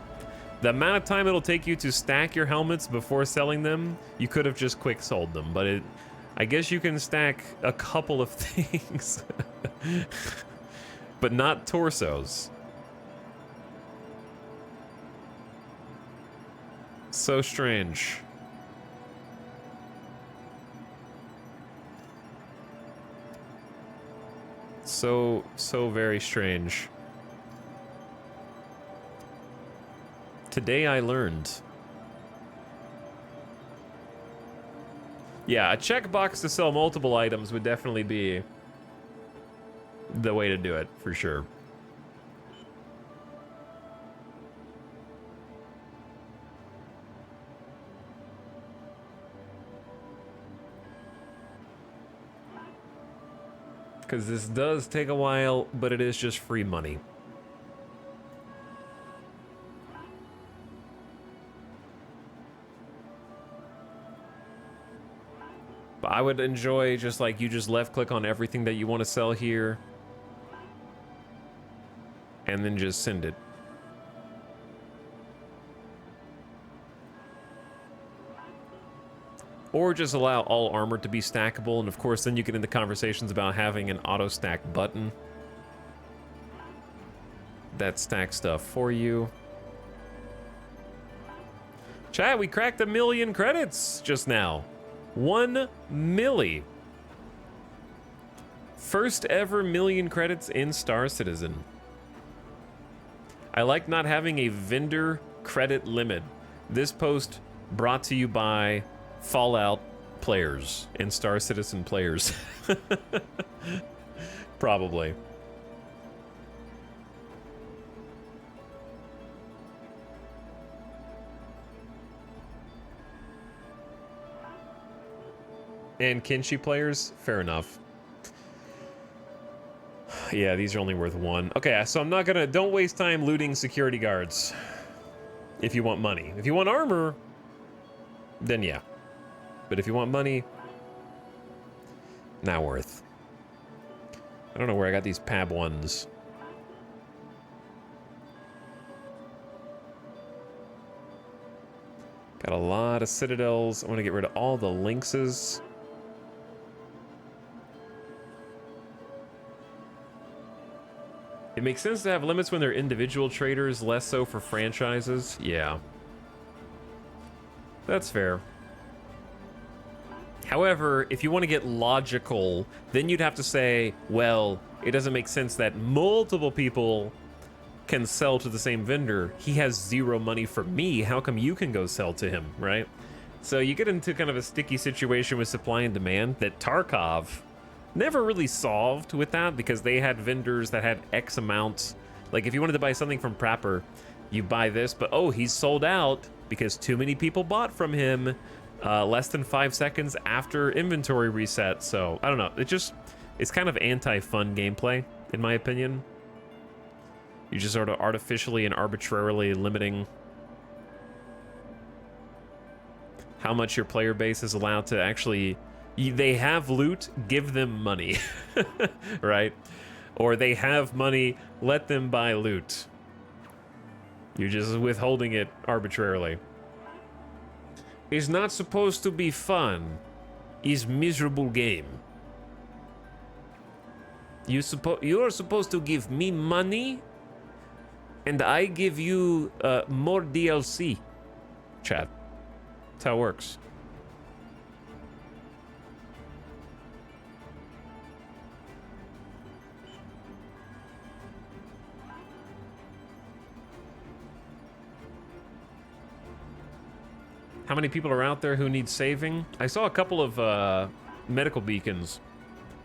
The amount of time it'll take you to stack your helmets before selling them, you could have just quick sold them, but I guess you can stack a couple of things, but not torsos. So strange. So very strange. Today I learned. Yeah, a checkbox to sell multiple items would definitely be the way to do it, for sure. Because this does take a while, but it is just free money. But I would enjoy just like you just left click on everything that you want to sell here and then just send it. Or just allow all armor to be stackable, and of course then you get into conversations about having an auto stack button that stacks stuff for you. Chat, we cracked 1 million credits just now. 1 milli. First ever 1 million credits in Star Citizen. I like not having a vendor credit limit. This post brought to you by Fallout players and Star Citizen players. Probably. And Kenshi players? Fair enough. Yeah, these are only worth 1. Okay, so I'm not gonna... Don't waste time looting security guards. If you want money. If you want armor, then yeah. But if you want money, not worth. I don't know where I got these PAB ones. Got a lot of citadels. I want to get rid of all the lynxes. It makes sense to have limits when they're individual traders, less so for franchises. Yeah. That's fair. However, if you want to get logical, then you'd have to say, well, it doesn't make sense that multiple people can sell to the same vendor. He has 0 money for me. How come you can go sell to him, right? So you get into kind of a sticky situation with supply and demand that Tarkov never really solved with that, because they had vendors that had X amounts. Like if you wanted to buy something from Prapor, you buy this, but oh, he's sold out because too many people bought from him. Less than 5 seconds after inventory reset. So I don't know, it's kind of anti-fun gameplay in my opinion. You just sort of artificially and arbitrarily limiting how much your player base is allowed to actually... They have loot, give them money. Right? Or they have money, let them buy loot. You're just withholding it arbitrarily. It's not supposed to be fun. It's miserable game. You're supposed to give me money, and I give you more DLC. Chat. That's how it works. How many people are out there who need saving? I saw a couple of medical beacons,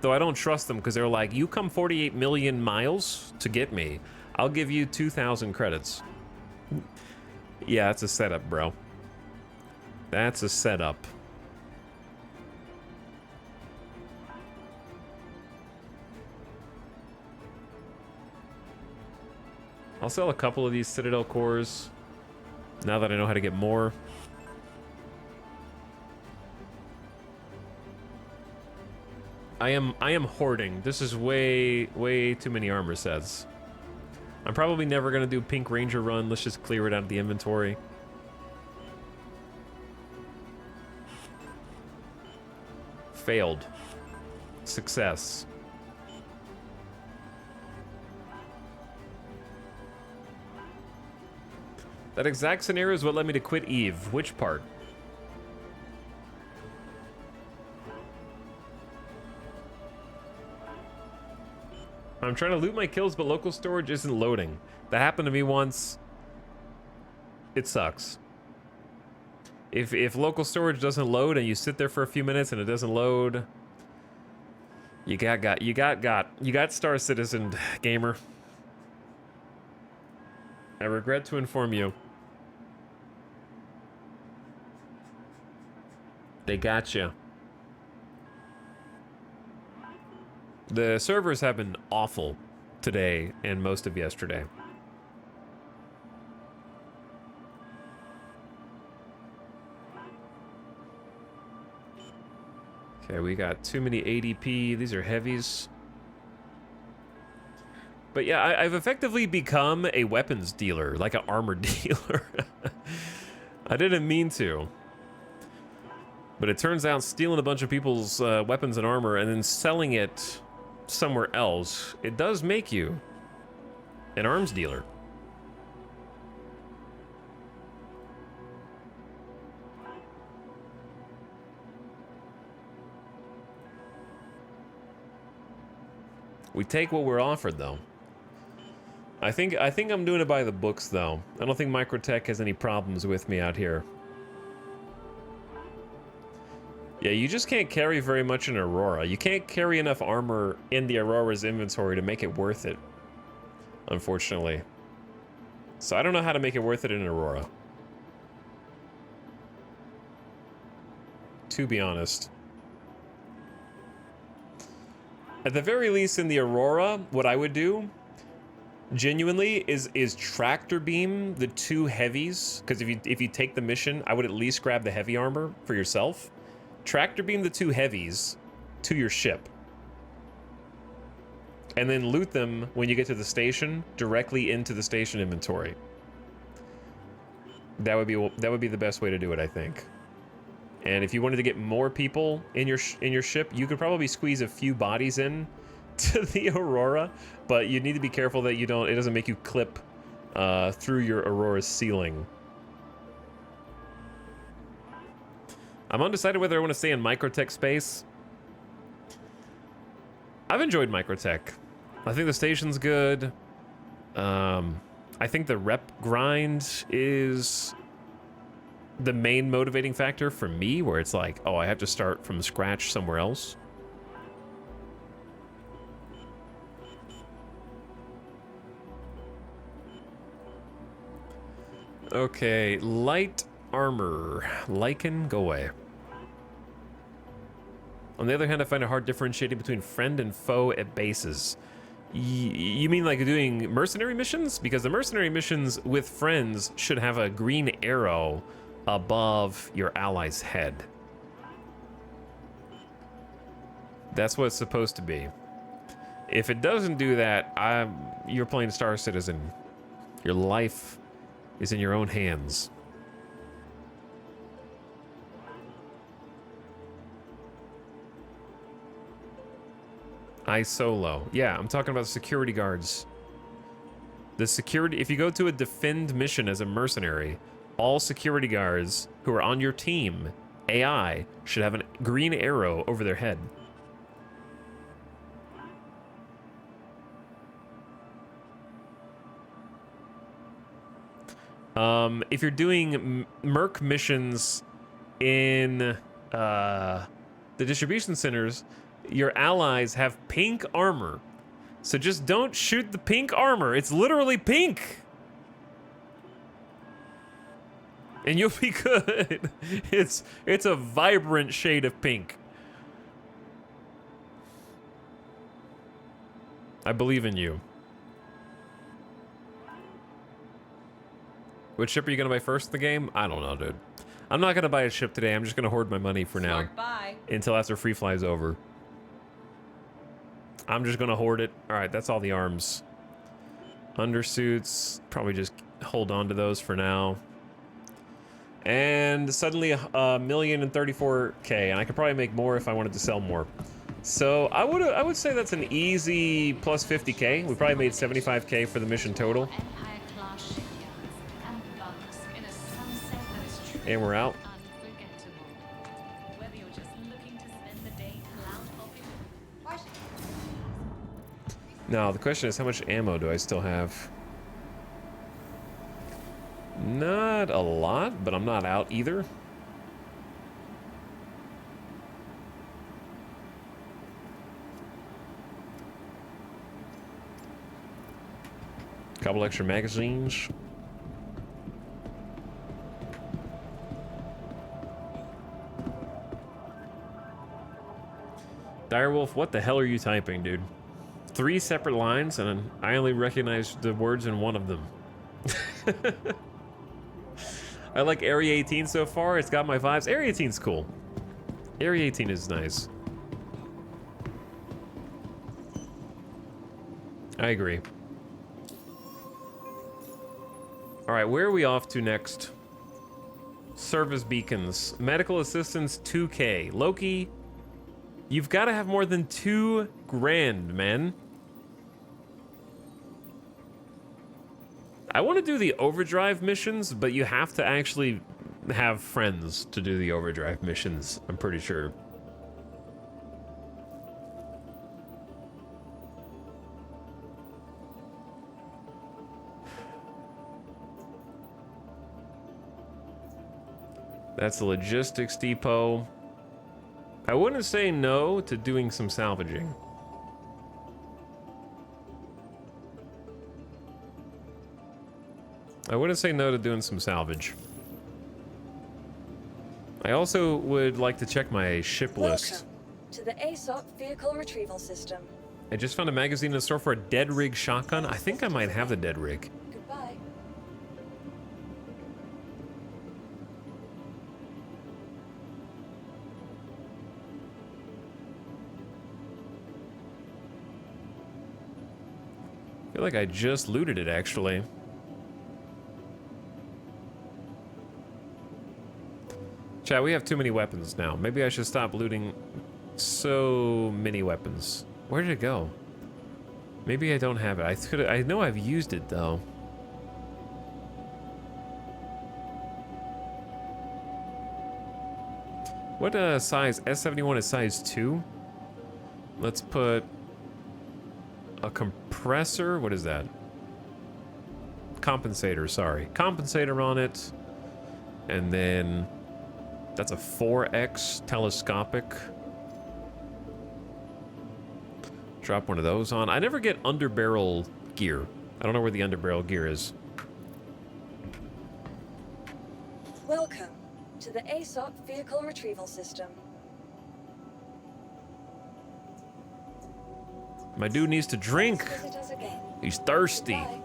though I don't trust them because they're like, you come 48 million miles to get me. I'll give you 2,000 credits. Yeah, that's a setup, bro. That's a setup. I'll sell a couple of these Citadel cores now that I know how to get more. I am hoarding. This is way too many armor sets. I'm probably never gonna do Pink Ranger run. Let's just clear it out of the inventory. Failed. Success. That exact scenario is what led me to quit Eve. Which part? I'm trying to loot my kills, but local storage isn't loading. That happened to me once. It sucks. If local storage doesn't load and you sit there for a few minutes and it doesn't load, you got Star Citizen, gamer. I regret to inform you. They got you. The servers have been awful today and most of yesterday. Okay, we got too many ADP. These are heavies. But yeah, I've effectively become a weapons dealer, like an armor dealer. I didn't mean to. But it turns out stealing a bunch of people's weapons and armor and then selling it somewhere else, it does make you an arms dealer. We take what we're offered, though. I think I'm doing it by the books, though. I don't think Microtech has any problems with me out here. Yeah, you just can't carry very much in Aurora. You can't carry enough armor in the Aurora's inventory to make it worth it, unfortunately. So I don't know how to make it worth it in Aurora, to be honest. At the very least, in the Aurora, what I would do, genuinely, is tractor beam the two heavies. Because if you take the mission, I would at least grab the heavy armor for yourself. Tractor beam the two heavies to your ship. And then loot them when you get to the station, directly into the station inventory. That would be the best way to do it, I think. And if you wanted to get more people in your ship, you could probably squeeze a few bodies in to the Aurora, but you need to be careful that it doesn't make you clip through your Aurora's ceiling. I'm undecided whether I want to stay in Microtech space. I've enjoyed Microtech. I think the station's good. I think the rep grind is the main motivating factor for me, where it's like, oh, I have to start from scratch somewhere else. Okay, light armor. Lycan, go away. On the other hand, I find it hard differentiating between friend and foe at bases. You mean like doing mercenary missions? Because the mercenary missions with friends should have a green arrow above your ally's head. That's what it's supposed to be. If it doesn't do that, you're playing Star Citizen. Your life is in your own hands. Solo. Yeah, I'm talking about security guards. The security, if you go to a defend mission as a mercenary, all security guards who are on your team, AI, should have a green arrow over their head. If you're doing merc missions in the distribution centers, your allies have pink armor. So just don't shoot the pink armor. It's literally pink. And you'll be good. It's a vibrant shade of pink. I believe in you. What ship are you gonna buy first in the game? I don't know, dude. I'm not gonna buy a ship today. I'm just gonna hoard my money for now. Smart buy. Until after Free Fly's over. I'm just gonna hoard it. All right, that's all the arms. Undersuits, probably just hold on to those for now. And suddenly 1,034K, and I could probably make more if I wanted to sell more. So I would say that's an easy plus 50K. We probably made 75K for the mission total. Empire class shipyards and bunks in a sunset that is truly And we're out. unforgettable. Whether you're just looking to spend the day cloud hopping. Why should Now the question is, how much ammo do I still have? Not a lot, but I'm not out either. Couple extra magazines. Direwolf, what the hell are you typing, dude? 3 separate lines, and I only recognize the words in one of them. I like Area 18 so far. It's got my vibes. Area 18's cool. Area 18 is nice. I agree. All right, where are we off to next? Service beacons. Medical assistance 2K. Loki, you've got to have more than 2 grand, man. I want to do the overdrive missions, but you have to actually have friends to do the overdrive missions, I'm pretty sure. That's the logistics depot. I wouldn't say no to doing some salvaging. I wouldn't say no to doing some salvage. I also would like to check my ship list. Welcome to the ASOP Vehicle Retrieval System. I just found a magazine in the store for a dead rig shotgun. I think I might have the dead rig. Goodbye. I feel like I just looted it, actually. Chat, we have too many weapons now. Maybe I should stop looting so many weapons. Where did it go? Maybe I don't have it. I know I've used it, though. What size? S71 is size 2? Let's put a compressor. What is that? Compensator, sorry. Compensator on it. And then that's a 4X telescopic. Drop one of those on. I never get underbarrel gear. I don't know where the underbarrel gear is. Welcome to the ASOP Vehicle Retrieval System. My dude needs to drink. Please visit us again. He's thirsty. Goodbye.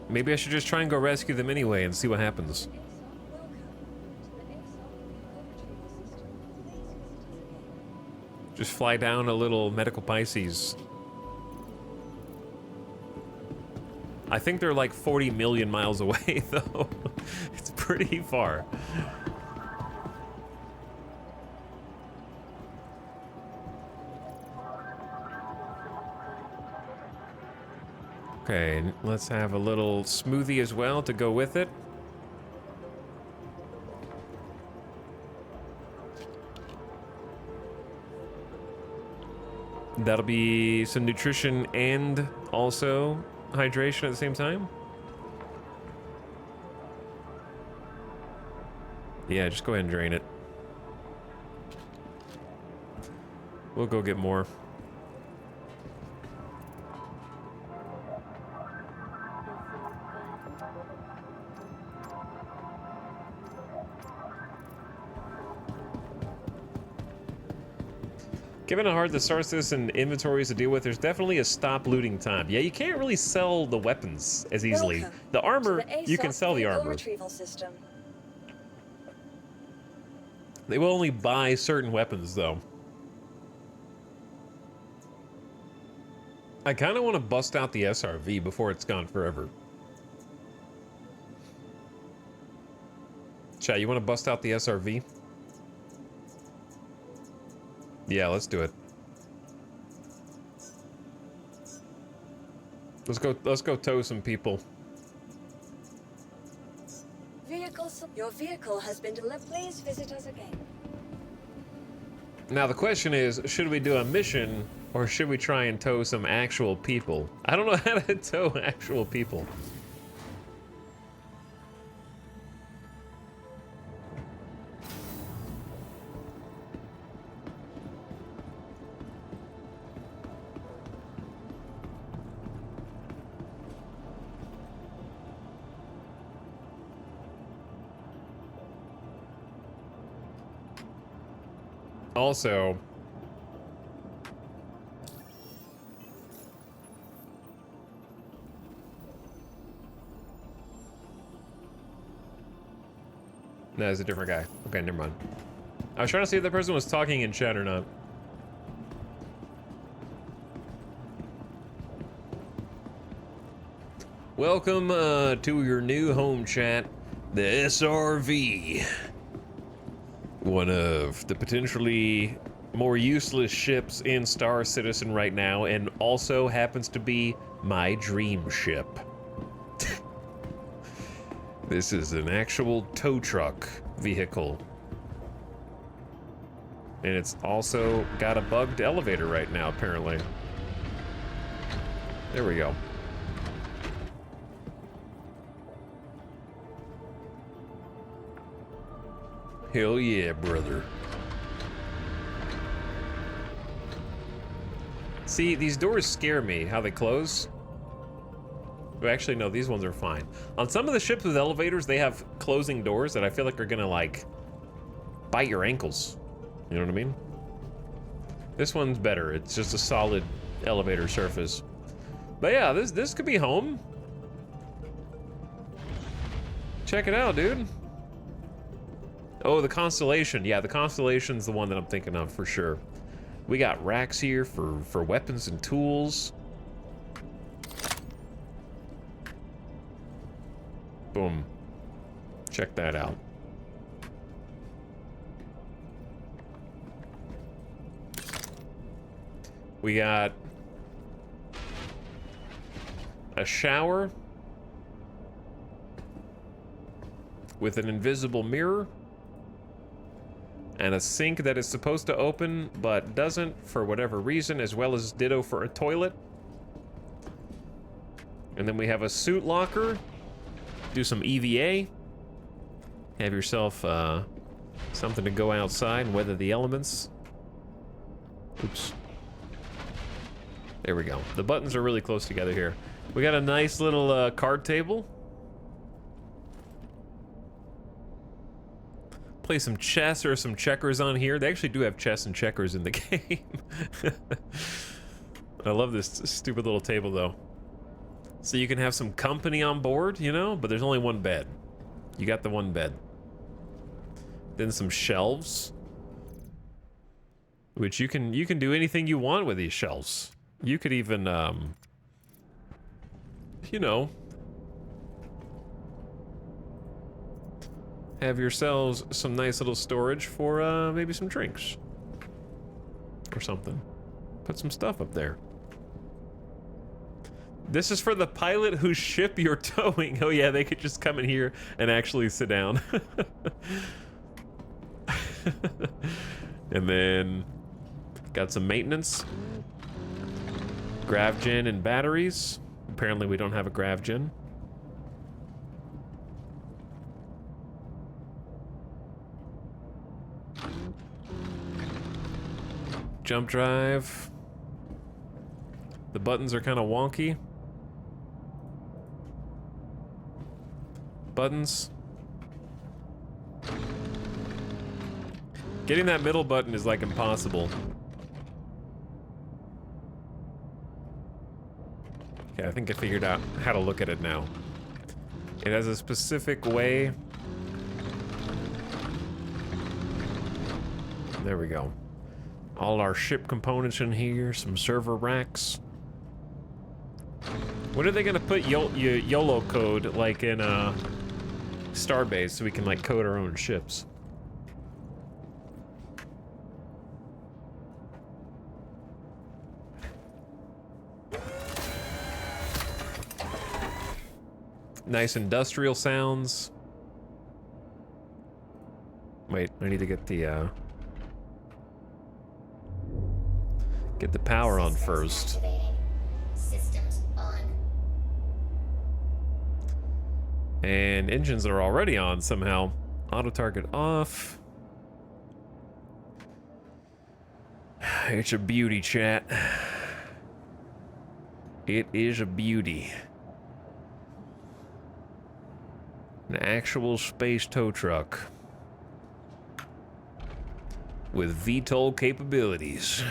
Maybe I should just try and go rescue them anyway and see what happens. Welcome to the ASOP Vehicle Retrieval System. Please visit us again. Just fly down a little medical Pisces. I think they're like 40 million miles away, though. It's pretty far. Okay, let's have a little smoothie as well to go with it. That'll be some nutrition and also hydration at the same time. Yeah, just go ahead and drain it. We'll go get more. Given how hard the Star Citizen inventory is to deal with, there's definitely a stop looting time. Yeah, you can't really sell the weapons as easily. Welcome The armor, to the you can ASOP sell the Vehicle armor. Retrieval System. They will only buy certain weapons, though. I kind of want to bust out the SRV before it's gone forever. Chat, you want to bust out the SRV? Yeah, let's do it. Let's go tow some people. Your vehicle has been delivered. Please visit us again. Now the question is, should we do a mission or should we try and tow some actual people? I don't know how to tow actual people. Also, no, it's a different guy. Okay, never mind. I was trying to see if the person was talking in chat or not. Welcome to your new home chat, the SRV. One of the potentially more useless ships in Star Citizen right now, and also happens to be my dream ship. This is an actual tow truck vehicle. And it's also got a bugged elevator right now, apparently. There we go. Hell yeah, brother. See, these doors scare me, how they close. Well, actually, no, these ones are fine. On some of the ships with elevators, they have closing doors that I feel like are gonna, like, bite your ankles. You know what I mean? This one's better. It's just a solid elevator surface. But yeah, this could be home. Check it out, dude. Oh, the Constellation. Yeah, the Constellation's the one that I'm thinking of for sure. We got racks here for weapons and tools. Boom. Check that out. We got a shower with an invisible mirror. And a sink that is supposed to open, but doesn't for whatever reason, as well as ditto for a toilet. And then we have a suit locker. Do some EVA. Have yourself something to go outside and weather the elements. Oops. There we go. The buttons are really close together here. We got a nice little card table. Play some chess or some checkers on here. They actually do have chess and checkers in the game. I love this stupid little table though. So you can have some company on board, you know, but there's only one bed. You got the one bed. Then some shelves, which you can do anything you want with these shelves. You could even you know, have yourselves some nice little storage for maybe some drinks or something. Put some stuff up there. This is for the pilot whose ship you're towing. Oh yeah, they could just come in here and actually sit down. And then got some maintenance. Grav gen and batteries. Apparently we don't have a grav gen. Jump drive. The buttons are kind of wonky. Buttons. Getting that middle button is like impossible. Okay, I think I figured out how to look at it now. It has a specific way There we go. All our ship components in here, some server racks. When are they gonna put YOLO code like in Starbase so we can like code our own ships? Nice industrial sounds. Wait, I need to get the power on first. Systems on. And engines are already on somehow. Auto target off. It's a beauty, chat. It is a beauty. An actual space tow truck with VTOL capabilities.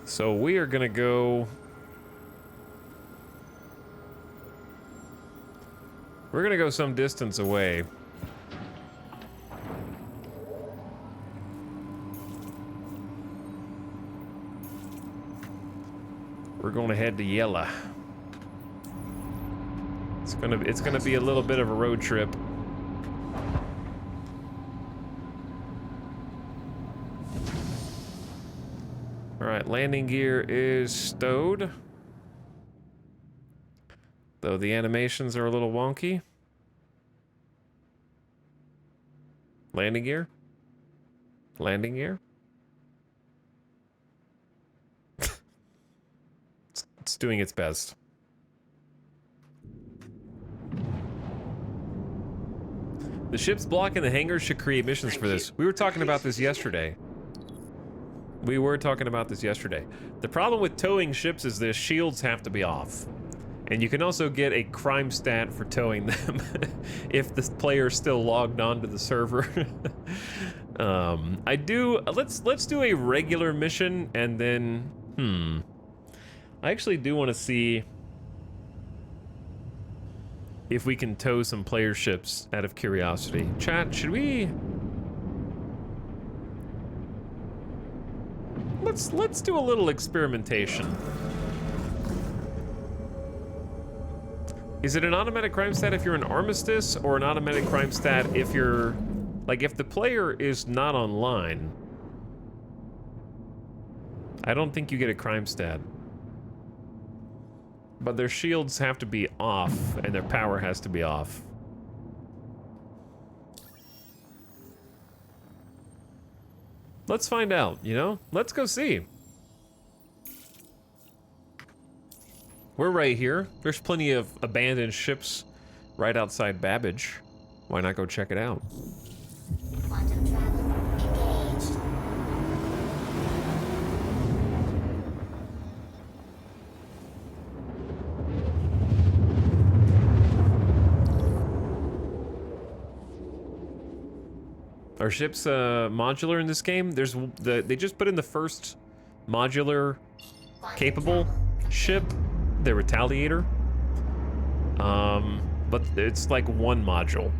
So we are gonna go. We're gonna go some distance away. We're gonna head to Yela. It's gonna be a little bit of a road trip. All right, landing gear is stowed. Though the animations are a little wonky. Landing gear? Landing gear? It's doing its best. The ships blocking the hangar should create missions for this. We were talking about this yesterday. The problem with towing ships is the shields have to be off. And you can also get a crime stat for towing them if the player's still logged onto the server. Let's do a regular mission and then I actually do want to see if we can tow some player ships out of curiosity. Chat, should we? Let's do a little experimentation. Is it an automatic crime stat if you're an armistice, or an automatic crime stat if you're, like, if the player is not online? I don't think you get a crime stat. But their shields have to be off, and their power has to be off. Let's find out, you know? Let's go see. We're right here. There's plenty of abandoned ships right outside Babbage. Why not go check it out? Quantum travel engaged. Are ships modular in this game? They just put in the first modular capable ship, the Retaliator. But it's like one module.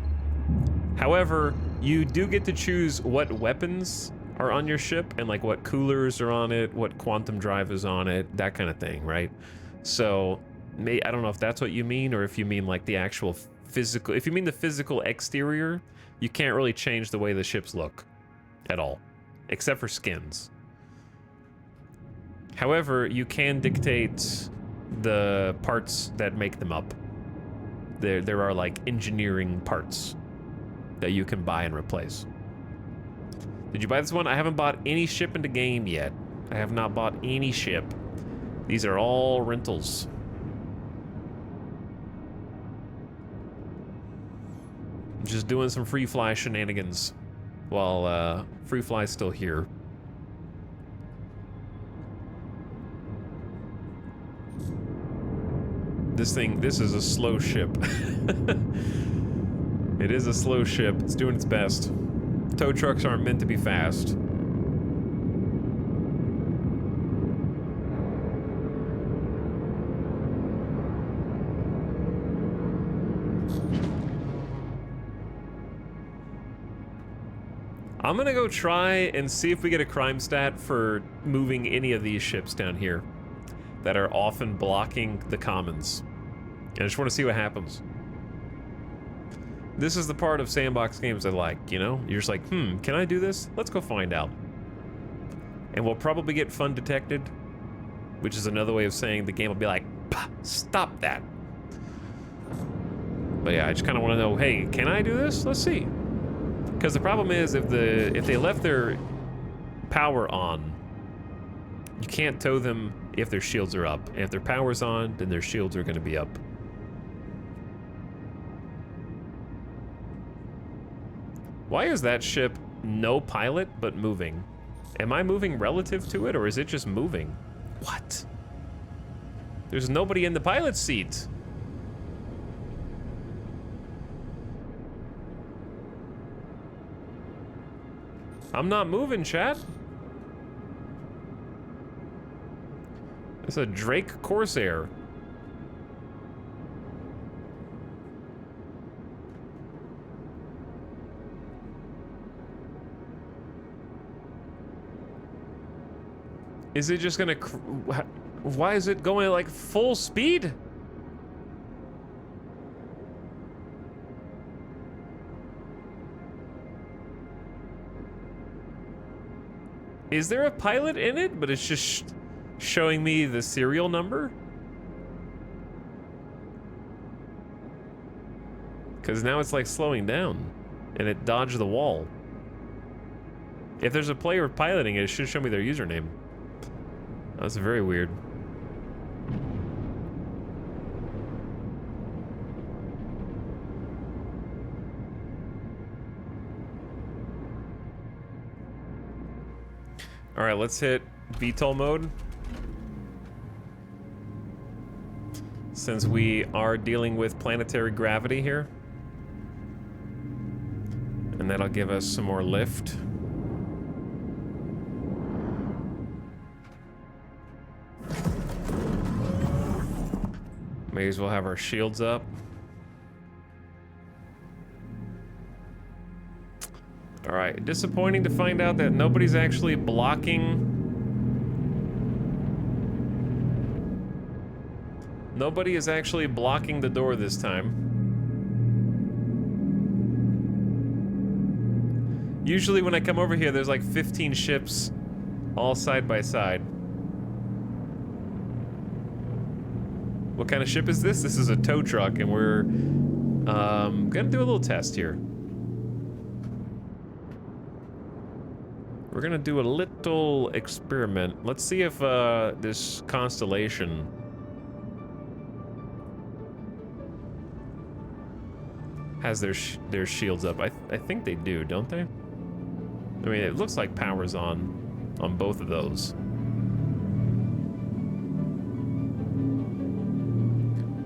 However, you do get to choose what weapons are on your ship and like what coolers are on it, what quantum drive is on it, that kind of thing, right? So, I don't know if that's what you mean or if you mean like the actual physical. If you mean the physical exterior, you can't really change the way the ships look at all, except for skins. However, you can dictate the parts that make them up. There are like engineering parts that you can buy and replace. Did you buy this one? I haven't bought any ship in the game yet. I have not bought any ship. These are all rentals. Just doing some free fly shenanigans while free fly's still here. This is a slow ship. It is a slow ship. It's doing its best. Tow trucks aren't meant to be fast. I'm gonna go try and see if we get a crime stat for moving any of these ships down here that are often blocking the commons. And I just want to see what happens. This is the part of sandbox games I like, you know? You're just like, can I do this? Let's go find out. And we'll probably get fun detected, which is another way of saying the game will be like, stop that. But yeah, I just kind of want to know, hey, can I do this? Let's see. Because the problem is, if they left their power on, you can't tow them if their shields are up. And if their power's on, then their shields are going to be up. Why is that ship no pilot but moving? Am I moving relative to it, or is it just moving? What? There's nobody in the pilot's seat. I'm not moving, chat. It's a Drake Corsair. Is it just gonna... Why is it going at like full speed? Is there a pilot in it, but it's just showing me the serial number? Because now it's like slowing down, and it dodged the wall. If there's a player piloting it, it should show me their username. That's very weird. All right, let's hit VTOL mode. Since we are dealing with planetary gravity here. And that'll give us some more lift. May as well have our shields up. All right, disappointing to find out that nobody's actually blocking. Nobody is actually blocking the door this time. Usually when I come over here, there's like 15 ships all side by side. What kind of ship is this? This is a tow truck, and we're gonna do a little test here. We're gonna do a little experiment. Let's see if this constellation has their shields up. I think they do, don't they? I mean, it looks like power's on both of those.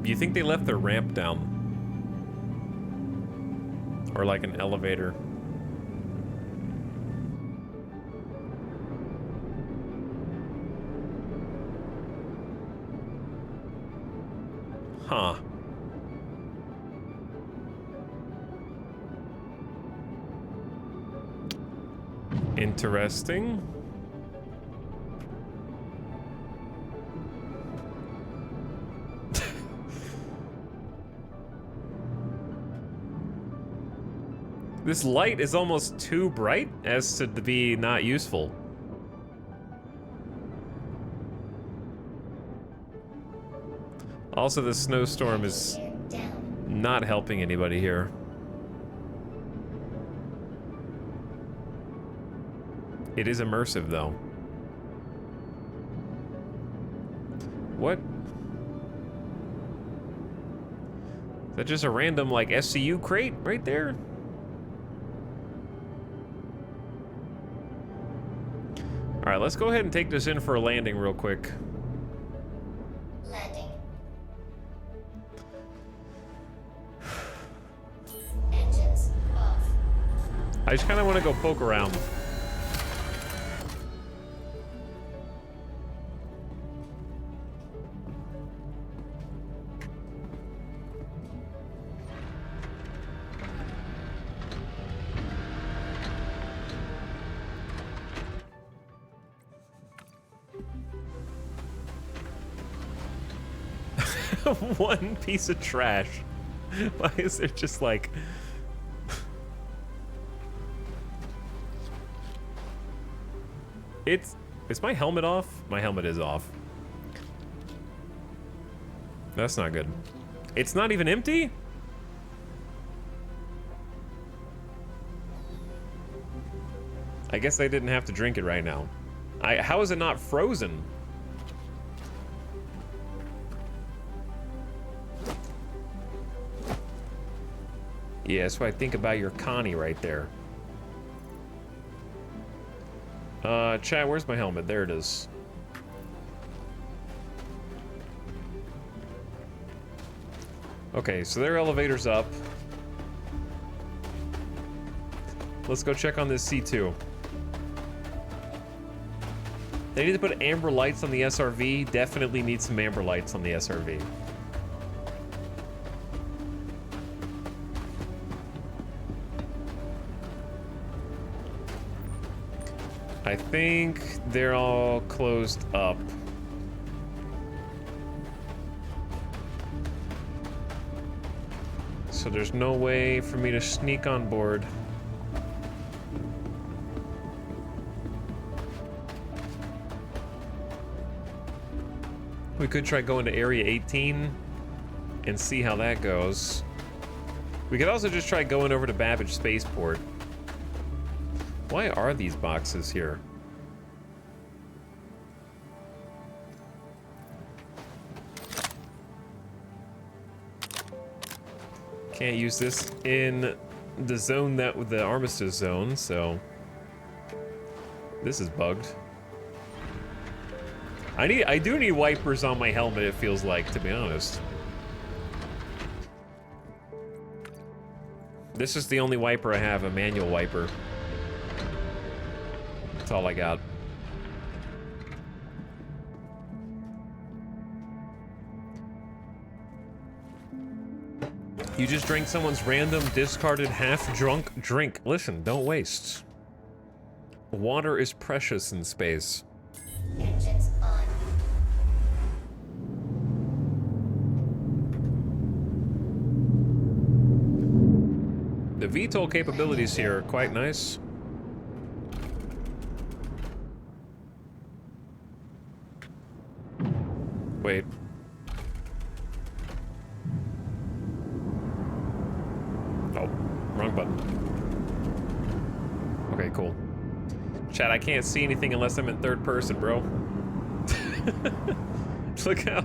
Do you think they left their ramp down? Or like an elevator? Huh. Interesting. This light is almost too bright as to be not useful. Also, the snowstorm is not helping anybody here. It is immersive, though. What? Is that just a random, like, SCU crate right there? All right, let's go ahead and take this in for a landing real quick. Landing. Engines off. I just kind of want to go poke around. One piece of trash. Why is there just like... Is my helmet off? My helmet is off. That's not good. It's not even empty? I guess I didn't have to drink it right now. How is it not frozen? Yeah, that's what I think about your Connie right there. Chat, where's my helmet? There it is. Okay, so their elevator's up. Let's go check on this C2. They need to put amber lights on the SRV. Definitely need some amber lights on the SRV. I think they're all closed up. So there's no way for me to sneak on board. We could try going to Area 18 and see how that goes. We could also just try going over to Babbage Spaceport. Why are these boxes here? Can't use this in the zone that the Armistice zone, so this is bugged. I do need wipers on my helmet, it feels like, to be honest. This is the only wiper I have, a manual wiper. That's all I got. You just drank someone's random, discarded, half-drunk drink. Listen, don't waste. Water is precious in space. Engines on. The VTOL capabilities here are quite nice. Wait. Oh, wrong button. Okay, cool. Chat, I can't see anything unless I'm in third person, bro. Look how...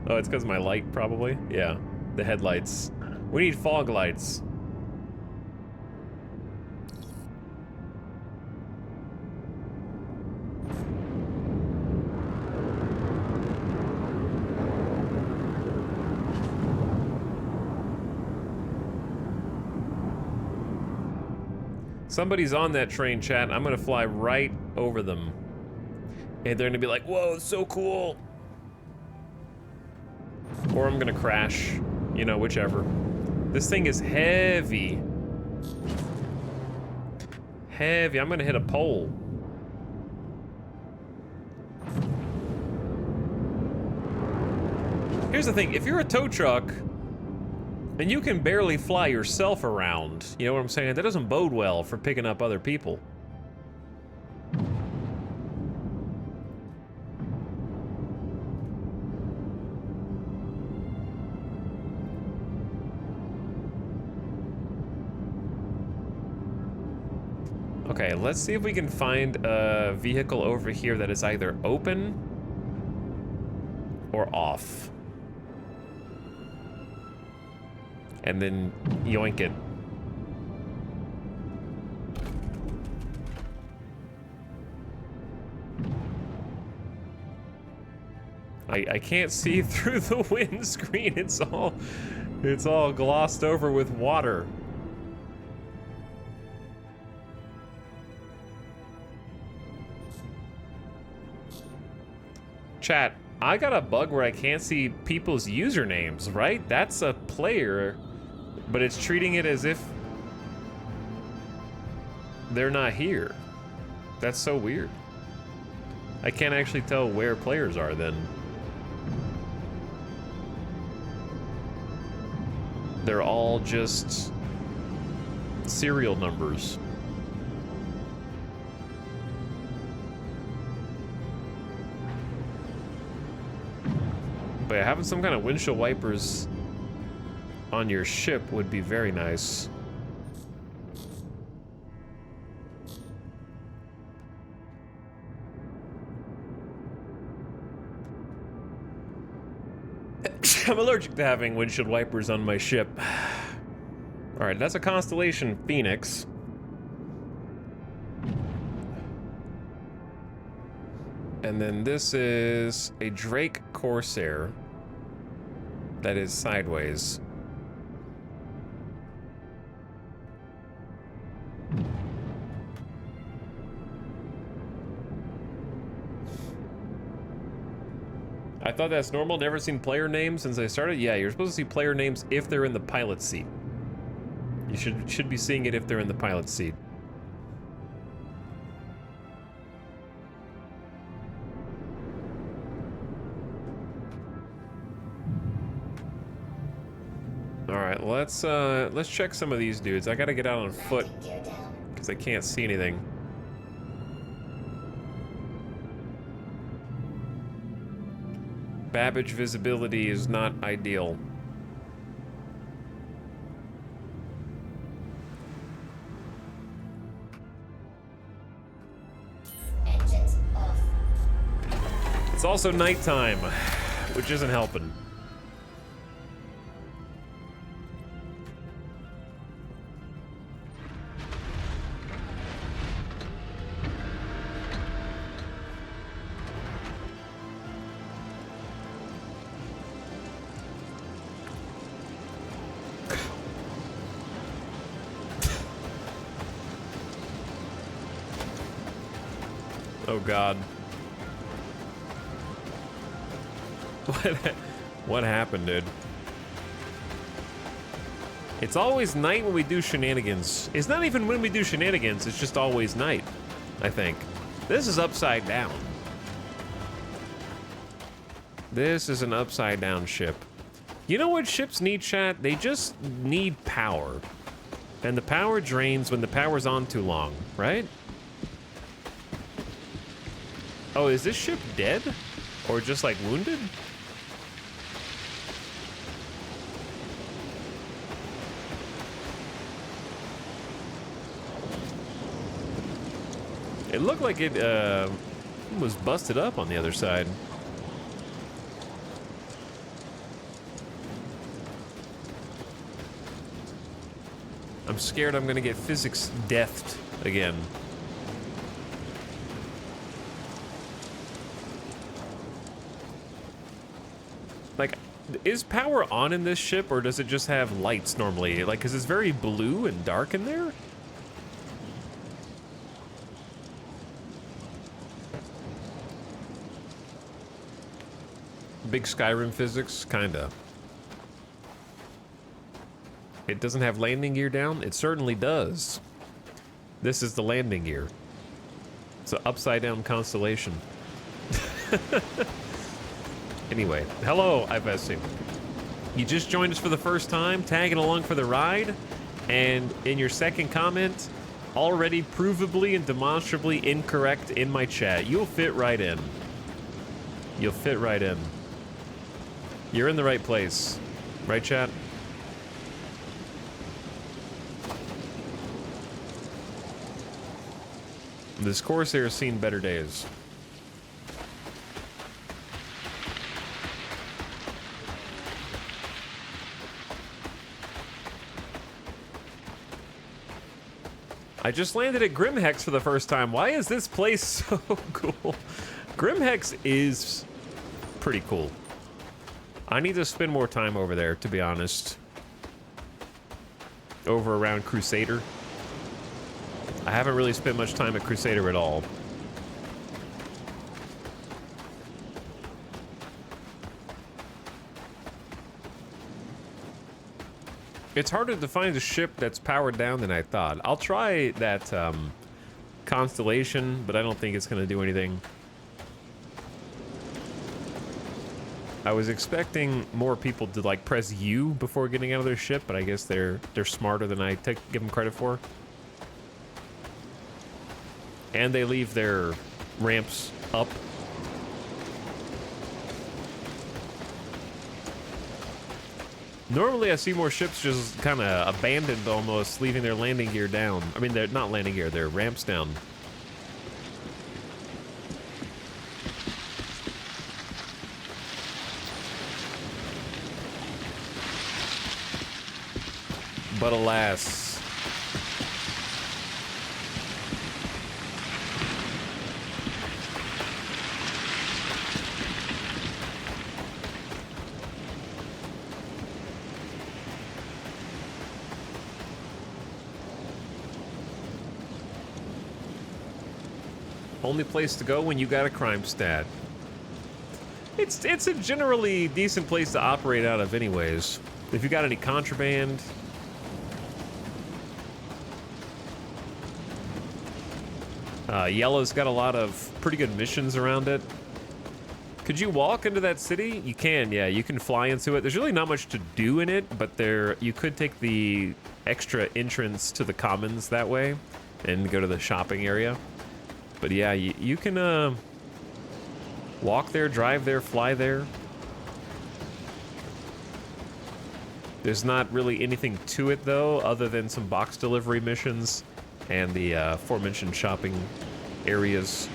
Oh, it's because of my light, probably? Yeah, the headlights. We need fog lights. Somebody's on that train, chat. I'm gonna fly right over them. And they're gonna be like, whoa, it's so cool. Or I'm gonna crash. You know, whichever. This thing is heavy. Heavy. I'm gonna hit a pole. Here's the thing. If you're a tow truck, and you can barely fly yourself around, you know what I'm saying? That doesn't bode well for picking up other people. Okay, let's see if we can find a vehicle over here that is either open or off. And then yoink it. I can't see through the windscreen. It's all glossed over with water. Chat, I got a bug where I can't see people's usernames, right? That's a player, but it's treating it as if they're not here. That's so weird. I can't actually tell where players are then. They're all just serial numbers. But having some kind of windshield wipers on your ship would be very nice. I'm allergic to having windshield wipers on my ship. Alright, that's a Constellation Phoenix. And then this is a Drake Corsair that is sideways. I thought that's normal, never seen player names since I started. Yeah, you're supposed to see player names if they're in the pilot seat. You should be seeing it if they're in the pilot seat. All right, let's check some of these dudes. I gotta get out on foot because I can't see anything. Babbage visibility is not ideal. Engines off. It's also nighttime, which isn't helping. Oh God. What happened, dude? It's always night when we do shenanigans. It's not even when we do shenanigans, it's just always night, I think. This is upside down. This is an upside down ship. You know what ships need, chat? They just need power. And the power drains when the power's on too long, right? Oh, is this ship dead? Or just like wounded? It looked like it was busted up on the other side. I'm scared I'm gonna get physics deathed again. Like, is power on in this ship, or does it just have lights normally? Like, 'cause it's very blue and dark in there? Big Skyrim physics? Kinda. It doesn't have landing gear down? It certainly does. This is the landing gear. It's an upside down constellation. Anyway, hello, IVSC. You just joined us for the first time, tagging along for the ride, and in your second comment, already provably and demonstrably incorrect in my chat. You'll fit right in. You'll fit right in. You're in the right place. Right, chat? This Corsair's seen better days. I just landed at Grimhex for the first time. Why is this place so cool? Grimhex is pretty cool. I need to spend more time over there, to be honest. Over around Crusader. I haven't really spent much time at Crusader at all. It's harder to find a ship that's powered down than I thought. I'll try that Constellation, but I don't think it's going to do anything. I was expecting more people to like press U before getting out of their ship, but I guess they're smarter than I give them credit for. And they leave their ramps up. Normally I see more ships just kind of abandoned almost, leaving their landing gear down. I mean, they're not landing gear, their ramps down. But alas. Only place to go when you got a crime stat. It's a generally decent place to operate out of anyways. If you got any contraband. Yellow's got a lot of pretty good missions around it. Could you walk into that city? You can, yeah, you can fly into it. There's really not much to do in it, but you could take the extra entrance to the commons that way and go to the shopping area. But yeah, you can walk there, drive there, fly there. There's not really anything to it though, other than some box delivery missions and the aforementioned shopping areas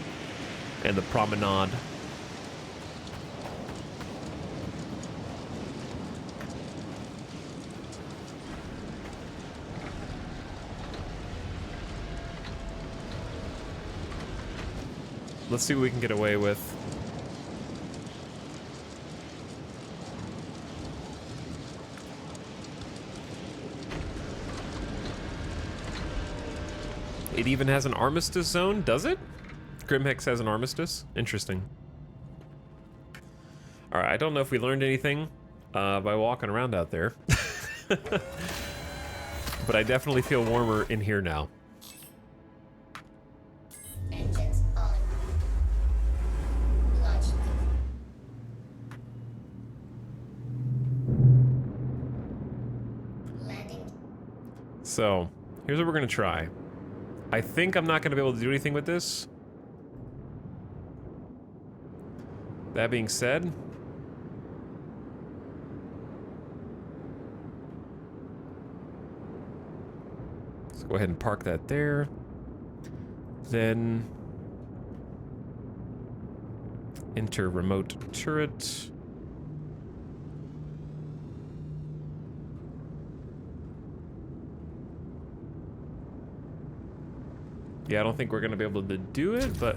and the promenade. Let's see what we can get away with. It even has an armistice zone, does it? Grimhex has an armistice? Interesting. All right, I don't know if we learned anything by walking around out there. But I definitely feel warmer in here now. Engines on. Launch. Landing. So, here's what we're gonna try. I think I'm not gonna be able to do anything with this. That being said, let's go ahead and park that there. Then enter remote turret. Yeah, I don't think we're gonna be able to do it, but...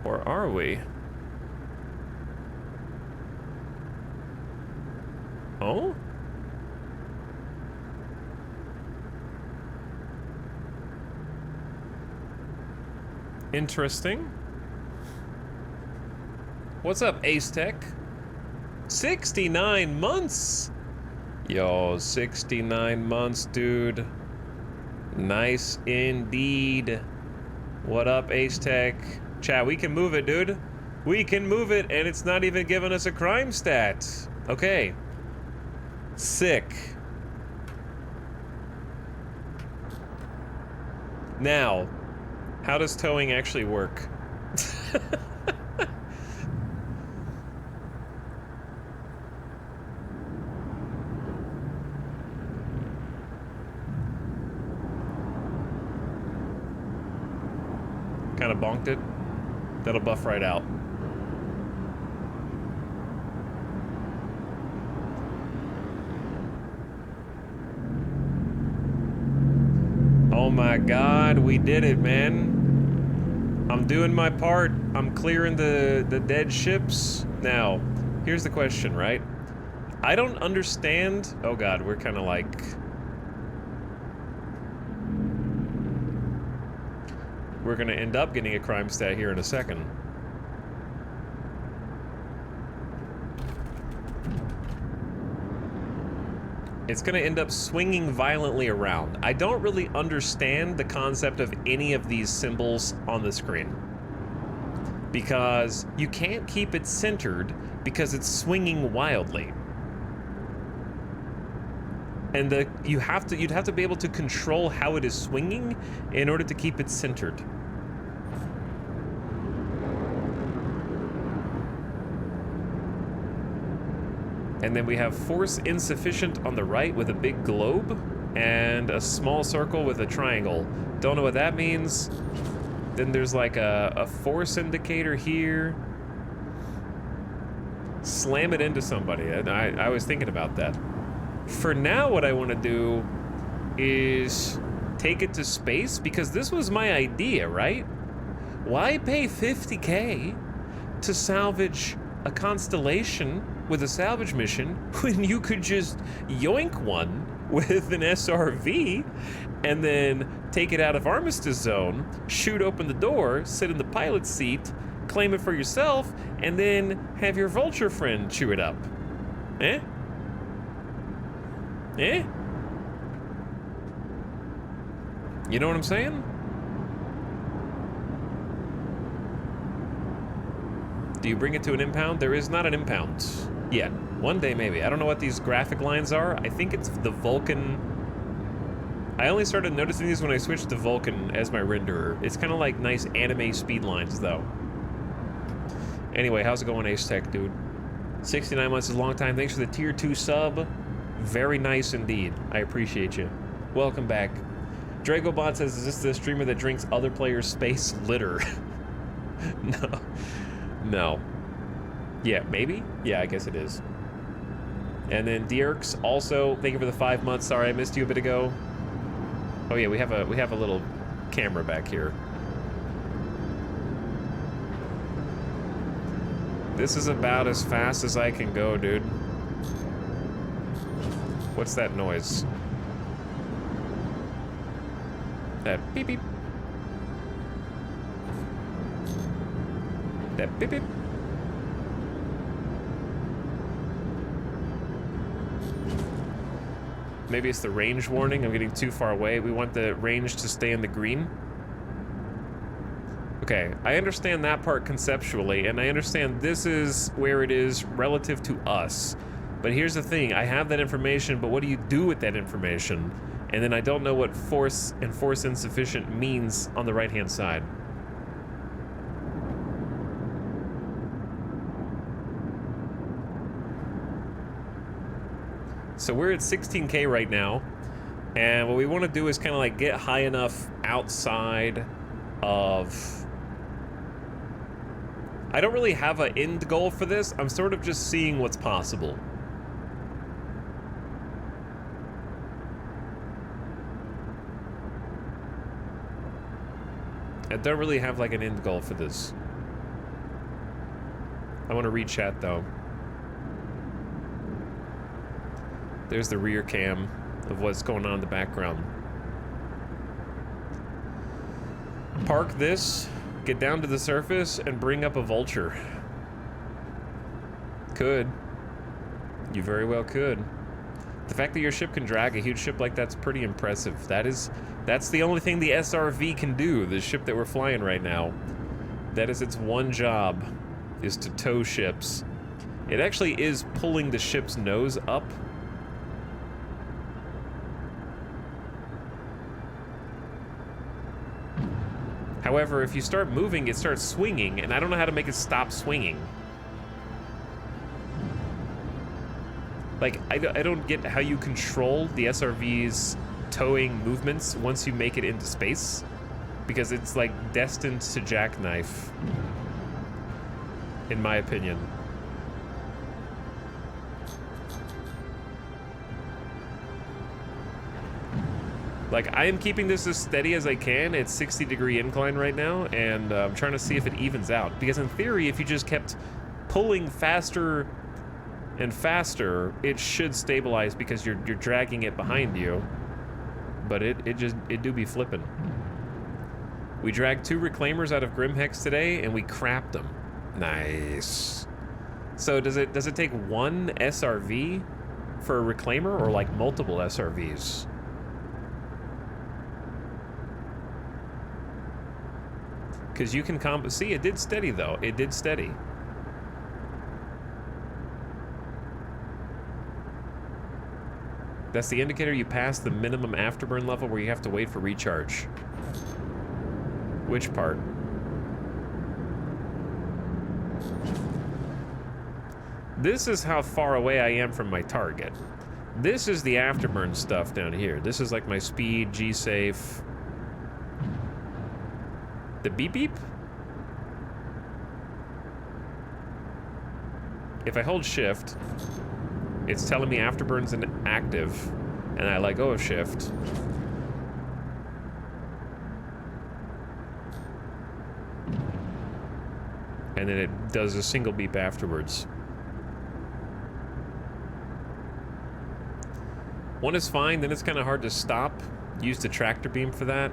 Or are we? Oh? Interesting. What's up, Ace Tech? 69 months? Yo, 69 months, dude. Nice indeed. What up, Ace Tech? Chat, we can move it, dude. We can move it, and it's not even giving us a crime stat. Okay. Sick. Now, how does towing actually work? Kind of bonked it. That'll buff right out. Oh my God, we did it, man. I'm doing my part. I'm clearing the dead ships. Now, here's the question, right? I don't understand. Oh God, we're kind of like... We're gonna end up getting a crime stat here in a second. It's gonna end up swinging violently around. I don't really understand the concept of any of these symbols on the screen. because you can't keep it centered because it's swinging wildly. And you'd have to be able to control how it is swinging in order to keep it centered. And then we have force insufficient on the right with a big globe and a small circle with a triangle. Don't know what that means. Then there's like a force indicator here. Slam it into somebody. And I was thinking about that. For now, what I want to do is take it to space, because this was my idea, right? Why pay 50K to salvage a constellation with a salvage mission when you could just yoink one with an SRV and then take it out of Armistice Zone, shoot open the door, sit in the pilot's seat, claim it for yourself, and then have your vulture friend chew it up? Eh? Eh? You know what I'm saying? Do you bring it to an impound? There is not an impound yet. One day, maybe. I don't know what these graphic lines are. I think it's the Vulcan. I only started noticing these when I switched to Vulcan as my renderer. It's kind of like nice anime speed lines, though. Anyway, how's it going, Ace Tech, dude? 69 months is a long time. Thanks for the tier 2 sub. Very nice indeed. I appreciate you. Welcome back. Dragobot says, is this the streamer that drinks other players' space litter? No. No. Yeah, maybe? Yeah, I guess it is. And then Dierks also, thank you for the 5 months. Sorry, I missed you a bit ago. Oh yeah, we have a little camera back here. This is about as fast as I can go, dude. What's that noise? That beep beep. That beep beep. Maybe it's the range warning. I'm getting too far away. We want the range to stay in the green. Okay, I understand that part conceptually, and I understand this is where it is relative to us. But here's the thing, I have that information, but what do you do with that information? And then I don't know what force and force insufficient means on the right-hand side. So we're at 16K right now, and what we want to do is kind of like get high enough outside of... I don't really have an end goal for this. I'm sort of just seeing what's possible. I don't really have like an end goal for this. I want to read chat though. There's the rear cam of what's going on in the background. Park this, get down to the surface, and bring up a vulture. Could. You very well could. The fact that your ship can drag a huge ship like that's pretty impressive. That's the only thing the SRV can do, the ship that we're flying right now. That is its one job, is to tow ships. It actually is pulling the ship's nose up. However, if you start moving, it starts swinging, and I don't know how to make it stop swinging. Like, I don't get how you control the SRV's towing movements once you make it into space, because it's like destined to jackknife, in my opinion. Like, I am keeping this as steady as I can. It's 60-degree incline right now, and I'm trying to see if it evens out. Because in theory, if you just kept pulling faster and faster, it should stabilize because you're dragging it behind you. But it do be flipping. We dragged 2 reclaimers out of Grimhex today, and we crapped them. Nice. So does it take one SRV for a reclaimer, or like multiple SRVs? Because you can see, it did steady though. It did steady. That's the indicator you passed the minimum afterburn level where you have to wait for recharge. Which part? This is how far away I am from my target. This is the afterburn stuff down here. This is like my speed, G-safe. The beep beep? If I hold shift, it's telling me afterburn's inactive, and I let go of shift. And then it does a single beep afterwards. One is fine, then it's kind of hard to stop. Use the tractor beam for that.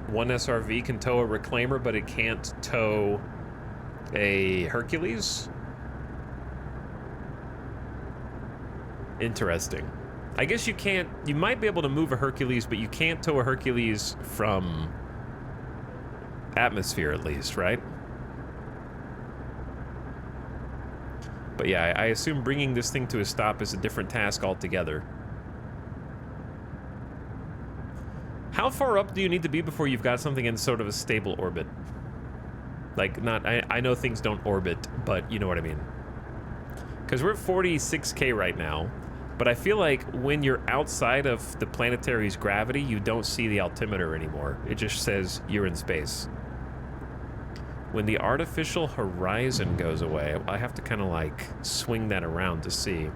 One SRV can tow a reclaimer, but it can't tow a Hercules. Interesting. I guess you can't, you might be able to move a Hercules, but you can't tow a Hercules from atmosphere at least, right? But yeah, I assume bringing this thing to a stop is a different task altogether. How far up do you need to be before you've got something in sort of a stable orbit? Like, not, I know things don't orbit, but you know what I mean. Because we're at 46K right now, but I feel like when you're outside of the planetary's gravity, you don't see the altimeter anymore. It just says you're in space. When the artificial horizon goes away, I have to kind of like swing that around to see.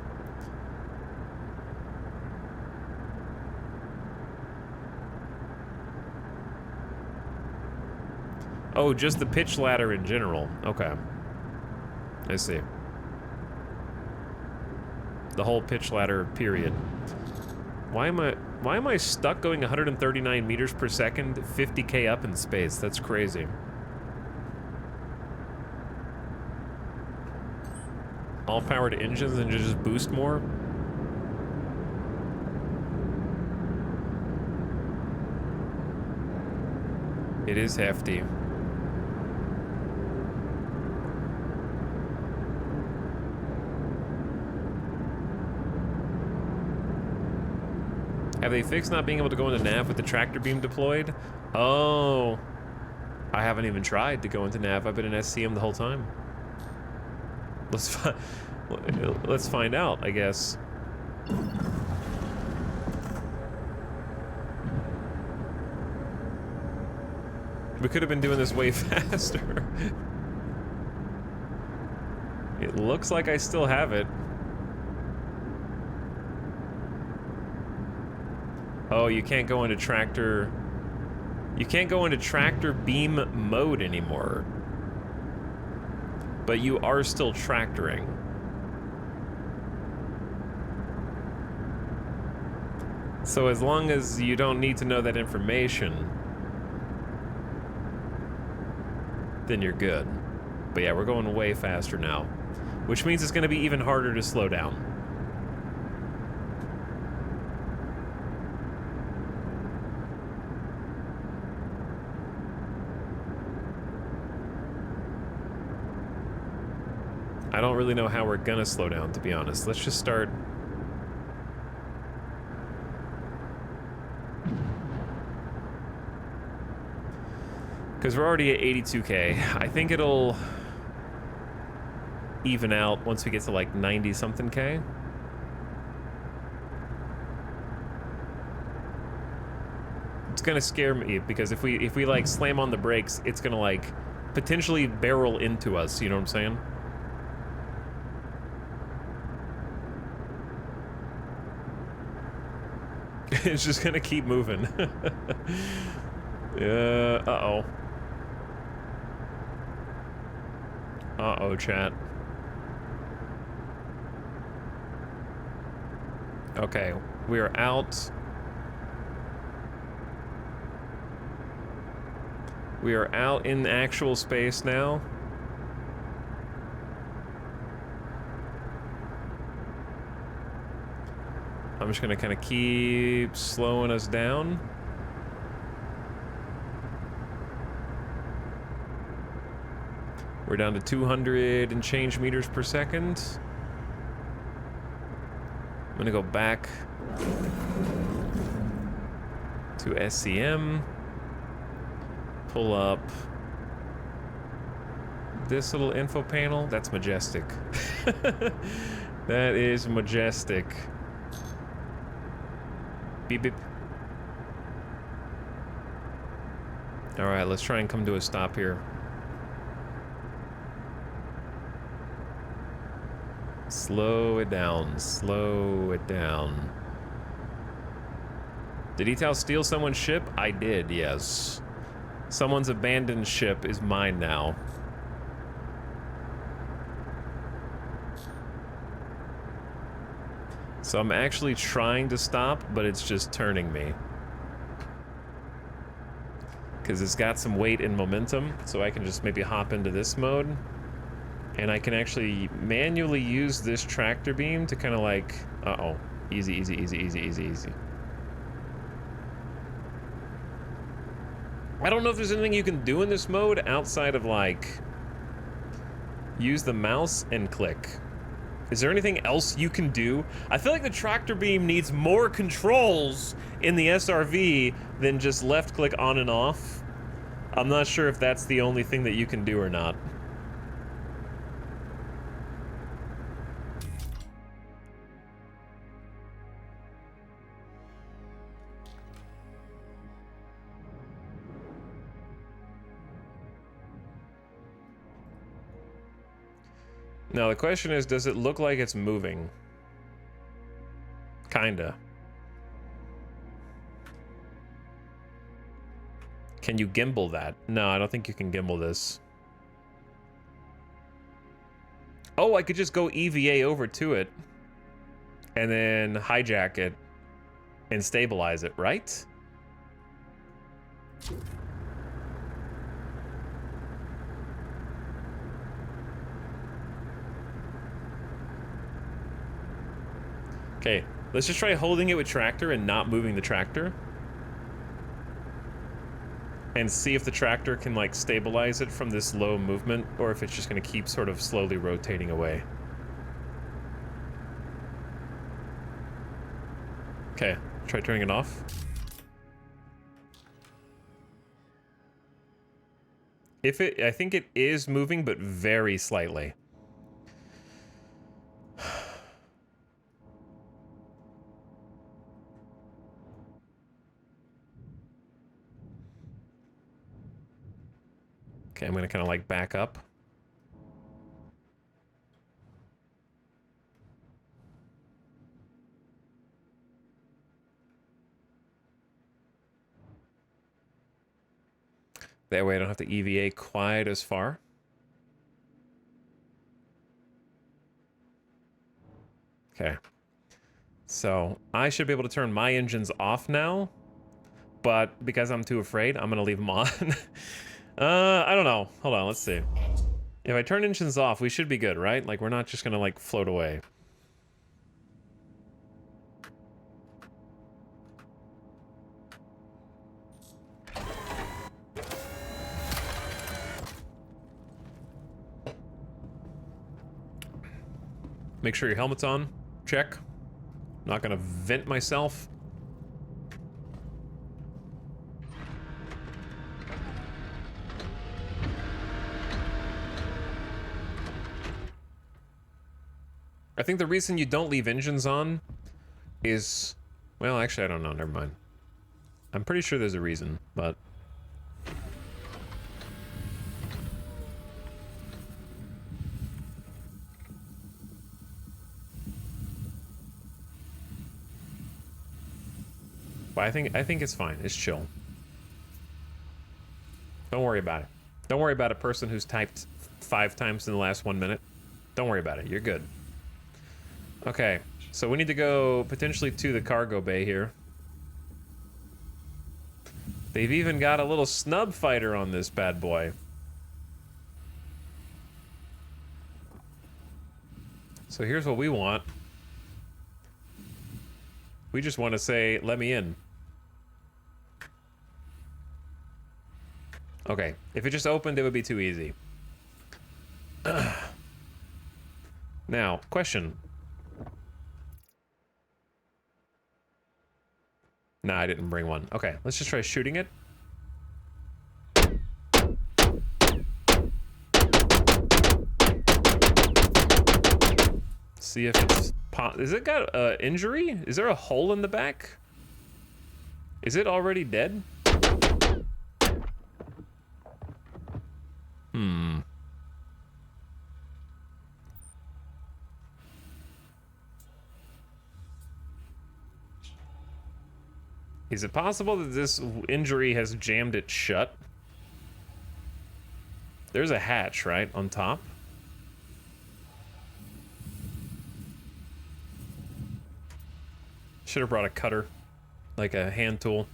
Oh, just the pitch ladder in general. Okay. I see. The whole pitch ladder, period. Why am I stuck going 139 meters per second, 50K up in space? That's crazy. All powered engines and just boost more? It is hefty. Have they fixed not being able to go into nav with the tractor beam deployed? Oh. I haven't even tried to go into nav. I've been in SCM the whole time. Let's find out, I guess. We could have been doing this way faster. It looks like I still have it. Oh, you can't go into tractor... You can't go into tractor beam mode anymore. But you are still tractoring. So as long as you don't need to know that information, then you're good. But yeah, we're going way faster now, which means it's going to be even harder to slow down. I don't really know how we're gonna slow down, to be honest. Let's just start. Because we're already at 82K. I think it'll even out once we get to like 90-something K. It's gonna scare me because if we like slam on the brakes, it's gonna like potentially barrel into us, you know what I'm saying? It's just gonna keep moving. Uh-oh. Uh-oh, chat. Okay, we are out. We are out in actual space now. I'm just gonna kind of keep slowing us down. We're down to 200 and change meters per second. I'm gonna go back to SCM. Pull up this little info panel. That's majestic. That is majestic. Beep beep. All right, let's try and come to a stop here. Slow it down, slow it down. Did Etal steal someone's ship? I did, yes. Someone's abandoned ship is mine now. So I'm actually trying to stop, but it's just turning me. Because it's got some weight and momentum, so I can just maybe hop into this mode. And I can actually manually use this tractor beam to kind of like... Uh-oh. Easy, easy, easy, easy, easy, easy. I don't know if there's anything you can do in this mode outside of like... use the mouse and click. Is there anything else you can do? I feel like the tractor beam needs more controls in the SRV than just left click on and off. I'm not sure if that's the only thing that you can do or not. Now the question is, does it look like it's moving? Kinda. Can you gimbal that? No, I don't think you can gimbal this. Oh, I could just go EVA over to it and then hijack it and stabilize it, right? Okay, let's just try holding it with tractor and not moving the tractor. And see if the tractor can like stabilize it from this low movement or if it's just gonna keep sort of slowly rotating away. Okay, try turning it off. I think it is moving, but very slightly. Okay, I'm gonna kind of like back up. That way I don't have to EVA quite as far. Okay. So I should be able to turn my engines off now, but because I'm too afraid, I'm gonna leave them on. I don't know. Hold on, let's see. If I turn engines off, we should be good, right? Like, we're not just gonna, like, float away. Make sure your helmet's on. Check. Not gonna vent myself. I think the reason you don't leave engines on is... Well, actually, I don't know. Never mind. I'm pretty sure there's a reason, but... But I think it's fine. It's chill. Don't worry about it. Don't worry about a person who's typed 5 times in the last 1 minute. Don't worry about it. You're good. Okay, so we need to go potentially to the cargo bay here. They've even got a little snub fighter on this bad boy. So here's what we want. We just want to say, let me in. Okay, if it just opened, it would be too easy. Now, question. Nah, I didn't bring one. Okay, let's just try shooting it. See if it's is it got injury? Is there a hole in the back? Is it already dead? Hmm. Is it possible that this injury has jammed it shut? There's a hatch, right, on top? Should have brought a cutter, like a hand tool.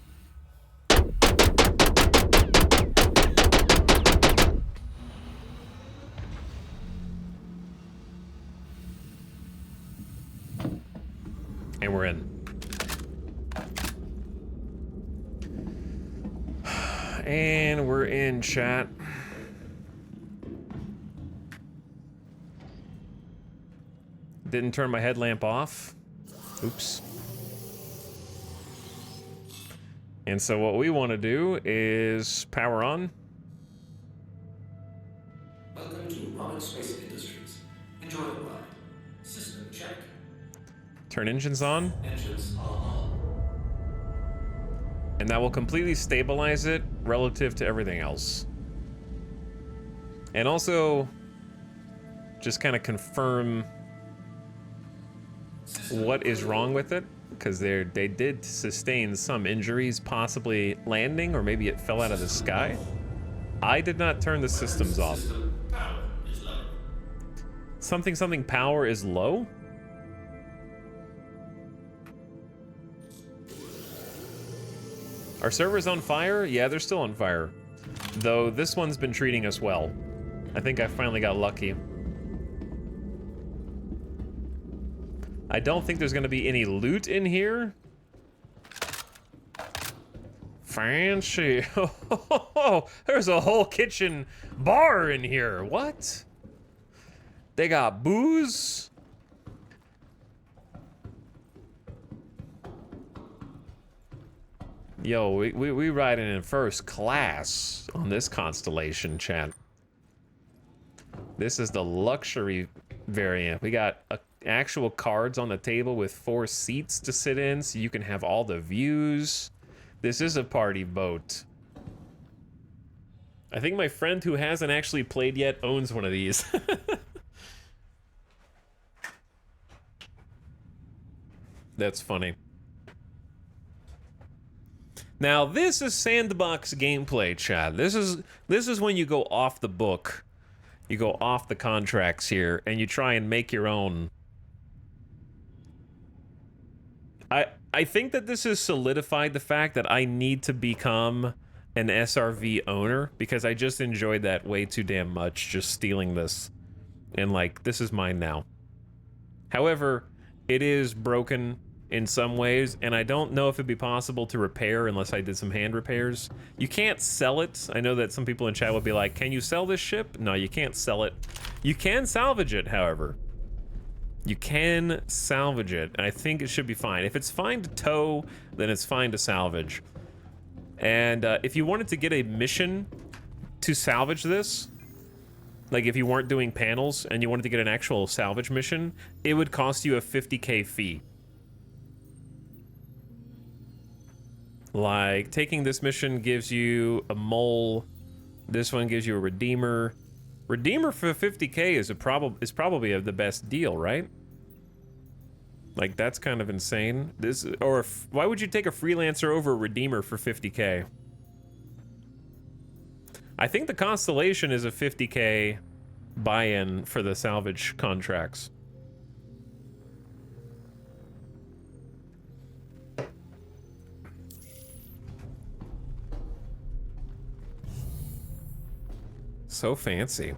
And we're in. And we're in, chat. Didn't turn my headlamp off. Oops. And so what we want to do is power on. Welcome to Roman Space Industries. Enjoy the ride. System check. Turn engines on. Engines are on. And that will completely stabilize it relative to everything else. And also, just kind of confirm what is wrong with it, because they did sustain some injuries, possibly landing, or maybe it fell out of the sky. I did not turn the systems off. Power is low. Something power is low? Are servers on fire? Yeah, they're still on fire. Though this one's been treating us well. I think I finally got lucky. I don't think there's gonna be any loot in here. Fancy. Oh, there's a whole kitchen bar in here. What? They got booze? Yo, we riding in first class on this Constellation, chat. This is the luxury variant. We got actual cards on the table with 4 seats to sit in, so you can have all the views. This is a party boat. I think my friend who hasn't actually played yet owns one of these. That's funny. Now, this is sandbox gameplay, chat. This is when you go off the book. You go off the contracts here, and you try and make your own. I think that this has solidified the fact that I need to become an SRV owner, because I just enjoyed that way too damn much, just stealing this. And, like, this is mine now. However, it is broken in some ways, and I don't know if it'd be possible to repair unless I did some hand repairs. You can't sell it. I know that some people in chat would be like, can you sell this ship? No, you can't sell it. You can salvage it, however. You can salvage it, and I think it should be fine. If it's fine to tow, then it's fine to salvage. And if you wanted to get a mission to salvage this, like if you weren't doing panels and you wanted to get an actual salvage mission, it would cost you a 50k fee. Like, taking this mission gives you a mole. This one gives you a redeemer. Redeemer for 50k is probably the best deal, right? Like, that's kind of insane. Why would you take a freelancer over a redeemer for 50k? I think the Constellation is a 50k buy-in for the salvage contracts. So fancy.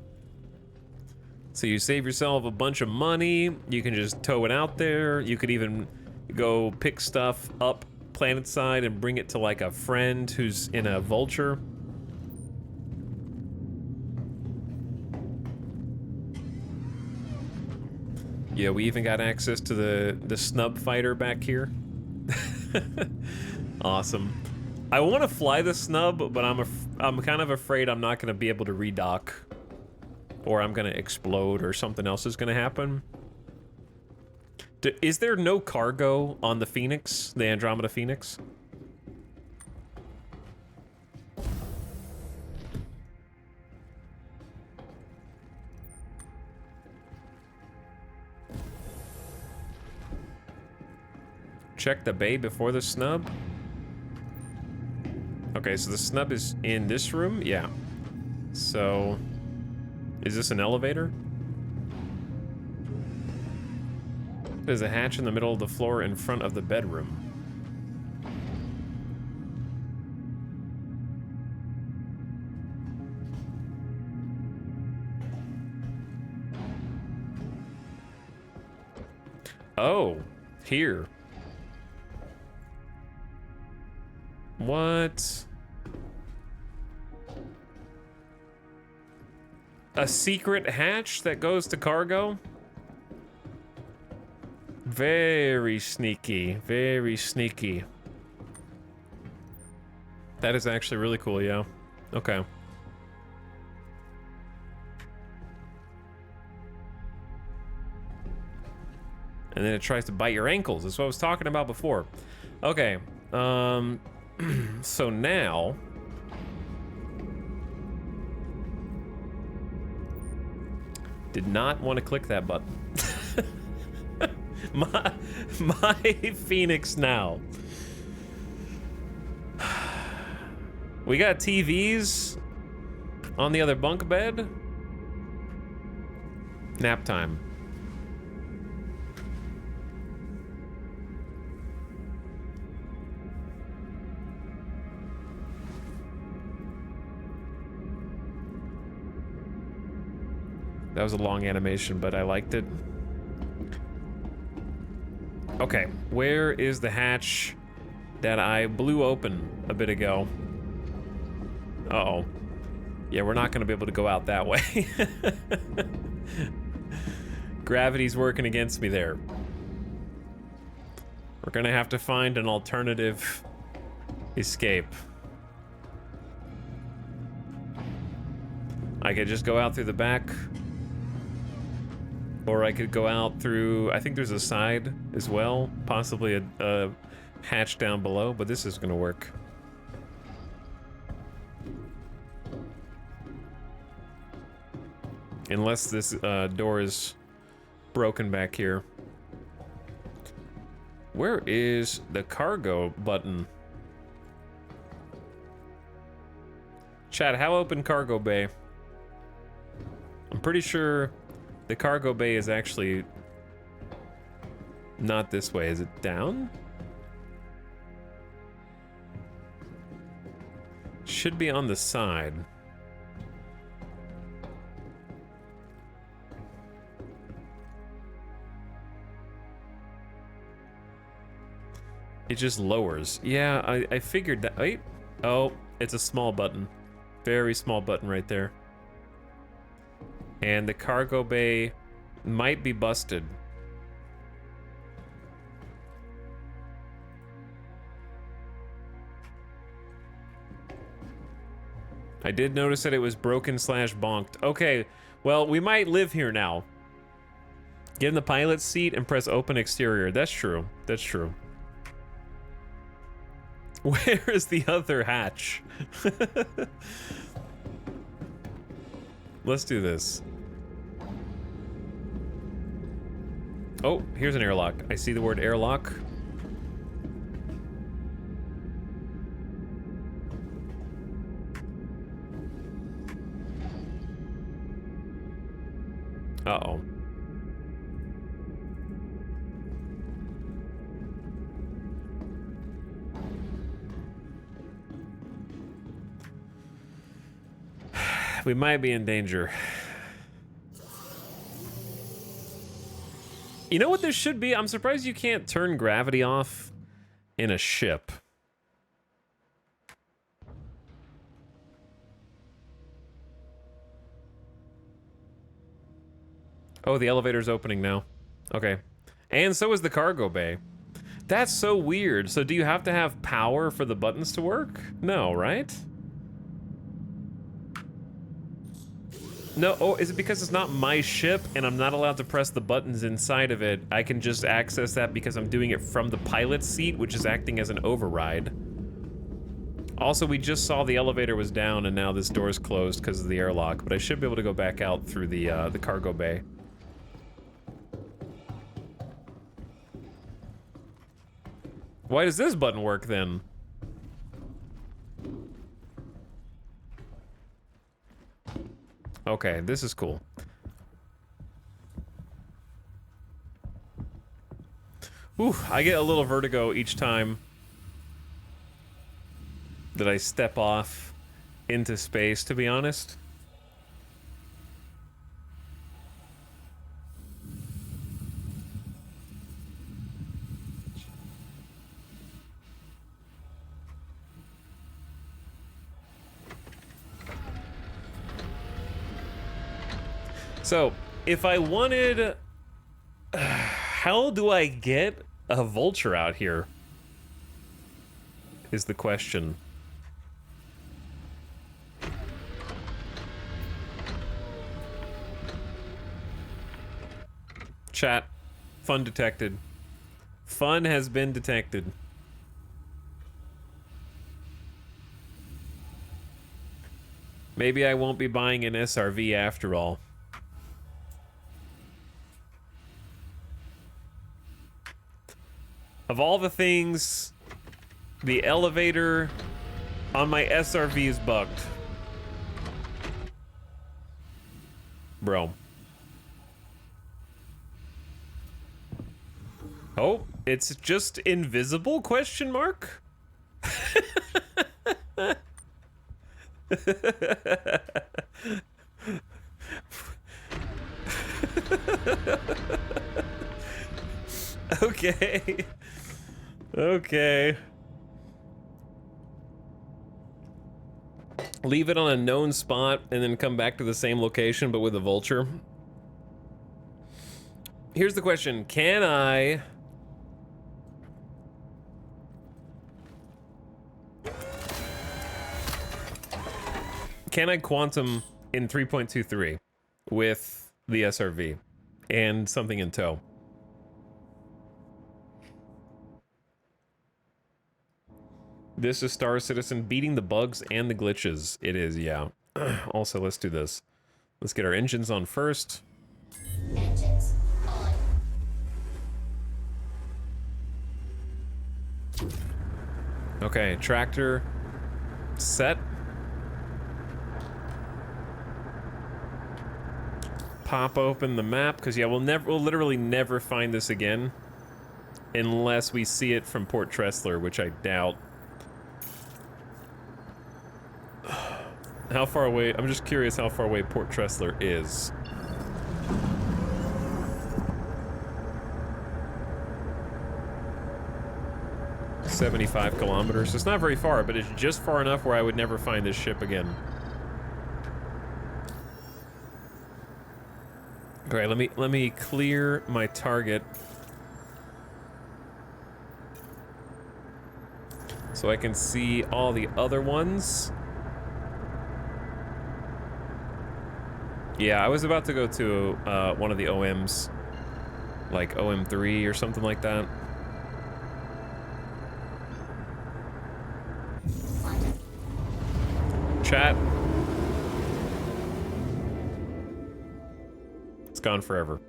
So you save yourself a bunch of money. You can just tow it out there. You could even go pick stuff up planetside and bring it to like a friend who's in a vulture. Yeah, we even got access to the snub fighter back here. Awesome. I want to fly the snub, but I'm kind of afraid I'm not going to be able to redock, or I'm going to explode, or something else is going to happen. Is there no cargo on the Phoenix, the Andromeda Phoenix? Check the bay before the snub. Okay, so the snub is in this room? Yeah. So, is this an elevator? There's a hatch in the middle of the floor in front of the bedroom. Oh, here. What? A secret hatch that goes to cargo? Very sneaky, very sneaky. That is actually really cool, yeah. Okay. And then it tries to bite your ankles. That's what I was talking about before. Okay. So now... Did not want to click that button. my Phoenix now. We got TVs on the other bunk bed. Nap time. That was a long animation, but I liked it. Okay, where is the hatch that I blew open a bit ago? Uh-oh. Yeah, we're not gonna be able to go out that way. Gravity's working against me there. We're gonna have to find an alternative escape. I could just go out through the back. Or I could go out through, I think there's a side as well, possibly a hatch down below, but this is gonna work. Unless this door is broken back here. Where is the cargo button? Chat, how open cargo bay? I'm pretty sure the cargo bay is actually not this way. Is it down? Should be on the side. It just lowers. Yeah, I figured that. Wait. Oh, it's a small button. Very small button right there. And the cargo bay might be busted. I did notice that it was broken / bonked. Okay, well, we might live here now. Get in the pilot's seat and press open exterior. That's true. That's true. Where is the other hatch? Let's do this. Oh, here's an airlock. I see the word airlock. Uh-oh. We might be in danger. You know what this should be? I'm surprised you can't turn gravity off in a ship. Oh, the elevator's opening now. Okay. And so is the cargo bay. That's so weird. So do you have to have power for the buttons to work? No, right? No, oh, is it because it's not my ship and I'm not allowed to press the buttons inside of it? I can just access that because I'm doing it from the pilot's seat, which is acting as an override. Also, we just saw the elevator was down and now this door's closed because of the airlock, but I should be able to go back out through the cargo bay. Why does this button work then? Okay, this is cool. Ooh, I get a little vertigo each time that I step off into space, to be honest. So, if I wanted... how do I get a vulture out here? Is the question. Chat. Fun detected. Fun has been detected. Maybe I won't be buying an SRV after all. Of all the things, the elevator on my SRV is bugged. Bro. Oh, it's just invisible, question mark? Okay. Okay. Leave it on a known spot and then come back to the same location but with a vulture. Here's the question. Can I... quantum in 3.23 with the SRV and something in tow? This is Star Citizen beating the bugs and the glitches. It is, yeah. Also, let's do this. Let's get our engines on first. Engines on. Okay, tractor set. Pop open the map, because yeah, we'll literally never find this again unless we see it from Port Tressler, which I doubt. How far away? I'm just curious how far away Port Tressler is. "75 kilometers. It's not very far, but it's just far enough where I would never find this ship again. Okay, let me clear my target so I can see all the other ones. Yeah, I was about to go to one of the OMs, like OM3 or something like that. Chat. It's gone forever.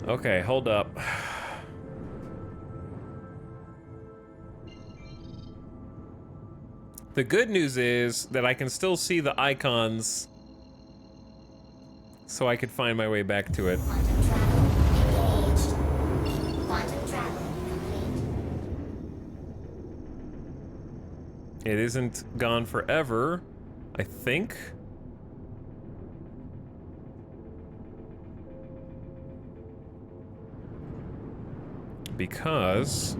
Okay, hold up. The good news is that I can still see the icons, so I could find my way back to it. Quantum travel engaged. Quantum travel complete. It isn't gone forever, I think. because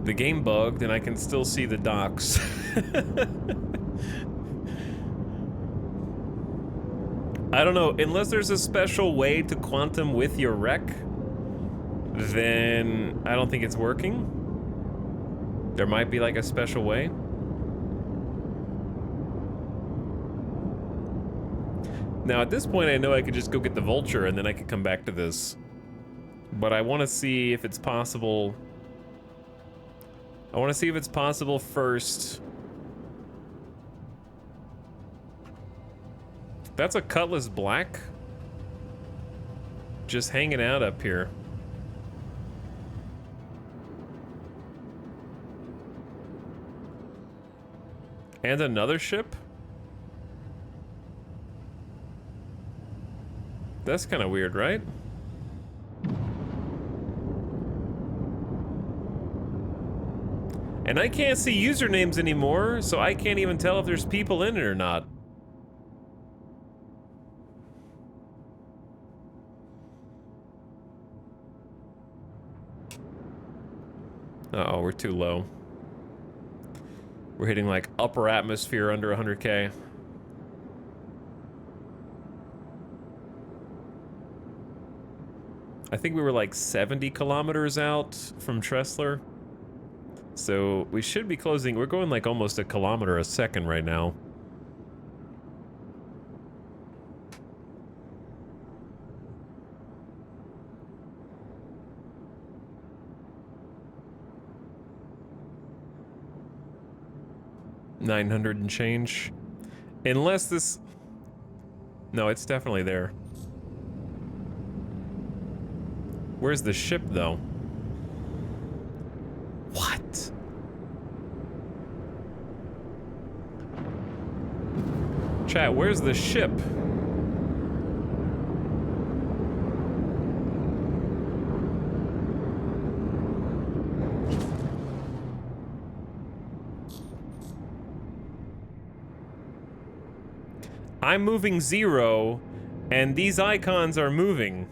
the game bugged and I can still see the docks. I don't know, unless there's a special way to quantum with your wreck, then I don't think it's working. There might be like a special way. Now at this point I know I could just go get the vulture and then I could come back to this. But I want to see if it's possible. I want to see if it's possible first. That's a Cutlass Black. Just hanging out up here. And another ship? That's kind of weird, right? And I can't see usernames anymore, so I can't even tell if there's people in it or not. Uh-oh, we're too low. We're hitting like upper atmosphere under 100K. I think we were like 70 kilometers out from Tressler. So we should be closing. We're going like almost a kilometer a second right now. $900 and change. Unless this... No, it's definitely there. Where's the ship, though? What? Chat, where's the ship? I'm moving 0, and these icons are moving.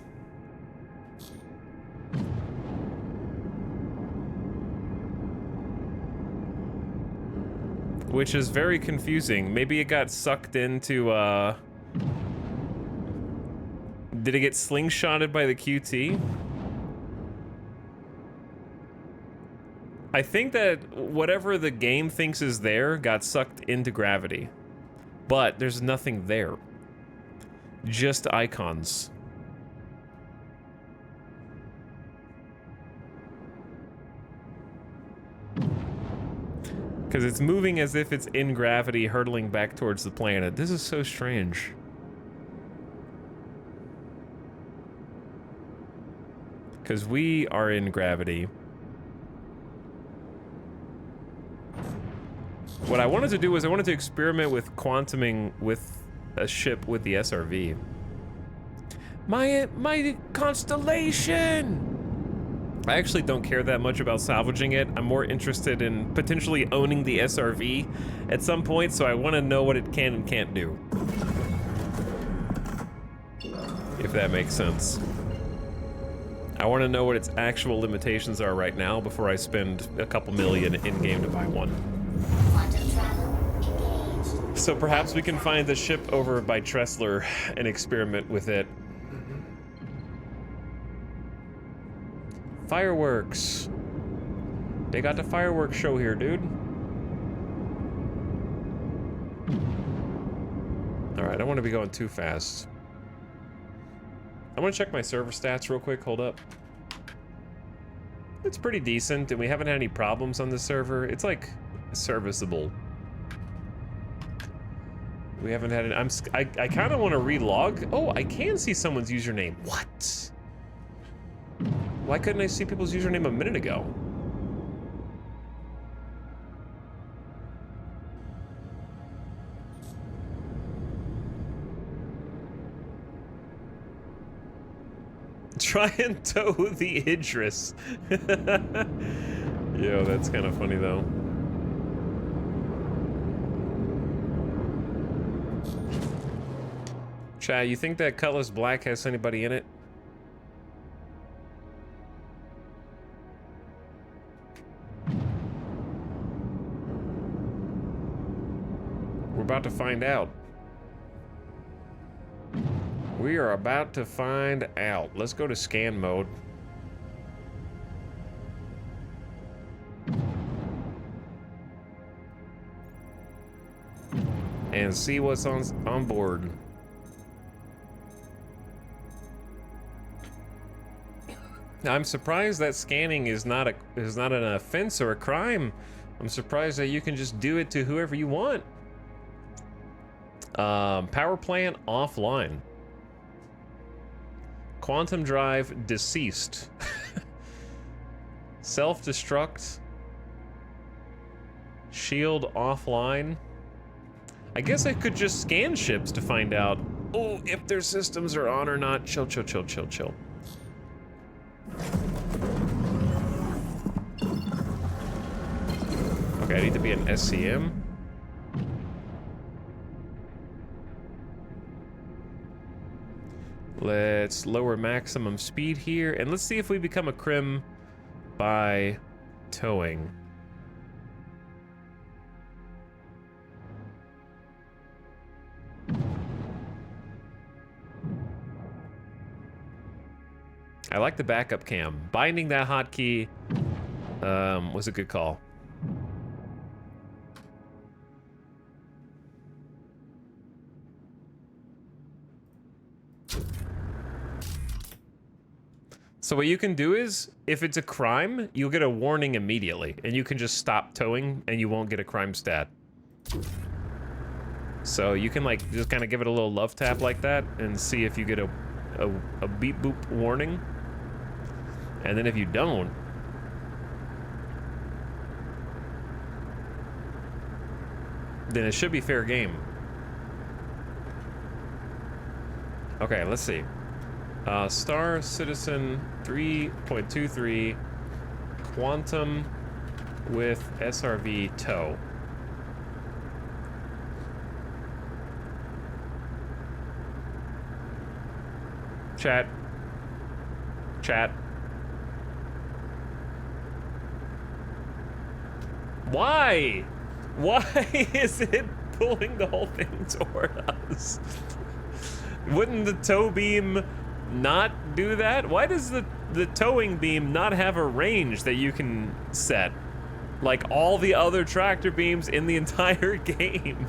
Which is very confusing. Maybe it got sucked into, Did it get slingshotted by the QT? I think that whatever the game thinks is there got sucked into gravity. But there's nothing there. Just icons. Because it's moving as if it's in gravity, hurtling back towards the planet. This is so strange. Because we are in gravity. What I wanted to do was I wanted to experiment with quantuming with a ship with the SRV. My constellation! I actually don't care that much about salvaging it. I'm more interested in potentially owning the SRV at some point, so I want to know what it can and can't do. If that makes sense. I want to know what its actual limitations are right now before I spend a couple million in-game to buy one. So perhaps we can find the ship over by Tressler and experiment with it. Fireworks. They got the fireworks show here, dude. All right, I don't want to be going too fast. I want to check my server stats real quick. Hold up. It's pretty decent, and we haven't had any problems on this server. It's like serviceable. We haven't had it. I kind of want to relog. Oh, I can see someone's username. What? Why couldn't I see people's username a minute ago? Try and tow the Idris. Yo, that's kind of funny though. Chat, you think that Cutlass Black has anybody in it? about to find out. We are about to find out. Let's go to scan mode. And see what's on board. Now, I'm surprised that scanning is not an offense or a crime. I'm surprised that you can just do it to whoever you want. Power plant offline. Quantum drive deceased. Self-destruct. Shield offline. I guess I could just scan ships to find out, oh, if their systems are on or not. Chill, chill, chill, chill, chill. Okay, I need to be an SCM. Let's lower maximum speed here, and let's see if we become a crim by towing. I like the backup cam. Binding that hotkey was a good call. So what you can do is, if it's a crime, you'll get a warning immediately, and you can just stop towing, and you won't get a crime stat. So you can like just kind of give it a little love tap like that, and see if you get a beep boop warning. And then if you don't, then it should be fair game. Okay, let's see. Star Citizen 3.23 Quantum with SRV tow. Chat. Why? Why is it pulling the whole thing toward us? Wouldn't the tow beam not do that? Why does the towing beam not have a range that you can set? Like all the other tractor beams in the entire game.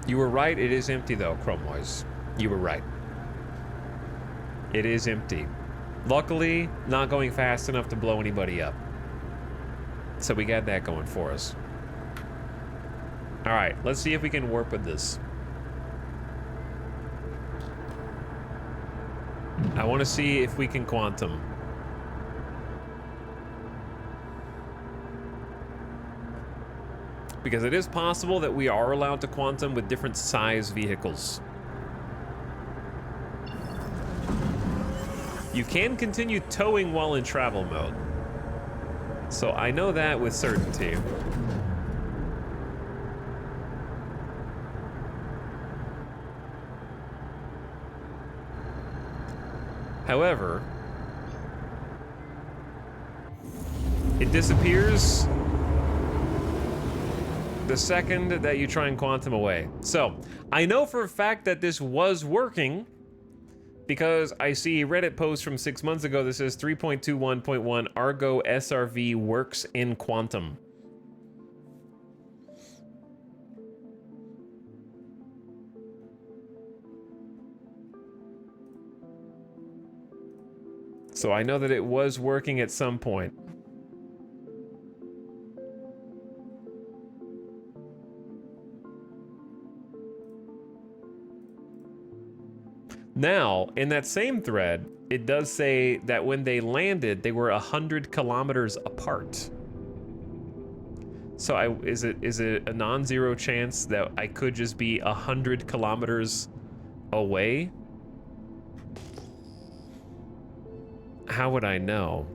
You were right, it is empty though, Chromewise. You were right. It is empty. Luckily, not going fast enough to blow anybody up. So we got that going for us. All right, let's see if we can warp with this. I want to see if we can quantum. Because it is possible that we are allowed to quantum with different size vehicles. You can continue towing while in travel mode. So I know that with certainty. However, it disappears the second that you try and quantum away. So I know for a fact that this was working because I see a Reddit post from 6 months ago that says 3.21.1 Argo SRV works in quantum. So I know that it was working at some point. Now, in that same thread, it does say that when they landed, they were 100 kilometers apart. So is it a non-zero chance that I could just be 100 kilometers away? How would I know?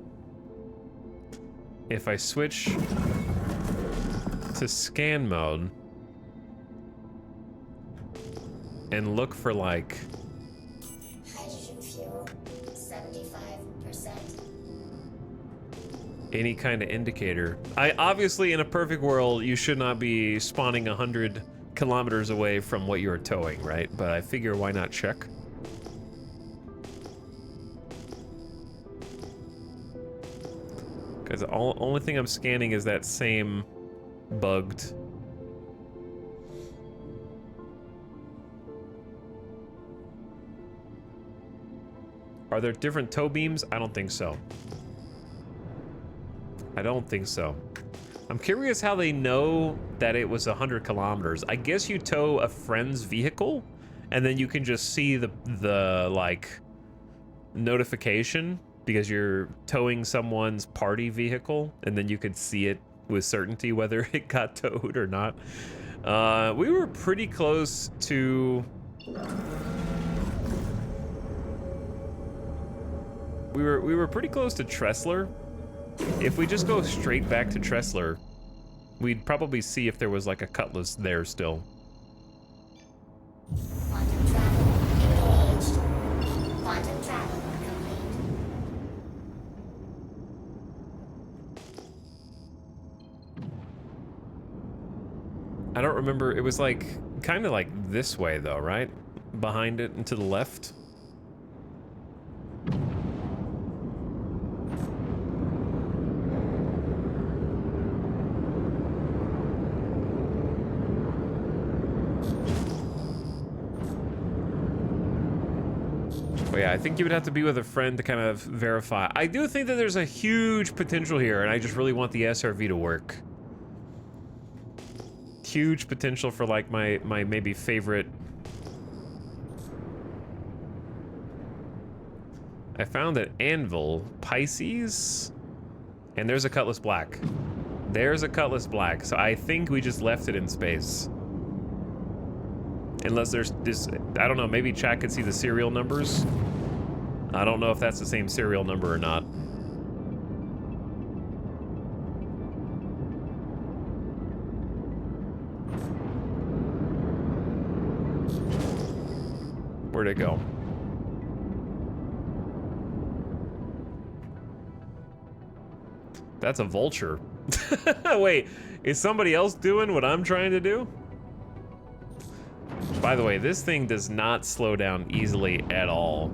If I switch to scan mode, and look for like Hydrogen fuel, 75%. any kind of indicator. I obviously, in a perfect world, you should not be spawning 100 kilometers away from what you're towing, right? But I figure why not check? Because the only thing I'm scanning is that same bugged. Are there different tow beams? I don't think so. I don't think so. I'm curious how they know that it was 100 kilometers. I guess you tow a friend's vehicle, and then you can just see the like notification because you're towing someone's party vehicle, and then you could see it with certainty whether it got towed or not. We were pretty close to. We were pretty close to Tressler. If we just go straight back to Tressler, we'd probably see if there was like a Cutlass there still. Quantum travel engaged. Quantum travel complete. I don't remember. It was like kind of like this way though, right? Behind it and to the left. But yeah, I think you would have to be with a friend to kind of verify. I do think that there's a huge potential here, and I just really want the SRV to work. Huge potential for like my maybe favorite. I found an anvil, Pisces, and there's a Cutlass Black. There's a Cutlass Black, so I think we just left it in space. Unless there's this, I don't know, maybe chat could see the serial numbers. I don't know if that's the same serial number or not. Where'd it go? That's a vulture. Wait, is somebody else doing what I'm trying to do? By the way, this thing does not slow down easily at all.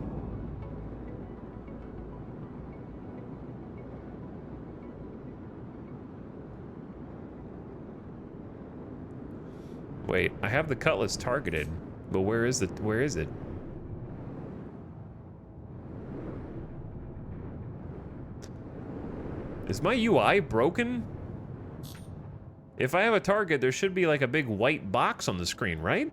Wait, I have the Cutlass targeted, but where is it? Is my UI broken? If I have a target, there should be like a big white box on the screen, right?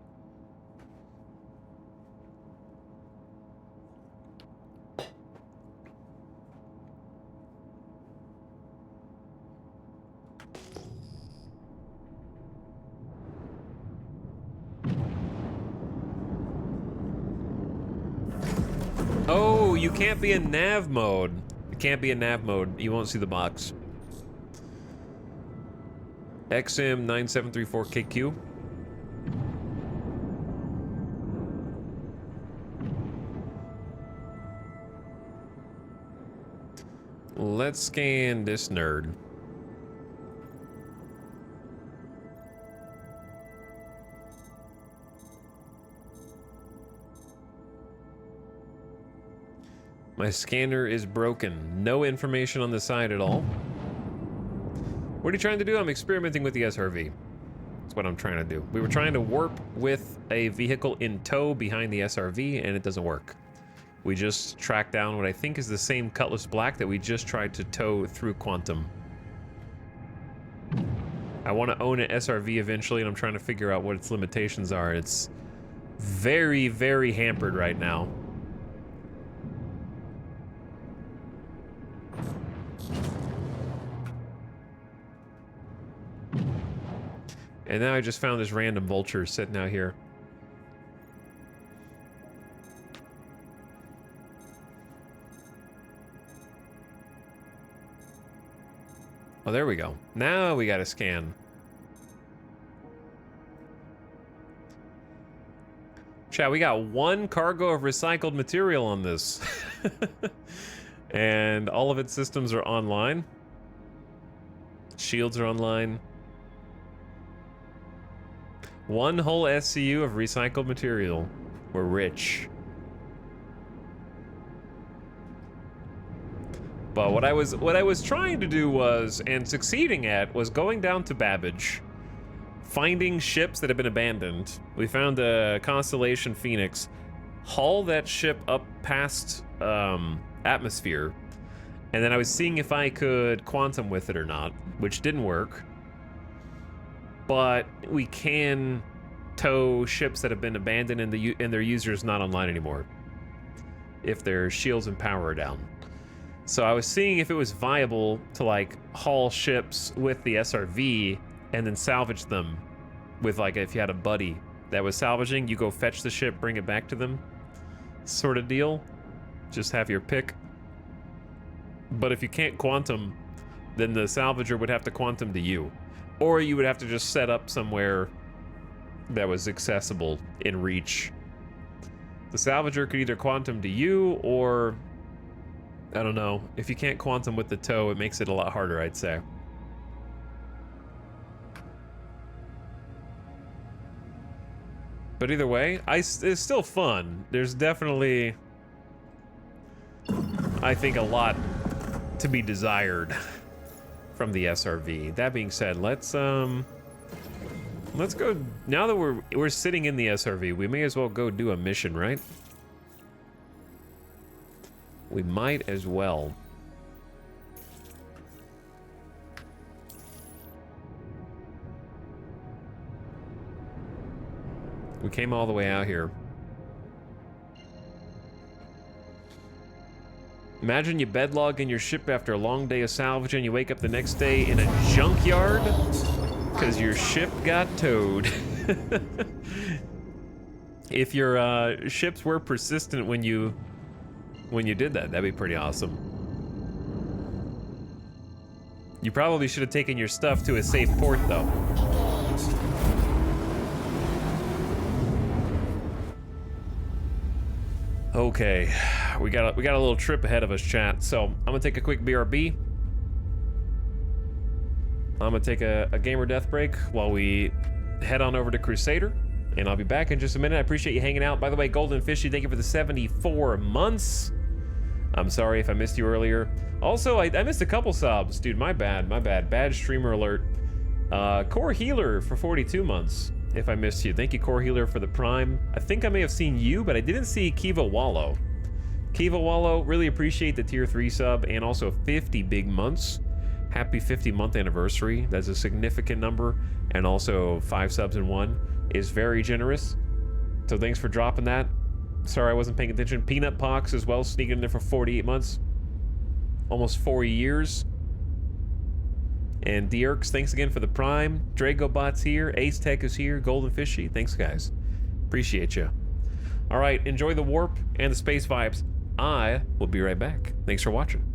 Oh, you can't be in nav mode. You can't be in nav mode. You won't see the box. XM9734KQ. Let's scan this nerd. My scanner is broken. No information on the side at all. What are you trying to do? I'm experimenting with the SRV. That's what I'm trying to do. We were trying to warp with a vehicle in tow behind the SRV, and it doesn't work. We just tracked down what I think is the same Cutlass Black that we just tried to tow through Quantum. I want to own an SRV eventually, and I'm trying to figure out what its limitations are. It's very, very hampered right now. And now I just found this random vulture sitting out here. Oh, there we go. Now we gotta scan. Chat, we got 1 cargo of recycled material on this. And all of its systems are online. Shields are online. 1 whole SCU of recycled material. We're rich. But what I was trying to do was, and succeeding at, was going down to Babbage, finding ships that have been abandoned. We found a Constellation Phoenix, haul that ship up past atmosphere, and then I was seeing if I could quantum with it or not, which didn't work. But we can tow ships that have been abandoned and their users not online anymore, if their shields and power are down. So I was seeing if it was viable to like haul ships with the SRV and then salvage them with, like, if you had a buddy that was salvaging, you go fetch the ship, bring it back to them, sort of deal. Just have your pick. But if you can't quantum, then the salvager would have to quantum to you. Or you would have to just set up somewhere that was accessible in reach. The salvager could either quantum to you, or I don't know. If you can't quantum with the tow, it makes it a lot harder, I'd say. But either way, it's still fun. There's definitely, I think, a lot to be desired from the SRV. That being said, let's go. Now that we're sitting in the SRV, we may as well go do a mission, right? We might as well. We came all the way out here. Imagine you bedlog in your ship after a long day of salvage and you wake up the next day in a junkyard because your ship got towed. If your ships were persistent when you did that, that'd be pretty awesome. You probably should have taken your stuff to a safe port, though. Okay, we got a little trip ahead of us, chat. So I'm gonna take a quick BRB. I'm gonna take a gamer death break while we head on over to Crusader, and I'll be back in just a minute. I appreciate you hanging out. By the way, Golden Fishy, thank you for the 74 months. I'm sorry if I missed you earlier. Also, I missed a couple subs, dude. My bad. Bad streamer alert. Core Healer for 42 months. If I missed you, thank you, Core Healer, for the Prime. I think I may have seen you, but I didn't see Kiva Wallow. Kiva Wallow, really appreciate the tier 3 sub, and also 50 big months. Happy 50-month anniversary. That's a significant number, and also 5 subs in 1 is very generous. So thanks for dropping that. Sorry I wasn't paying attention. Peanut Pox as well, sneaking in there for 48 months. Almost 4 years. And Dierks, thanks again for the Prime. Dragobot's here. Ace Tech is here. Golden Fishy. Thanks, guys. Appreciate you. All right, enjoy the warp and the space vibes. I will be right back. Thanks for watching.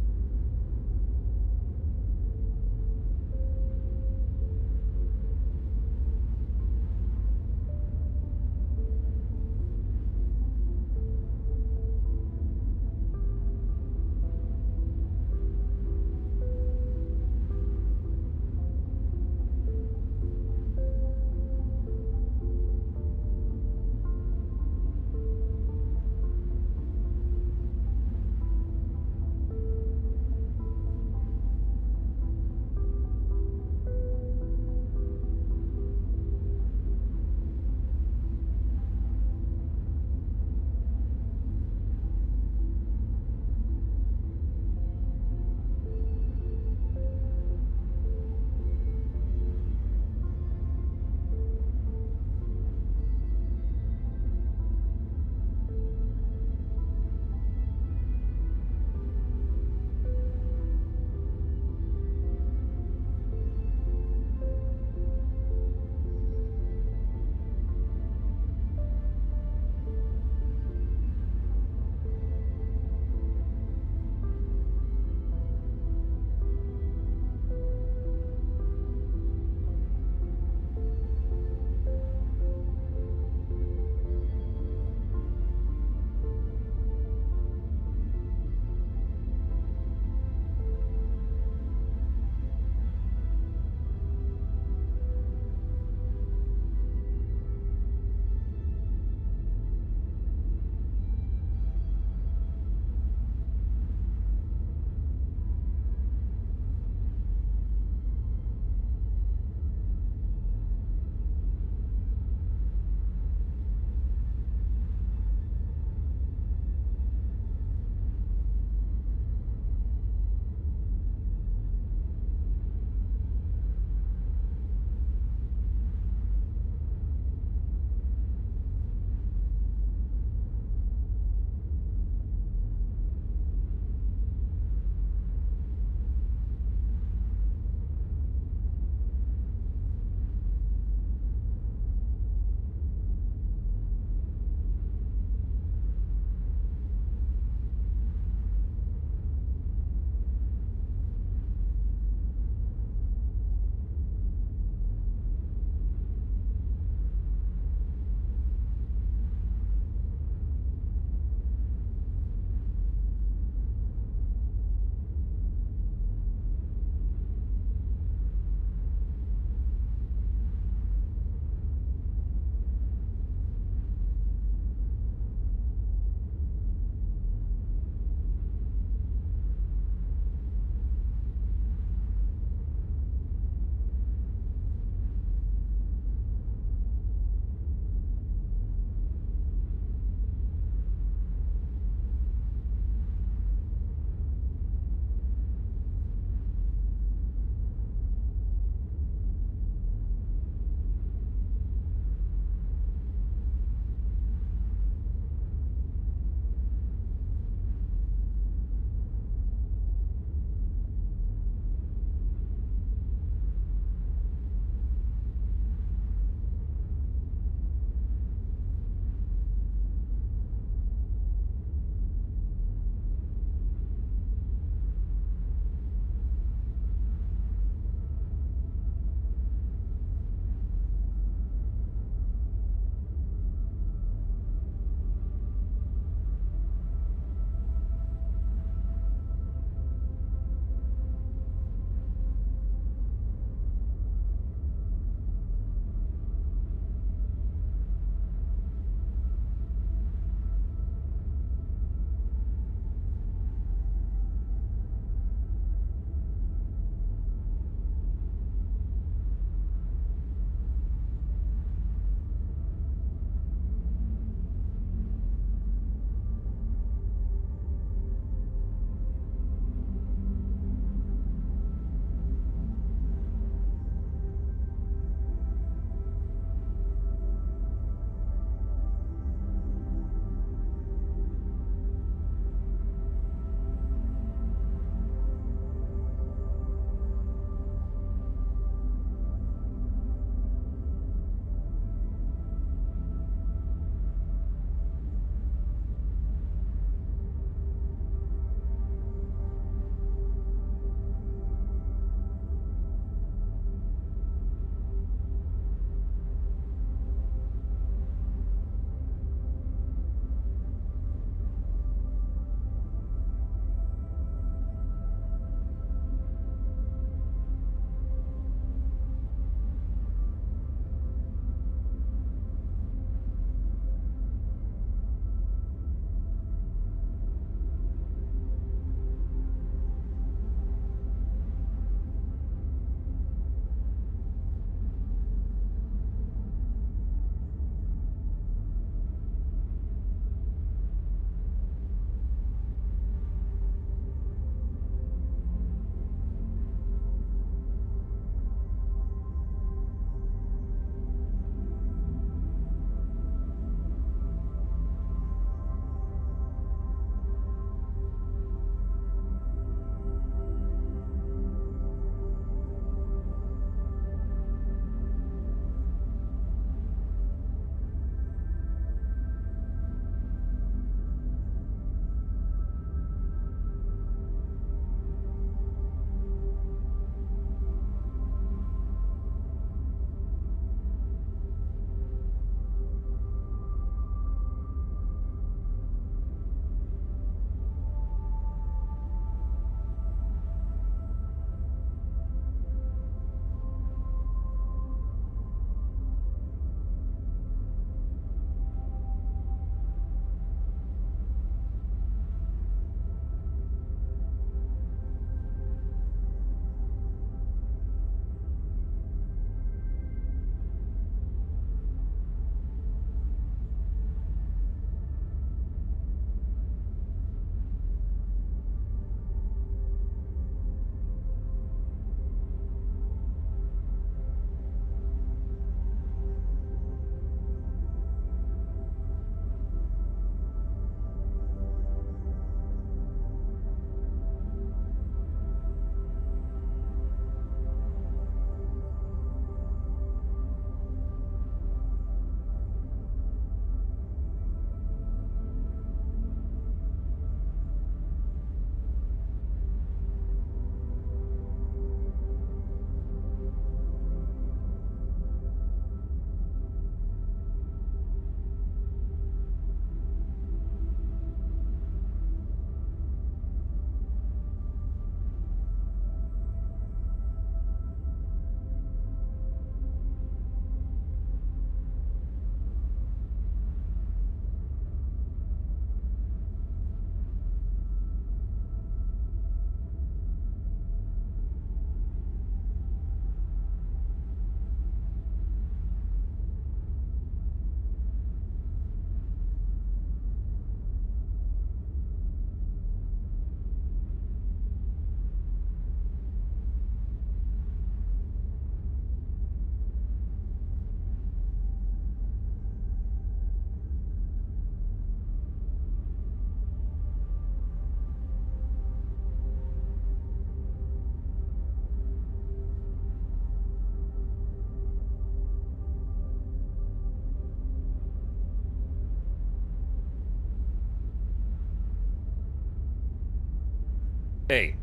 Hey,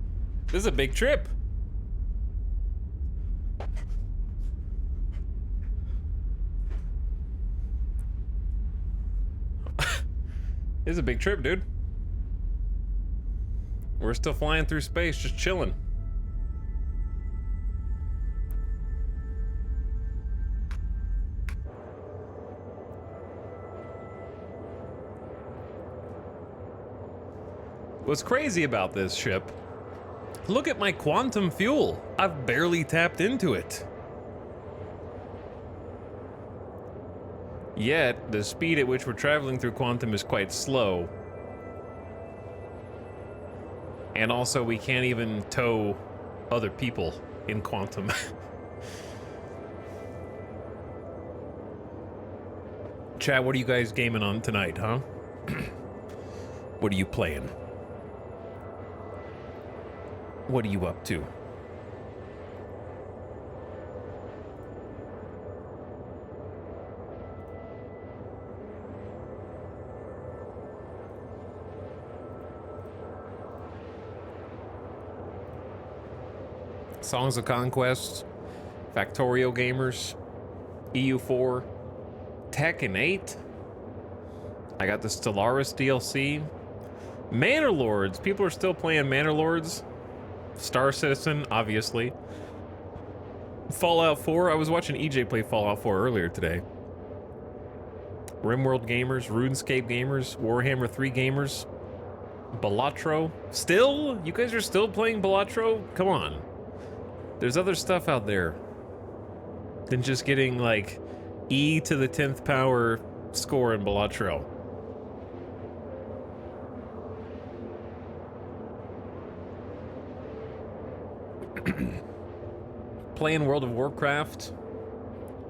this is a big trip. This is a big trip, dude. We're still flying through space, just chilling. What's crazy about this ship, look at my quantum fuel. I've barely tapped into it. Yet, the speed at which we're traveling through quantum is quite slow. And also, we can't even tow other people in quantum. Chat, what are you guys gaming on tonight, huh? What are you playing? What are you up to? Songs of Conquest, Factorio Gamers, EU4, Tekken 8. I got the Stellaris DLC. Manor Lords. People are still playing Manor Lords. Star Citizen, obviously. Fallout 4. I was watching EJ play Fallout 4 earlier today. RimWorld gamers, RuneScape gamers, Warhammer 3 gamers, Balatro. Still? You guys are still playing Balatro? Come on. There's other stuff out there than just getting, like, E to the 10th power score in Balatro. Playing World of Warcraft.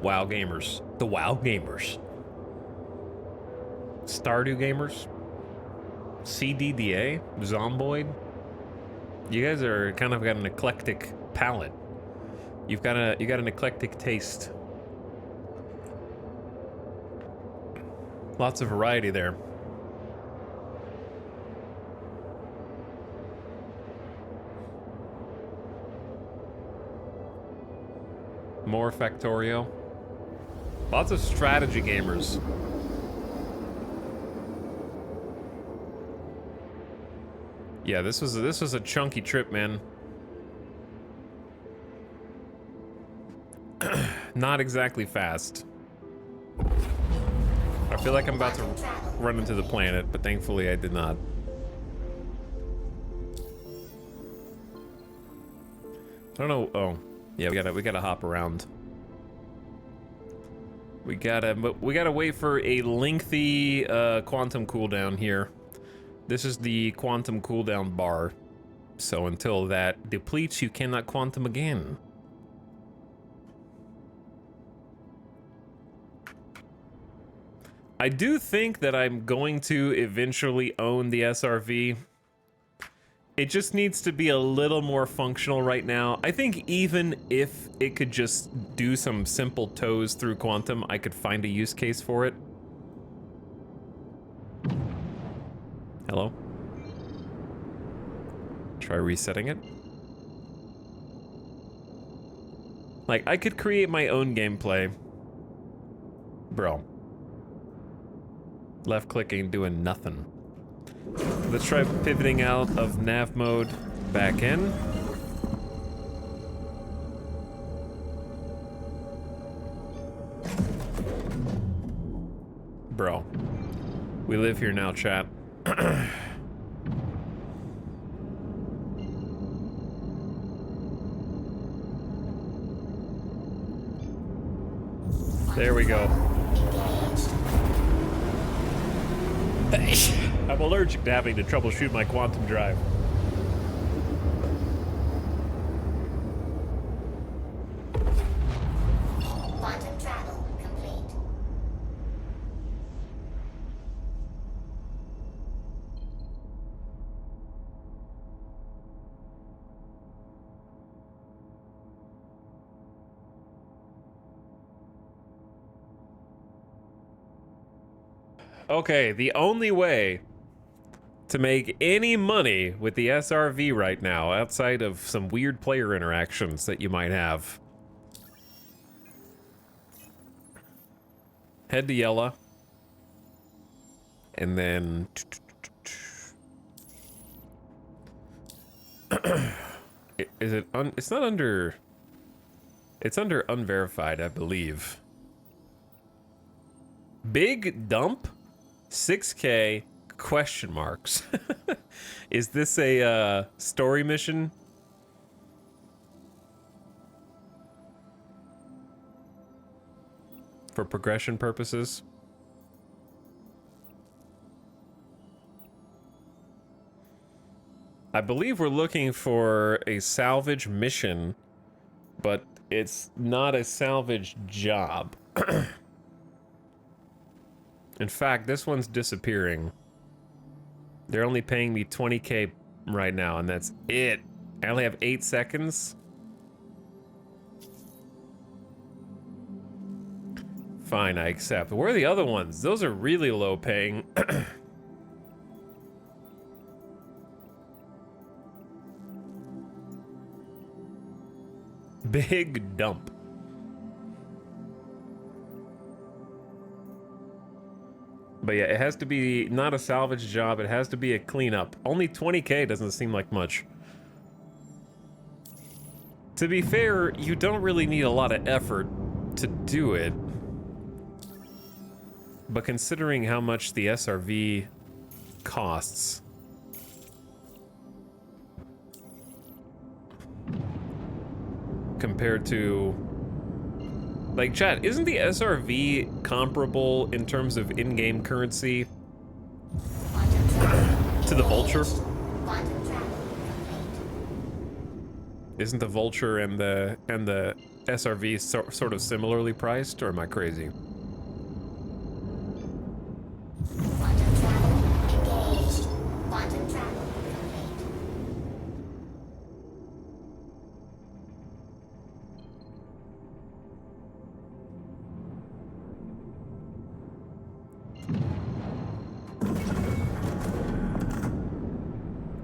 WoW gamers. The WoW gamers. Stardew gamers. CDDA. Zomboid. You guys are kind of got an eclectic palette. You got an eclectic taste. Lots of variety there. More Factorio. Lots of strategy gamers. Yeah, this was a chunky trip, man. Not exactly fast. I feel like I'm about to run into the planet, but thankfully I did not. I don't know. Oh, yeah, we gotta hop around. We gotta wait for a lengthy quantum cooldown here. This is the quantum cooldown bar. So until that depletes, you cannot quantum again. I do think that I'm going to eventually own the SRV. It just needs to be a little more functional right now. I think even if it could just do some simple tows through quantum, I could find a use case for it. Hello? Try resetting it. Like, I could create my own gameplay. Bro. Left clicking, doing nothing. Let's try pivoting out of nav mode, back in. Bro. We live here now, chat. There we go. I'm allergic to having to troubleshoot my quantum drive. Quantum travel complete. Okay, the only way to make any money with the SRV right now, outside of some weird player interactions that you might have. Head to Yella. And then... Is it... It's not under... It's under unverified, I believe. Big dump? 6K question marks. Is this a story mission? For progression purposes? I believe we're looking for a salvage mission, but it's not a salvage job. In fact, this one's disappearing. They're only paying me 20K right now, and that's it. I only have 8 seconds. Fine, I accept. Where are the other ones? Those are really low paying. Big dump. But yeah, it has to be not a salvage job. It has to be a cleanup. Only 20K doesn't seem like much. To be fair, you don't really need a lot of effort to do it. But considering how much the SRV costs... compared to... Like, chat, isn't the SRV comparable in terms of in-game currency to the Vulture? Isn't the Vulture and the SRV sort of similarly priced, or am I crazy?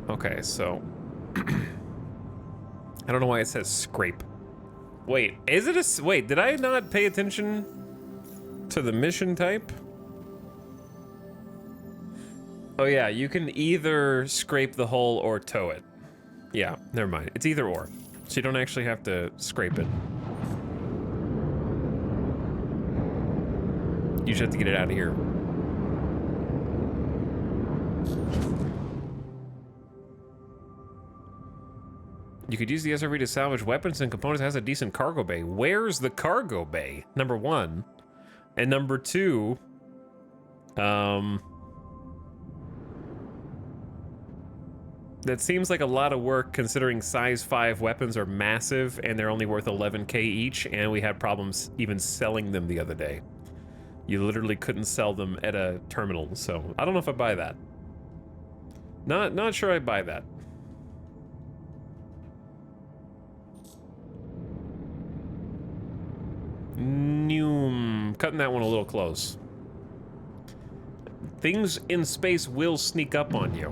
Okay, so I don't know why it says scrape. Wait, is it a... Wait, did I not pay attention to the mission type? Oh yeah, you can either scrape the hull or tow it. Yeah, never mind. It's either or. So you don't actually have to scrape it. You just have to get it out of here. You could use the SRV to salvage weapons and components. It has a decent cargo bay. Where's the cargo bay? Number one. And number two, that seems like a lot of work considering size 5 weapons are massive and they're only worth 11K each, and we had problems even selling them the other day. You literally couldn't sell them at a terminal, so I don't know if I buy that. Not sure I buy that. Cutting that one a little close. Things in space will sneak up on you.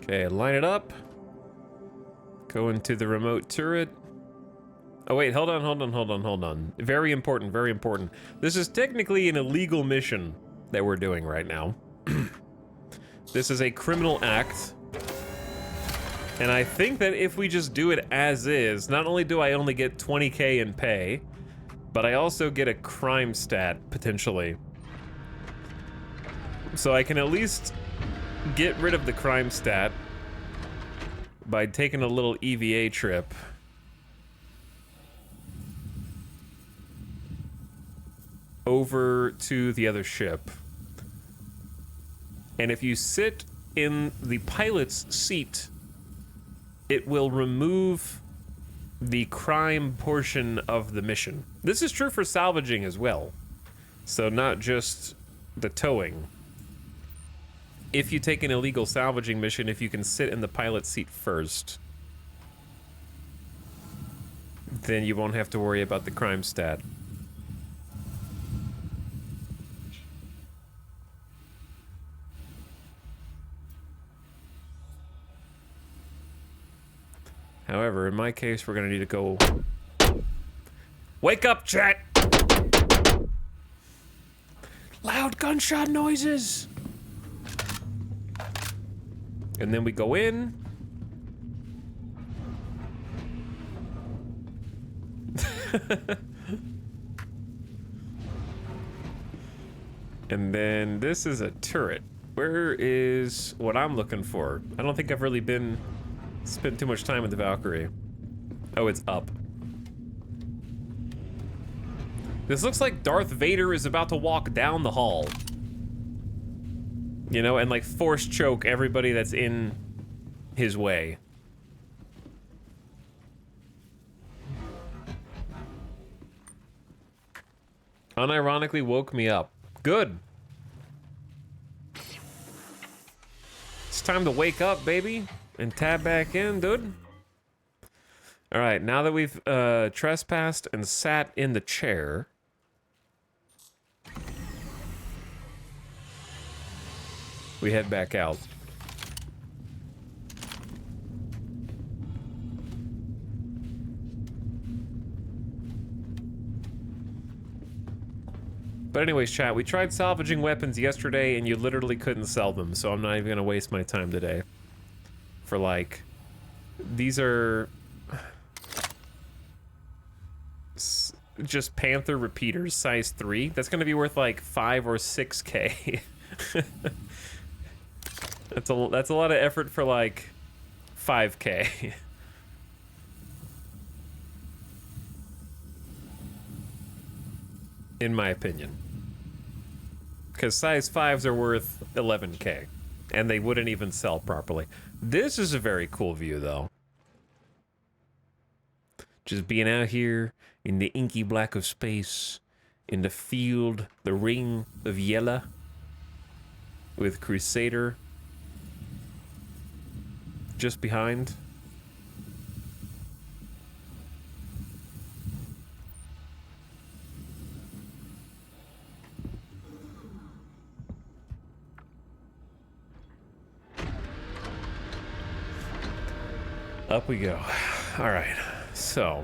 Okay, line it up. Go into the remote turret. Oh wait, hold on. Very important, very important. This is technically an illegal mission that we're doing right now. This is a criminal act. And I think that if we just do it as is, not only do I only get 20K in pay, but I also get a crime stat, potentially. So I can at least get rid of the crime stat by taking a little EVA trip. Over to the other ship. And if you sit in the pilot's seat, it will remove the crime portion of the mission. This is true for salvaging as well. So not just the towing. If you take an illegal salvaging mission, if you can sit in the pilot's seat first, then you won't have to worry about the crime stat. However, in my case, we're gonna need to go... Wake up, chat! Loud gunshot noises! And then we go in. And then this is a turret. Where is what I'm looking for? I don't think I've really spent too much time with the Valkyrie. Oh, it's up. This looks like Darth Vader is about to walk down the hall. You know, and like force choke everybody that's in his way. Unironically woke me up. Good. It's time to wake up, baby, and tab back in, dude. All right, now that we've trespassed and sat in the chair, we head back out. But anyways, chat, we tried salvaging weapons yesterday and you literally couldn't sell them, so I'm not even gonna waste my time today. For like, these are just Panther repeaters, size 3. That's gonna be worth like 5 or 6K. That's a lot of effort for like 5K. In my opinion. Because size 5s are worth 11K. And they wouldn't even sell properly. This is a very cool view, though. Just being out here in the inky black of space, in the field, the ring of Yela, with Crusader just behind. Up we go. All right, so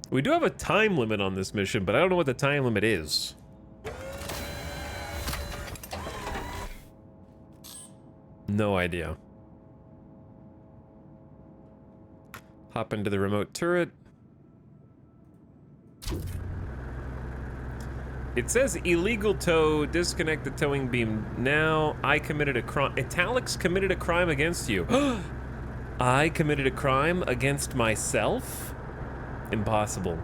we do have a time limit on this mission, but I don't know what the time limit is. No idea. Hop into the remote turret. It says illegal tow, disconnect the towing beam now. I committed a crime. Italics committed a crime against you. I committed a crime against myself? Impossible.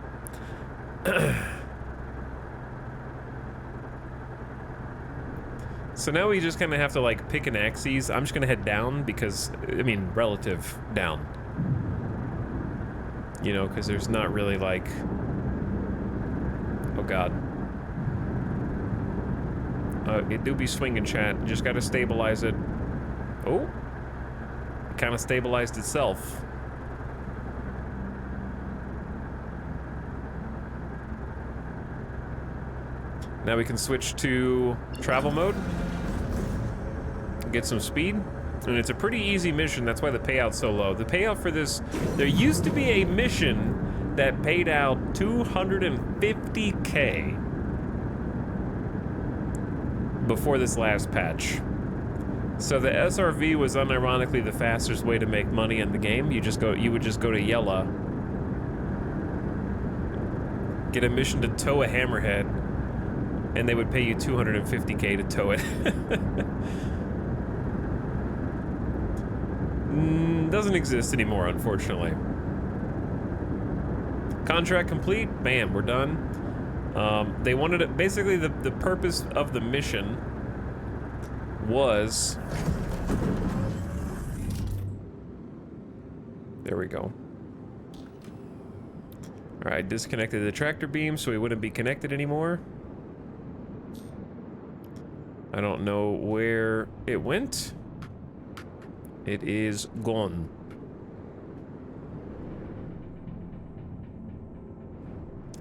So now we just kind of have to like pick an axis. I'm just gonna head down because, I mean, relative down. You know, because there's not really like, oh God. It do be swinging, chat. Just gotta stabilize it. Oh. It kind of stabilized itself. Now we can switch to travel mode. Get some speed. And it's a pretty easy mission, that's why the payout's so low. The payout for this, there used to be a mission that paid out 250K before this last patch. So the SRV was unironically the fastest way to make money in the game. You would just go to Yela, get a mission to tow a hammerhead, and they would pay you 250K to tow it. Doesn't exist anymore, unfortunately. Contract complete. Bam, we're done. They wanted it. Basically, the purpose of the mission was. There we go. All right, disconnected the tractor beam so we wouldn't be connected anymore. I don't know where it went. It is gone.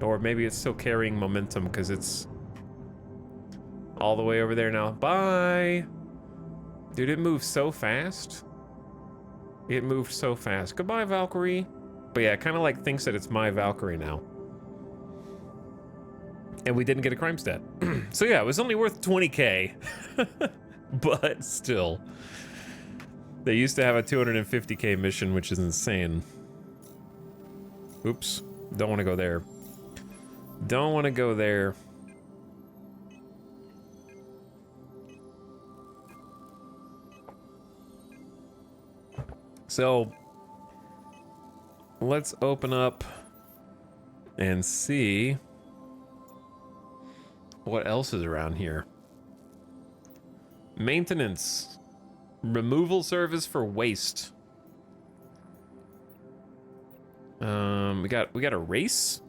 Or maybe it's still carrying momentum because it's all the way over there now. Bye! Dude, it moves so fast. It moved so fast. Goodbye, Valkyrie. But yeah, it kind of like thinks that it's my Valkyrie now. And we didn't get a crime stat. So yeah, it was only worth 20k. But still. They used to have a 250k mission, which is insane. Oops. Don't want to go there. Don't want to go there. So, let's open up and see what else is around here. Maintenance. Removal service for waste. We got a race?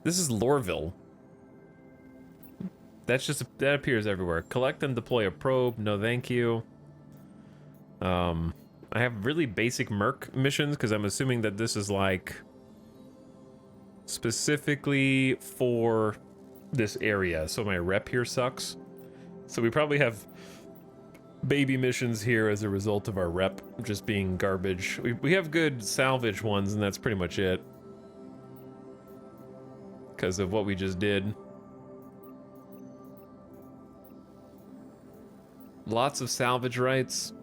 This is Lorville. That appears everywhere. Collect and deploy a probe. No, thank you. I have really basic Merc missions because I'm assuming that this is like specifically for this area. So my rep here sucks. So we probably have baby missions here as a result of our rep just being garbage. We have good salvage ones, and that's pretty much it. Because of what we just did. Lots of salvage rights.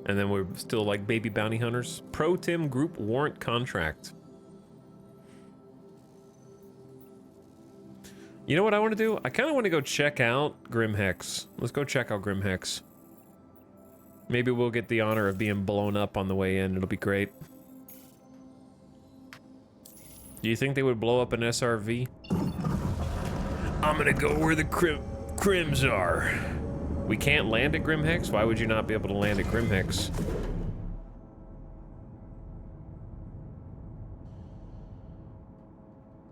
And then we're still like baby bounty hunters. Pro Tim group warrant contract. You know what I want to do? I kind of want to go check out Grimhex. Let's go check out Grimhex. Maybe we'll get the honor of being blown up on the way in. It'll be great. Do you think they would blow up an SRV? I'm gonna go where the Crims are. We can't land at Grimhex? Why would you not be able to land at Grimhex?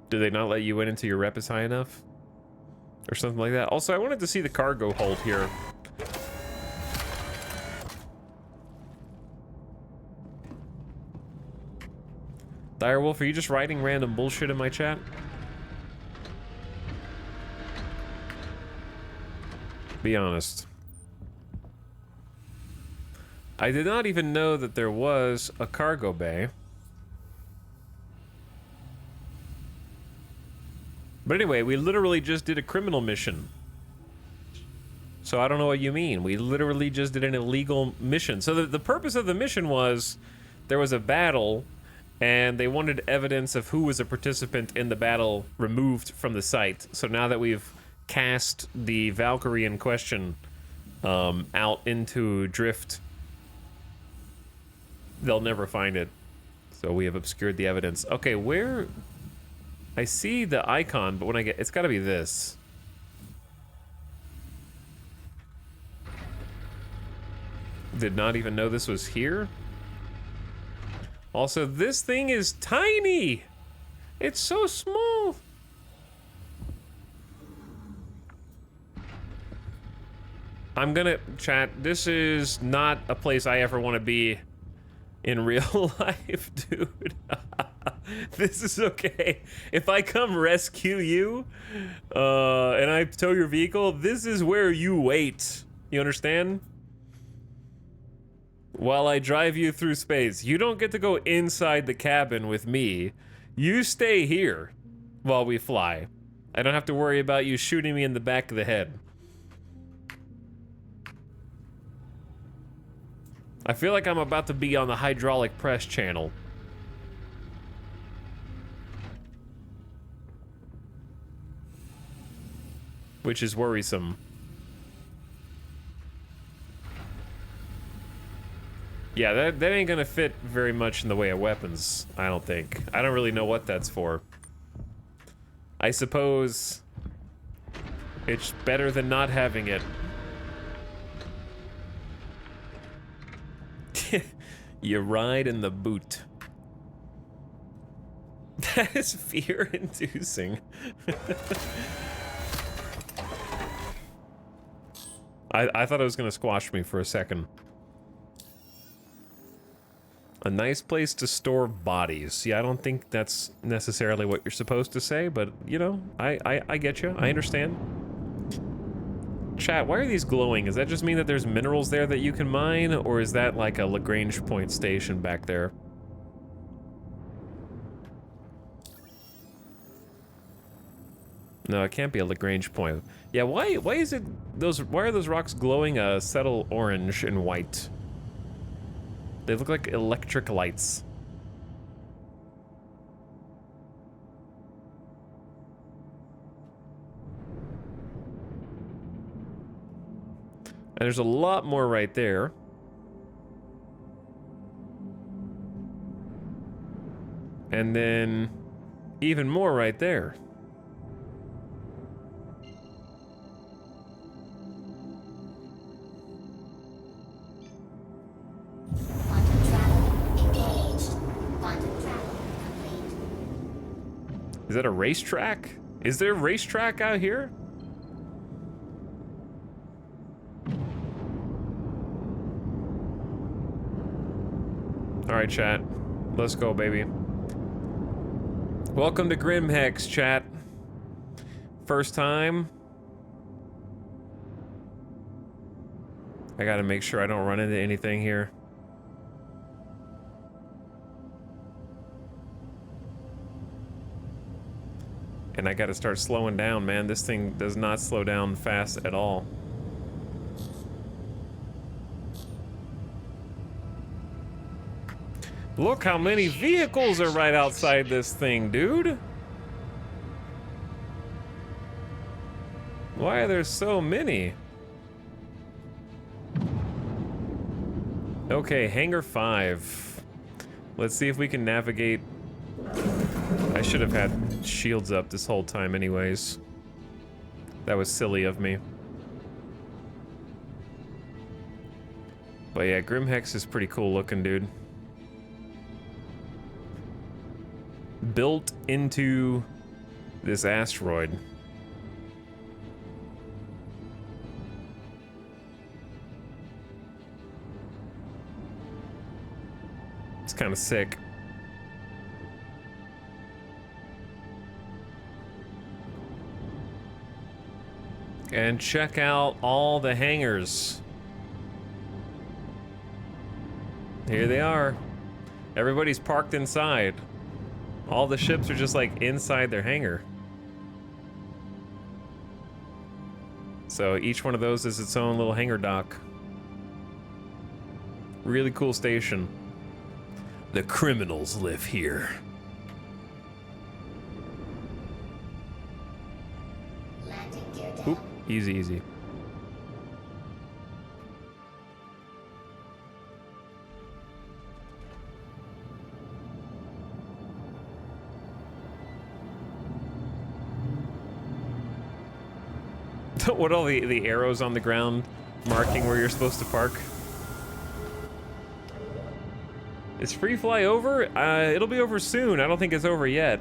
Do they not let you in until your rep is high enough? Or something like that. Also, I wanted to see the cargo hold here. Direwolf, are you just writing random bullshit in my chat? Be honest. I did not even know that there was a cargo bay. But anyway, we literally just did a criminal mission. So I don't know what you mean. We literally just did an illegal mission. So the purpose of the mission was there was a battle and they wanted evidence of who was a participant in the battle removed from the site. So now that we've cast the Valkyrie in question out into drift, they'll never find it. So we have obscured the evidence. Okay, where... I see the icon, but when I get... It's gotta be this. Did not even know this was here. Also, this thing is tiny! It's so small! I'm gonna... Chat, this is not a place I ever want to be in real life, dude. This is okay. If I come rescue you, and I tow your vehicle, this is where you wait. You understand? While I drive you through space. You don't get to go inside the cabin with me. You stay here while we fly. I don't have to worry about you shooting me in the back of the head. I feel like I'm about to be on the hydraulic press channel. Which is worrisome. Yeah, that ain't gonna fit very much in the way of weapons, I don't think. I don't really know what that's for. I suppose it's better than not having it. You ride in the boot. That is fear-inducing. I thought it was gonna squash me for a second. A nice place to store bodies. Yeah, I don't think that's necessarily what you're supposed to say, but you know, I get you. I understand. Chat, why are these glowing? Does that just mean that there's minerals there that you can mine, or is that like a Lagrange point station back there? No, it can't be a Lagrange point. Yeah, why is it why are those rocks glowing a subtle orange and white? They look like electric lights. And there's a lot more right there. And then even more right there. Quantum travel engaged. Quantum travel complete. Is that a racetrack? Is there a racetrack out here? All right, chat. Let's go, baby. Welcome to Grimhex, chat. First time. I gotta make sure I don't run into anything here. And I gotta start slowing down, man. This thing does not slow down fast at all. Look how many vehicles are right outside this thing, dude. Why are there so many? Okay, Hangar 5. Let's see if we can navigate. I should have had shields up this whole time anyways. That was silly of me. But yeah, Grimhex is pretty cool looking, dude. Built into this asteroid. It's kind of sick. And check out all the hangars. Here they are. Everybody's parked inside. All the ships are just like inside their hangar. So each one of those is its own little hangar dock. Really cool station. The criminals live here. Landing gear down. Oop, easy, easy. What, all the arrows on the ground marking where you're supposed to park? Is free fly over? It'll be over soon. I don't think it's over yet.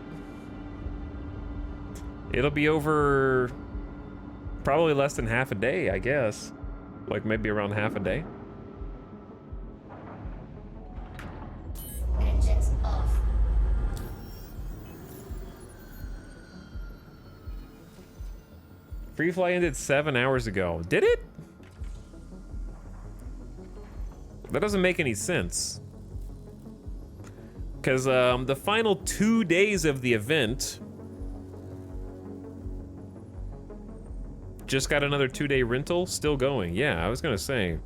It'll be over probably less than half a day, I guess. Like maybe around half a day. Engines off. Free fly ended 7 hours ago. Did it? That doesn't make any sense. Because the final 2 days of the event just got another 2-day rental, still going. Yeah, I was gonna say.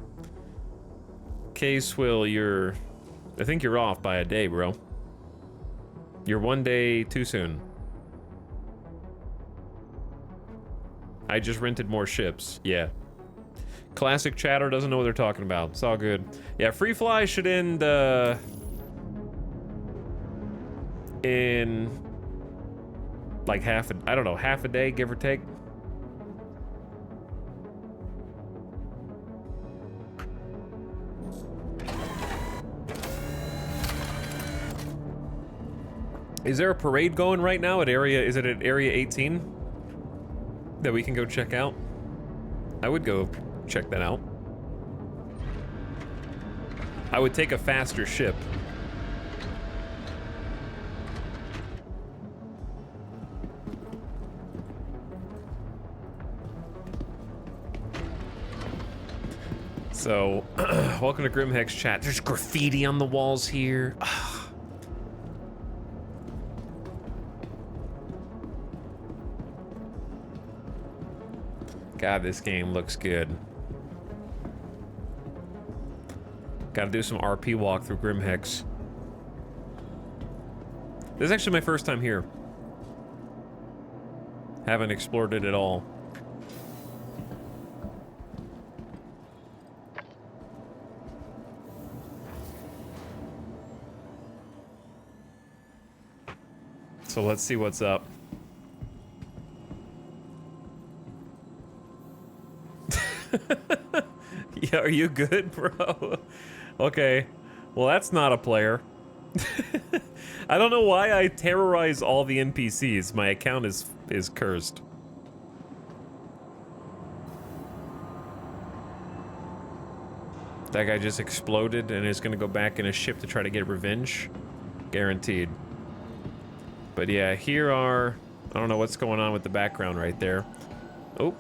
K-Swill, I think you're off by a day, bro. You're 1 day too soon. I just rented more ships. Yeah. Classic chatter doesn't know what they're talking about. It's all good. Yeah, free fly should end in like half a day, give or take. Is there a parade going right now at is it at Area 18? That we can go check out? I would go check that out. I would take a faster ship So, welcome to Grimhex chat. There's graffiti on the walls here. God, this game looks good. Gotta do some RP walk through Grimhex. This is actually my first time here. Haven't explored it at all. So let's see what's up. Yeah, are you good, bro? Okay. Well, that's not a player. I don't know why I terrorize all the NPCs. My account is cursed. That guy just exploded and is gonna go back in a ship to try to get revenge. Guaranteed. But yeah, here are... I don't know what's going on with the background right there. Oh.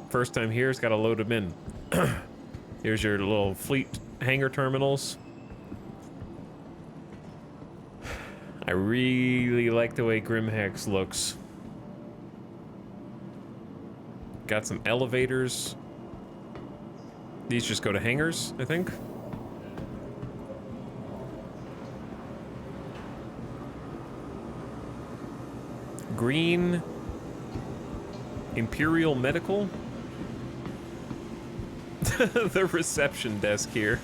First time here, it's gotta load them in. Here's your little fleet hangar terminals. I really like the way Grimhex looks. Got some elevators. These just go to hangars, I think. Green Imperial Medical. The reception desk here.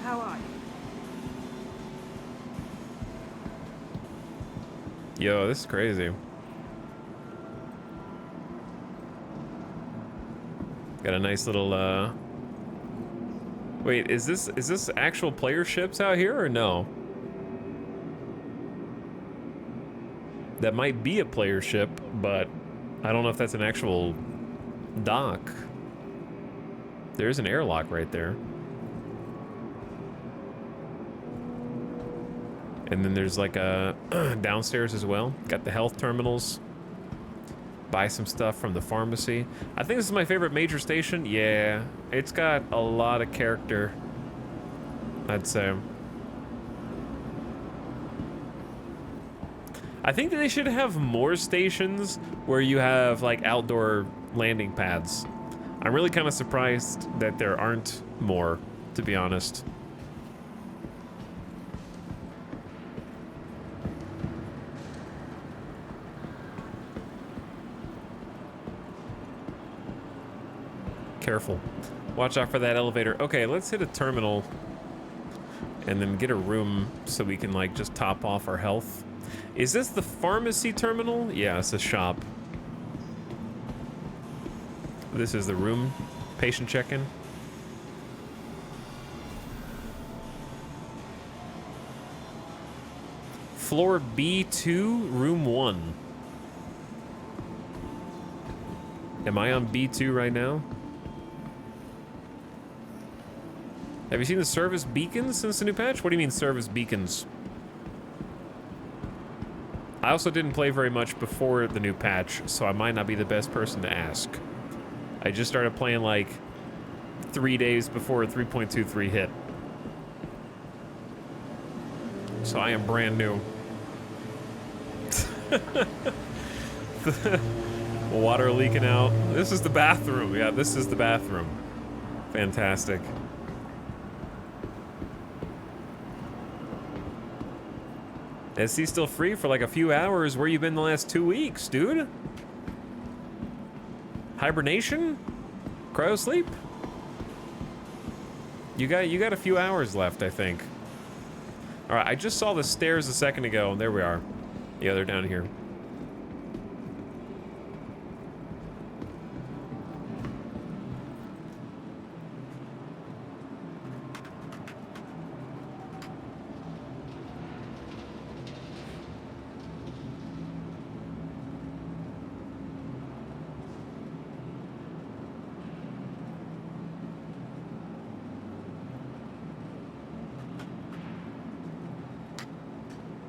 How are you? Yo, this is crazy. Got a nice little Wait, is this actual player ships out here or no? That might be a player ship, but I don't know if that's an actual dock. There's an airlock right there. And then there's like a downstairs as well. Got the health terminals. Buy some stuff from the pharmacy. I think this is my favorite major station. Yeah, it's got a lot of character, I'd say. I think that they should have more stations where you have like outdoor landing pads. I'm really kind of surprised that there aren't more, to be honest. Careful. Watch out for that elevator. Okay, let's hit a terminal and then get a room so we can like just top off our health. Is this the pharmacy terminal? Yeah, it's a shop. This is the room. Patient check-in. Floor B2, room 1. Am I on B2 right now? Have you seen the service beacons since the new patch? What do you mean service beacons? I also didn't play very much before the new patch, so I might not be the best person to ask. I just started playing like 3 days before 3.23 hit. So I am brand new. Water leaking out. This is the bathroom. Yeah, this is the bathroom. Fantastic. SC still free for like a few hours. Where you been the last 2 weeks, dude? Hibernation? Cryo sleep? You got a few hours left, I think. All right, I just saw the stairs a second ago, and there we are. Yeah, they're down here.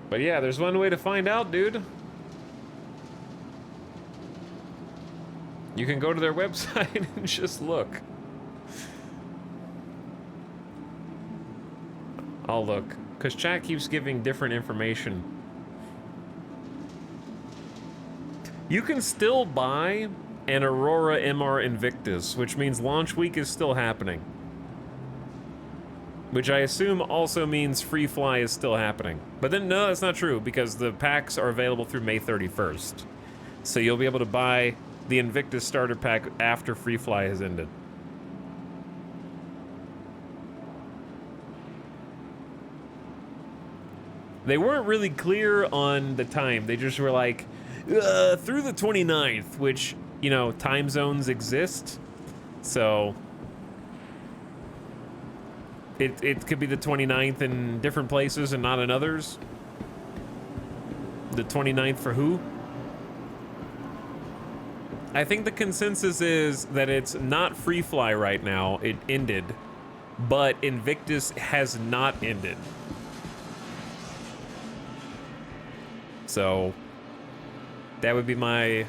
But yeah, there's one way to find out, dude. You can go to their website and just look. I'll look, because chat keeps giving different information. You can still buy an Aurora MR Invictus, which means launch week is still happening. Which I assume also means Free Fly is still happening. But then, no, that's not true, because the packs are available through May 31st. So you'll be able to buy the Invictus starter pack after Free Fly has ended. They weren't really clear on the time. They just were like, through the 29th, which, you know, time zones exist. So it could be the 29th in different places and not in others. The 29th for who? I think the consensus is that it's not Free Fly right now. It ended, but Invictus has not ended. So that would be my...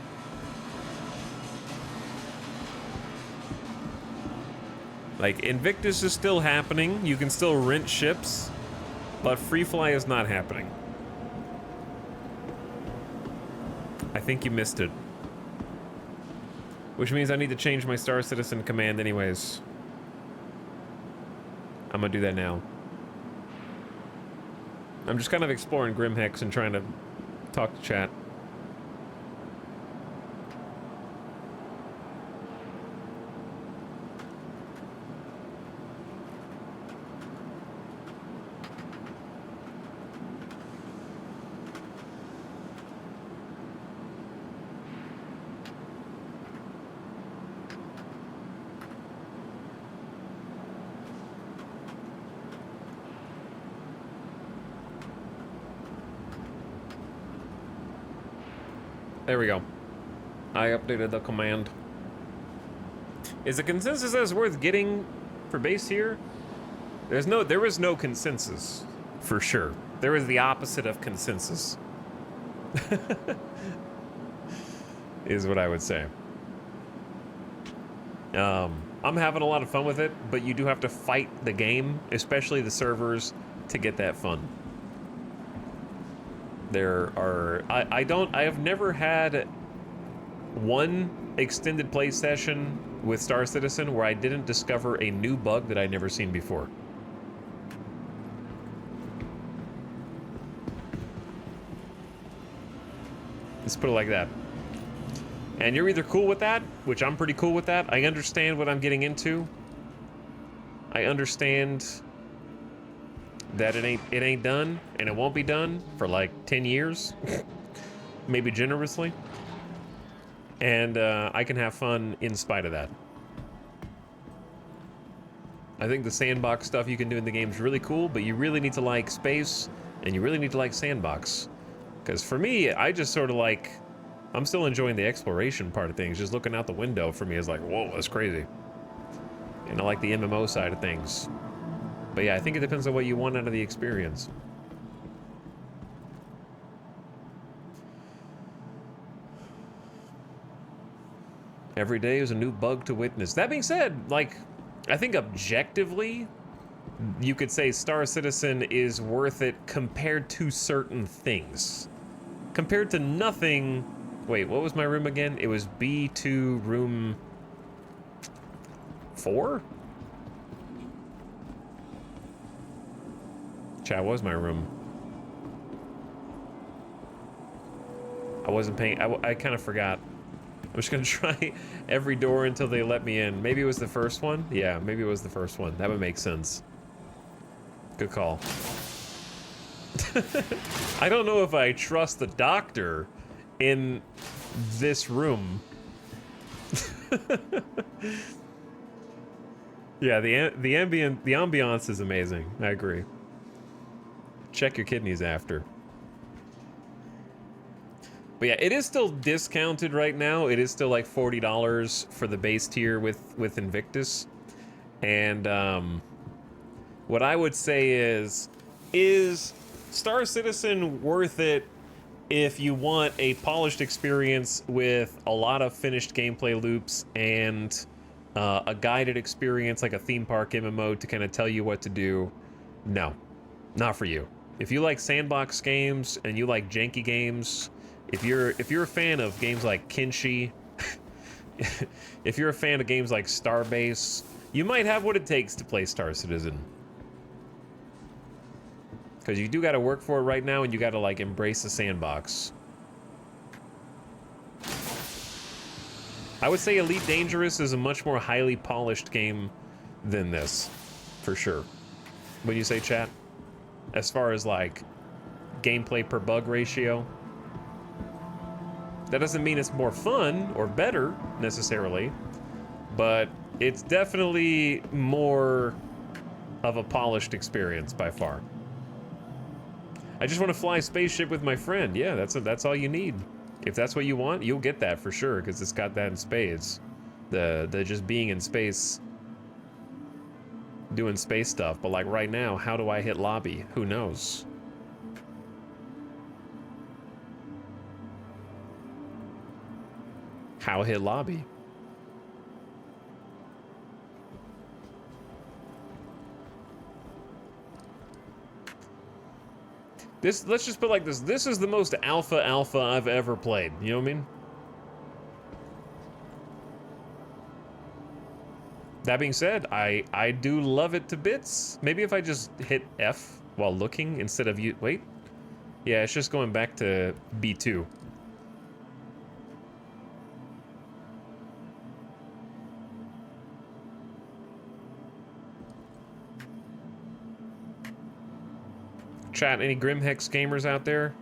Like, Invictus is still happening. You can still rent ships, but Free Fly is not happening. I think you missed it. Which means I need to change my Star Citizen command anyways. I'm gonna do that now. I'm just kind of exploring Grimhex and trying to talk to chat. There we go. I updated the command. Is the consensus as worth getting for base here? There was no consensus, for sure. There was the opposite of consensus. Is what I would say. I'm having a lot of fun with it, but you do have to fight the game, especially the servers, to get that fun. I have never had one extended play session with Star Citizen where I didn't discover a new bug that I'd never seen before. Let's put it like that. And you're either cool with that, which I'm pretty cool with that. I understand what I'm getting into. I understand that it ain't done, and it won't be done for like 10 years, maybe generously. And I can have fun in spite of that. I think the sandbox stuff you can do in the game is really cool, but you really need to like space, and you really need to like sandbox. Because for me, I just sort of like, I'm still enjoying the exploration part of things. Just looking out the window for me is like, whoa, that's crazy. And I like the MMO side of things. But yeah, I think it depends on what you want out of the experience. Every day is a new bug to witness. That being said, like, I think objectively, you could say Star Citizen is worth it compared to certain things. Compared to nothing... Wait, what was my room again? It was B2 room 4? Chat, was my room. I wasn't paying... I kind of forgot. I'm just gonna try every door until they let me in. Maybe it was the first one? Yeah, maybe it was the first one. That would make sense. Good call. I don't know if I trust the doctor in this room. Yeah, the ambiance is amazing. I agree. Check your kidneys after. But yeah, it is still discounted right now. It is still like $40 for the base tier with Invictus. And what I would say is Star Citizen worth it if you want a polished experience with a lot of finished gameplay loops and a guided experience like a theme park MMO to kind of tell you what to do, no, not for you. If you like sandbox games and you like janky games, if you're a fan of games like Kenshi, if you're a fan of games like Starbase, you might have what it takes to play Star Citizen. Because you do got to work for it right now, and you got to like embrace the sandbox. I would say Elite Dangerous is a much more highly polished game than this, for sure. What do you say, chat? As far as like gameplay per bug ratio, that doesn't mean it's more fun or better necessarily, but it's definitely more of a polished experience by far. I just want to fly a spaceship with my friend. Yeah, that's all you need. If that's what you want, you'll get that for sure, because it's got that in spades. The just being in space, doing space stuff. But like right now, how do I hit lobby? Who knows? How hit lobby? This, let's just put it like this. This is the most alpha I've ever played. You know what I mean? That being said, I do love it to bits. Maybe if I just hit F while looking instead of you. Wait. Yeah, it's just going back to B2. Chat, any Grimhex gamers out there?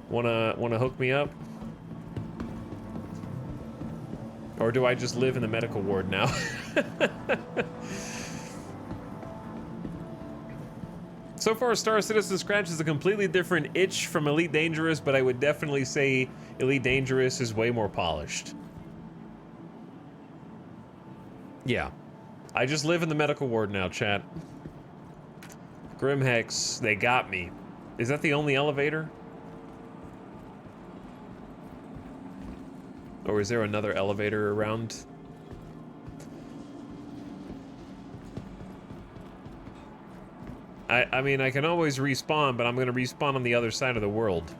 Wanna hook me up? Or do I just live in the medical ward now? So far, Star Citizen Scratch is a completely different itch from Elite Dangerous, but I would definitely say Elite Dangerous is way more polished. Yeah. I just live in the medical ward now, chat. Grimhex, they got me. Is that the only elevator? Or is there another elevator around? I mean, I can always respawn, but I'm gonna respawn on the other side of the world.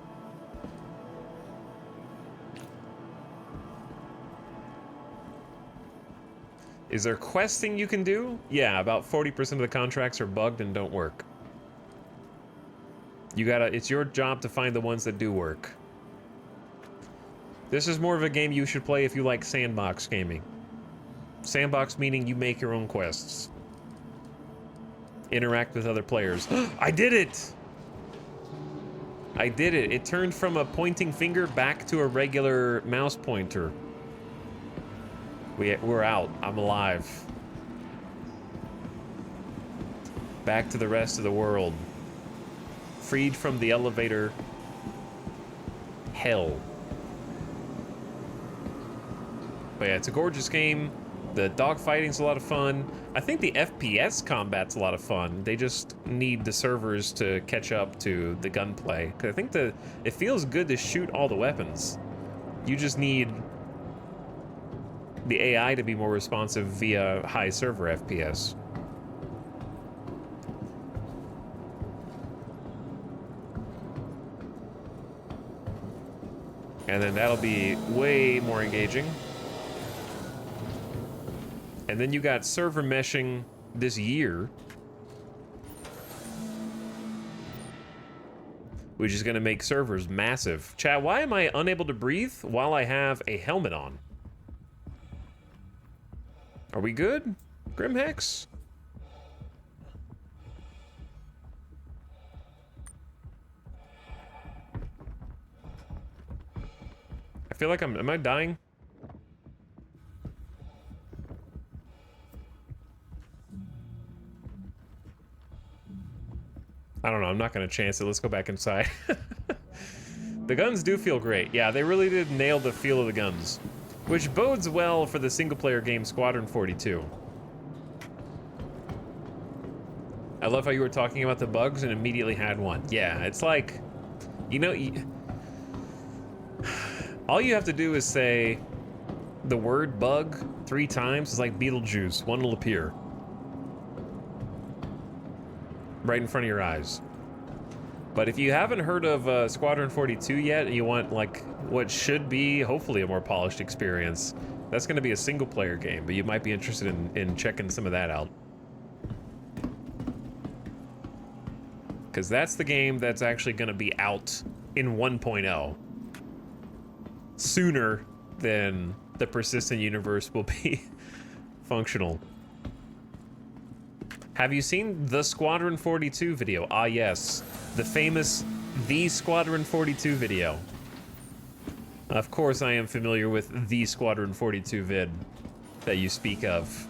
Is there questing you can do? Yeah, about 40% of the contracts are bugged and don't work. You gotta, it's your job to find the ones that do work. This is more of a game you should play if you like sandbox gaming. Sandbox meaning you make your own quests. Interact with other players. I did it! I did it. It turned from a pointing finger back to a regular mouse pointer. We're out. I'm alive. Back to the rest of the world. Freed from the elevator hell. But yeah, it's a gorgeous game. The dogfighting's a lot of fun. I think the FPS combat's a lot of fun. They just need the servers to catch up to the gunplay. Because I think it feels good to shoot all the weapons. You just need the AI to be more responsive via high server FPS. And then that'll be way more engaging. And then you got server meshing this year, which is gonna make servers massive. Chat, why am I unable to breathe while I have a helmet on? Are we good? Grimhex? I feel like am I dying? I don't know, I'm not gonna chance it. Let's go back inside. The guns do feel great. Yeah, they really did nail the feel of the guns, which bodes well for the single-player game Squadron 42. I love how you were talking about the bugs and immediately had one. Yeah, it's like, you know, All you have to do is say the word bug 3 times. It's like Beetlejuice. One will appear. Right in front of your eyes. But if you haven't heard of Squadron 42 yet, and you want like what should be hopefully a more polished experience, that's going to be a single player game, but you might be interested in checking some of that out. Because that's the game that's actually going to be out in 1.0 sooner than the persistent universe will be functional. Have you seen the Squadron 42 video? Ah, yes. The famous The Squadron 42 video. Of course, I am familiar with the Squadron 42 vid that you speak of.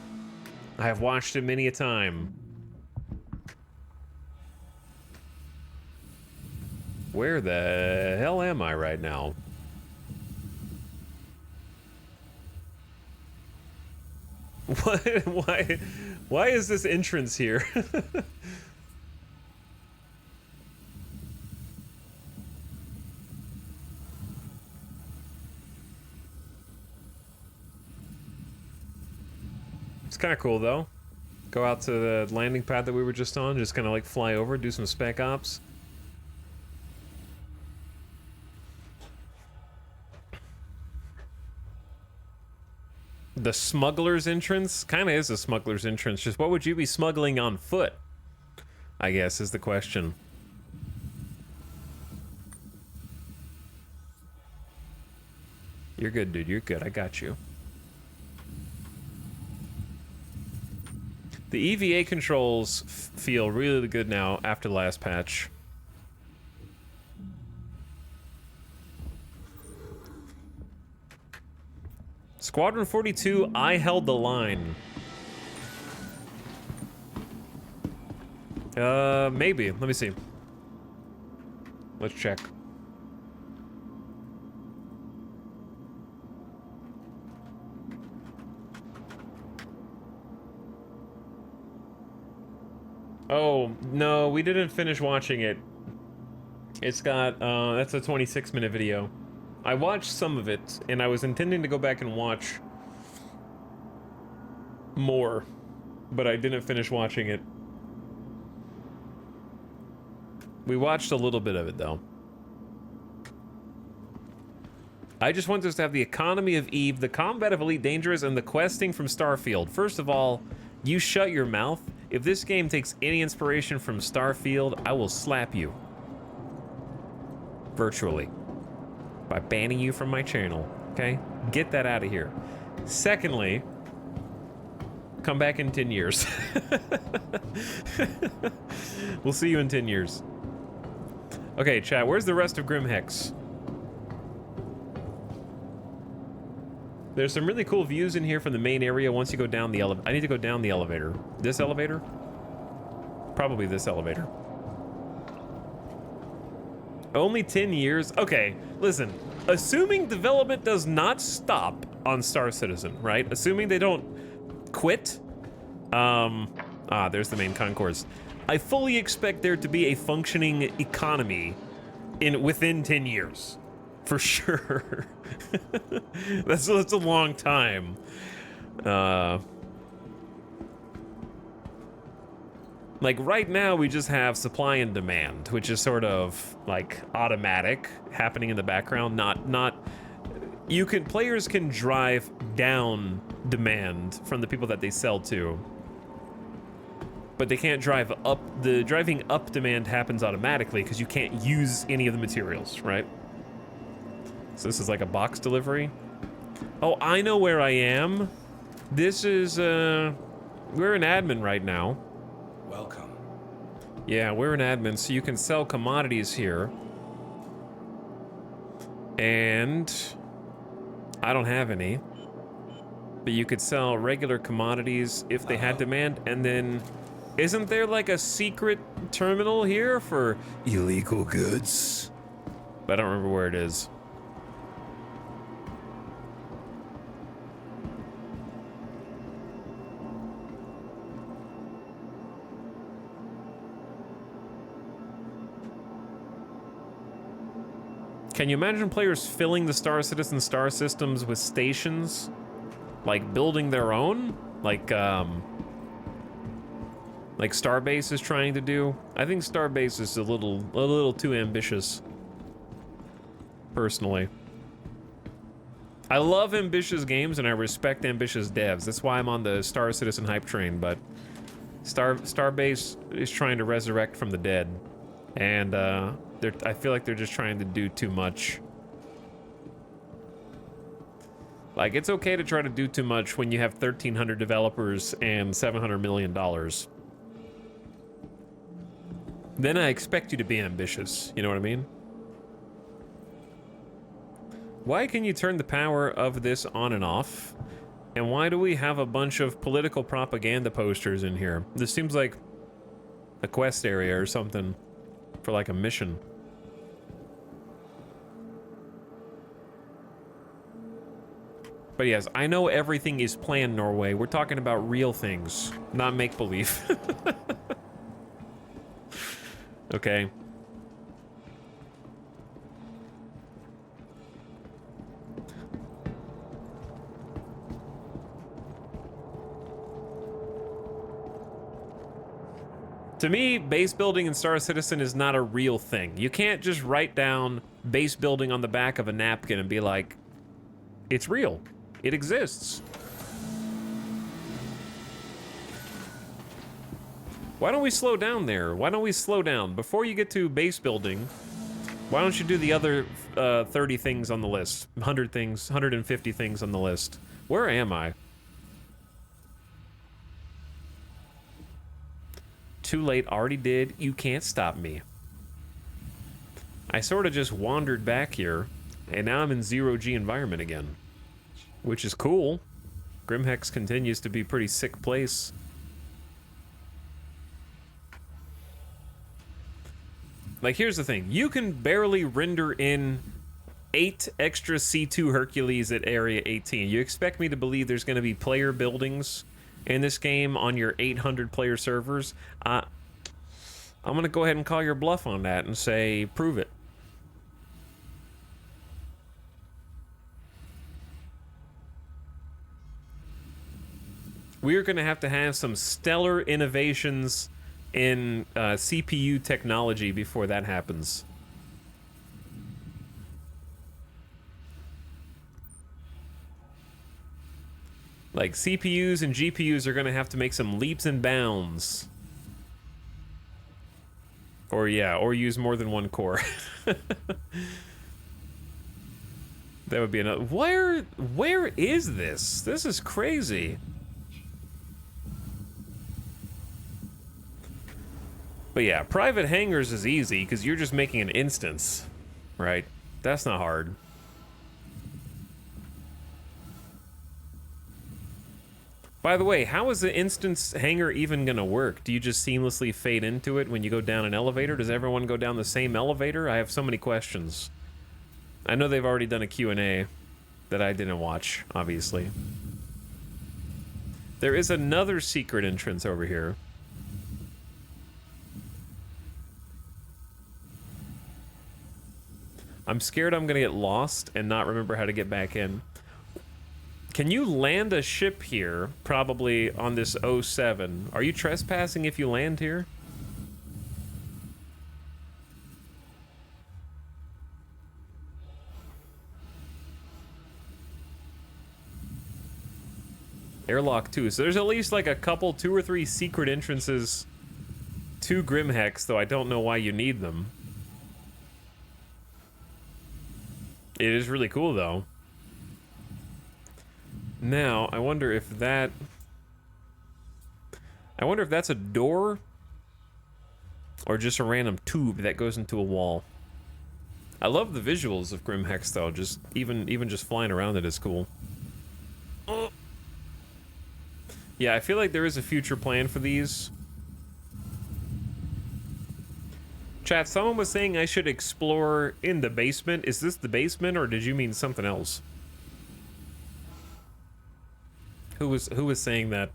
I have watched it many a time. Where the hell am I right now? What? Why is this entrance here? It's kind of cool though. Go out to the landing pad that we were just on, just kind of like fly over, do some spec ops. The smuggler's entrance kind of is a smuggler's entrance. Just what would you be smuggling on foot? I guess is the question. You're good, dude. You're good. I got you. The EVA controls feel really good now after the last patch. Squadron 42, I held the line. Maybe. Let me see. Let's check. Oh, no, we didn't finish watching it. It's got, that's a 26-minute video. I watched some of it, and I was intending to go back and watch more, but I didn't finish watching it. We watched a little bit of it, though. I just want us to have the economy of Eve, the combat of Elite Dangerous, and the questing from Starfield. First of all, you shut your mouth. If this game takes any inspiration from Starfield, I will slap you. Virtually. By banning you from my channel, okay? Get that out of here. Secondly, come back in 10 years. We'll see you in 10 years. Okay, chat, where's the rest of Grimhex? There's some really cool views in here from the main area once you go down the elevator. I need to go down the elevator. This elevator? Probably this elevator. Only 10 years? Okay, listen. Assuming development does not stop on Star Citizen, right? Assuming they don't quit. There's the main concourse. I fully expect there to be a functioning economy within 10 years. For sure. That's a long time. Like right now we just have supply and demand, which is sort of like automatic happening in the background. Players can drive down demand from the people that they sell to, but they can't drive up. The driving up demand happens automatically because you can't use any of the materials, right? So this is like a box delivery. Oh, I know where I am. This is, we're in admin right now. Welcome. Yeah, we're in admin, so you can sell commodities here. And I don't have any. But you could sell regular commodities if they had demand, and then isn't there like a secret terminal here for illegal goods? But I don't remember where it is. Can you imagine players filling the Star Citizen star systems with stations? Like building their own? Like Starbase is trying to do? I think Starbase is a little too ambitious. Personally. I love ambitious games and I respect ambitious devs. That's why I'm on the Star Citizen hype train, but Starbase is trying to resurrect from the dead. And I feel like they're just trying to do too much. Like, it's okay to try to do too much when you have 1,300 developers and $700 million. Then I expect you to be ambitious, you know what I mean? Why can you turn the power of this on and off? And why do we have a bunch of political propaganda posters in here? This seems like a quest area or something for like a mission. But yes, I know everything is planned, Norway. We're talking about real things, not make-believe. Okay. To me, base building in Star Citizen is not a real thing. You can't just write down base building on the back of a napkin and be like, it's real. It exists. Why don't we slow down there? Why don't we slow down? Before you get to base building, why don't you do the other 30 things on the list? 100 things, 150 things on the list. Where am I? Too late, already did. You can't stop me. I sort of just wandered back here, and now I'm in zero-G environment again. Which is cool. Grimhex continues to be a pretty sick place. Like, here's the thing. You can barely render in 8 extra C2 Hercules at Area 18. You expect me to believe there's going to be player buildings in this game on your 800 player servers? I'm going to go ahead and call your bluff on that and say, prove it. We're going to have some stellar innovations in CPU technology before that happens. Like, CPUs and GPUs are going to have to make some leaps and bounds. Or, yeah, or use more than one core. That would be another... Where is this? This is crazy. But yeah, private hangars is easy because you're just making an instance, right? That's not hard. By the way, how is the instance hangar even gonna work? Do you just seamlessly fade into it when you go down an elevator? Does everyone go down the same elevator? I have so many questions. I know they've already done a Q&A that I didn't watch, obviously. There is another secret entrance over here. I'm scared I'm gonna get lost and not remember how to get back in. Can you land a ship here, probably on this 07? Are you trespassing if you land here? Airlock 2. So there's at least like a couple, 2 or 3 secret entrances to Grimhex, though I don't know why you need them. It is really cool, though. Now, I wonder if that... I wonder if that's a door or just a random tube that goes into a wall. I love the visuals of Grimhex, though. Just even just flying around it is cool. Oh. Yeah, I feel like there is a future plan for these. Chat, someone was saying I should explore in the basement. Is this the basement, or did you mean something else? Who was saying that?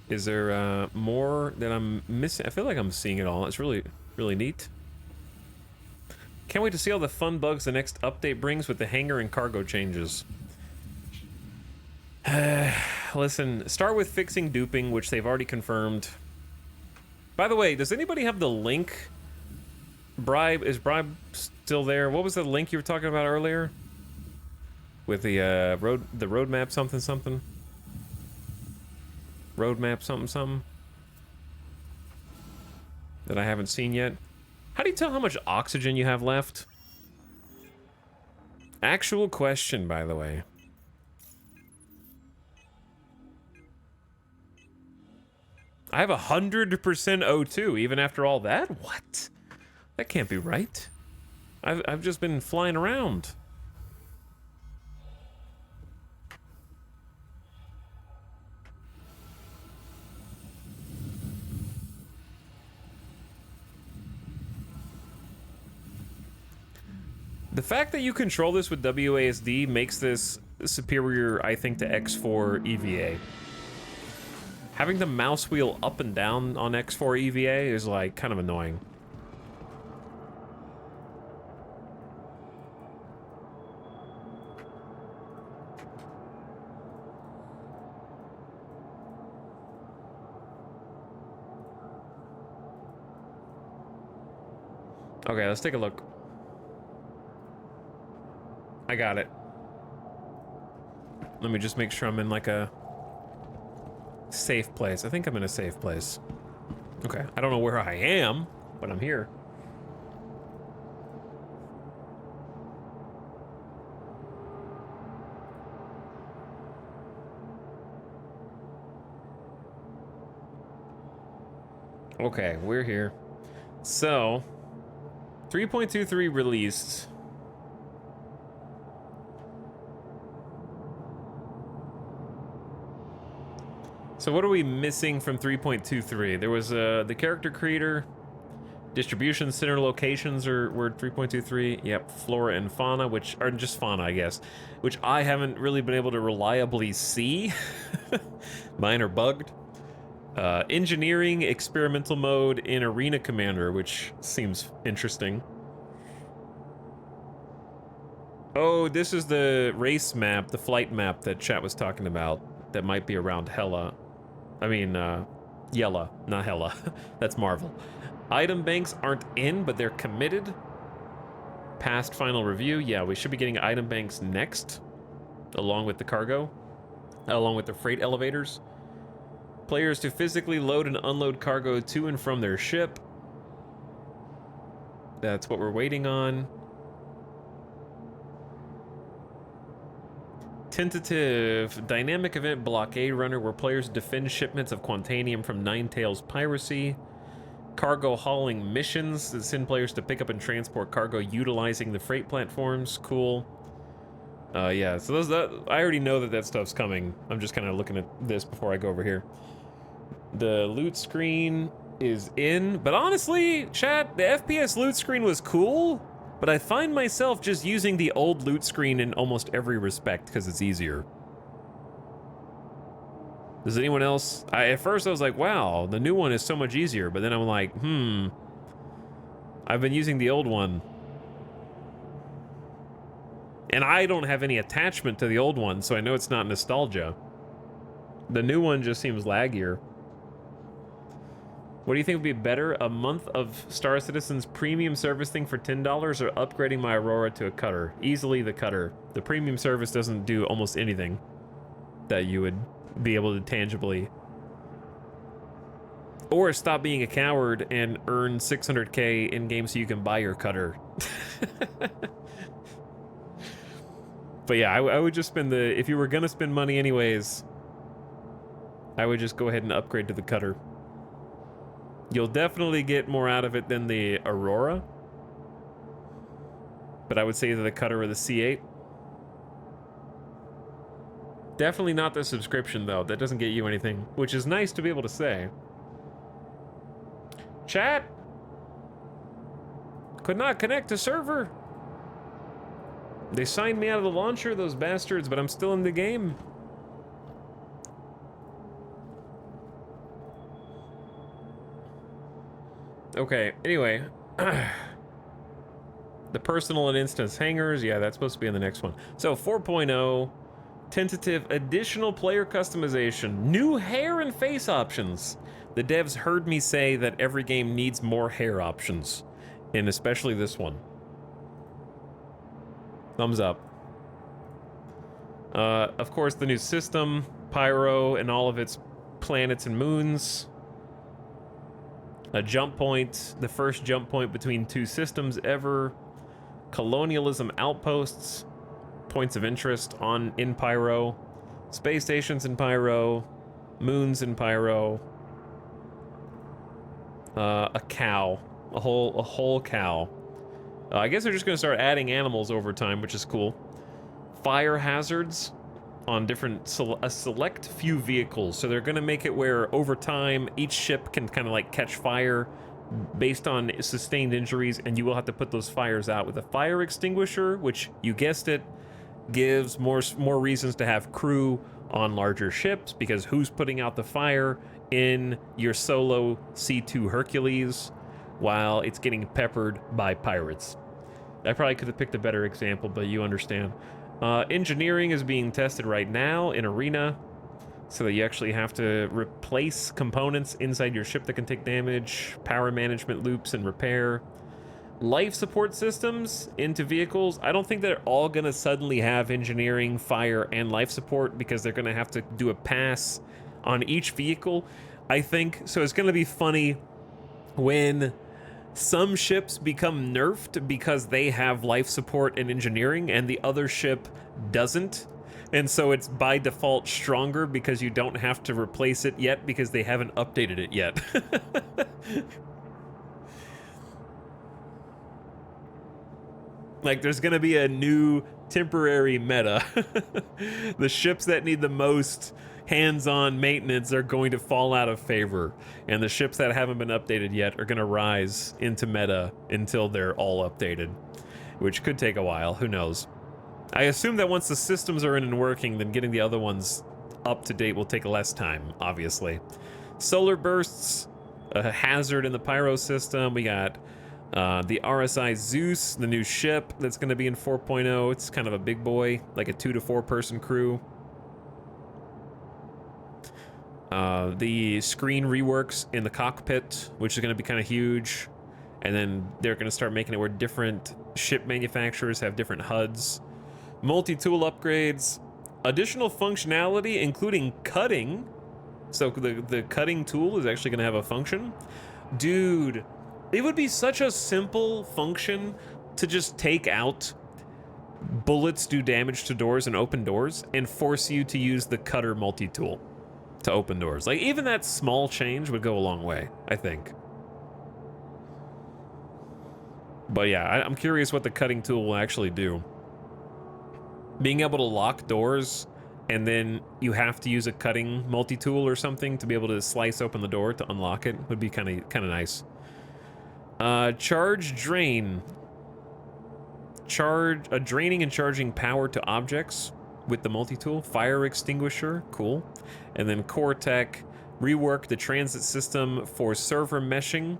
Is there more that I'm missing? I feel like I'm seeing it all. It's really, really neat. Can't wait to see all the fun bugs the next update brings with the hangar and cargo changes. Listen, start with fixing duping, which they've already confirmed. By the way, does anybody have the link? Bribe, is Bribe still there? What was the link you were talking about earlier? With the roadmap something something? Roadmap something something? That I haven't seen yet? How do you tell how much oxygen you have left? Actual question, by the way. I have 100% O2 even after all that? What? That can't be right. I've just been flying around. The fact that you control this with WASD makes this superior, I think, to X4 EVA. Having the mouse wheel up and down on X4 EVA is like kind of annoying. Okay, let's take a look. I got it. Let me just make sure I'm in like a safe place. I think I'm in a safe place. Okay, I don't know where I am, but I'm here. Okay, we're here. So, 3.23 released. So what are we missing from 3.23? There was the character creator, distribution center locations were 3.23. Yep, flora and fauna, which are just fauna, I guess, which I haven't really been able to reliably see. Mine are bugged. Engineering, experimental mode, in Arena Commander, which seems interesting. Oh, this is the race map, the flight map that chat was talking about that might be around Hela. I mean, Yella, not Hela. That's Marvel. Item banks aren't in, but they're committed. Past final review. Yeah, we should be getting item banks next, along with the cargo, along with the freight elevators. Players to physically load and unload cargo to and from their ship. That's what we're waiting on. Tentative dynamic event blockade runner where players defend shipments of Quantanium from Ninetales piracy. Cargo hauling missions that send players to pick up and transport cargo utilizing the freight platforms. Cool. Yeah, so I already know that stuff's coming. I'm just kind of looking at this before I go over here. The loot screen is in, but honestly, chat, the FPS loot screen was cool. But I find myself just using the old loot screen in almost every respect because it's easier. Does anyone else? At first I was like, wow, the new one is so much easier. But then I'm like, I've been using the old one. And I don't have any attachment to the old one, so I know it's not nostalgia. The new one just seems laggier. What do you think would be better, a month of Star Citizen's premium service thing for $10 or upgrading my Aurora to a cutter? Easily the cutter. The premium service doesn't do almost anything that you would be able to tangibly. Or stop being a coward and earn 600k in-game so you can buy your cutter. But yeah, I would just spend if you were gonna spend money anyways, I would just go ahead and upgrade to the cutter. You'll definitely get more out of it than the Aurora. But I would say the cutter or the C8. Definitely not the subscription, though. That doesn't get you anything, which is nice to be able to say. Chat? Could not connect to server. They signed me out of the launcher, those bastards, but I'm still in the game. Okay, anyway. The personal and instance hangars, yeah, that's supposed to be in the next one. So 4.0, tentative additional player customization, new hair and face options. The devs heard me say that every game needs more hair options, and especially this one. Thumbs up. Of course, the new system, Pyro, and all of its planets and moons. A jump point, the first jump point between two systems ever. Colonialism outposts, points of interest in Pyro. Space stations in Pyro. Moons in Pyro. A cow. A whole cow. I guess they're just going to start adding animals over time, which is cool. Fire hazards on a select few vehicles. So they're going to make it where over time each ship can kind of like catch fire based on sustained injuries, and you will have to put those fires out with a fire extinguisher, which, you guessed it, gives more reasons to have crew on larger ships, because who's putting out the fire in your solo C2 Hercules while it's getting peppered by pirates? I probably could have picked a better example, but you understand. Engineering is being tested right now in Arena, so that you actually have to replace components inside your ship that can take damage, power management loops and repair. Life support systems into vehicles. I don't think they're all gonna suddenly have engineering, fire, and life support, because they're gonna have to do a pass on each vehicle, I think. So it's gonna be funny when some ships become nerfed because they have life support and engineering and the other ship doesn't. And so it's by default stronger because you don't have to replace it yet because they haven't updated it yet. Like, there's gonna be a new temporary meta. The ships that need the most hands-on maintenance are going to fall out of favor, and the ships that haven't been updated yet are gonna rise into meta until they're all updated, which could take a while, who knows. I assume that once the systems are in and working, then getting the other ones up to date will take less time, obviously. Solar bursts, a hazard in the Pyro system. We got the RSI Zeus, the new ship that's going to be in 4.0. It's kind of a big boy, like a 2 to 4 person crew. The screen reworks in the cockpit, which is going to be kind of huge. And then they're going to start making it where different ship manufacturers have different HUDs. Multi-tool upgrades, additional functionality, including cutting. So the cutting tool is actually going to have a function. Dude, it would be such a simple function to just take out bullets do damage to doors and open doors and force you to use the cutter multi-tool to open doors. Like, even that small change would go a long way, I think. But yeah, I'm curious what the cutting tool will actually do. Being able to lock doors, and then you have to use a cutting multi-tool or something to be able to slice open the door to unlock it would be kind of nice. Charge drain. Draining and charging power to objects with the multi-tool. Fire extinguisher, cool. And then core tech, rework the transit system for server meshing.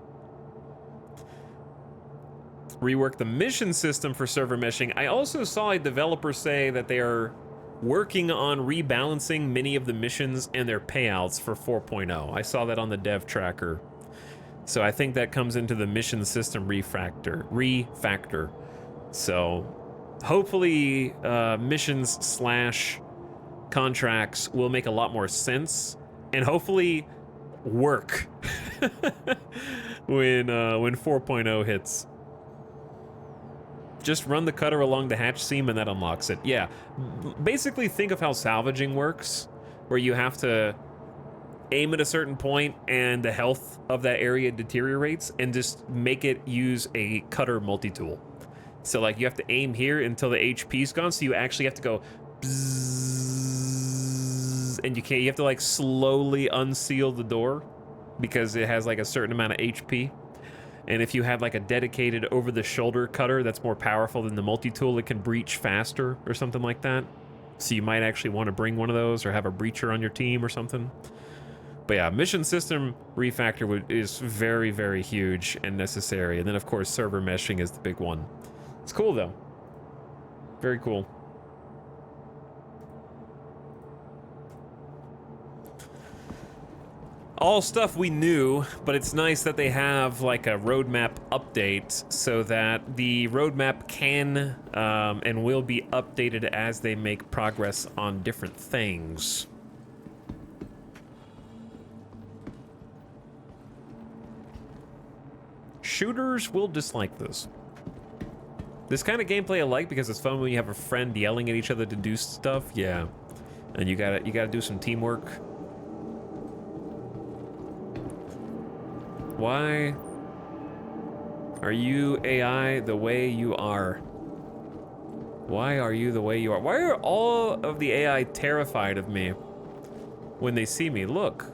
Rework the mission system for server meshing. I also saw a developer say that they are working on rebalancing many of the missions and their payouts for 4.0. I saw that on the dev tracker. So I think that comes into the mission system refactor. So hopefully missions / contracts will make a lot more sense and hopefully work when 4.0 hits. Just run the cutter along the hatch seam and that unlocks it. Yeah, basically think of how salvaging works, where you have to aim at a certain point and the health of that area deteriorates, and just make it use a cutter multi-tool. So like you have to aim here until the HP's gone, so you actually have to go bzzz, and you have to like slowly unseal the door because it has like a certain amount of HP. And if you have like a dedicated over-the-shoulder cutter that's more powerful than the multi-tool, it can breach faster or something like that. So you might actually want to bring one of those or have a breacher on your team or something. But yeah, mission system refactor is very, very huge and necessary. And then, of course, server meshing is the big one. It's cool, though. Very cool. All stuff we knew, but it's nice that they have like a roadmap update so that the roadmap can and will be updated as they make progress on different things. Shooters will dislike this. This kind of gameplay I like because it's fun when you have a friend yelling at each other to do stuff. Yeah, and you gotta do some teamwork. Why are you AI the way you are? Why are you the way you are? Why are all of the AI terrified of me when they see me? Look.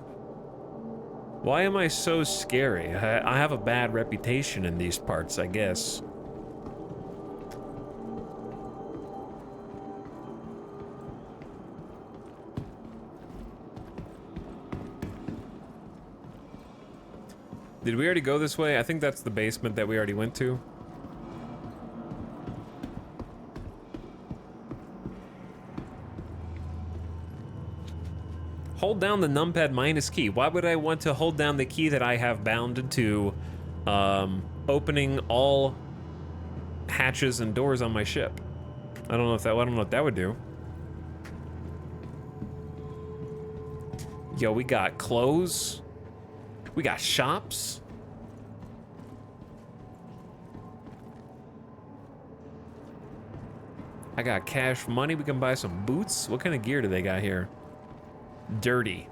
Why am I so scary? I have a bad reputation in these parts, I guess. Did we already go this way? I think that's the basement that we already went to. Hold down the numpad minus key. Why would I want to hold down the key that I have bound to opening all hatches and doors on my ship? I don't know what that would do. Yo, we got clothes. We got shops. I got cash money. We can buy some boots. What kind of gear do they got here? Dirty.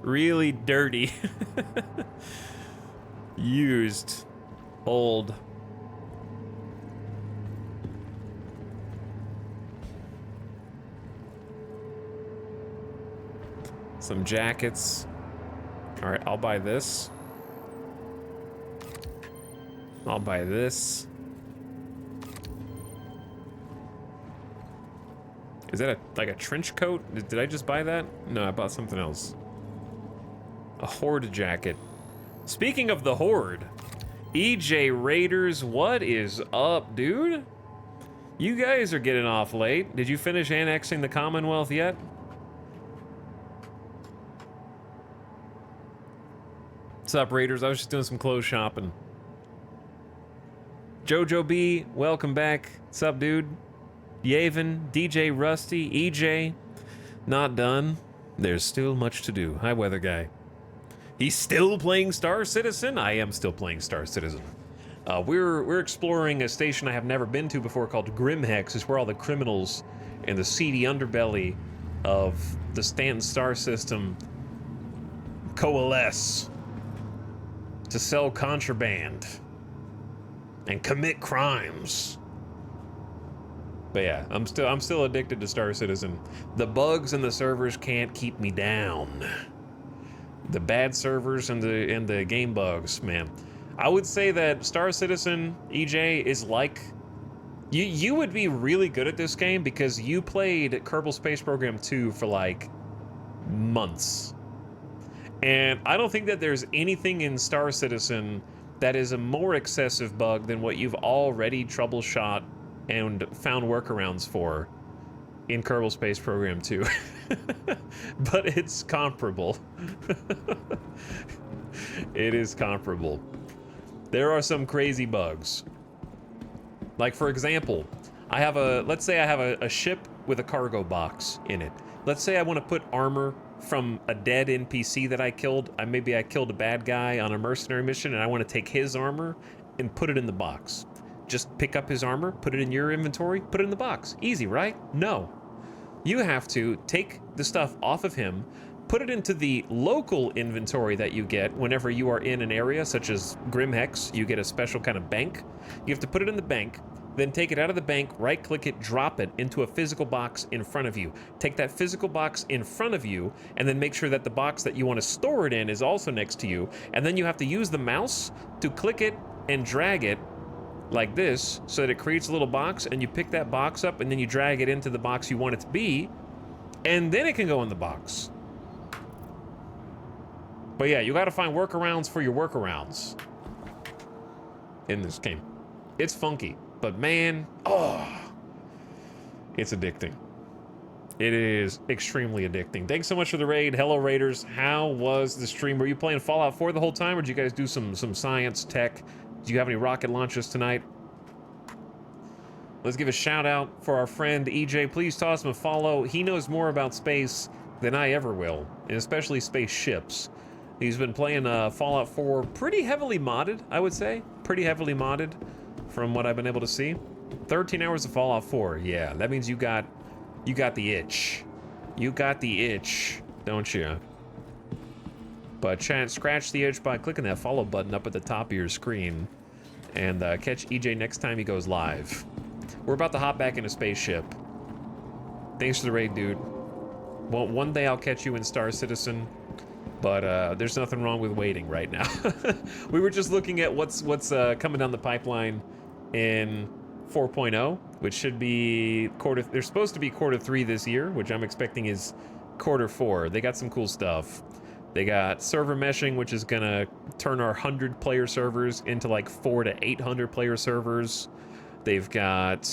Really dirty. Used. Old. Some jackets. All right, I'll buy this. I'll buy this. Is that like a trench coat? Did I just buy that? No, I bought something else. A Horde jacket. Speaking of the Horde, EJ Raiders, what is up, dude? You guys are getting off late. Did you finish annexing the Commonwealth yet? What's up, Raiders? I was just doing some clothes shopping. Jojo B, welcome back. What's up, dude? Yavin, DJ Rusty, EJ. Not done. There's still much to do. Hi, Weather Guy. He's still playing Star Citizen? I am still playing Star Citizen. We're exploring a station I have never been to before called Grimhex. It's where all the criminals and the seedy underbelly of the Stanton Star System coalesce to sell contraband and commit crimes. But yeah, I'm still addicted to Star Citizen. The bugs and the servers can't keep me down. The bad servers and the game bugs, man. I would say that Star Citizen, EJ, is like you would be really good at this game because you played Kerbal Space Program 2 for like months. And I don't think that there's anything in Star Citizen that is a more excessive bug than what you've already troubleshot and found workarounds for in Kerbal Space Program 2. But it's comparable. It is comparable. There are some crazy bugs. Like, for example, let's say I have a ship with a cargo box in it. Let's say I want to put armor from a dead NPC that I killed. Maybe I killed a bad guy on a mercenary mission and I want to take his armor and put it in the box. Just pick up his armor, put it in your inventory, put it in the box. Easy, right? No. You have to take the stuff off of him, put it into the local inventory that you get whenever you are in an area, such as Grimhex. You get a special kind of bank. You have to put it in the bank, then take it out of the bank, right-click it, drop it into a physical box in front of you. Take that physical box in front of you, and then make sure that the box that you want to store it in is also next to you. And then you have to use the mouse to click it and drag it like this, so that it creates a little box, and you pick that box up, and then you drag it into the box you want it to be, and then it can go in the box. But yeah, you got to find workarounds for your workarounds in this game. It's funky, but man, oh, it's addicting. It is extremely addicting. Thanks so much for the raid. Hello, Raiders. How was the stream? Were you playing Fallout 4 the whole time, or did you guys do some science tech? Do you have any rocket launches tonight? Let's give a shout out for our friend EJ. Please toss him a follow. He knows more about space than I ever will, and especially spaceships. He's been playing Fallout 4 pretty heavily modded, I would say. Pretty heavily modded from what I've been able to see. 13 hours of Fallout 4. Yeah, that means you got the itch. You got the itch, don't you? But chat, scratch the itch by clicking that follow button up at the top of your screen. And catch EJ next time he goes live. We're about to hop back in a spaceship. Thanks for the raid, dude. Well, one day I'll catch you in Star Citizen, but there's nothing wrong with waiting right now. We were just looking at what's coming down the pipeline in 4.0, which should be they're supposed to be quarter 3 this year, which I'm expecting is quarter 4. They got some cool stuff. They got server meshing, which is gonna turn our 100-player servers into like 400 to 800-player servers. They've got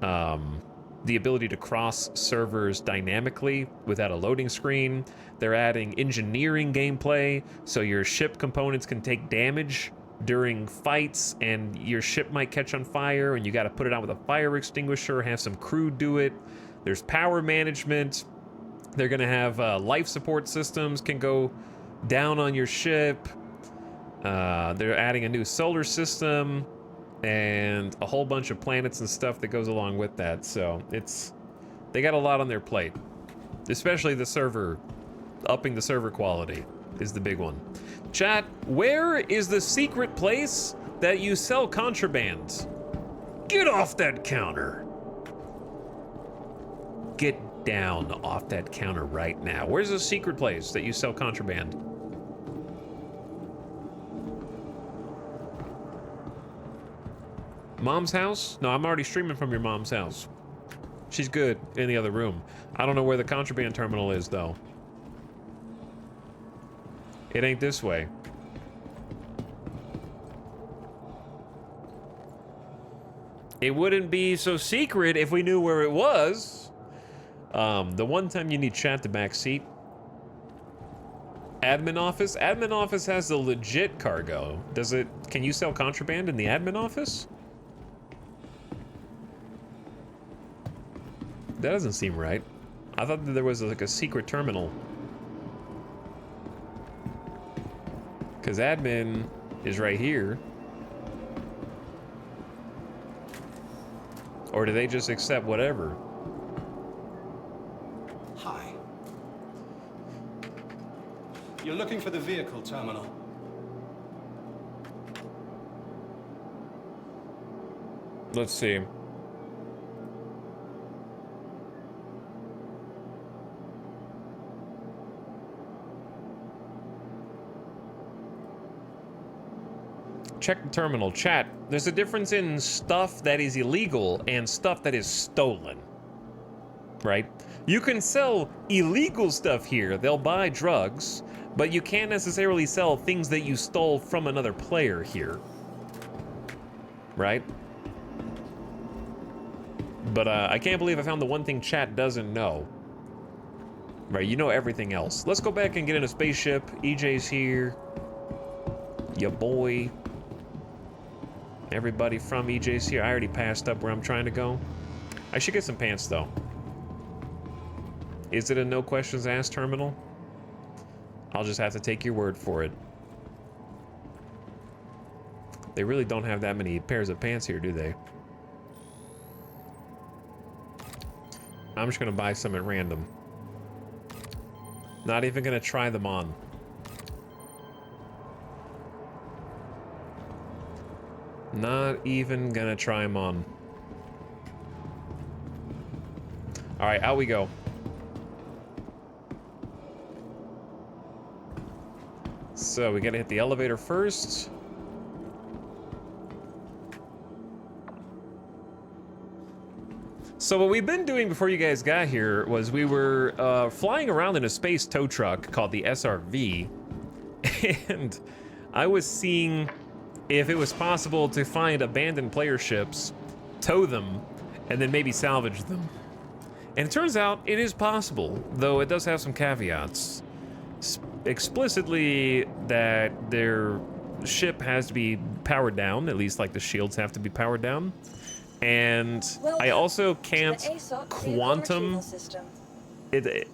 the ability to cross servers dynamically without a loading screen. They're adding engineering gameplay, so your ship components can take damage during fights, and your ship might catch on fire, and you got to put it out with a fire extinguisher, have some crew do it. There's power management. They're going to have life support systems can go down on your ship. They're adding a new solar system and a whole bunch of planets and stuff that goes along with that. So they got a lot on their plate, especially the server, upping the server quality is the big one. Chat, where is the secret place that you sell contraband? Get off that counter. Get down off that counter right now. Where's the secret place that you sell contraband? Mom's house? No, I'm already streaming from your mom's house. She's good in the other room. I don't know where the contraband terminal is, though. It ain't this way. It wouldn't be so secret if we knew where it was. The one time you need chat the back seat. Admin office? Admin office has the legit cargo. Can you sell contraband in the admin office? That doesn't seem right. I thought that there was like a secret terminal. Because admin is right here. Or do they just accept whatever? Hi. You're looking for the vehicle terminal. Let's see. Check the terminal. Chat, there's a difference in stuff that is illegal and stuff that is stolen. Right? You can sell illegal stuff here. They'll buy drugs, but you can't necessarily sell things that you stole from another player here. Right? But I can't believe I found the one thing chat doesn't know. Right, you know everything else. Let's go back and get in a spaceship. EJ's here. Ya boy. Everybody from EJ's here. I already passed up where I'm trying to go. I should get some pants, though. Is it a no questions asked terminal? I'll just have to take your word for it. They really don't have that many pairs of pants here, do they? I'm just gonna buy some at random. Not even gonna try them on. Not even gonna try them on. All right, out we go. So we gotta hit the elevator first. So what we've been doing before you guys got here was we were flying around in a space tow truck called the SRV, and I was seeing if it was possible to find abandoned player ships, tow them, and then maybe salvage them. And it turns out it is possible, though it does have some caveats. Explicitly that their ship has to be powered down, at least like the shields have to be powered down. And I also can't quantum,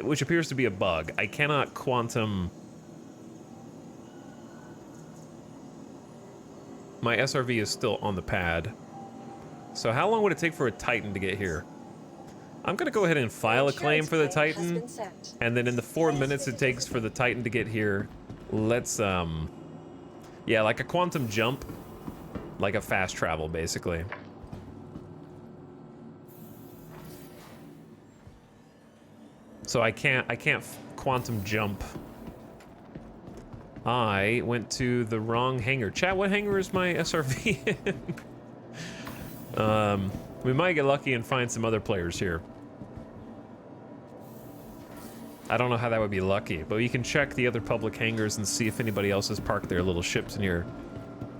which appears to be a bug. I cannot quantum. My SRV is still on the pad. So how long would it take for a Titan to get here? I'm gonna go ahead and file a claim for the Titan, and then in the 4 minutes it takes for the Titan to get here, let's, yeah, like a quantum jump, like a fast travel, basically. So I can't quantum jump. I went to the wrong hangar. Chat, what hangar is my SRV in? We might get lucky and find some other players here. I don't know how that would be lucky, but you can check the other public hangars and see if anybody else has parked their little ships in here.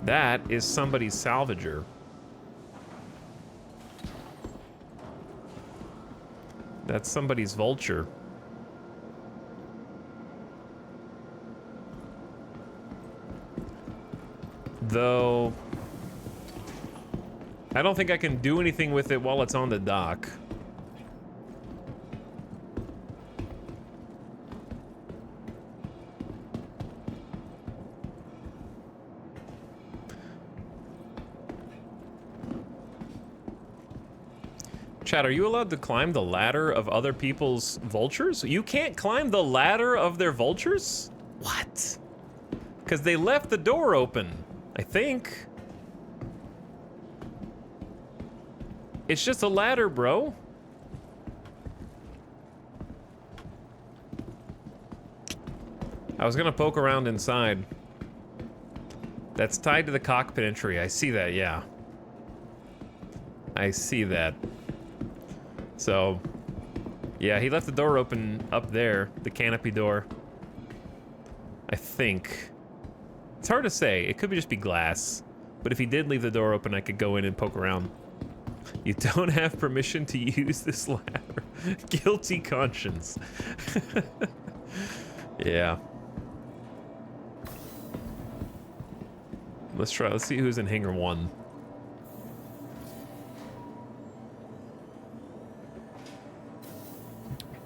That is somebody's salvager. That's somebody's vulture. Though, I don't think I can do anything with it while it's on the dock. Chat, are you allowed to climb the ladder of other people's vultures? You can't climb the ladder of their vultures? What? Because they left the door open, I think. It's just a ladder, bro. I was gonna poke around inside. That's tied to the cockpit entry. I see that, yeah. I see that. So, yeah, he left the door open up there, the canopy door. I think. It's hard to say. It could just be glass. But if he did leave the door open, I could go in and poke around. You don't have permission to use this ladder. Guilty conscience. Yeah. Let's try. Let's see who's in hangar 1.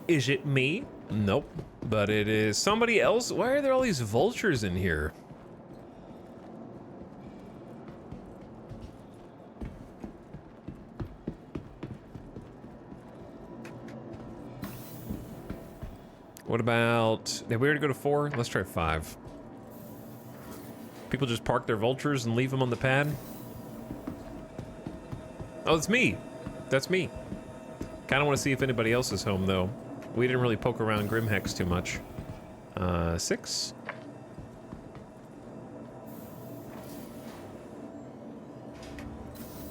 Is it me? Nope. But it is somebody else. Why are there all these vultures in here? What about... Did we already go to 4? Let's try 5. People just park their vultures and leave them on the pad? Oh, it's me. That's me. Kind of want to see if anybody else is home, though. We didn't really poke around Grimhex too much. 6.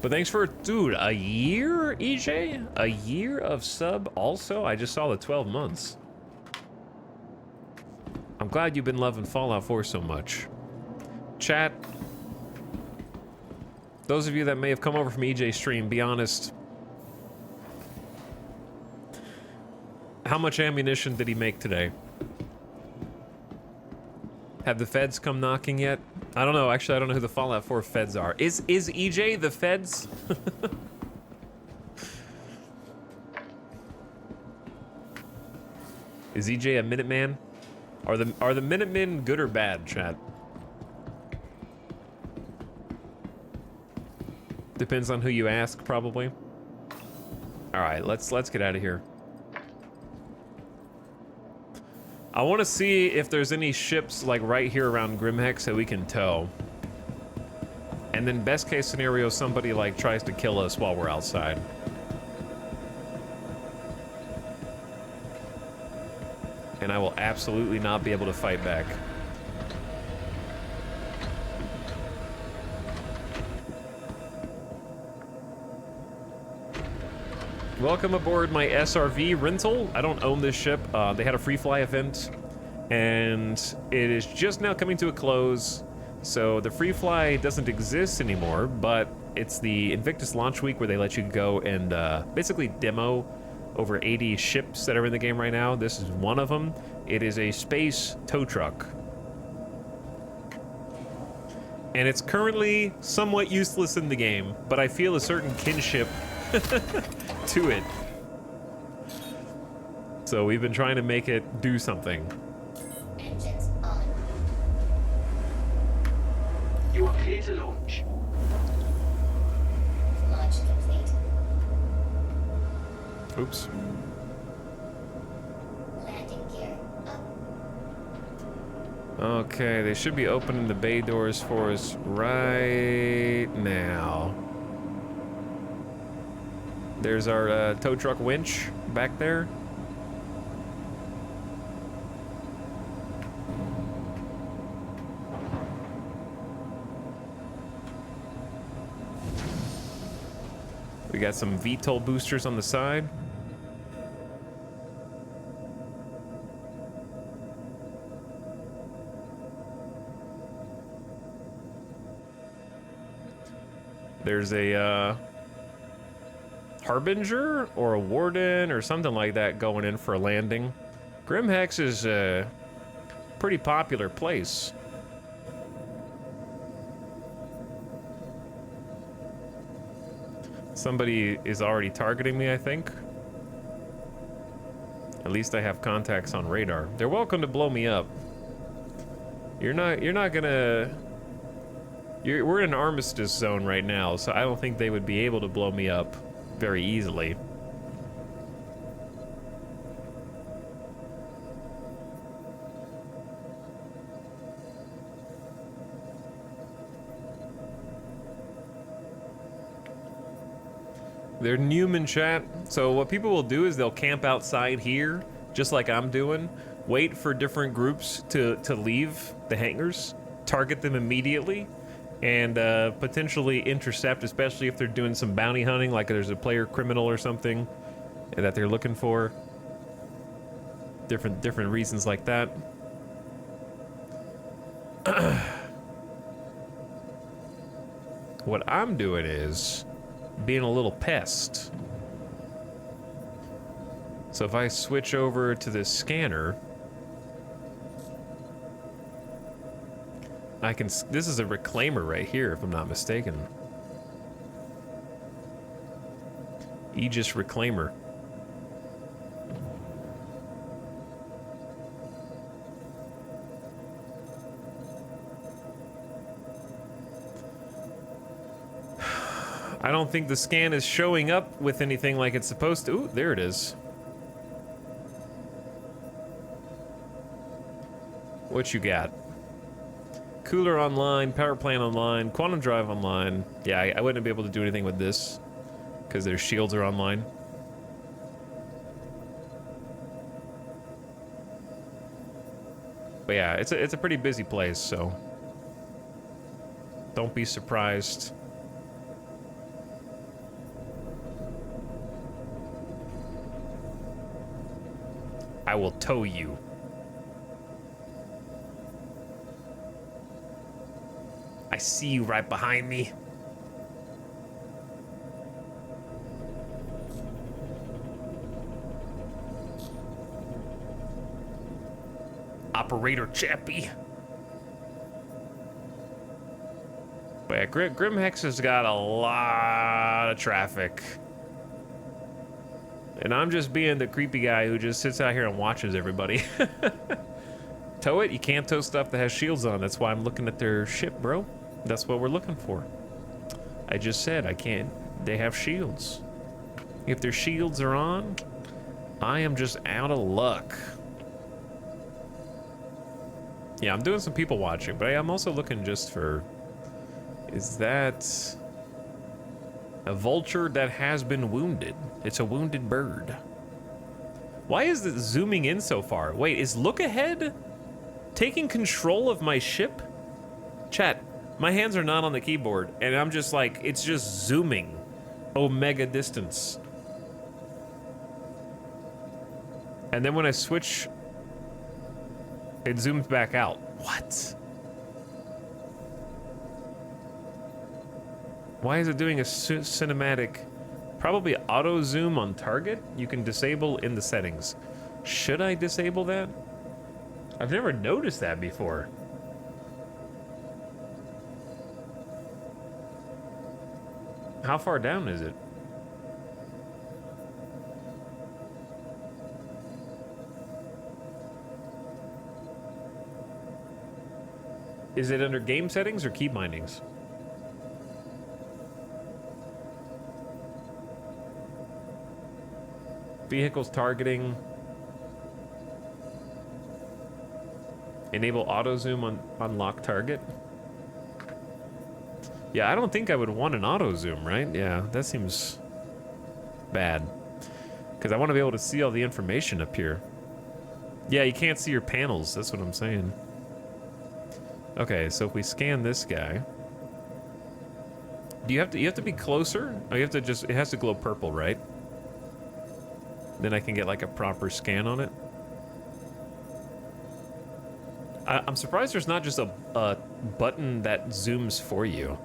But thanks for, dude, a year, EJ? A year of sub also? I just saw the 12 months. I'm glad you've been loving Fallout 4 so much. Chat, those of you that may have come over from EJ's stream, be honest. How much ammunition did he make today? Have the feds come knocking yet? I don't know. Actually, I don't know who the Fallout 4 feds are. Is EJ the feds? Is EJ a Minuteman? Are the Minutemen good or bad, chat? Depends on who you ask, probably. All right, let's get out of here. I want to see if there's any ships like right here around Grimhex that we can tow. And then best case scenario, somebody like tries to kill us while we're outside. And I will absolutely not be able to fight back. Welcome aboard my SRV rental. I don't own this ship. They had a free fly event and it is just now coming to a close. So the free fly doesn't exist anymore, but it's the Invictus launch week where they let you go and basically demo over 80 ships that are in the game right now. This is one of them. It is a space tow truck. And it's currently somewhat useless in the game, but I feel a certain kinship to it. So we've been trying to make it do something. Engines on. You are clear to launch. Launch complete. Oops. Landing gear up. Okay, they should be opening the bay doors for us right now. There's our tow truck winch back there. We got some VTOL boosters on the side. There's a Harbinger or a Warden or something like that going in for a landing. Grimhex is a pretty popular place. Somebody is already targeting me, I think. At least I have contacts on radar. They're welcome to blow me up. You're not gonna... we're in an armistice zone right now, so I don't think they would be able to blow me up very easily. They're Newman chat. So what people will do is they'll camp outside here, just like I'm doing, wait for different groups to leave the hangars, target them immediately, and potentially intercept, especially if they're doing some bounty hunting, like there's a player criminal or something that they're looking for. Different reasons like that. What I'm doing is being a little pest. So if I switch over to this scanner, I can, this is a reclaimer right here, if I'm not mistaken. Aegis reclaimer. I don't think the scan is showing up with anything like it's supposed to. Ooh, there it is. What you got? Cooler online, power plant online, quantum drive online. Yeah, I wouldn't be able to do anything with this because their shields are online. But yeah, it's a pretty busy place, so don't be surprised. I will tow you. I see you right behind me. Operator Chappie. But yeah, Grimhex has got a lot of traffic. And I'm just being the creepy guy who just sits out here and watches everybody. Tow it? You can't tow stuff that has shields on. That's why I'm looking at their ship, bro. That's what we're looking for. I just said I can't. They have shields. If their shields are on, I am just out of luck. Yeah, I'm doing some people watching, but I'm also looking just for... Is that... a vulture that has been wounded? It's a wounded bird. Why is it zooming in so far? Wait, is look ahead taking control of my ship? Chat, my hands are not on the keyboard, and I'm just like, it's just zooming omega distance. And then when I switch It zooms back out. What? Why is it doing a cinematic? Probably auto zoom on target. You can disable in the settings. Should I disable that? I've never noticed that before. How far down is it? Is it under game settings or key bindings? Vehicles targeting. Enable auto zoom on lock target. Yeah, I don't think I would want an auto zoom, right? Yeah, that seems bad. Because I want to be able to see all the information up here. Yeah, you can't see your panels. That's what I'm saying. Okay, so if we scan this guy, do you have to be closer? Oh, you have to just, it has to glow purple, right? Then I can get like a proper scan on it. I'm surprised there's not just a button that zooms for you.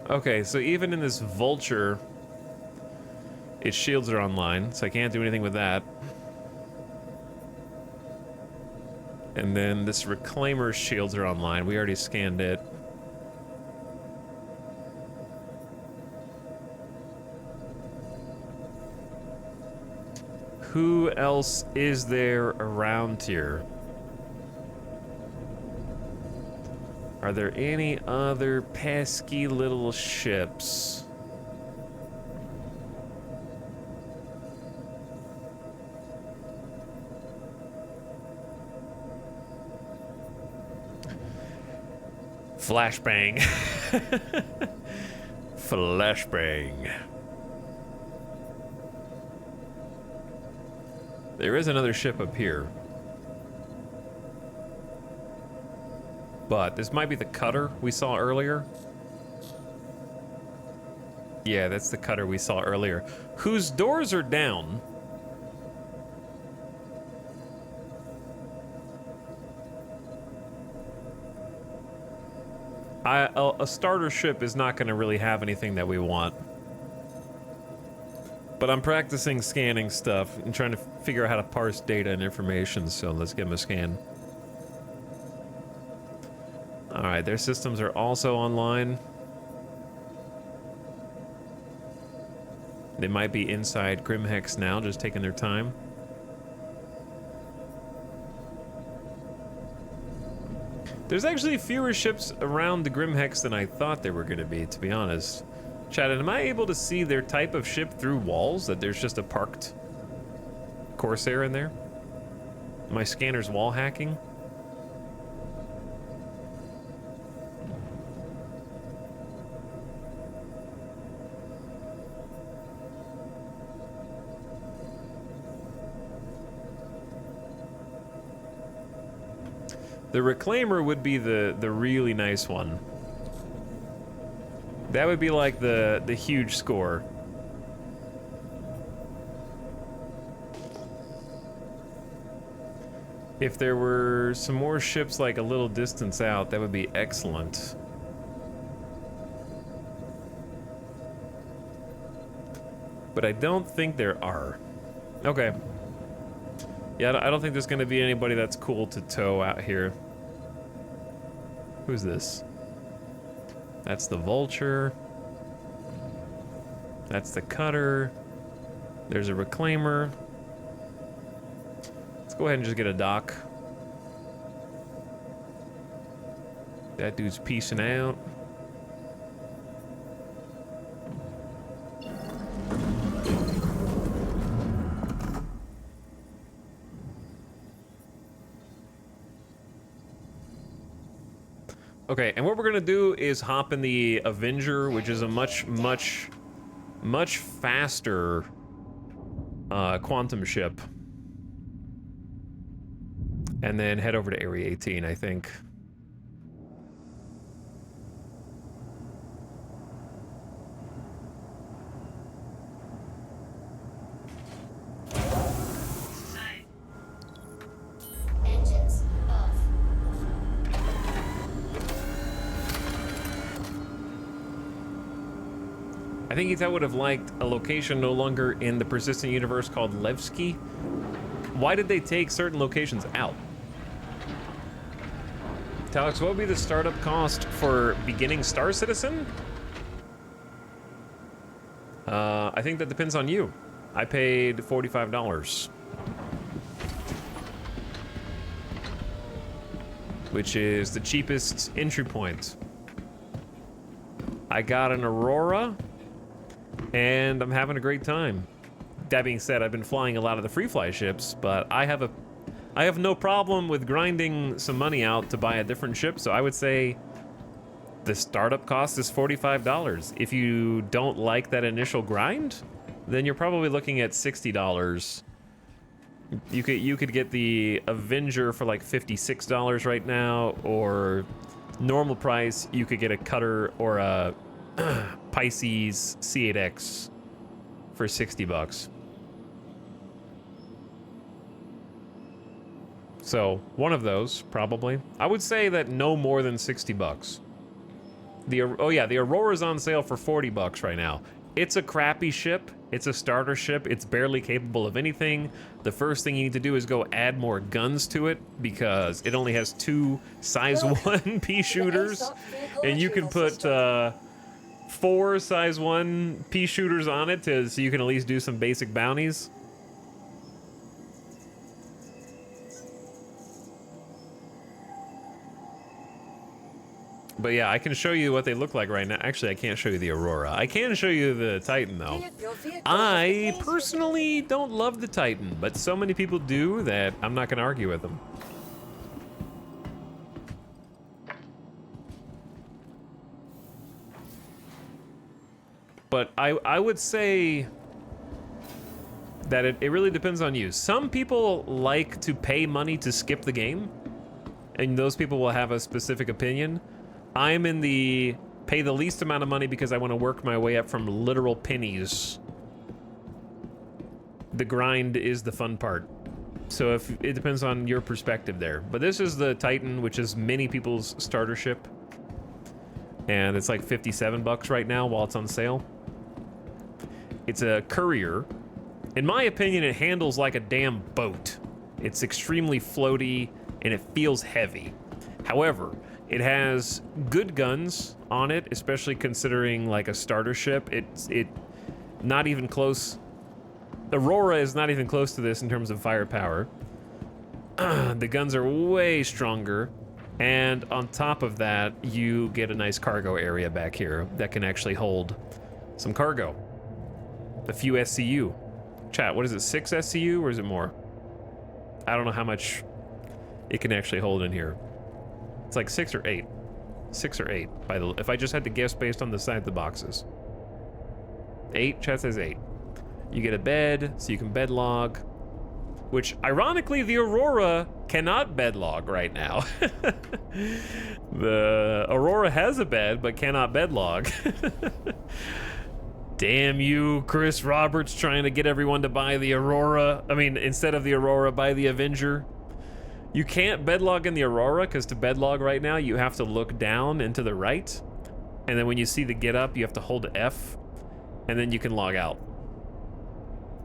Okay, so even in this vulture, its shields are online, so I can't do anything with that. And then this reclaimer's shields are online. We already scanned it. Who else is there around here? Are there any other pesky little ships? Flashbang. Flashbang. There is another ship up here. But this might be the cutter we saw earlier. Yeah, that's the cutter we saw earlier. Whose doors are down. A starter ship is not going to really have anything that we want. But I'm practicing scanning stuff and trying to figure out how to parse data and information, so let's give them a scan. Alright, their systems are also online. They might be inside Grimhex now, just taking their time. There's actually fewer ships around the Grimhex than I thought there were going to be, to be honest. Chad, am I able to see their type of ship through walls? That there's just a parked Corsair in there? My scanner's wall hacking? The Reclaimer would be the really nice one. That would be like the huge score. If there were some more ships like a little distance out, that would be excellent. But I don't think there are. Okay. Yeah, I don't think there's gonna be anybody that's cool to tow out here. Who's this? That's the Vulture. That's the Cutter. There's a Reclaimer. Let's go ahead and just get a dock. That dude's peacing out. Okay, and what we're gonna do is hop in the Avenger, which is a much faster quantum ship, and then head over to Area 18, I think. I think I would have liked a location no longer in the persistent universe called Levski. Why did they take certain locations out? Talix, what would be the startup cost for beginning Star Citizen? I think that depends on you. I paid $45. Which is the cheapest entry point. I got an Aurora, and I'm having a great time. That being said, I've been flying a lot of the free fly ships, but I have no problem with grinding some money out to buy a different ship, so I would say the startup cost is $45. If you don't like that initial grind, then you're probably looking at $60. You could get the Avenger for like $56 right now, or normal price, you could get a Cutter or a Pisces C8X for $60. So one of those, probably. I would say that no more than $60. The Aurora's on sale for $40 right now. It's a crappy ship. It's a starter ship. It's barely capable of anything. The first thing you need to do is go add more guns to it, because it only has 2 size 1 pea shooters, and you can put 4 size 1 pea shooters on it so you can at least do some basic bounties. But yeah, I can show you what they look like right now. Actually, I can't show you the Aurora. I can show you the Titan, though. I personally don't love the Titan, but so many people do that I'm not going to argue with them. But I would say that it really depends on you. Some people like to pay money to skip the game, and those people will have a specific opinion. I'm in the pay the least amount of money because I want to work my way up from literal pennies. The grind is the fun part. So it depends on your perspective there. But this is the Titan, which is many people's starter ship. And it's like $57 right now while it's on sale. It's a courier. In my opinion, it handles like a damn boat. It's extremely floaty and it feels heavy. However, it has good guns on it, especially considering like a starter ship. It not even close. Aurora is not even close to this in terms of firepower. The guns are way stronger, and on top of that, you get a nice cargo area back here that can actually hold some cargo. A few SCU. Chat, what is it, 6 SCU or is it more? I don't know how much it can actually hold in here. It's like 6 or 8. 6 or 8, if I just had to guess based on the side of the boxes. 8, chat says 8. You get a bed, so you can bed log. Which, ironically, the Aurora cannot bed log right now. The Aurora has a bed, but cannot bed log. Damn you, Chris Roberts, trying to get everyone to buy the Aurora. I mean, instead of the Aurora, buy the Avenger. You can't bedlog in the Aurora, because to bedlog right now, you have to look down and to the right. And then when you see the get up, you have to hold F, and then you can log out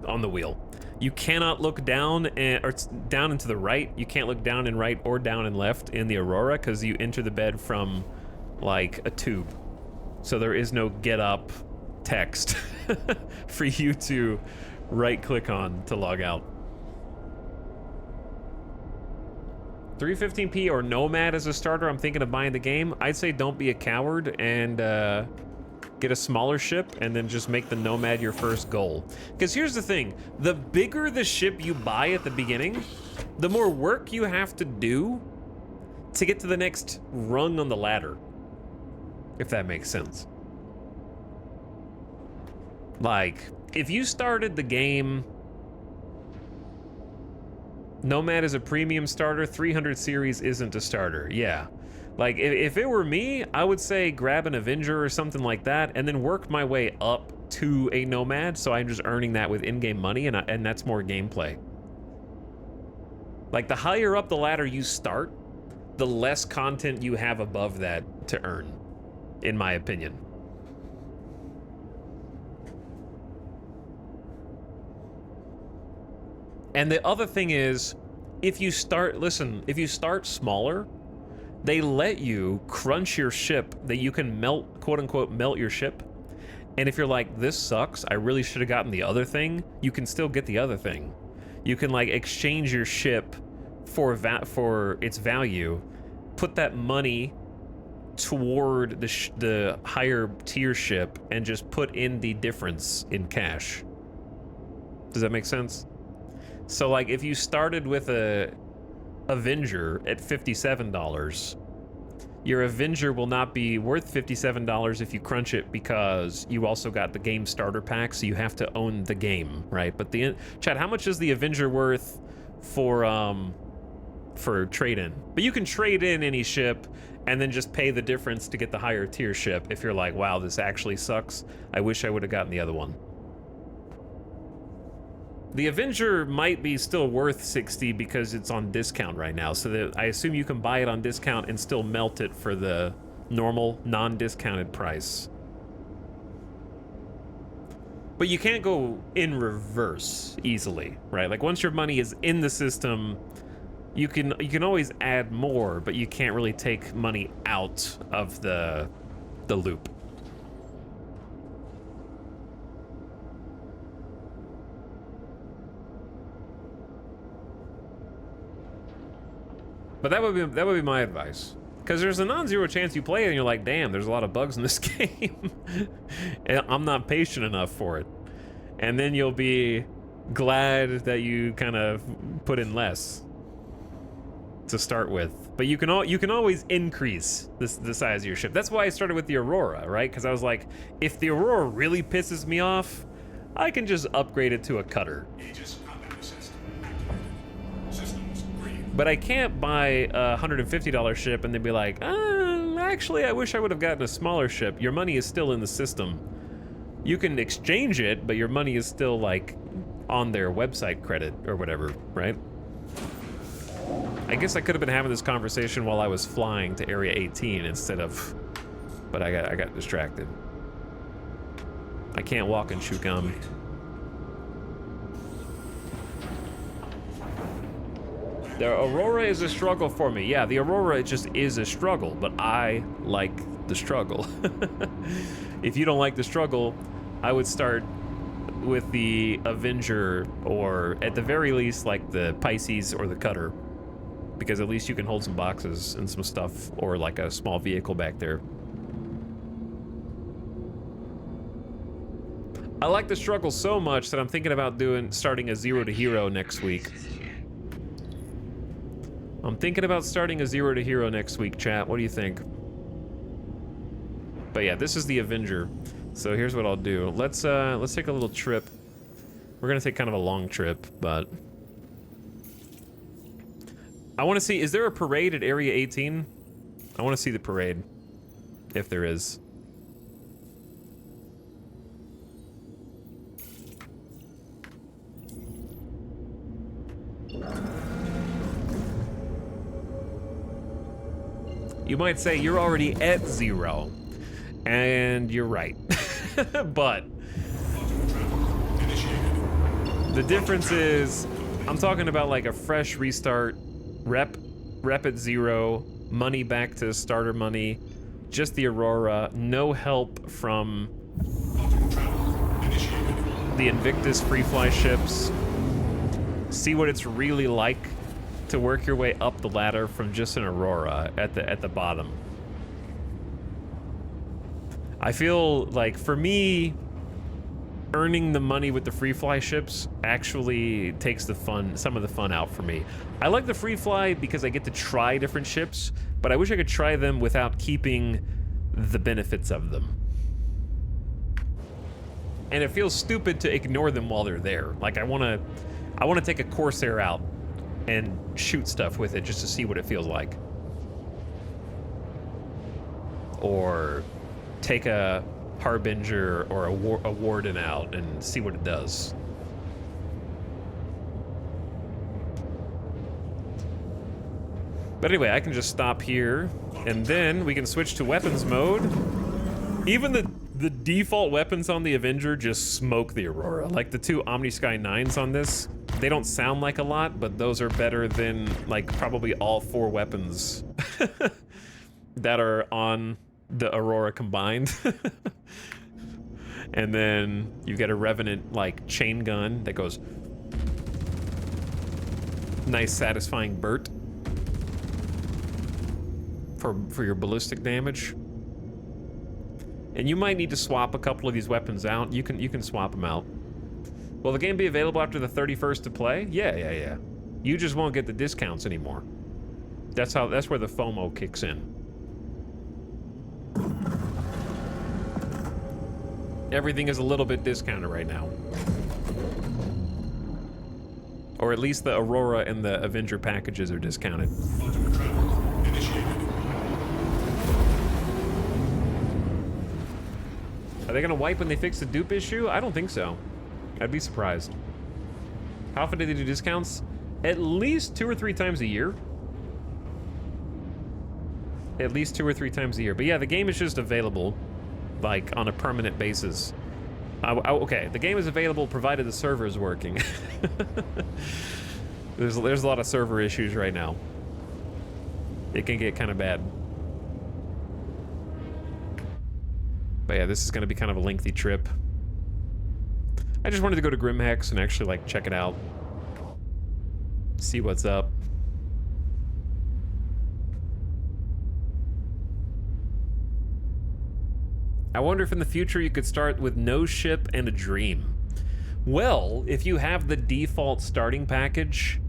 on the wheel. You cannot look down or down and to the right. You can't look down and right or down and left in the Aurora, because you enter the bed from like a tube. So there is no get up text for you to right click on to log out. 315p or Nomad as a starter. I'm thinking of buying the game. I'd say don't be a coward and get a smaller ship and then just make the Nomad your first goal. Because here's the thing, the bigger the ship you buy at the beginning, the more work you have to do to get to the next rung on the ladder, if that makes sense. Like, if you started the game, Nomad is a premium starter, 300 series isn't a starter, yeah. Like, if it were me, I would say grab an Avenger or something like that and then work my way up to a Nomad, so I'm just earning that with in-game money, and that's more gameplay. Like, the higher up the ladder you start, the less content you have above that to earn, in my opinion. And the other thing is, if you start smaller, they let you crunch your ship that you can melt, quote unquote, melt your ship. And if you're like, this sucks, I really should have gotten the other thing, you can still get the other thing. You can like exchange your ship for its value, put that money toward the higher tier ship, and just put in the difference in cash. Does that make sense? So like if you started with a Avenger at $57, your Avenger will not be worth $57 if you crunch it, because you also got the game starter pack, so you have to own the game, right? But Chad, how much is the Avenger worth for trade-in? But you can trade in any ship and then just pay the difference to get the higher tier ship if you're like, wow, this actually sucks. I wish I would have gotten the other one. The Avenger might be still worth 60 because it's on discount right now, so that I assume you can buy it on discount and still melt it for the normal, non-discounted price. But you can't go in reverse easily, right? Like once your money is in the system, you can always add more, but you can't really take money out of the loop. But that would be my advice, because there's a non-zero chance you play it and you're like, damn, there's a lot of bugs in this game, and I'm not patient enough for it. And then you'll be glad that you kind of put in less to start with. But you can always increase the size of your ship. That's why I started with the Aurora, right? Because I was like, if the Aurora really pisses me off, I can just upgrade it to a cutter. But I can't buy a $150 ship and then be like, actually, I wish I would have gotten a smaller ship. Your money is still in the system. You can exchange it, but your money is still like on their website credit or whatever, right? I guess I could have been having this conversation while I was flying to Area 18 instead of, but I got distracted. I can't walk and chew gum. The Aurora is a struggle for me. Yeah, the Aurora just is a struggle, but I like the struggle. If you don't like the struggle, I would start with the Avenger, or at the very least, like the Pisces or the Cutter, because at least you can hold some boxes and some stuff, or like a small vehicle back there. I like the struggle so much that I'm thinking about starting a Zero to Hero next week. I'm thinking about starting a Zero to Hero next week, chat. What do you think? But yeah, this is the Avenger. So here's what I'll do. Let's take a little trip. We're gonna take kind of a long trip, but I want to see, is there a parade at Area 18? I want to see the parade, if there is. You might say you're already at 0, and you're right. But the difference is, I'm talking about like a fresh restart, rep at 0, money back to starter money, just the Aurora, no help from the Invictus free fly ships. See what it's really like to work your way up the ladder from just an Aurora at the bottom. I feel like, for me, earning the money with the free fly ships actually takes some of the fun out for me. I like the free fly because I get to try different ships, but I wish I could try them without keeping the benefits of them. And it feels stupid to ignore them while they're there. Like I want to take a Corsair out and shoot stuff with it just to see what it feels like. Or take a Harbinger or a Warden out and see what it does. But anyway, I can just stop here, and then we can switch to weapons mode. Even the default weapons on the Avenger just smoke the Aurora. Like the two Omnisky 9s on this They don't sound like a lot, but those are better than like probably all 4 weapons that are on the Aurora combined. And then you get a Revenant like chain gun that goes nice satisfying burst for your ballistic damage. And you might need to swap a couple of these weapons out. You can swap them out. Will the game be available after the 31st to play? Yeah. You just won't get the discounts anymore. That's where the FOMO kicks in. Everything is a little bit discounted right now. Or at least the Aurora and the Avenger packages are discounted. Are they gonna wipe when they fix the dupe issue? I don't think so. I'd be surprised. How often do they do discounts? At least 2 or 3 times a year. At least 2 or 3 times a year. But yeah, the game is just available, like, on a permanent basis. Okay, the game is available provided the server is working. There's a lot of server issues right now. It can get kind of bad. But yeah, this is going to be kind of a lengthy trip. I just wanted to go to Grimhex and actually, like, check it out. See what's up. I wonder if in the future you could start with no ship and a dream. Well, if you have the default starting package,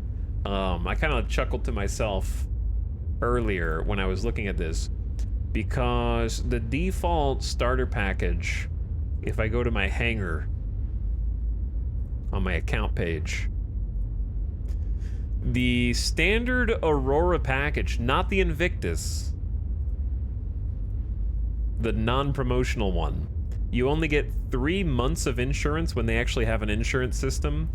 I kind of chuckled to myself earlier when I was looking at this, because the default starter package, if I go to my hangar on my account page, the standard Aurora package, not the Invictus, the non-promotional one, you only get 3 months of insurance when they actually have an insurance system,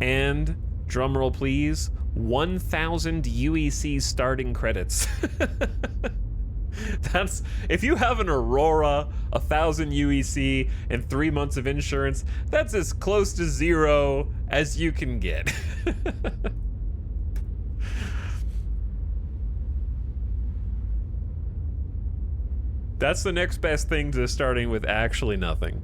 and, drumroll please, 1,000 UEC starting credits. That's, if you have an Aurora, 1,000 UEC, and 3 months of insurance, that's as close to 0 as you can get. That's the next best thing to starting with actually nothing.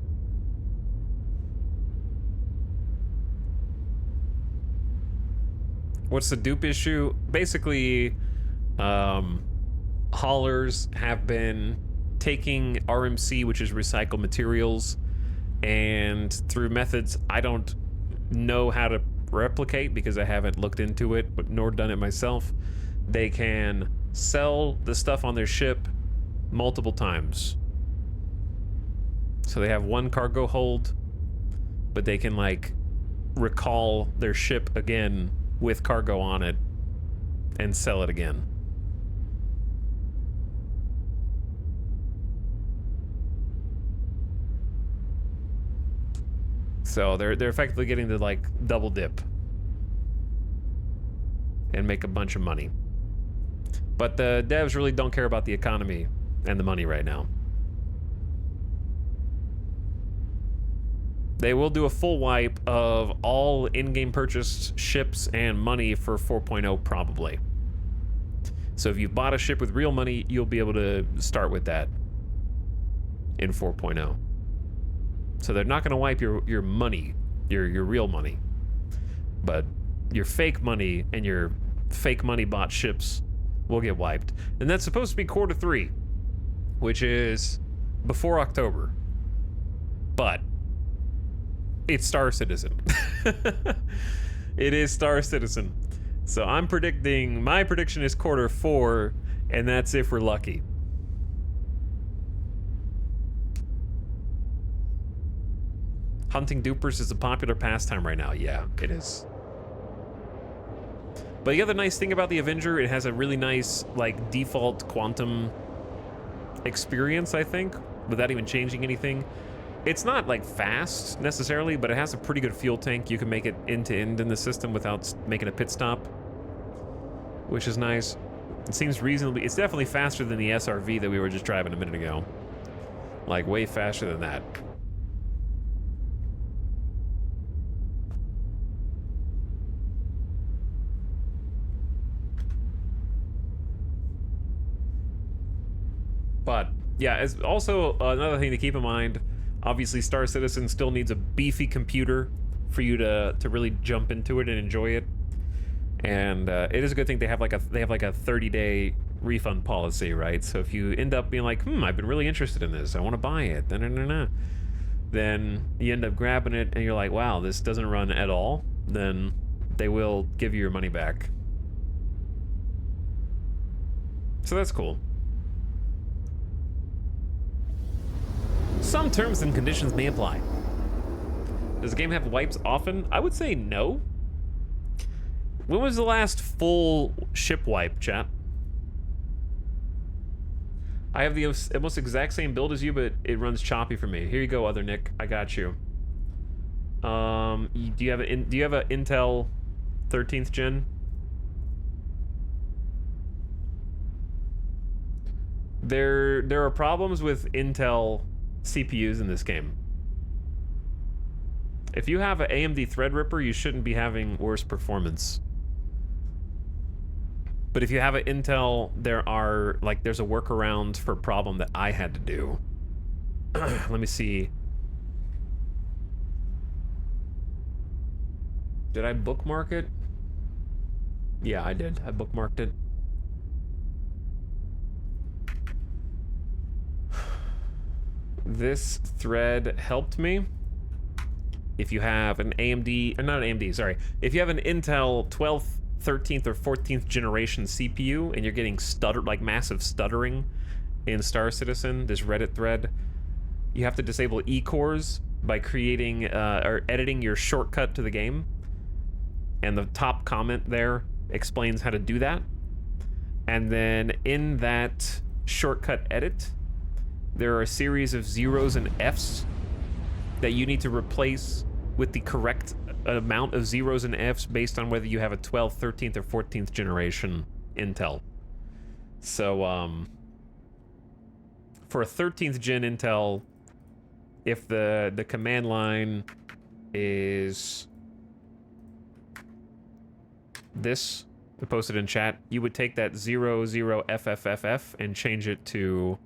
What's the dupe issue? Basically, haulers have been taking RMC, which is recycled materials, and through methods I don't know how to replicate because I haven't looked into it, but nor done it myself, they can sell the stuff on their ship multiple times. So they have one cargo hold, but they can, like, recall their ship again with cargo on it and sell it again. So they're effectively getting to, like, double dip and make a bunch of money. But the devs really don't care about the economy and the money right now. They will do a full wipe of all in-game purchased ships and money for 4.0 probably. So if you bought a ship with real money, you'll be able to start with that in 4.0. So they're not going to wipe your money, your real money. But your fake money and your fake money bought ships will get wiped. And that's supposed to be Q3, which is before October. But it's Star Citizen. It is Star Citizen. So I'm predicting, my prediction is Q4, and that's if we're lucky. Hunting dupers is a popular pastime right now. Yeah, it is. But the other nice thing about the Avenger, it has a really nice, like, default quantum experience, I think, without even changing anything. It's not, like, fast, necessarily, but it has a pretty good fuel tank. You can make it end-to-end in the system without making a pit stop, which is nice. It seems reasonably... It's definitely faster than the SRV that we were just driving a minute ago. Like, way faster than that. But yeah, as also another thing to keep in mind, obviously Star Citizen still needs a beefy computer for you to really jump into it and enjoy it. And it is a good thing they have like a 30-day refund policy, right? So if you end up being like, I've been really interested in this, I want to buy it, then you end up grabbing it and you're like, wow, this doesn't run at all, then they will give you your money back. So that's cool. Some terms and conditions may apply. Does the game have wipes often? I would say no. When was the last full ship wipe, chat? I have the almost exact same build as you, but it runs choppy for me. Here you go, other Nick. I got you. Do you have an Intel 13th gen? There are problems with Intel CPUs in this game. If you have an AMD Threadripper, you shouldn't be having worse performance. But if you have an Intel, there's a workaround for a problem that I had to do. Let me see. Did I bookmark it? Yeah, I did. I bookmarked it. This thread helped me. If you have an AMD, not an AMD, sorry. If you have an Intel 12th, 13th, or 14th generation CPU and you're getting massive stuttering in Star Citizen, this Reddit thread, you have to disable eCores by creating or editing your shortcut to the game. And the top comment there explains how to do that. And then in that shortcut edit, there are a series of zeros and Fs that you need to replace with the correct amount of zeros and Fs based on whether you have a 12th, 13th, or 14th generation Intel. So, for a 13th gen Intel, if the command line is this, I posted in chat, you would take that 00FFFF and change it to,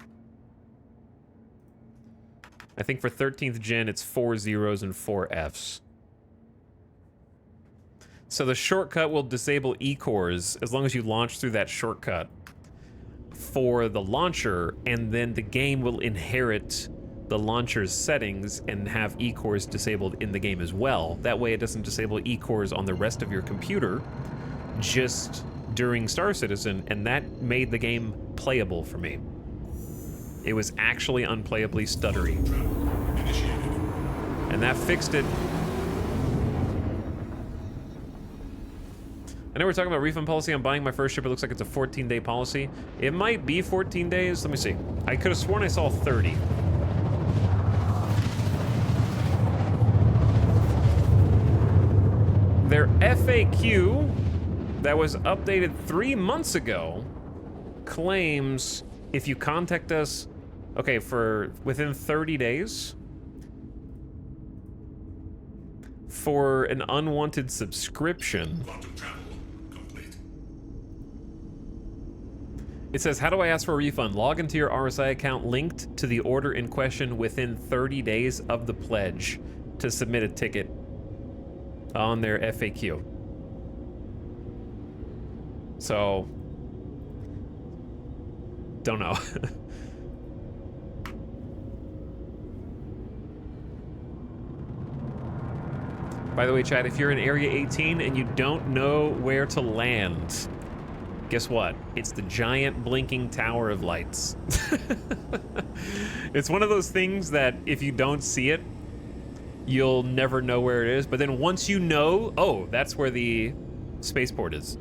I think for 13th gen, it's 4 zeros and 4 Fs. So the shortcut will disable eCores as long as you launch through that shortcut for the launcher, and then the game will inherit the launcher's settings and have eCores disabled in the game as well. That way it doesn't disable eCores on the rest of your computer, just during Star Citizen, and that made the game playable for me. It was actually unplayably stuttery. And that fixed it. I know we're talking about refund policy. I'm buying my first ship. It looks like it's a 14-day policy. It might be 14 days. Let me see. I could have sworn I saw 30. Their FAQ that was updated 3 months ago claims if you contact us, okay, for within 30 days, for an unwanted subscription. It says, how do I ask for a refund? Log into your RSI account linked to the order in question within 30 days of the pledge to submit a ticket on their FAQ. So, don't know. By the way, chat, if you're in Area 18 and you don't know where to land, guess what? It's the giant blinking tower of lights. It's one of those things that if you don't see it, you'll never know where it is. But then once you know, oh, that's where the spaceport is,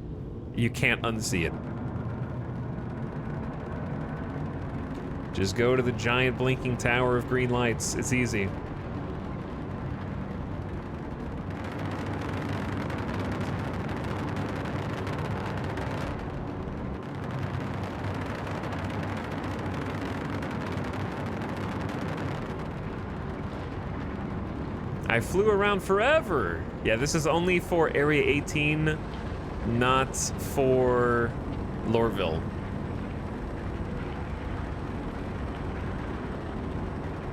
you can't unsee it. Just go to the giant blinking tower of green lights. It's easy. I flew around forever. Yeah, this is only for Area 18, not for Lorville.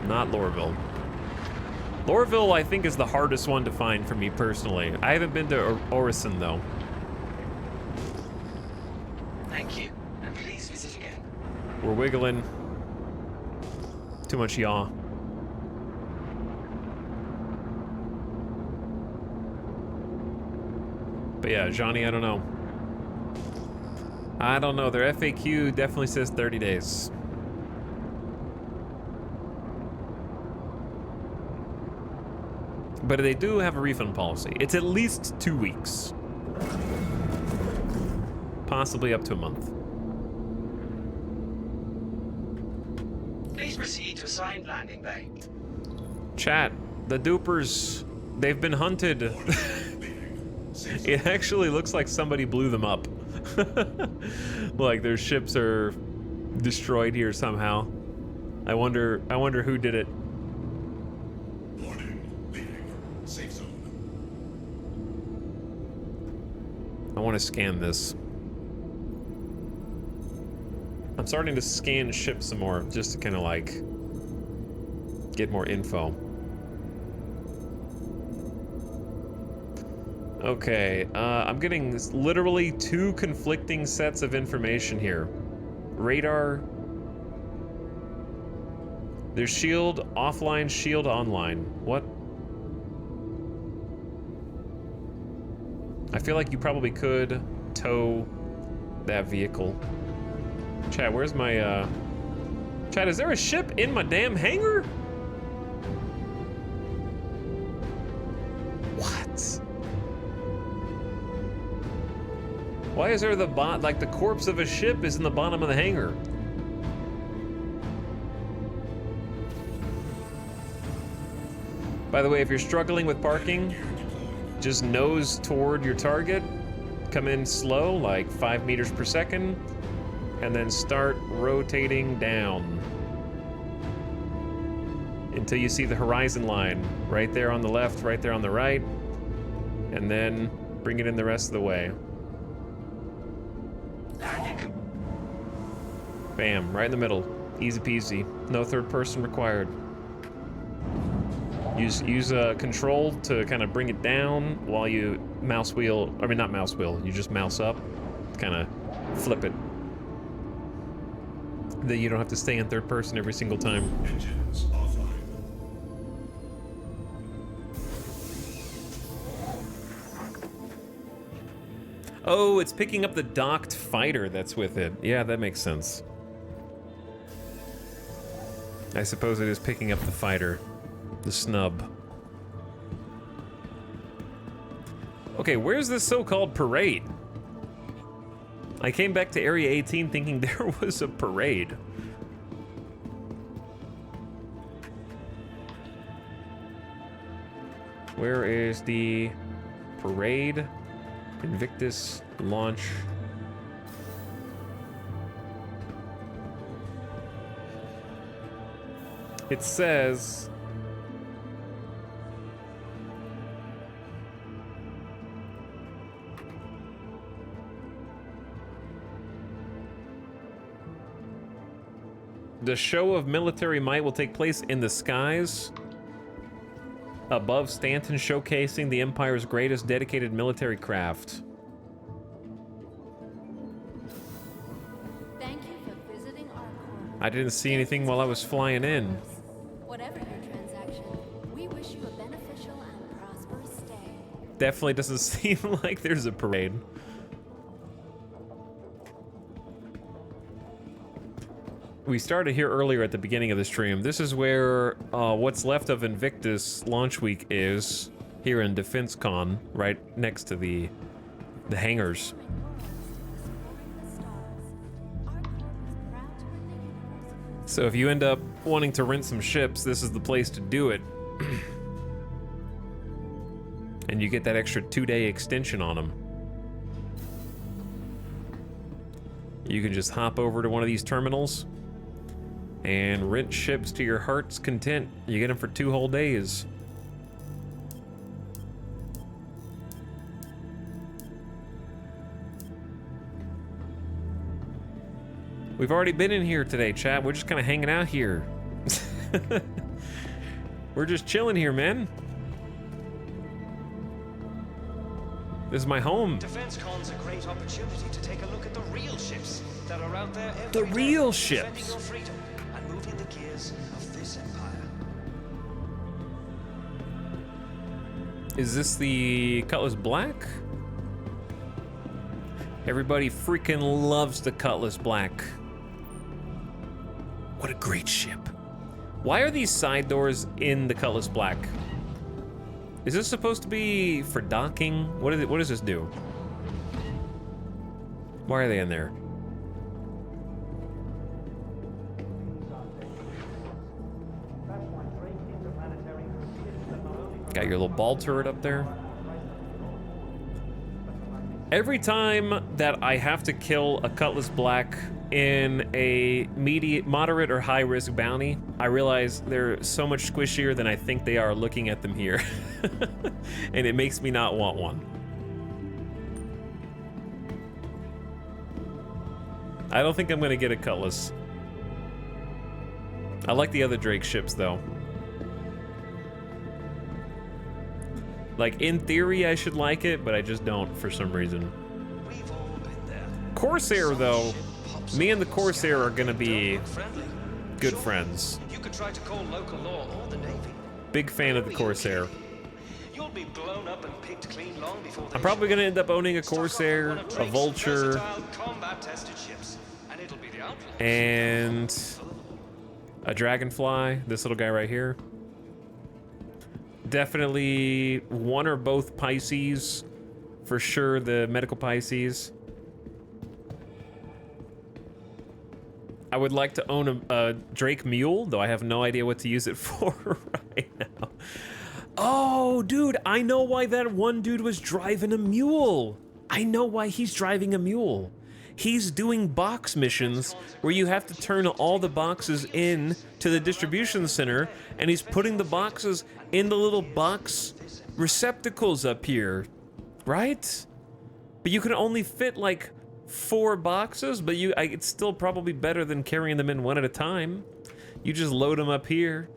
Not Lorville. Lorville, I think, is the hardest one to find for me personally. I haven't been to Orison, though. Thank you, and please visit again. We're wiggling. Too much yaw. But yeah, Johnny, I don't know. I don't know. Their FAQ definitely says 30 days. But they do have a refund policy. It's at least 2 weeks. Possibly up to a month. Please proceed to assigned landing bay. Chat, the dupers, they've been hunted. It actually looks like somebody blew them up. Like their ships are destroyed here somehow. I wonder who did it. Safe zone. I want to scan this. I'm starting to scan ships some more, just to kind of like get more info. Okay, I'm getting literally 2 conflicting sets of information here. Radar. There's shield offline, shield online. What? I feel like you probably could tow that vehicle. Chat, where's my, Chat, is there a ship in my damn hangar? What? Why is there the corpse of a ship is in the bottom of the hangar? By the way, if you're struggling with parking, just nose toward your target, come in slow, like 5 meters per second, and then start rotating down until you see the horizon line right there on the left, right there on the right, and then bring it in the rest of the way. Bam, right in the middle. Easy peasy. No third person required. Use control to kind of bring it down while you mouse wheel, I mean not mouse wheel, you just mouse up, kind of flip it. Then you don't have to stay in third person every single time. Engines offline. Oh, it's picking up the docked fighter that's with it. Yeah, that makes sense. I suppose it is picking up the fighter. The snub. Okay, where's this so-called parade? I came back to Area 18 thinking there was a parade. Where is the parade? Invictus launch. It says the show of military might will take place in the skies above Stanton, showcasing the Empire's greatest dedicated military craft. Thank you for visiting our core. I didn't see anything while I was flying in. Whatever your transaction, we wish you a beneficial and prosperous stay. Definitely doesn't seem like there's a parade. We started here earlier at the beginning of the stream. This is where what's left of Invictus launch week is, here in Defense Con, right next to the hangars. So if you end up wanting to rent some ships, this is the place to do it. And you get that extra 2-day extension on them. You can just hop over to one of these terminals and rent ships to your heart's content. You get them for 2 whole days. We've already been in here today, chat. We're just kind of hanging out here. We're just chilling here, man. This is my home. Defense Con's a great opportunity to take a look at the real ships that are out there every The day, real defending ships. your freedom and moving the gears of this empire. Is this the Cutlass Black? Everybody freaking loves the Cutlass Black. What a great ship. Why are these side doors in the Cutlass Black? Is this supposed to be for docking? What does this do? Why are they in there? Got your little ball turret up there. Every time that I have to kill a Cutlass Black in a moderate or high risk bounty, I realize they're so much squishier than I think they are looking at them here. And it makes me not want one. I don't think I'm gonna get a Cutlass. I like the other Drake ships though. Like, in theory, I should like it, but I just don't for some reason. Corsair, though, me and the Corsair are gonna be good friends. You could try to call local law or the Navy. Big fan of the Corsair. You'll be blown up and picked clean long before I'm probably gonna end up owning a Corsair, a Vulture, combat-tested ships, and it'll be the outlaws. and a Dragonfly, this little guy right here. Definitely one or both Pisces, for sure the medical Pisces. I would like to own a Drake Mule, though I have no idea what to use it for right now. Oh, dude, I know why that one dude was driving a mule. I know why he's driving a mule. He's doing box missions where you have to turn all the boxes in to the distribution center, and he's putting the boxes in the little box receptacles up here, right? But you can only fit like 4 boxes, but it's still probably better than carrying them in one at a time. You just load them up here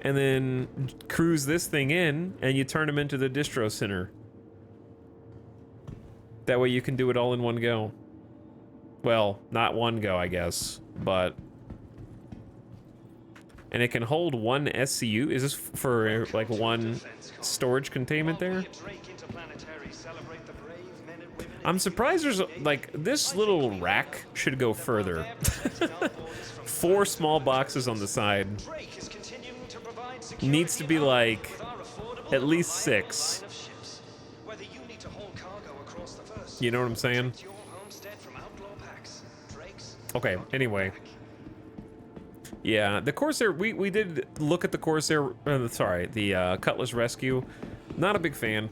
and then cruise this thing in, and you turn them into the distro center. That way you can do it all in one go. Well, not one go, I guess, but... And it can hold 1 SCU? Is this for, like, 1 storage containment there? I'm surprised there's, like, this little rack should go further. 4 small boxes on the side. Needs to be, like, at least 6. You know what I'm saying? Okay, anyway. Yeah, the Corsair, we did look at the Corsair, the Cutlass Rescue. Not a big fan.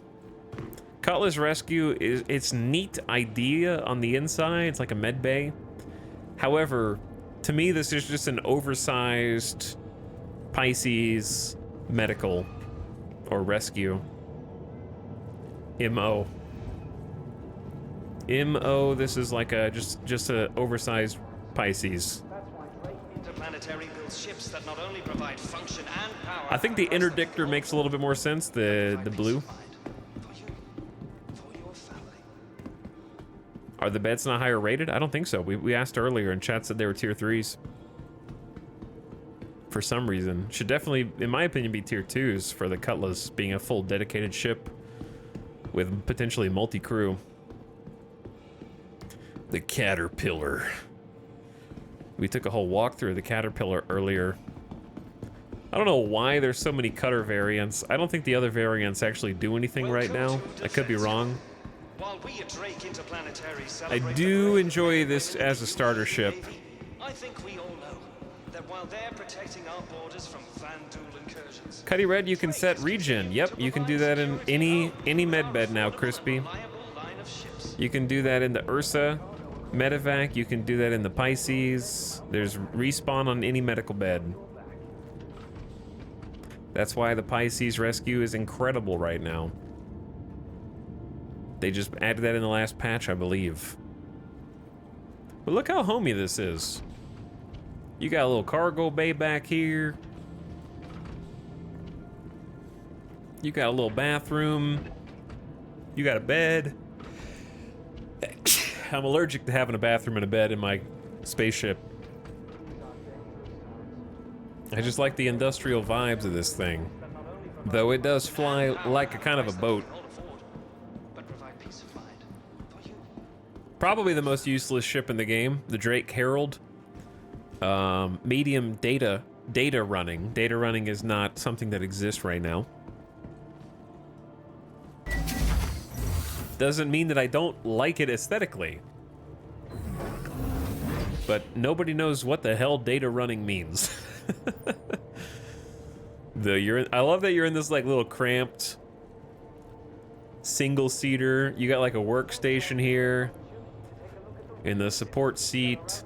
Cutlass Rescue, it's neat idea on the inside. It's like a med bay. However, to me, this is just an oversized Pisces medical or rescue. MO. This is like a just a oversized Pisces. Interplanetary builds ships that not only provide function and power. I think the interdictor makes a little bit more sense, the blue. Are the beds not higher rated? I don't think so. We asked earlier and chat said they were tier 3s. For some reason. Should definitely, in my opinion, be tier 2s for the Cutlass being a full dedicated ship with potentially multi-crew. The Caterpillar. We took a whole walkthrough of the Caterpillar earlier. I don't know why there's so many cutter variants. I don't think the other variants actually do anything right now. I could be wrong. I do enjoy this as a starter ship. I think we all know that while they're protecting our borders from Vanduul incursions. Cuddy Red, you can set regen. Yep, you can do that in any medbed now, Crispy. You can do that in the Ursa Medevac. You can do that in the Pisces. There's respawn on any medical bed. That's why the Pisces Rescue is incredible right now. They just added that in the last patch, I believe. But look how homey this is. You got a little cargo bay back here. You got a little bathroom. You got a bed. I'm allergic to having a bathroom and a bed in my spaceship. I just like the industrial vibes of this thing. Though it does fly like a kind of a boat. Probably the most useless ship in the game, the Drake Herald. Medium data running. Data running is not something that exists right now. Doesn't mean that I don't like it aesthetically. But nobody knows what the hell data running means. I love that you're in this like little cramped single seater. You got like a workstation here in the support seat.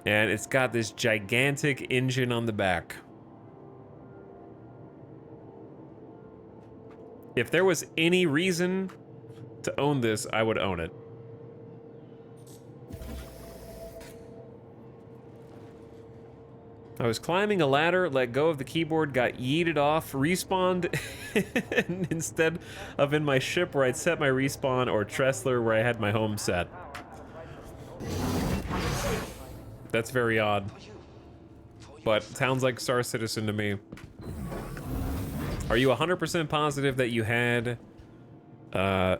And it's got this gigantic engine on the back. If there was any reason to own this, I would own it. I was climbing a ladder, let go of the keyboard, got yeeted off, respawned instead of in my ship where I'd set my respawn, or Tressler where I had my home set. That's very odd. But sounds like Star Citizen to me. Are you 100% positive that you had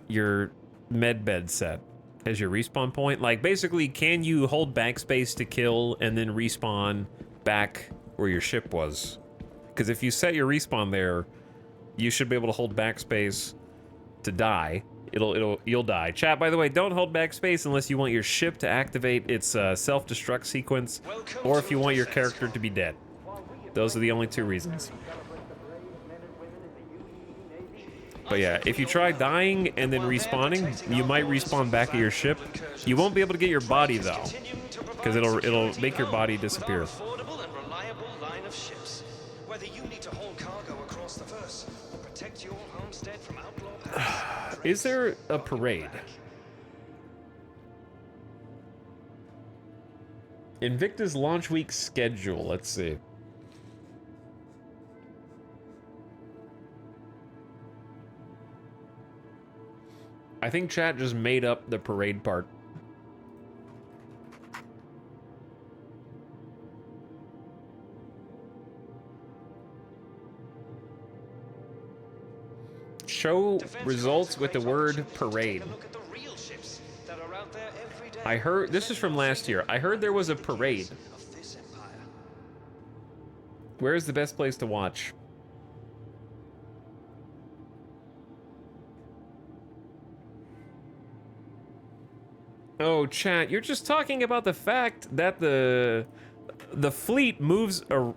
your med bed set as your respawn point? Like, basically, can you hold backspace to kill and then respawn back where your ship was? Because if you set your respawn there, you should be able to hold backspace to die. You'll die. Chat, by the way, don't hold backspace unless you want your ship to activate its self-destruct sequence, or if you want your character to be dead. Those are the only two reasons. But yeah, if you try dying and then respawning, you might respawn back at your ship. You won't be able to get your body though, because it'll make your body disappear. Is there a parade? Invictus launch week schedule. Let's see. I think chat just made up the parade part. Show results with the word parade. I heard, this is from last year. I heard there was a parade. Where is the best place to watch? Oh, chat, you're just talking about the fact that the fleet moves a...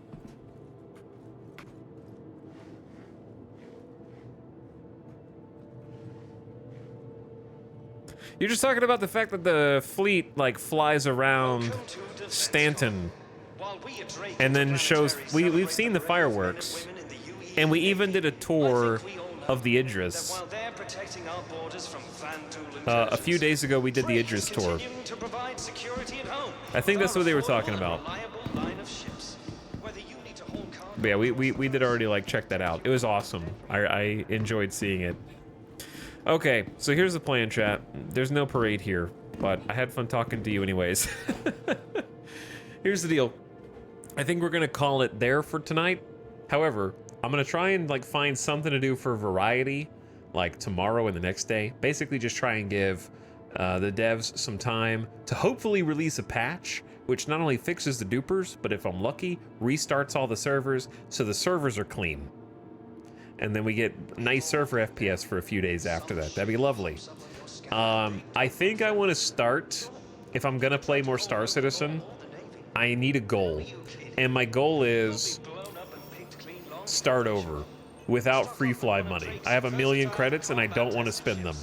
You're just talking about the fact that the fleet, like, flies around Stanton and then shows... We've seen the fireworks, and we even did a tour of the Idris. A few days ago, we did the Idris tour. I think that's what they were talking about. But yeah, we did already, like, check that out. It was awesome. I enjoyed seeing it. Okay, so here's the plan, chat. There's no parade here, but I had fun talking to you anyways. Here's the deal. I think we're gonna call it there for tonight. However, I'm gonna try and like find something to do for variety, like tomorrow and the next day. Basically just try and give the devs some time to hopefully release a patch, which not only fixes the dupers, but if I'm lucky, restarts all the servers so the servers are clean. And then we get nice server FPS for a few days after that. That'd be lovely. I think I want to start, if I'm gonna play more Star Citizen, I need a goal. And my goal is start over without free fly money. I have 1 million credits and I don't want to spend them.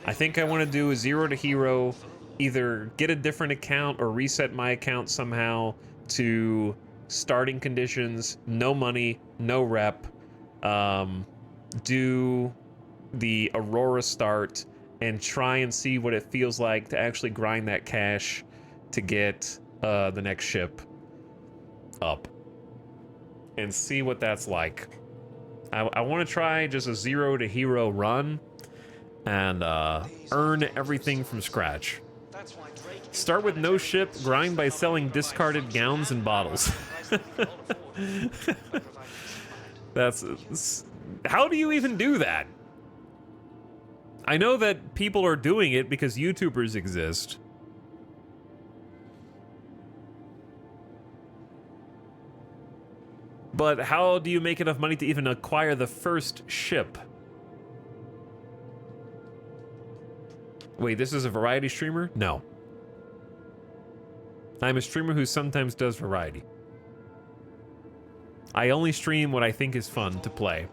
I think I want to do a 0 to hero, either get a different account or reset my account somehow to starting conditions, no money, no rep. Do the Aurora start and try and see what it feels like to actually grind that cash to get the next ship up and see what that's like. I want to try just a 0 to hero run and earn everything from scratch. Start with no ship, grind by selling discarded gowns and bottles. That's how do you even do that? I know that people are doing it because YouTubers exist. But how do you make enough money to even acquire the first ship? Wait, this is a variety streamer? No. I'm a streamer who sometimes does variety. I only stream what I think is fun to play.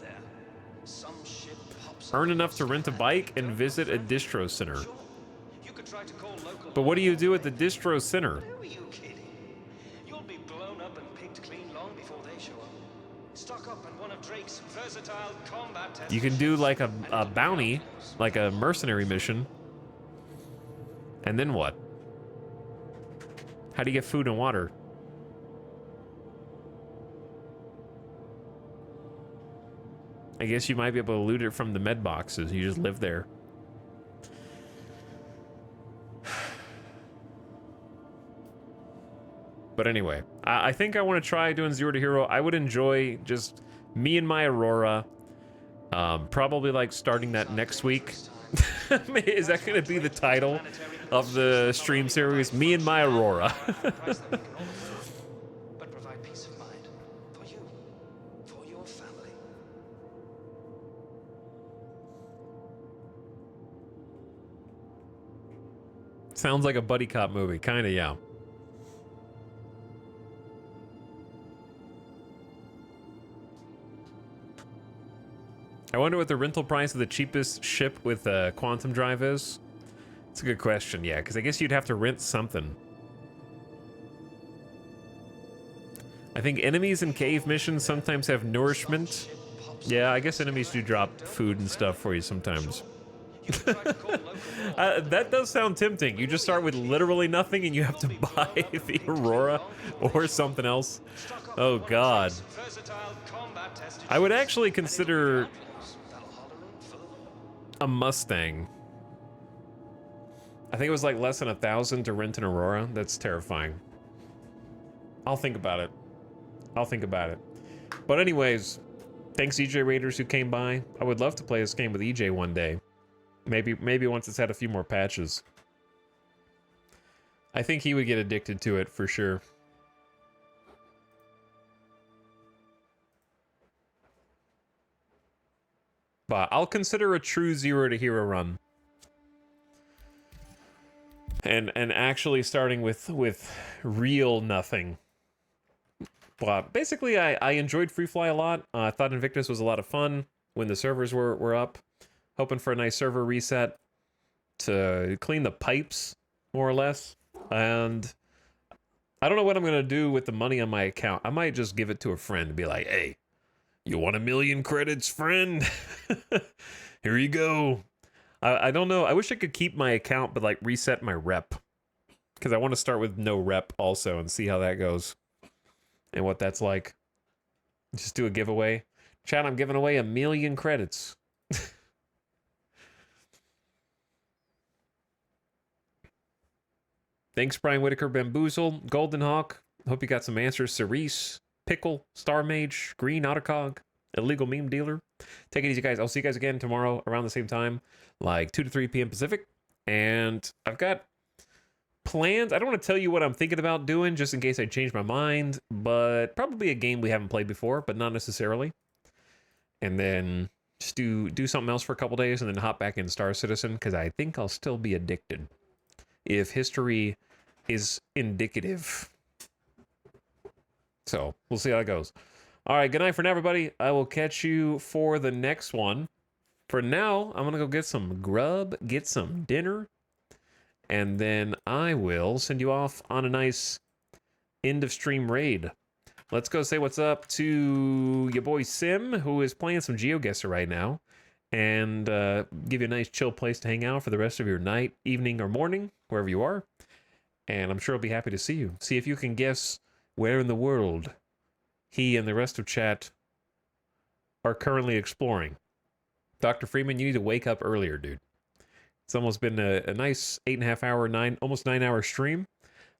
Earn enough to rent a bike and visit a distro center. But what do you do at the distro center? You'll be blown up and picked clean long before they show up. Stock up on one of Drake's versatile combat tests. You can do like a bounty, like a mercenary mission. And then what? How do you get food and water? I guess you might be able to loot it from the med boxes. You just live there. But anyway, I think I want to try doing 0 to hero. I would enjoy just me and my Aurora. Probably like starting that next week. Is that going to be the title of the stream series? Me and my Aurora. But provide peace of mind for you, for your family. Sounds like a buddy cop movie. Kind of, yeah. I wonder what the rental price of the cheapest ship with quantum drive is. It's a good question, yeah, because I guess you'd have to rent something. I think enemies in cave missions sometimes have nourishment. Yeah, I guess enemies do drop food and stuff for you sometimes. That does sound tempting. You just start with literally nothing and you have to buy the Aurora or something else. Oh, God. I would actually consider a Mustang. I think it was like less than 1,000 to rent an Aurora. That's terrifying. I'll think about it. I'll think about it. But anyways, thanks EJ Raiders who came by. I would love to play this game with EJ one day. Maybe once it's had a few more patches. I think he would get addicted to it for sure. But I'll consider a true 0 to hero run. And actually starting with real nothing. But basically, I enjoyed Free Fly a lot. I thought Invictus was a lot of fun when the servers were up. Hoping for a nice server reset to clean the pipes, more or less. And I don't know what I'm going to do with the money on my account. I might just give it to a friend and be like, hey, you want 1,000,000 credits, friend? Here you go. I don't know. I wish I could keep my account, but like reset my rep. Because I want to start with no rep also and see how that goes. And what that's like. Just do a giveaway. Chat, I'm giving away 1,000,000 credits. Thanks, Brian Whitaker, Bamboozle, Golden Hawk. Hope you got some answers. Cerise, Pickle, Star Mage, Green Autocog, Illegal Meme Dealer. Take it easy, guys. I'll see you guys again tomorrow around the same time, like 2 to 3 p.m. Pacific. And I've got plans. I don't want to tell you what I'm thinking about doing just in case I change my mind, but probably a game we haven't played before, but not necessarily. And then just do something else for a couple days and then hop back in Star Citizen because I think I'll still be addicted. If history is indicative. So, we'll see how it goes. All right, good night for now, everybody. I will catch you for the next one. For now, I'm going to go get some grub, get some dinner, and then I will send you off on a nice end-of-stream raid. Let's go say what's up to your boy Sim, who is playing some GeoGuessr right now. and give you a nice chill place to hang out for the rest of your night, evening, or morning, wherever you are. And I'm sure I'll be happy to see you. See if you can guess where in the world he and the rest of chat are currently exploring. Dr. Freeman, you need to wake up earlier, dude. It's almost been a nice 8.5 hour, almost 9 hour stream.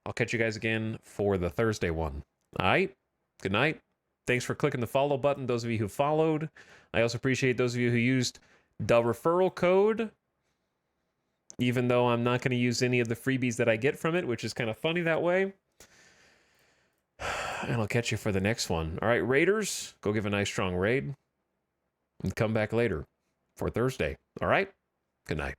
I'll catch you guys again for the Thursday one. All right. Good night. Thanks for clicking the follow button, those of you who followed. I also appreciate those of you who used the referral code, even though I'm not going to use any of the freebies that I get from it, which is kind of funny that way. And I'll catch you for the next one. All right, Raiders, go give a nice strong raid and come back later for Thursday. All right? Good night.